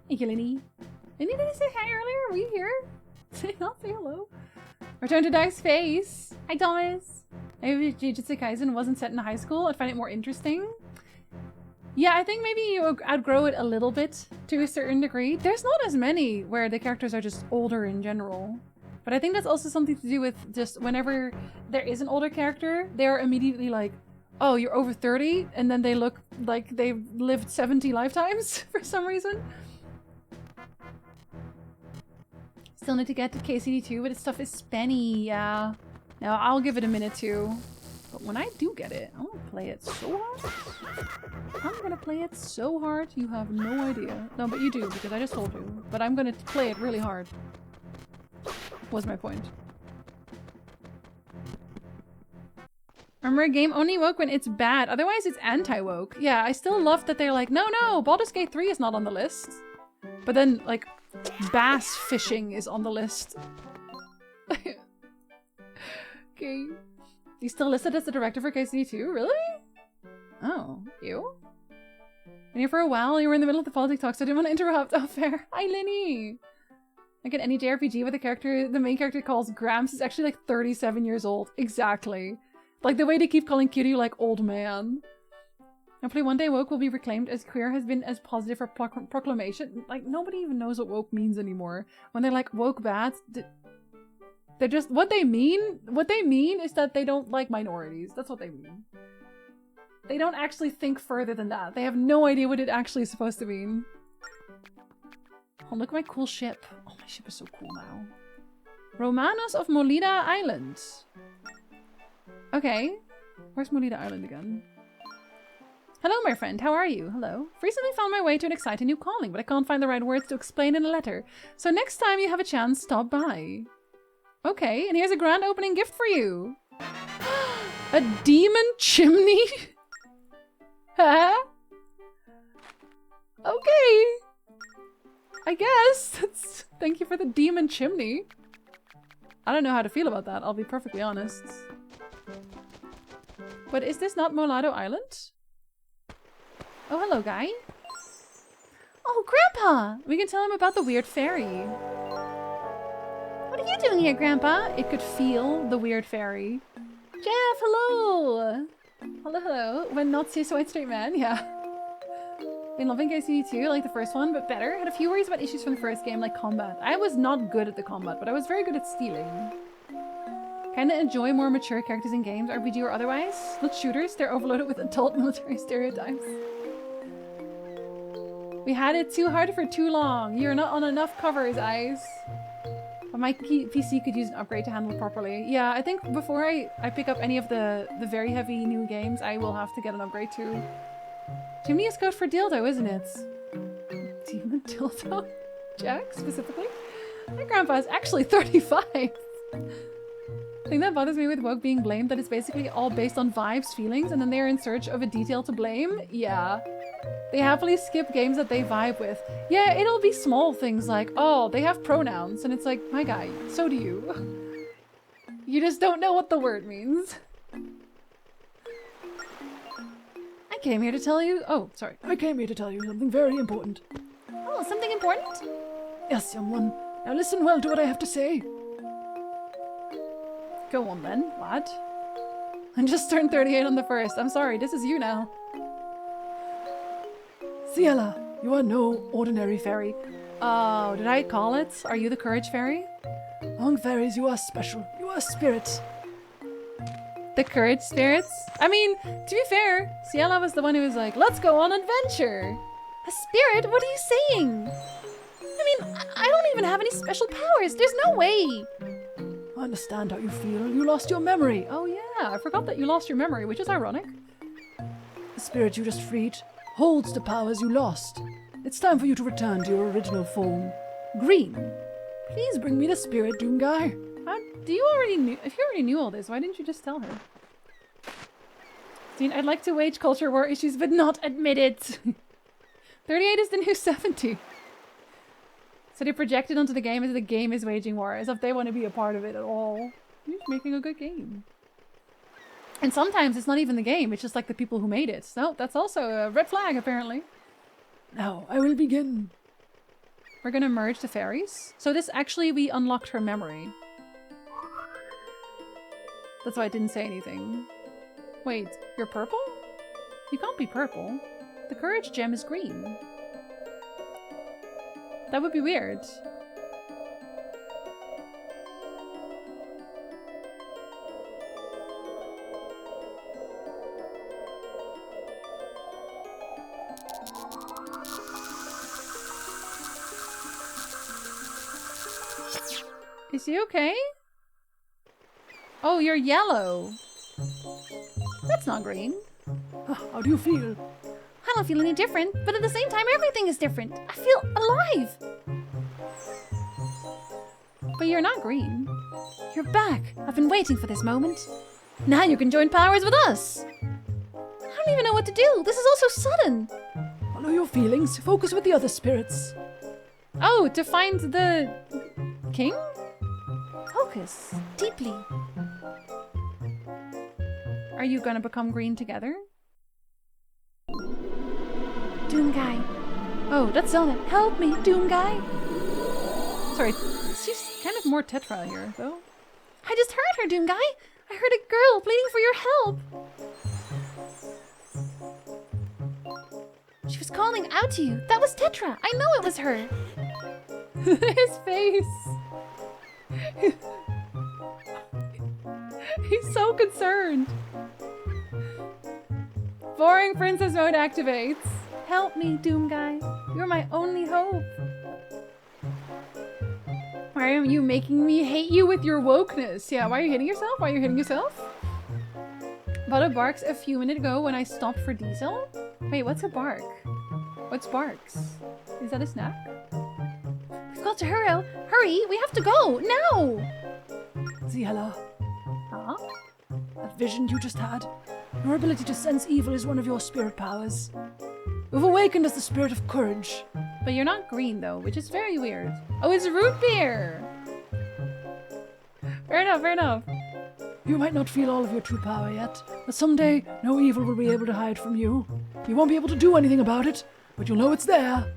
Thank you, Linny. Linny, did I say hi earlier? Were you here? Say hello. Return to Dark's face. Hi, Thomas. Maybe if Jujutsu Kaisen wasn't set in high school, I'd find it more interesting. Yeah, I think maybe you outgrow it a little bit to a certain degree. There's not as many where the characters are just older in general. But I think that's also something to do with just whenever there is an older character, they're immediately like, oh, you're over 30, and then they look like they've lived 70 lifetimes for some reason. Still need to get to KCD2, but its stuff is spenny, yeah. Now, I'll give it a minute too. But when I do get it, I'm gonna play it so hard. I'm gonna play it so hard, you have no idea. No, but you do, because I just told you. But I'm gonna play it really hard. Was my point. Remember, a game only woke when it's bad. Otherwise, it's anti-woke. Yeah, I still love that they're like, no, Baldur's Gate 3 is not on the list. But then, like, bass fishing is on the list. Okay. He's still listed as the director for KCD2? Really? Oh, you? Been here for a while, you were in the middle of the politics talk, so I didn't want to interrupt. Oh, fair. Hi, Linny! Like in any JRPG where the main character calls Gramps is actually like 37 years old. Exactly. Like the way they keep calling Kiryu like old man. Hopefully one day woke will be reclaimed as queer has been as positive for proclamation. Like nobody even knows what woke means anymore. When they're like woke bad, they're just, what they mean is that they don't like minorities. That's what they mean. They don't actually think further than that. They have no idea what it actually is supposed to mean. Oh, look at my cool ship. Oh, my ship is so cool now. Romanos of Molida Island. Okay. Where's Molida Island again? Hello, my friend. How are you? Hello. Recently found my way to an exciting new calling, but I can't find the right words to explain in a letter. So next time you have a chance, stop by. Okay, and here's a grand opening gift for you. A demon chimney? Huh? Okay. I guess. Thank you for the demon chimney. I don't know how to feel about that, I'll be perfectly honest. But is this not Molado Island? Oh, hello, guy. Oh, Grandpa! We can tell him about the weird fairy. What are you doing here, Grandpa? It could feel the weird fairy. Jeff, hello! Hello, hello. When not say so white straight man, yeah. Been loving KCD2, like the first one, but better. Had a few worries about issues from the first game, like combat. I was not good at the combat, but I was very good at stealing. Kinda enjoy more mature characters in games, RPG or otherwise. Not shooters, they're overloaded with adult military stereotypes. We had it too hard for too long. You're not on enough covers, Eyes. But my PC could use an upgrade to handle it properly. Yeah, I think before I pick up any of the very heavy new games, I will have to get an upgrade too. Chimney is code for dildo, isn't it? Demon dildo? Jack, specifically? My grandpa is actually 35! The thing that bothers me with woke being blamed, that it's basically all based on vibes, feelings, and then they're in search of a detail to blame? Yeah. They happily skip games that they vibe with. Yeah, it'll be small things like, oh, they have pronouns, and it's like, my guy, so do you. You just don't know what the word means. I came here to tell you... Oh, sorry. I came here to tell you something very important. Oh, something important? Yes, young one. Now listen well to what I have to say. Go on then, lad. I just turned 38 on the 1st. I'm sorry, this is you now. Ciela, you are no ordinary fairy. Oh, did I call it? Are you the courage fairy? Among fairies, you are special. You are a spirit. The courage spirits? I mean, to be fair, Ciela was the one who was like, let's go on adventure. A spirit? What are you saying? I mean, I don't even have any special powers. There's no way. I understand how you feel. You lost your memory. Oh yeah, I forgot that you lost your memory, which is ironic. The spirit you just freed holds the powers you lost. It's time for you to return to your original form. Green, please bring me the spirit, Doom Guy. Do you already knew? If you already knew all this, why didn't you just tell her? Dean, I'd like to wage culture war issues, but not admit it. 38 is the new 70. So they project it onto the game as the game is waging war, as if they want to be a part of it at all. You're just making a good game. And sometimes it's not even the game, it's just like the people who made it. So that's also a red flag, apparently. Now, I will begin. We're gonna merge the fairies. So this actually, we unlocked her memory. That's why I didn't say anything. Wait, you're purple? You can't be purple. The courage gem is green. That would be weird. Is he okay? Oh, you're yellow. That's not green. How do you feel? I don't feel any different, but at the same time, everything is different. I feel alive. But you're not green. You're back. I've been waiting for this moment. Now you can join powers with us. I don't even know what to do. This is all so sudden. Follow your feelings. Focus with the other spirits. Oh, to find the king? Focus deeply. Are you gonna become green together? Doom guy. Oh, that's Zelda. Help me, Doom guy. Sorry, she's kind of more Tetra here, though. I just heard her, Doom guy. I heard a girl pleading for your help. She was calling out to you. That was Tetra. I know it was her. His face. He's so concerned. Boring princess mode activates. Help me, Doom guy. You're my only hope. Why are you making me hate you with your wokeness? Yeah, why are you hitting yourself? Why are you hitting yourself? Butter barks a few minutes ago when I stopped for diesel. Wait, what's a bark? What's barks? Is that a snack? We've got to hurry. Hurry, we have to go now. Ziella, Huh? that vision you just had. Your ability to sense evil is one of your spirit powers. You've awakened as the spirit of courage. But you're not green though, which is very weird. Oh, it's root beer! Fair enough, fair enough. You might not feel all of your true power yet, but someday no evil will be able to hide from you. You won't be able to do anything about it, but you'll know it's there.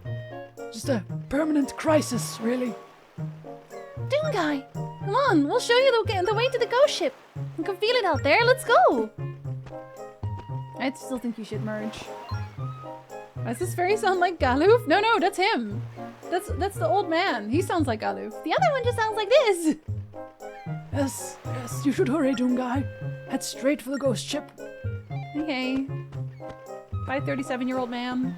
Just a permanent crisis, really. Doom guy! Come on, we'll show you the way to the ghost ship. You can feel it out there, let's go! I still think you should merge. Does this fairy sound like Galoof? No, no, that's him. That's the old man. He sounds like Galoof. The other one just sounds like this. Yes, yes, you should hurry, Doom guy. Head straight for the ghost ship. Okay. Bye, 37-year-old man.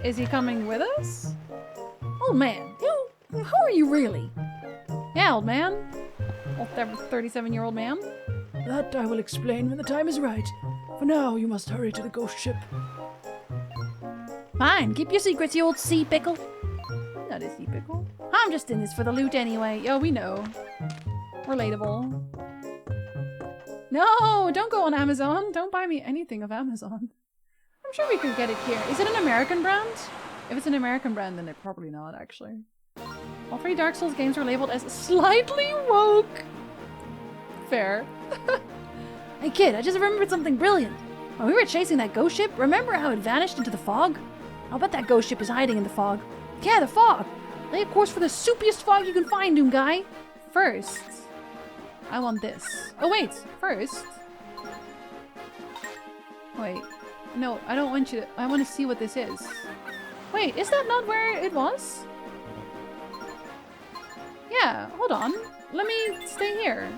Is he coming with us? Old man, who are you really? Yeah, old man. Old 37-year-old man. That I will explain when the time is right. For now, you must hurry to the ghost ship. Fine, keep your secrets, you old sea pickle. I'm not a sea pickle. I'm just in this for the loot anyway. Yo, we know. Relatable. No, don't go on Amazon. Don't buy me anything of Amazon. I'm sure we could get it here. Is it an American brand? If it's an American brand, then they're probably not, actually. All 3 Dark Souls games are labeled as slightly woke. Fair. Hey kid, I just remembered something brilliant. When we were chasing that ghost ship, remember how it vanished into the fog? I'll bet that ghost ship is hiding in the fog. Yeah, the fog! Lay a course for the soupiest fog you can find, Doom guy. First, I want this. Oh wait, first. Wait. No, I don't want you to... I want to see what this is. Wait, is that not where it was? Yeah, hold on. Let me stay here.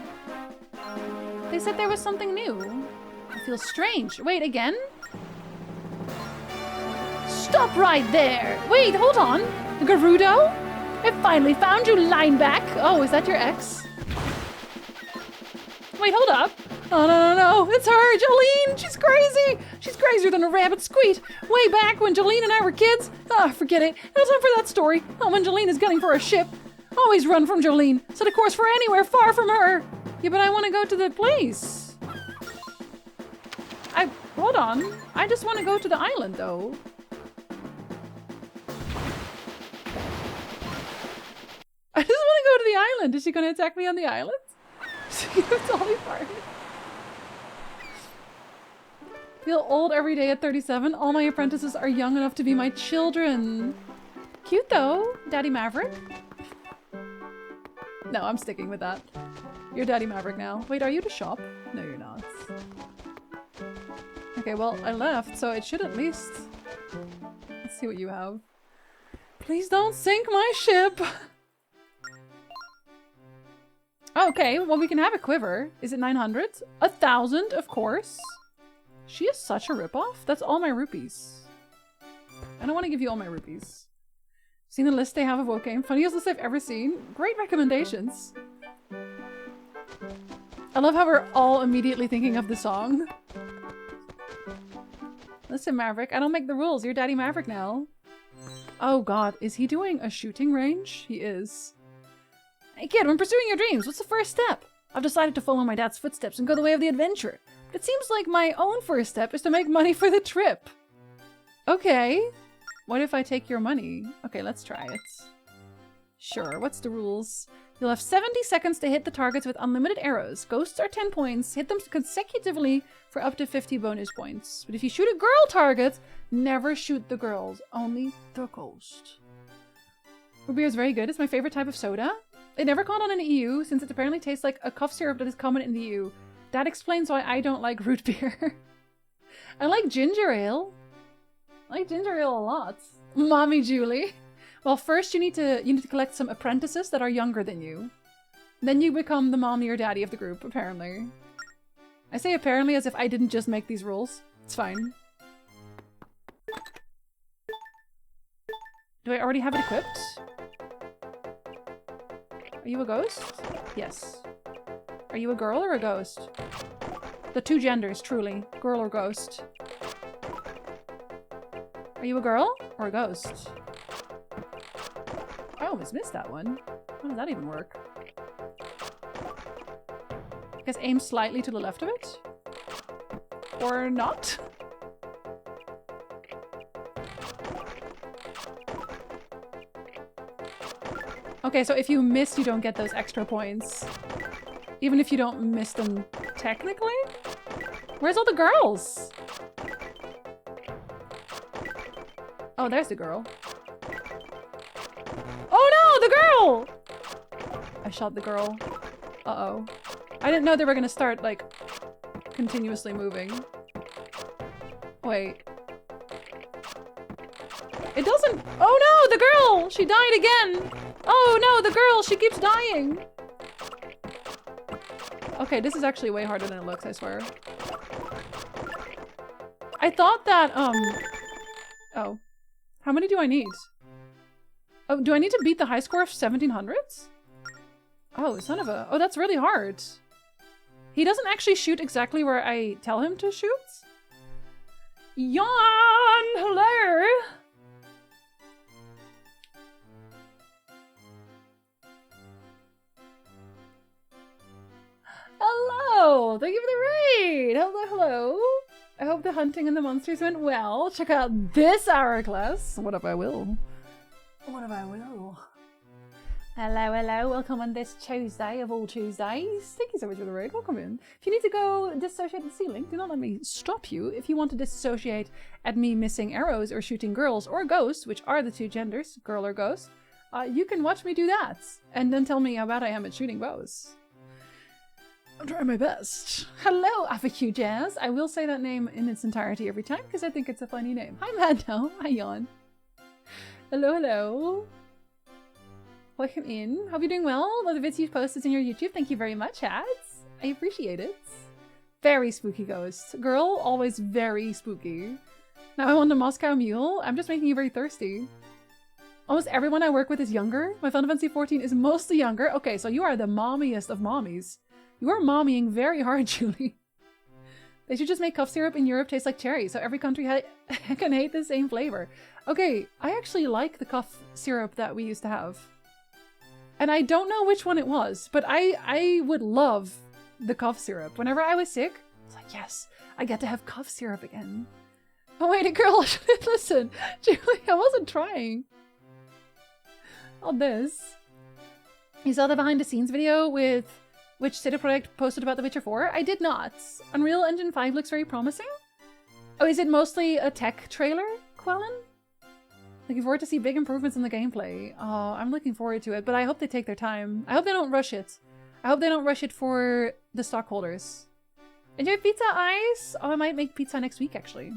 They said there was something new. I feel strange. Wait, again? Stop right there! Wait, hold on! Gerudo? I finally found you, Lineback! Oh, is that your ex? Wait, hold up! Oh, no, it's her, Jolene! She's crazy! She's crazier than a rabbit squeak! Way back when Jolene and I were kids? Ah, forget it. No time for that story. Not when Jolene is gunning for a ship. Always run from Jolene. Set a course for anywhere far from her. Yeah, but I want to go to the place. Hold on. I just want to go to the island, though. I just want to go to the island. Is she going to attack me on the island? That's all part. Feel old every day at 37. All my apprentices are young enough to be my children. Cute, though. Daddy Maverick. No, I'm sticking with that. You're Daddy Maverick now. Wait, are you the shop? No, you're not. Okay, well, I left, so it should at least... Let's see what you have. Please don't sink my ship! Okay, well, we can have a quiver. Is it 900? 1,000, of course. She is such a ripoff. That's all my rupees. I don't want to give you all my rupees. Seen the list they have of WoW game? Funniest list I've ever seen. Great recommendations. I love how we're all immediately thinking of the song. Listen, Maverick, I don't make the rules. You're Daddy Maverick now. Oh god, is he doing a shooting range? He is. Hey kid, when pursuing your dreams, what's the first step? I've decided to follow my dad's footsteps and go the way of the adventurer. But it seems like my own first step is to make money for the trip. Okay. What if I take your money? Okay, let's try it. Sure, what's the rules? You'll have 70 seconds to hit the targets with unlimited arrows. Ghosts are 10 points. Hit them consecutively for up to 50 bonus points. But if you shoot a girl target, never shoot the girls. Only the ghost. Root beer is very good. It's my favorite type of soda. It never caught on in the EU, since it apparently tastes like a cough syrup that is common in the EU. That explains why I don't like root beer. I like ginger ale. I like ginger ale a lot. Mommy Julie. Well, first you need to collect some apprentices that are younger than you. Then you become the mommy or daddy of the group, apparently. I say apparently as if I didn't just make these rules. It's fine. Do I already have it equipped? Are you a ghost? Yes. Are you a girl or a ghost? The two genders, truly. Girl or ghost. Are you a girl or a ghost? I almost missed that one. How does that even work? I guess aim slightly to the left of it? Or not? Okay, so if you miss, you don't get those extra points. Even if you don't miss them technically? Where's all the girls? Oh, there's the girl. Oh no, the girl! I shot the girl. Uh-oh. I didn't know they were gonna start, like, continuously moving. Wait. It doesn't- Oh no, the girl! She died again! Oh no, the girl! She keeps dying! Okay, this is actually way harder than it looks, I swear. I thought that, Oh. How many do I need? Oh, do I need to beat the high score of 1700? Oh, son of a... Oh, that's really hard. He doesn't actually shoot exactly where I tell him to shoot? Yawn! Hello! Hello! Thank you for the raid! Hello, hello! I hope the hunting and the monsters went well. Check out this Hourglass. What if I will? What if I will? Hello, hello. Welcome on this Tuesday of all Tuesdays. Thank you so much for the raid. Welcome in. If you need to go dissociate the ceiling, do not let me stop you. If you want to dissociate at me missing arrows or shooting girls or ghosts, which are the two genders, girl or ghost, you can watch me do that. And then tell me how bad I am at shooting bows. I'm trying my best. Hello, FAQ Jazz. I will say that name in its entirety every time because I think it's a funny name. Hi, Mado. Hi, Jan. Hello, hello. Welcome in. Hope you're doing well. Love the vids you've posted in your YouTube. Thank you very much, Hats. I appreciate it. Very spooky ghost. Girl, always very spooky. Now I want a Moscow Mule. I'm just making you very thirsty. Almost everyone I work with is younger. My Final Fantasy 14 is mostly younger. Okay, so you are the mommiest of mommies. You are mommying very hard, Julie. They should just make cough syrup in Europe taste like cherry, so every country can hate the same flavor. Okay, I actually like the cough syrup that we used to have. And I don't know which one it was, but I would love the cough syrup. Whenever I was sick, I was like, yes, I get to have cough syrup again. Oh wait, girl, listen. Julie, I wasn't trying. All this. You saw the behind the scenes video with which CD Projekt posted about The Witcher 4? I did not. Unreal Engine 5 looks very promising. Oh, is it mostly a tech trailer, Quellen? Looking forward to see big improvements in the gameplay. Oh, I'm looking forward to it, but I hope they take their time. I hope they don't rush it. I hope they don't rush it for the stockholders. Enjoy pizza, Ice? Oh, I might make pizza next week, actually.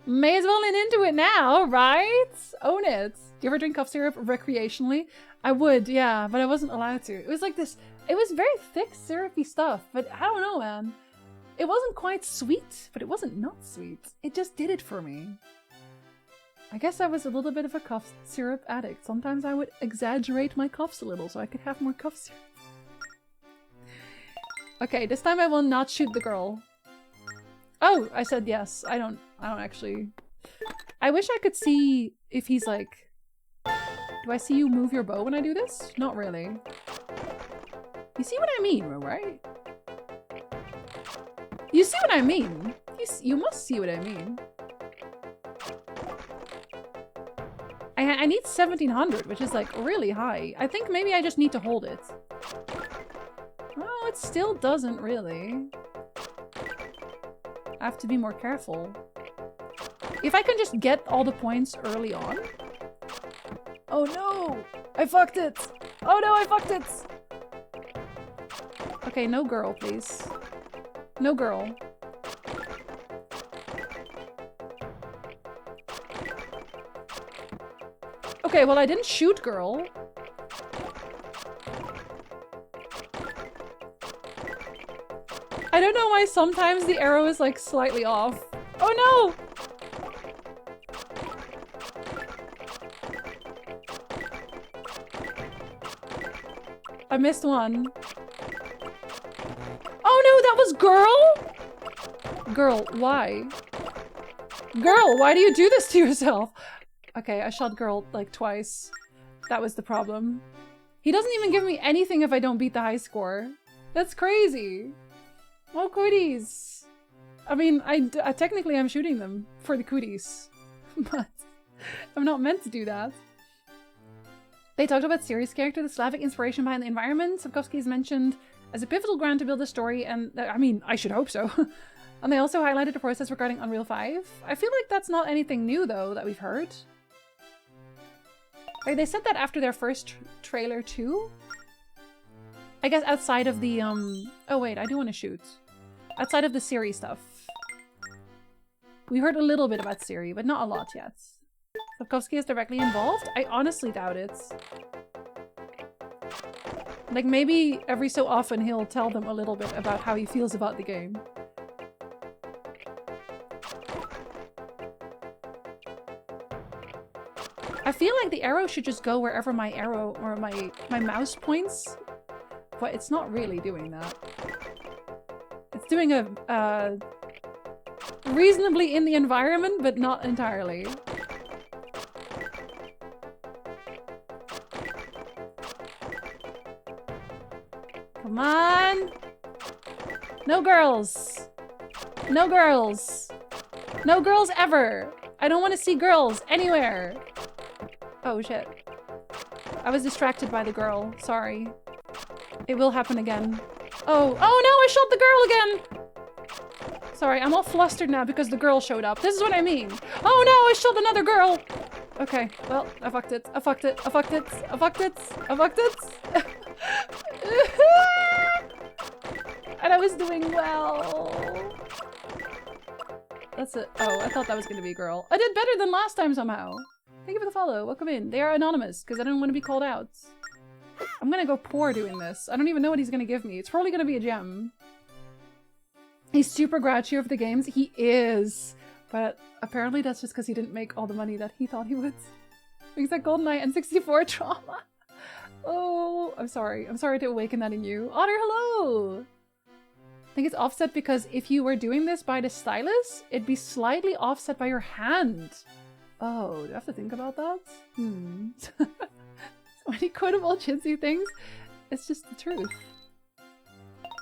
May as well lean into it now, right? Own it. Do you ever drink cough syrup recreationally? I would, yeah, but I wasn't allowed to. It was like this, it was very thick, syrupy stuff, but I don't know, man. It wasn't quite sweet, but it wasn't not sweet. It just did it for me. I guess I was a little bit of a cough syrup addict. Sometimes I would exaggerate my coughs a little so I could have more cough syrup. Okay, this time I will not shoot the girl. Oh, I said yes. I don't actually. I wish I could see if he's like... Do I see you move your bow when I do this? Not really. You see what I mean, right? You see what I mean? You must see what I mean. I need 1700, which is like really high. I think maybe I just need to hold it. Oh, it still doesn't really. I have to be more careful. If I can just get all the points early on. Oh no! I fucked it! Oh no, I fucked it! Okay, no girl, please. No girl. Okay, well I didn't shoot girl. I don't know why sometimes the arrow is like slightly off. Oh no! I missed one. Oh no, that was girl? Girl, why? Girl, why do you do this to yourself? Okay, I shot girl like twice. That was the problem. He doesn't even give me anything if I don't beat the high score. That's crazy. Oh, cooties. I mean, I technically I'm shooting them for the cooties, but I'm not meant to do that. They talked about Ciri's character, the Slavic inspiration behind the environment. Sapkowski is mentioned as a pivotal ground to build a story, and I mean, I should hope so. And they also highlighted the process regarding Unreal 5. I feel like that's not anything new, though, that we've heard. Like, they said that after their first trailer, too? I guess outside of the, Oh, wait, I do want to shoot. Outside of the Ciri stuff. We heard a little bit about Ciri, but not a lot yet. Sapkowski is directly involved? I honestly doubt it. Like, maybe every so often he'll tell them a little bit about how he feels about the game. I feel like the arrow should just go wherever my arrow or my mouse points, but it's not really doing that. It's doing a reasonably in the environment, but not entirely. Come on! No girls! No girls! No girls ever! I don't want to see girls anywhere! Oh shit. I was distracted by the girl. Sorry. It will happen again. Oh, oh no, I shot the girl again! Sorry, I'm all flustered now because the girl showed up. This is what I mean. Oh no, I shot another girl! Okay, well, I fucked it. I fucked it. I fucked it. I fucked it. I fucked it. And I was doing well. That's it. Oh, I thought that was gonna be a girl. I did better than last time somehow. Thank you for the follow. Welcome in. They are anonymous because I don't want to be called out. I'm gonna go poor doing this. I don't even know what he's gonna give me. It's probably gonna be a gem. He's super grouchy over the games. He is. But apparently that's just because he didn't make all the money that he thought he would. Because that GoldenEye N64 trauma. Oh, I'm sorry. I'm sorry to awaken that in you. Otter, hello! I think it's offset because if you were doing this by the stylus, it'd be slightly offset by your hand. Oh, do I have to think about that? So many quotable chintzy things. It's just the truth.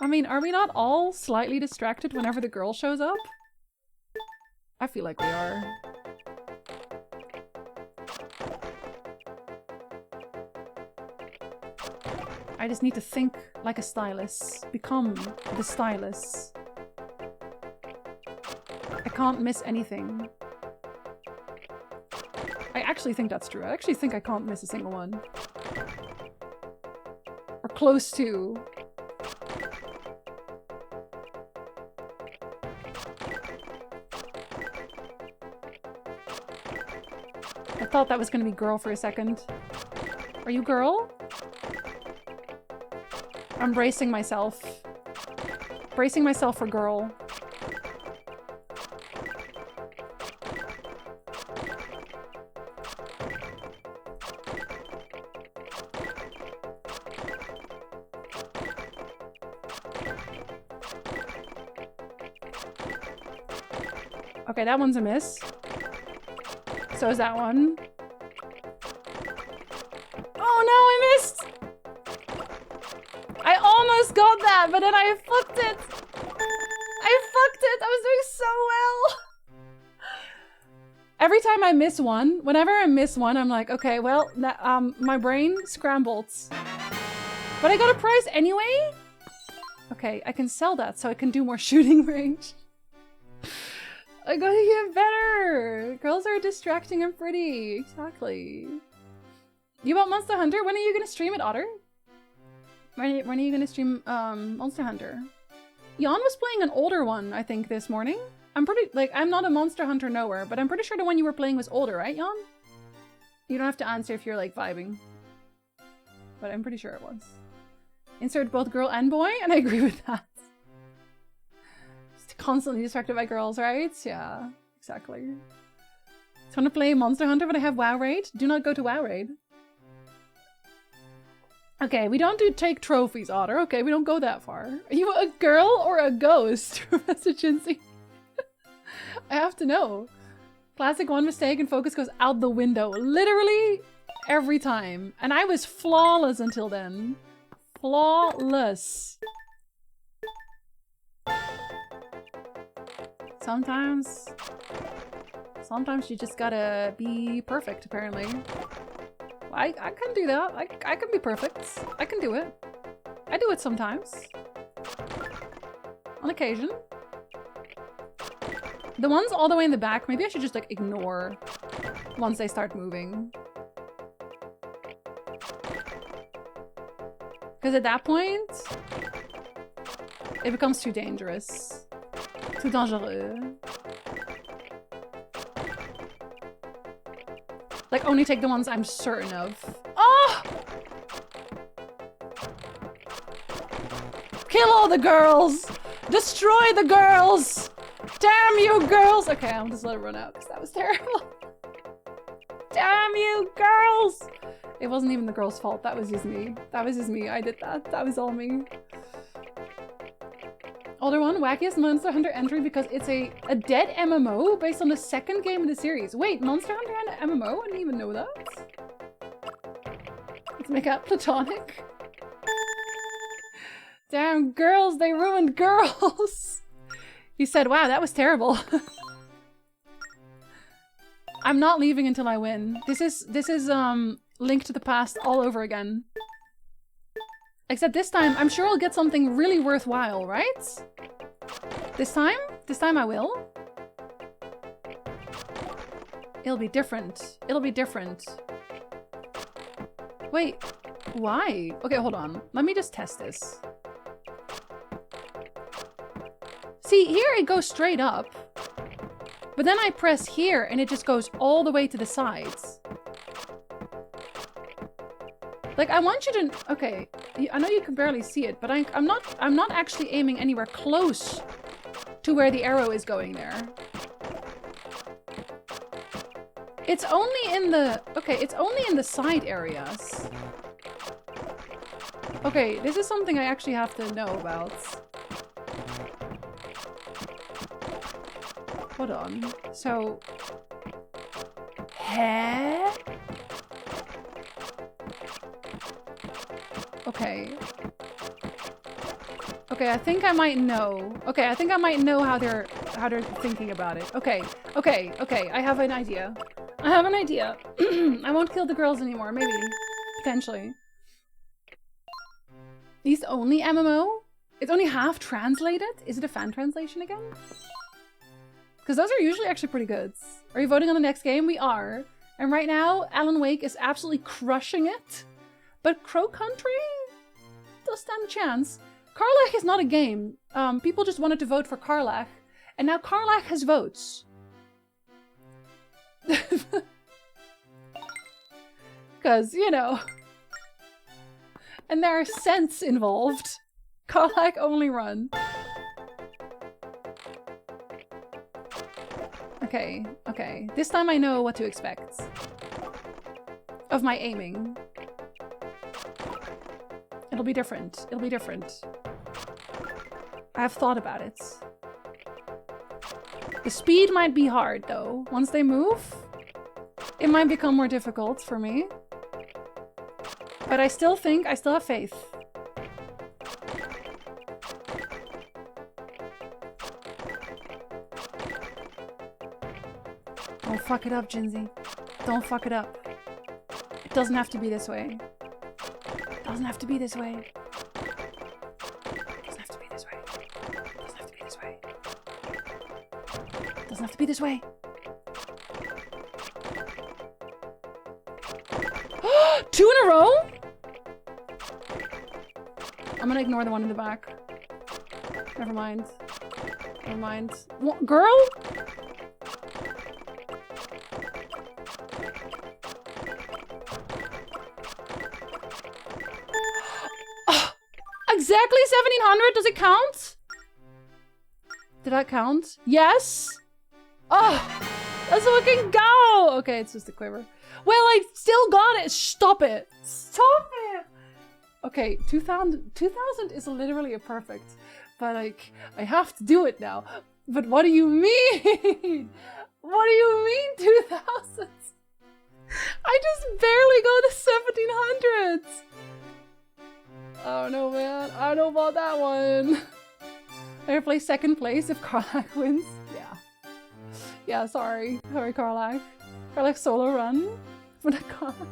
I mean, are we not all slightly distracted whenever the girl shows up? I feel like we are. I just need to think like a stylus. Become the stylus. I can't miss anything. I actually think that's true. I actually think I can't miss a single one. Or close to. I thought that was gonna be girl for a second. Are you girl? I'm bracing myself. Bracing myself for girl. Okay, that one's a miss. So is that one. Oh no, I missed! I almost got that, but then I fucked it! I fucked it! I was doing so well! Every time I miss one, whenever I miss one, I'm like, okay, well, my brain scrambled. But I got a prize anyway? Okay, I can sell that so I can do more shooting range. I gotta get better! Girls are distracting and pretty. Exactly. You bought Monster Hunter? When are you gonna stream it, Otter? When are you gonna stream Monster Hunter? Jan was playing an older one, I think, this morning. I'm pretty, like, I'm not a Monster Hunter knower, but I'm pretty sure the one you were playing was older, right, Jan? You don't have to answer if you're, like, vibing. But I'm pretty sure it was. Insert both girl and boy, and I agree with that. Just constantly distracted by girls, right? Yeah, exactly. Just want to play Monster Hunter, but I have WoW Raid? Do not go to WoW Raid. Okay, we don't do take trophies, Otter. Okay, we don't go that far. Are you a girl or a ghost? Message Jinsey. I have to know. Classic one mistake and focus goes out the window. Literally every time. And I was flawless until then. Flawless. Sometimes you just gotta be perfect, apparently. I can do that. I can be perfect. I can do it. I do it sometimes. On occasion. The ones all the way in the back, maybe I should just like ignore once they start moving. Because at that point, it becomes too dangerous. Too dangereux. Like, only take the ones I'm certain of. Oh! Kill all the girls! Destroy the girls! Damn you girls! Okay, I'll just let it run out because that was terrible. Damn you girls! It wasn't even the girl's fault. That was just me. That was just me. I did that. That was all me. Older one, wackiest Monster Hunter entry because it's a dead MMO based on the second game of the series. Wait, Monster Hunter and an MMO? I didn't even know that. Let's make out platonic. Damn girls, they ruined girls. He said, wow, that was terrible. I'm not leaving until I win. This is Link to the Past all over again. Except this time, I'm sure I'll get something really worthwhile, right? This time I will. It'll be different. It'll be different. Wait, why? Okay, hold on. Let me just test this. See, here it goes straight up. But then I press here and it just goes all the way to the sides. Like, I want you to... Okay, I know you can barely see it, but I'm not actually aiming anywhere close to where the arrow is going there. It's only in the... Okay, it's only in the side areas. Okay, this is something I actually have to know about. Hold on. So... Huh? Okay. Okay, I think I might know. Okay, I think I might know how they're thinking about it. Okay, okay, okay. I have an idea. I have an idea. I won't kill the girls anymore. Maybe. Potentially. These only MMO? It's only half translated? Is it a fan translation again? Because those are usually actually pretty good. Are you voting on the next game? We are. And right now, Alan Wake is absolutely crushing it. But Crow Country does stand a chance. Karlach is not a game. People just wanted to vote for Karlach. And now Karlach has votes. Because, you know. And there are cents involved. Karlach only run. Okay, okay. This time I know what to expect. Of my aiming. It'll be different. It'll be different. I have thought about it. The speed might be hard, though. Once they move, it might become more difficult for me. But I still think, I still have faith. Don't fuck it up, Jinsey. Don't fuck it up. It doesn't have to be this way. It doesn't have to be this way. It doesn't have to be this way. It doesn't have to be this way. It doesn't have to be this way. Two in a row? I'm gonna ignore the one in the back. Never mind. Never mind. What, girl? Exactly 1700? Does it count? Did that count? Yes? Oh, let's fucking go! Okay, it's just a quiver. Well, I still got it. Stop it. Stop it. Okay, 2000 is literally a perfect. But like, I have to do it now. But what do you mean? What do you mean 2000? I just barely got the 1700s. Oh no, man. I don't know about that one. I play second place if Karlach wins. Yeah. Yeah, sorry. Sorry, Karlach. Karlach solo run for the Karlach.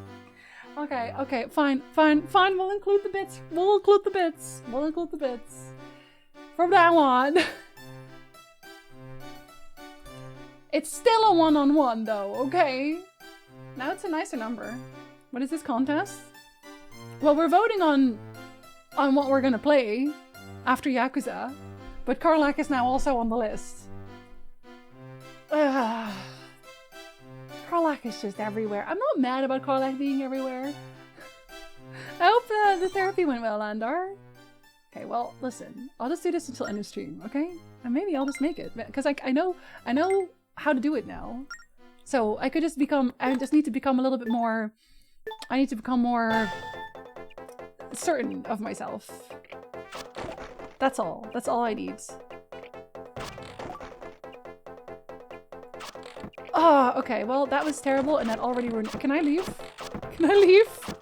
Okay, okay, fine, fine, fine. We'll include the bits. We'll include the bits. We'll include the bits. From now on. It's still a one-on-one though, okay? Now it's a nicer number. What is this contest? Well, we're voting on what we're gonna play after Yakuza, but Karlach is now also on the list. Karlach is just everywhere. I'm not mad about Karlach being everywhere. I hope the therapy went well, Landar. Okay, well, listen. I'll just do this until end of stream, okay? And maybe I'll just make it, because I know how to do it now. So I could just become. I just need to become a little bit more. I need to become more certain of myself. That's all. That's all I need. Oh, okay. Well, that was terrible, and that already ruined. Can I leave? Can I leave?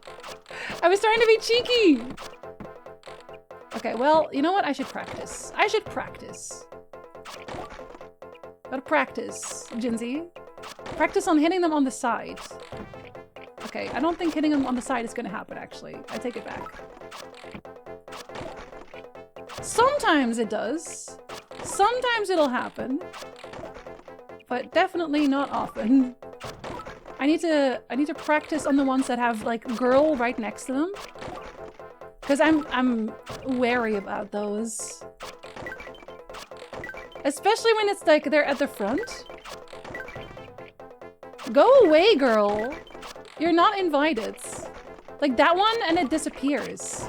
I was trying to be cheeky. Okay. Well, you know what? I should practice. I should practice. Gotta practice, Jinsey. Practice on hitting them on the side. Okay, I don't think hitting them on the side is gonna happen, actually. I take it back. Sometimes it does. Sometimes it'll happen. But definitely not often. I need to practice on the ones that have, like, girl right next to them. Because I'm wary about those. Especially when it's, like, they're at the front. Go away, girl! You're not invited. Like that one, and it disappears.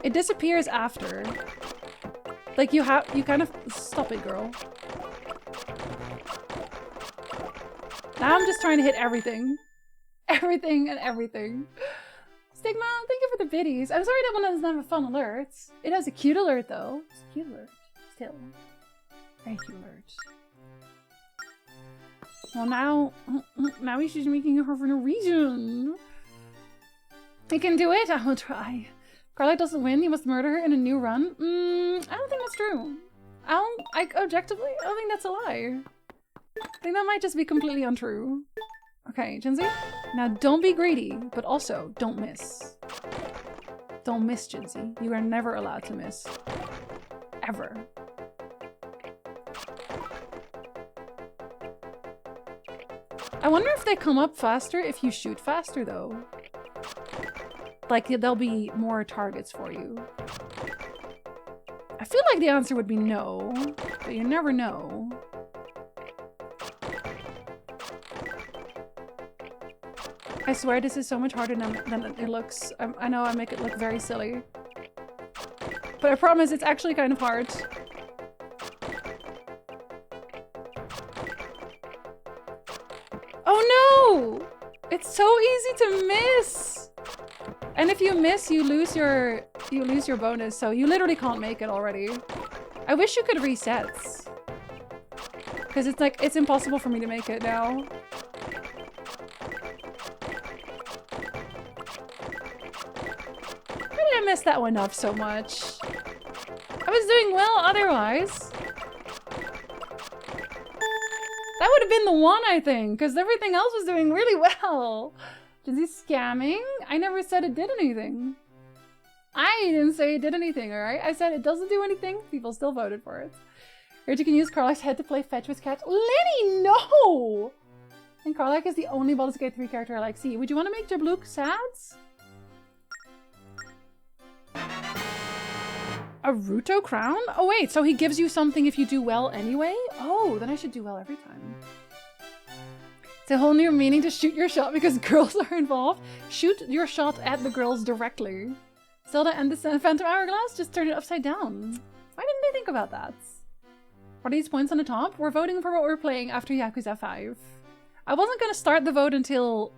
It disappears after. Like you kind of stop it, girl. Now I'm just trying to hit everything. Everything and everything. Stigma, thank you for the biddies. I'm sorry that one doesn't have a fun alert. It has a cute alert though. It's a cute alert. Still. Very cute alert. Well, now he's just making her for no reason. He can do it. I will try. Karlach doesn't win. You must murder her in a new run. I don't think that's true. Objectively, I don't think that's a lie. I think that might just be completely untrue. Okay, Jinsey. Now, don't be greedy, but also don't miss. Don't miss, Jinsey. You are never allowed to miss. Ever. I wonder if they come up faster if you shoot faster, though. Like, there'll be more targets for you. I feel like the answer would be no, but you never know. I swear this is so much harder than it looks. I know I make it look very silly. But I promise it's actually kind of hard. Oh no! It's so easy to miss! And if you miss, you lose your bonus, so you literally can't make it already. I wish you could reset. Because it's like, it's impossible for me to make it now. Why did I mess that one up so much? I was doing well otherwise. That would have been the one, I think, because everything else was doing really well. Is he scamming? I never said it did anything. I didn't say it did anything, alright? I said it doesn't do anything. People still voted for it. Or you can use Karlach's head to play fetch with cats. Lenny, no! And Karlach is the only Baldur's Gate 3 character I like. See, would you want to make Jablook sad? A Ruto crown? Oh wait, so he gives you something if you do well anyway? Oh, then I should do well every time. It's a whole new meaning to shoot your shot because girls are involved. Shoot your shot at the girls directly. Zelda and the Phantom Hourglass just turned it upside down. Why didn't I think about that? Are these points on the top? We're voting for what we're playing after Yakuza 5. I wasn't going to start the vote until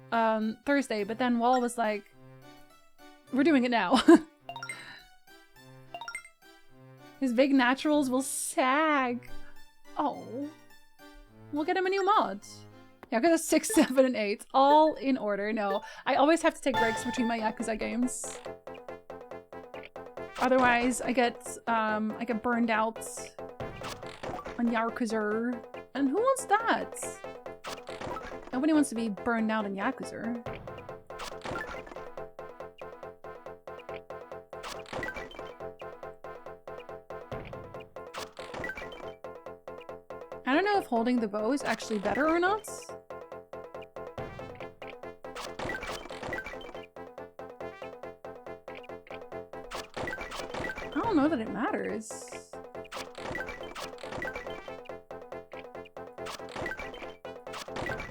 Thursday, but then Wall was like, we're doing it now. His big naturals will sag. Oh. We'll get him a new mod. Yakuza 6, 7, and 8. All in order. No. I always have to take breaks between my Yakuza games. Otherwise, I get burned out on Yakuza. And who wants that? Nobody wants to be burned out on Yakuza. I don't know if holding the bow is actually better or not. I don't know that it matters.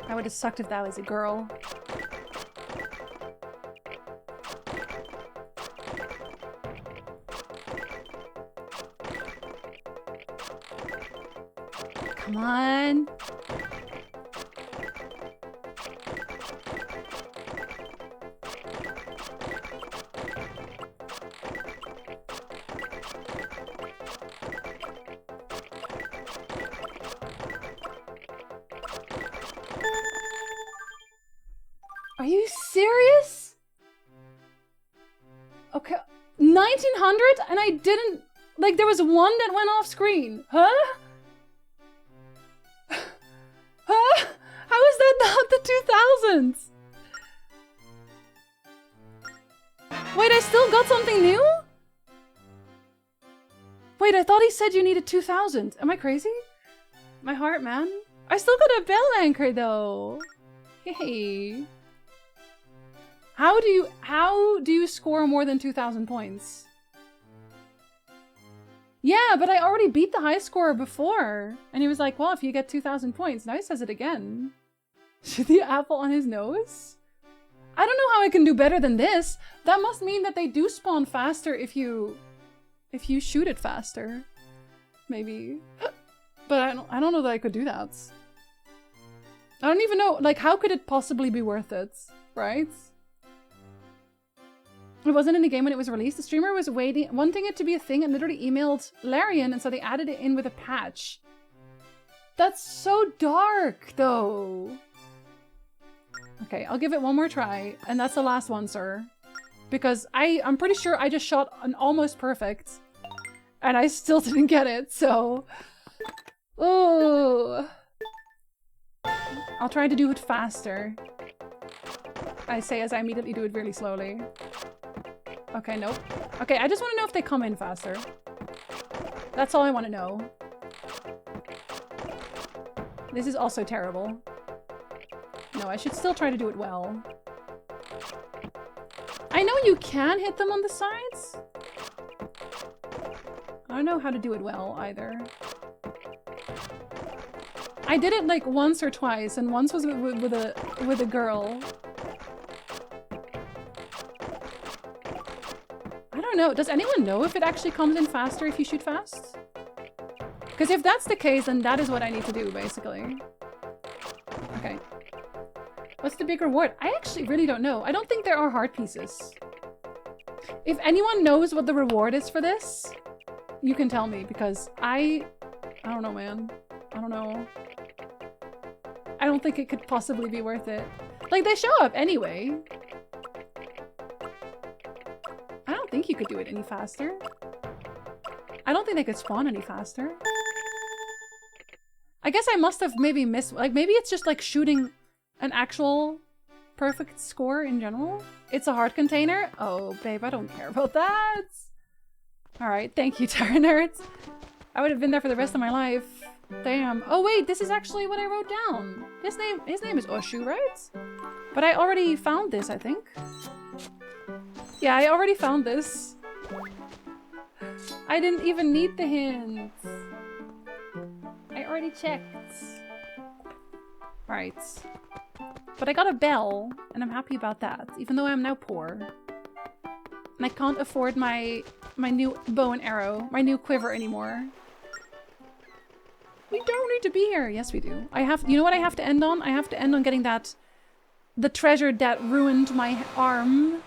I would have sucked if that was a girl. Come on. Are you serious? Okay, 1900 and I didn't, like, there was one that went off screen. Huh? Huh? How is that not the 2000s? Wait, I still got something new? Wait, I thought he said you needed 2000. Am I crazy? My heart, man. I still got a bell anchor though. Hey. How do you score more than 2000 points? Yeah, but I already beat the high score before. And he was like, well, if you get 2000 points. Now he says it again. The apple on his nose? I don't know how I can do better than this. That must mean that they do spawn faster if you shoot it faster. Maybe. But I don't know that I could do that. I don't even know, like, how could it possibly be worth it, right? It wasn't in the game when it was released. The streamer was wanting it to be a thing and literally emailed Larian, and so they added it in with a patch. That's so dark, though. Okay, I'll give it one more try, and that's the last one, sir. Because I'm pretty sure I just shot an almost perfect, and I still didn't get it, so... Ooh. I'll try to do it faster. I say as I immediately do it really slowly. Okay, nope. Okay, I just want to know if they come in faster. That's all I want to know. This is also terrible. No, I should still try to do it well. I know you can hit them on the sides. I don't know how to do it well either. I did it like once or twice, and once was with a girl. I don't know. Does anyone know if it actually comes in faster if you shoot fast? Because if that's the case, then that is what I need to do, basically. Okay. What's the big reward? I actually really don't know. I don't think there are heart pieces. If anyone knows what the reward is for this, you can tell me, because I don't know, man. I don't know. I don't think it could possibly be worth it. Like, they show up anyway. I don't think you could do it any faster. I don't think they could spawn any faster. I guess I must have maybe missed, like, maybe it's just like shooting an actual perfect score in general. It's a heart container. Oh, babe, I don't care about that. All right, thank you, Terra Nerds. I would have been there for the rest of my life. Damn. Oh wait, this is actually what I wrote down. His name is Oshu, right? But I already found this, I think. Yeah, I already found this. I didn't even need the hint. I already checked. Right. But I got a bell, and I'm happy about that, even though I'm now poor. And I can't afford my new bow and arrow, my new quiver anymore. We don't need to be here. Yes, we do. You know what I have to end on? I have to end on getting the treasure that ruined my arm.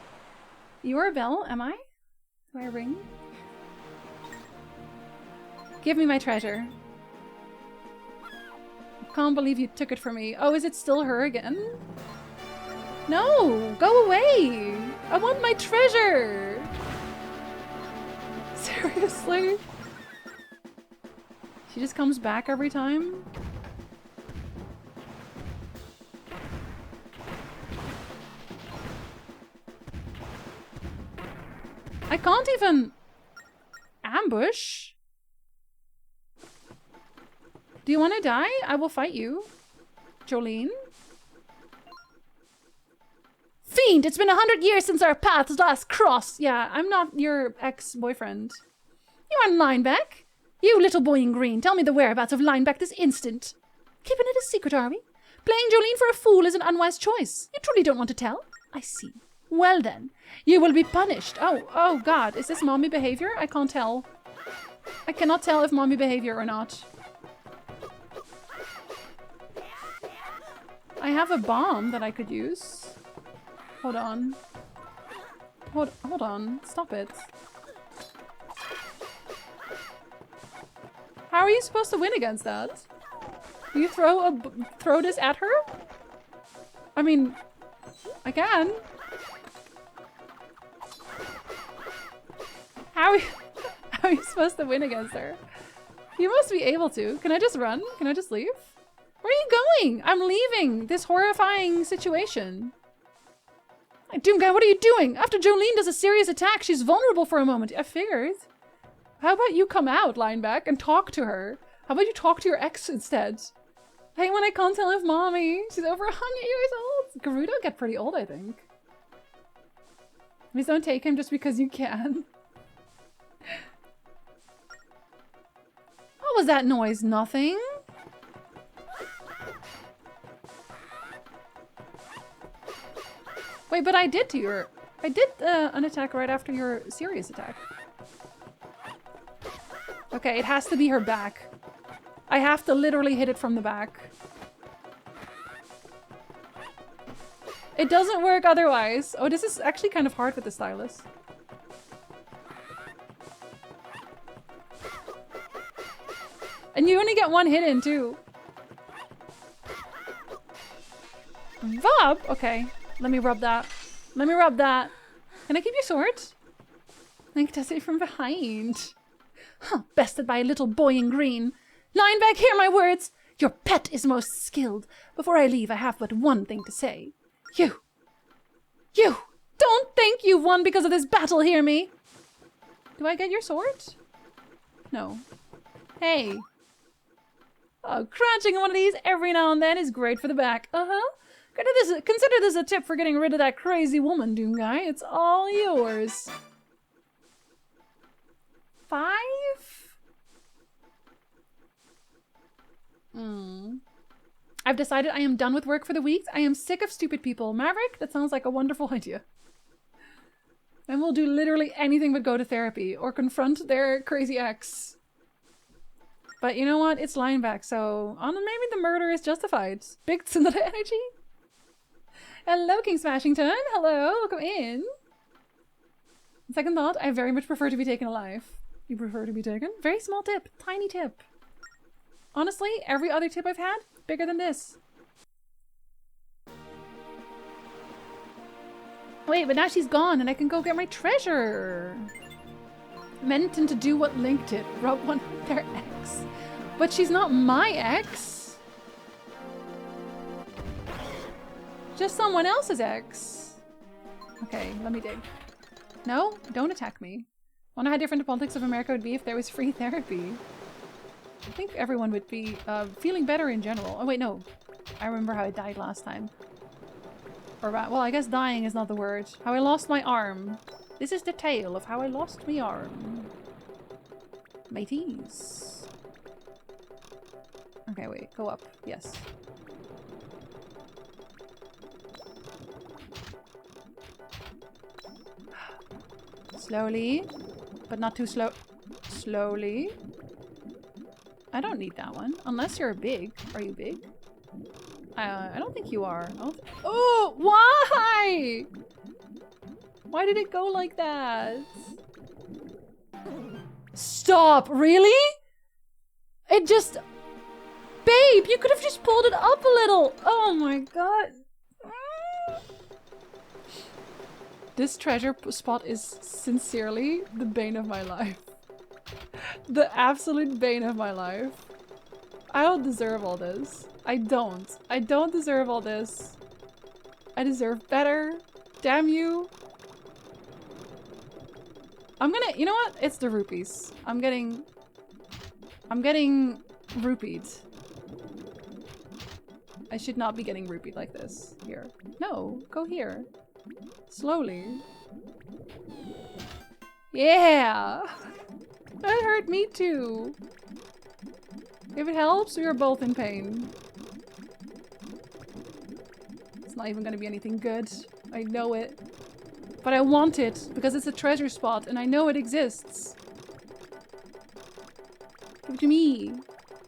You're a bell, am I? Do I ring? Give me my treasure. Can't believe you took it from me. Oh, is it still her again? No, go away. I want my treasure. Seriously? She just comes back every time? I can't even ambush. Do you want to die? I will fight you. Jolene? Fiend! It's been 100 years since our paths last crossed. Yeah, I'm not your ex-boyfriend. You aren't Lineback. You little boy in green, tell me the whereabouts of Lineback this instant. Keeping it a secret, are we? Playing Jolene for a fool is an unwise choice. You truly don't want to tell? I see. Well then, you will be punished. Oh god, is this mommy behavior? I can't tell. I cannot tell if mommy behavior or not. I have a bomb that I could use. Hold on. Hold on. Stop it. How are you supposed to win against that? Do you throw this at her? I mean, I can. How are you supposed to win against her? You must be able to. Can I just run? Can I just leave? Where are you going? I'm leaving this horrifying situation. Doom guy, what are you doing? After Jolene does a serious attack, she's vulnerable for a moment. I figured. How about you come out, Lineback, and talk to her? How about you talk to your ex instead? Hey, when I can't tell if mommy. She's over 100 years old. Gerudo get pretty old, I think. Please don't take him just because you can. What was that noise? Nothing? Wait, but I did an attack right after your serious attack. Okay, it has to be her back. I have to literally hit it from the back. It doesn't work otherwise. Oh, this is actually kind of hard with the stylus. And you only get one hit in too. Bob! Okay, let me rub that. Let me rub that. Can I keep your sword? Link does it from behind. Huh, bested by a little boy in green. Lineback, hear my words. Your pet is most skilled. Before I leave, I have but one thing to say. You! Don't think you won because of this battle, hear me? Do I get your sword? No. Hey. Oh, crunching one of these every now and then is great for the back. Uh-huh. Consider this a tip for getting rid of that crazy woman, Doom Guy. It's all yours. 5? I've decided I am done with work for the week. I am sick of stupid people. Maverick, that sounds like a wonderful idea. And we'll do literally anything but go to therapy or confront their crazy ex. But you know what? It's lying back, so maybe the murder is justified. Big Tsundere energy. Hello, King Smashington. Hello, welcome in. Second thought, I very much prefer to be taken alive. You prefer to be taken? Very small tip. Tiny tip. Honestly, every other tip I've had, bigger than this. Wait, but now she's gone and I can go get my treasure. Men tend to do what Link did, rub one with their ex. But she's not my ex. Just someone else's ex. Okay, let me dig. No, don't attack me. Wonder how different the politics of America would be if there was free therapy. I think everyone would be feeling better in general. Oh wait, no. I remember how I died last time. Or, well, I guess dying is not the word. How I lost my arm. This is the tale of how I lost my arm. Mateys. Okay, wait. Go up. Yes. Slowly. But not too slow. Slowly. I don't need that one. Unless you're big. Are you big? I don't think you are. Oh, why? Why did it go like that? Stop, really? It just... Babe, you could have just pulled it up a little. Oh my god. This treasure spot is sincerely the bane of my life. The absolute bane of my life. I don't deserve all this. I don't. I don't deserve all this. I deserve better. Damn you. I'm gonna... You know what? It's the rupees. I'm getting rupeed. I should not be getting rupeed like this. Here. No, go here. Slowly. Yeah! That hurt me too. If it helps, we are both in pain. It's not even gonna be anything good. I know it. But I want it, because it's a treasure spot, and I know it exists. Give it to me.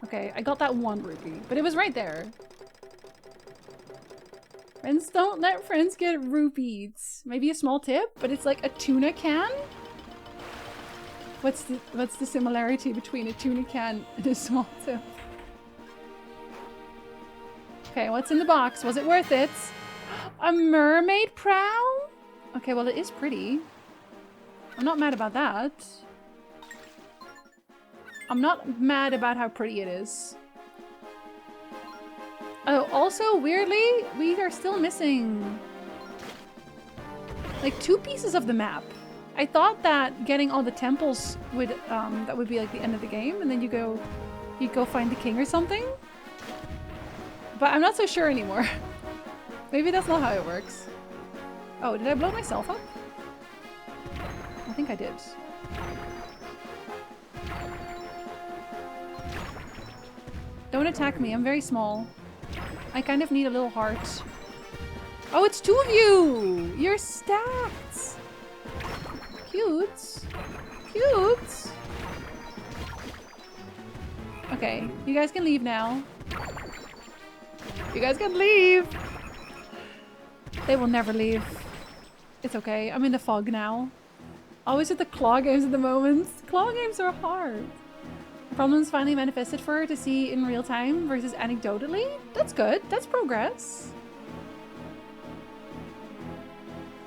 Okay, I got that 1 rupee, but it was right there. Friends don't let friends get rupees. Maybe a small tip, but it's like a tuna can? What's the similarity between a tuna can and a small tip? Okay, what's in the box? Was it worth it? A mermaid prow? Okay, well it is pretty. I'm not mad about that. I'm not mad about how pretty it is. Oh, also, weirdly, we are still missing like 2 pieces of the map. I thought that getting all the temples would that would be like the end of the game, and then you'd go find the king or something. But I'm not so sure anymore. Maybe that's not how it works. Oh, did I blow myself up? I think I did. Don't attack me, I'm very small. I kind of need a little heart. Oh, it's 2 of you! You're stacked! Cute. Cute! Okay, you guys can leave now. You guys can leave! They will never leave. It's okay, I'm in the fog now. Always with the claw games at the moment. Claw games are hard. Problems finally manifested for her to see in real time versus anecdotally? That's good. That's progress.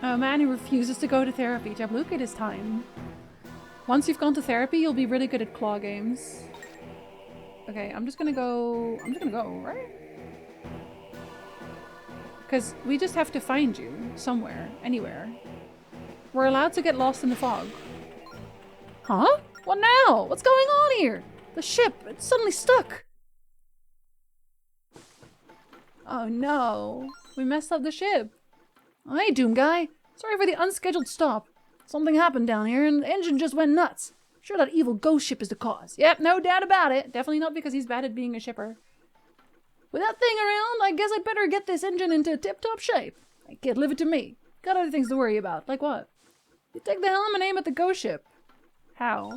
A man who refuses to go to therapy. Jabluka, it is time. Once you've gone to therapy, you'll be really good at claw games. Okay, I'm just gonna go, right? Because we just have to find you somewhere, anywhere. We're allowed to get lost in the fog. Huh? What now? What's going on here? The ship, it's suddenly stuck. Oh no. We messed up the ship. Oh, hey, Doom Guy. Sorry for the unscheduled stop. Something happened down here and the engine just went nuts. Sure that evil ghost ship is the cause. Yep, no doubt about it. Definitely not because he's bad at being a shipper. With that thing around, I guess I'd better get this engine into tip-top shape. I can't leave it to me. Got other things to worry about. Like what? You take the helm and aim at the ghost ship. How?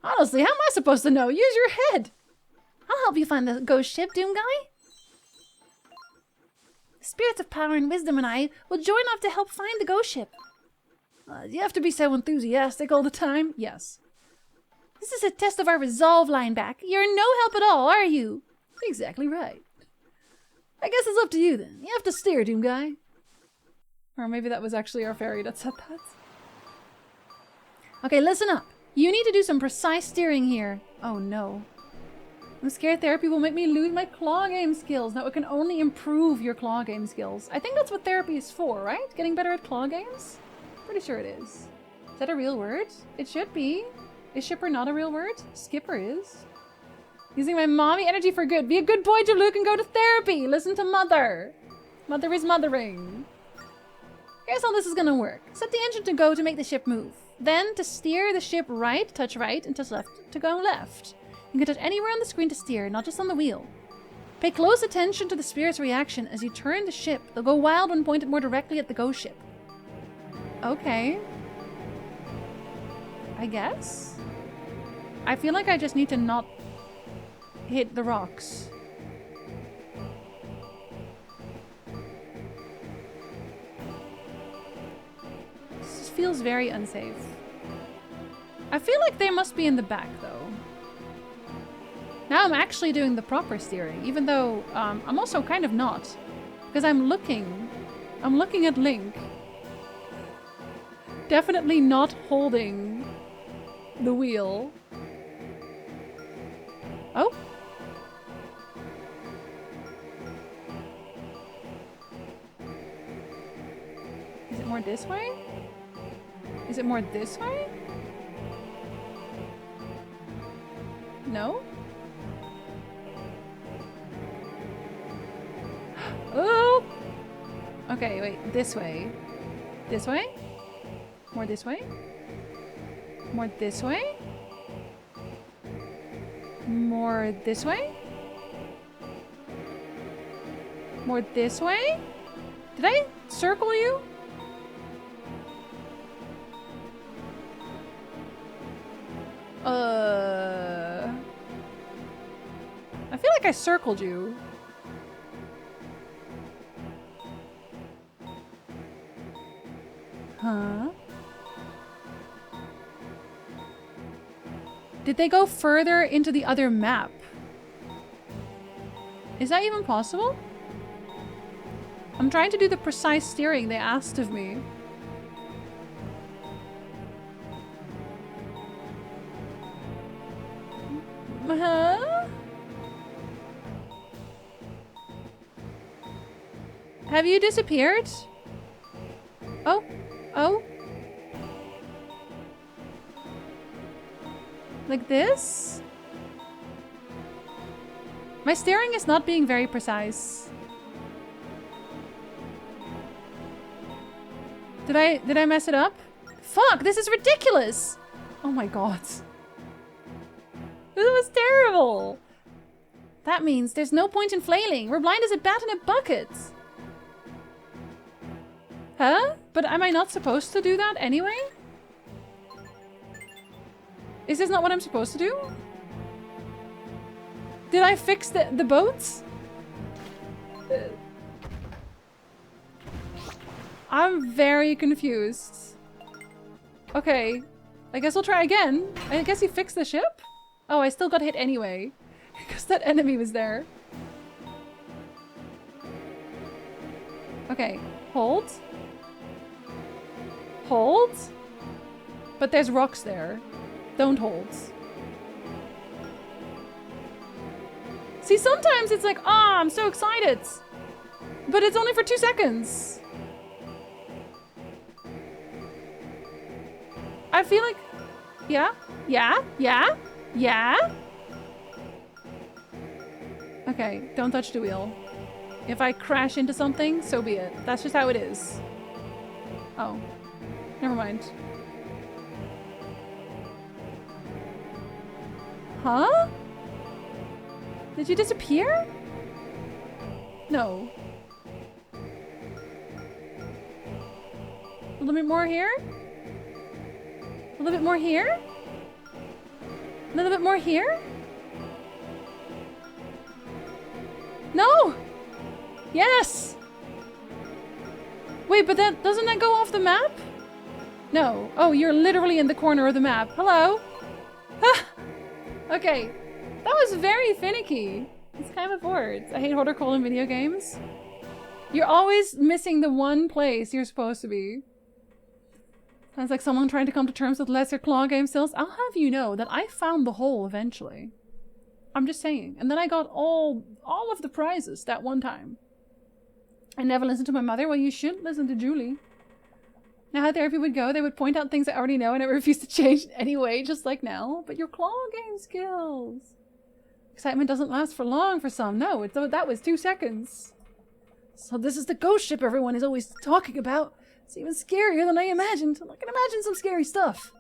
Honestly, how am I supposed to know? Use your head. I'll help you find the ghost ship, Doom Guy. The spirits of power and wisdom and I will join up to help find the ghost ship. You have to be so enthusiastic all the time. Yes. This is a test of our resolve, Lineback. You're no help at all, are you? Exactly right. I guess it's up to you then. You have to steer, Doom Guy. Or maybe that was actually our fairy that said that. Okay, listen up. You need to do some precise steering here. Oh no. I'm scared therapy will make me lose my claw game skills. Now it can only improve your claw game skills. I think that's what therapy is for, right? Getting better at claw games? Pretty sure it is. Is that a real word? It should be. Is shipper not a real word? Skipper is. Using my mommy energy for good. Be a good boy, Luke, and go to therapy. Listen to mother. Mother is mothering. Here's how this is gonna work. Set the engine to go to make the ship move. Then, to steer the ship right, touch right, and touch left to go left. You can touch anywhere on the screen to steer, not just on the wheel. Pay close attention to the spirit's reaction as you turn the ship. They'll go wild when pointed more directly at the ghost ship. Okay. I guess? I feel like I just need to not hit the rocks. This feels very unsafe. I feel like they must be in the back, though. Now I'm actually doing the proper steering, even though I'm also kind of not. Because I'm looking at Link. Definitely not holding the wheel. Oh. Is it more this way? Is it more this way? No? Oh! Okay, wait. This way. This way? More this way? More this way? More this way? More this way? Did I circle you? I feel like I circled you. Huh? Did they go further into the other map? Is that even possible? I'm trying to do the precise steering they asked of me. Huh? Have you disappeared? Oh. Oh. Like this? My steering is not being very precise. Did I mess it up? Fuck, this is ridiculous! Oh my god. This was terrible! That means there's no point in flailing. We're blind as a bat in a bucket. Huh? But am I not supposed to do that anyway? Is this not what I'm supposed to do? Did I fix the boats? I'm very confused. Okay. I guess we'll try again. I guess he fixed the ship? Oh, I still got hit anyway. Because that enemy was there. Okay. Hold. Hold. But there's rocks there. Don't hold. See, sometimes it's like, ah, I'm so excited. But it's only for 2 seconds. I feel like... Yeah? Yeah? Yeah? Yeah? Okay, don't touch the wheel. If I crash into something, so be it. That's just how it is. Oh. Never mind. Huh? Did you disappear? No. A little bit more here? A little bit more here? A little bit more here? No! Yes! Wait, but doesn't that go off the map? No. Oh, you're literally in the corner of the map. Hello? Okay. That was very finicky. It's kind of bored. I hate horticulture in video games. You're always missing the one place you're supposed to be. Sounds like someone trying to come to terms with lesser claw game skills. I'll have you know that I found the hole eventually. I'm just saying. And then I got all of the prizes that one time. I never listened to my mother. Well, you should listen to Julie. Now how therapy would go, they would point out things I already know and I refuse to change anyway, just like now. But your claw game skills. Excitement doesn't last for long for some. No, that was 2 seconds. So this is the ghost ship everyone is always talking about. It's even scarier than I imagined. I can imagine some scary stuff.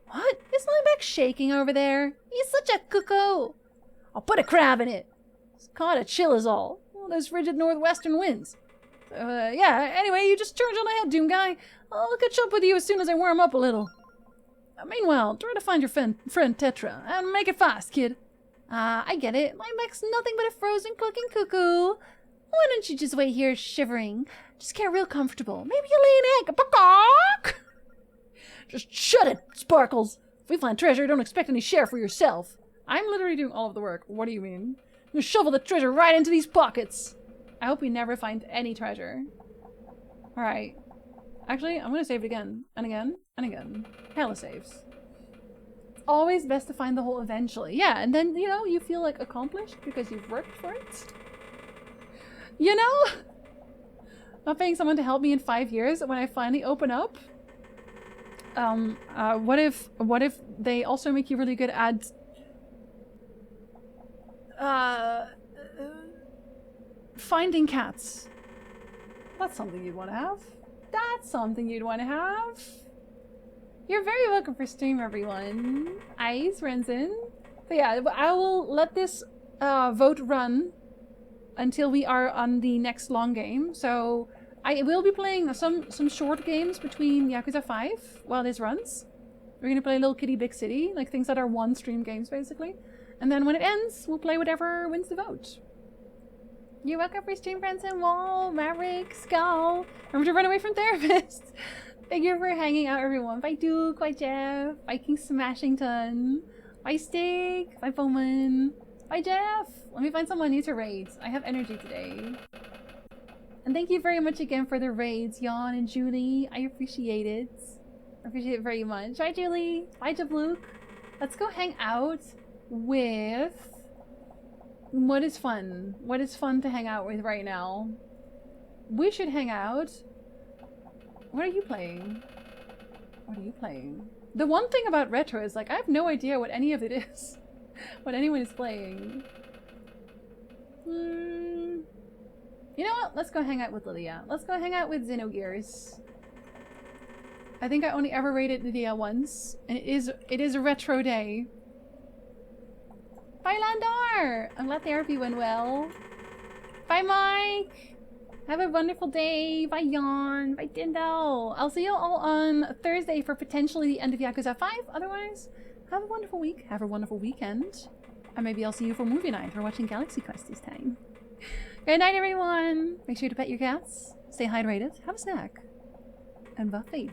What? Is Lineback shaking over there? He's such a cuckoo. I'll put a crab in it. It's caught a chill is all. Well, those frigid northwestern winds. Yeah, anyway, you just charge on ahead, Doom Guy. I'll catch up with you as soon as I warm up a little. Meanwhile, try to find your friend Tetra, and make it fast, kid. I get it. Lineback's nothing but a frozen cooking cuckoo. Why don't you just wait here shivering? Just get real comfortable. Maybe you'll lay an egg. Ba-gawk! Just shut it, Sparkles. If we find treasure, don't expect any share for yourself. I'm literally doing all of the work. What do you mean? You shovel the treasure right into these pockets. I hope we never find any treasure. Alright. Actually, I'm gonna save it again. And again. And again. Hella saves. Always best to find the hole eventually. Yeah, and then, you know, you feel like accomplished because you've worked for it. You know? Not paying someone to help me in 5 years when I finally open up. What if they also make you really good at finding cats? That's something you'd want to have. That's something you'd want to have. You're very welcome for stream, everyone. Ice, Renzen. But yeah, I will let this vote run until we are on the next long game. So I will be playing some short games between Yakuza 5 while this runs. We're gonna play Little Kitty Big City, like things that are one stream games basically. And then when it ends, we'll play whatever wins the vote. You're welcome for stream, friends and Wall, Maverick, Skull. Remember to run away from therapists. Thank you for hanging out, everyone. Bye Duke, bye Jeff, bye King Smashington, bye Steak, bye Bowman, bye Jeff. Let me find someone new to raid. I have energy today. And thank you very much again for the raids, Jan and Julie. I appreciate it. I appreciate it very much. Bye Julie, bye Jabluke. Let's go hang out with... What is fun? What is fun to hang out with right now? We should hang out. What are you playing? What are you playing? The one thing about retro is like I have no idea what any of it is. What anyone is playing. You know what? Let's go hang out with Lilia. Let's go hang out with Xenogears. I think I only ever rated Lilia once. And it is a retro day. Bye Landar! I'm glad therapy went well. Bye Mike! Have a wonderful day. Bye Jan. Bye Dindo. I'll see you all on Thursday for potentially the end of Yakuza 5. Otherwise, have a wonderful week. Have a wonderful weekend. And maybe I'll see you for movie night. We're watching Galaxy Quest this time. Good night everyone. Make sure to pet your cats. Stay hydrated. Have a snack. And Buffy.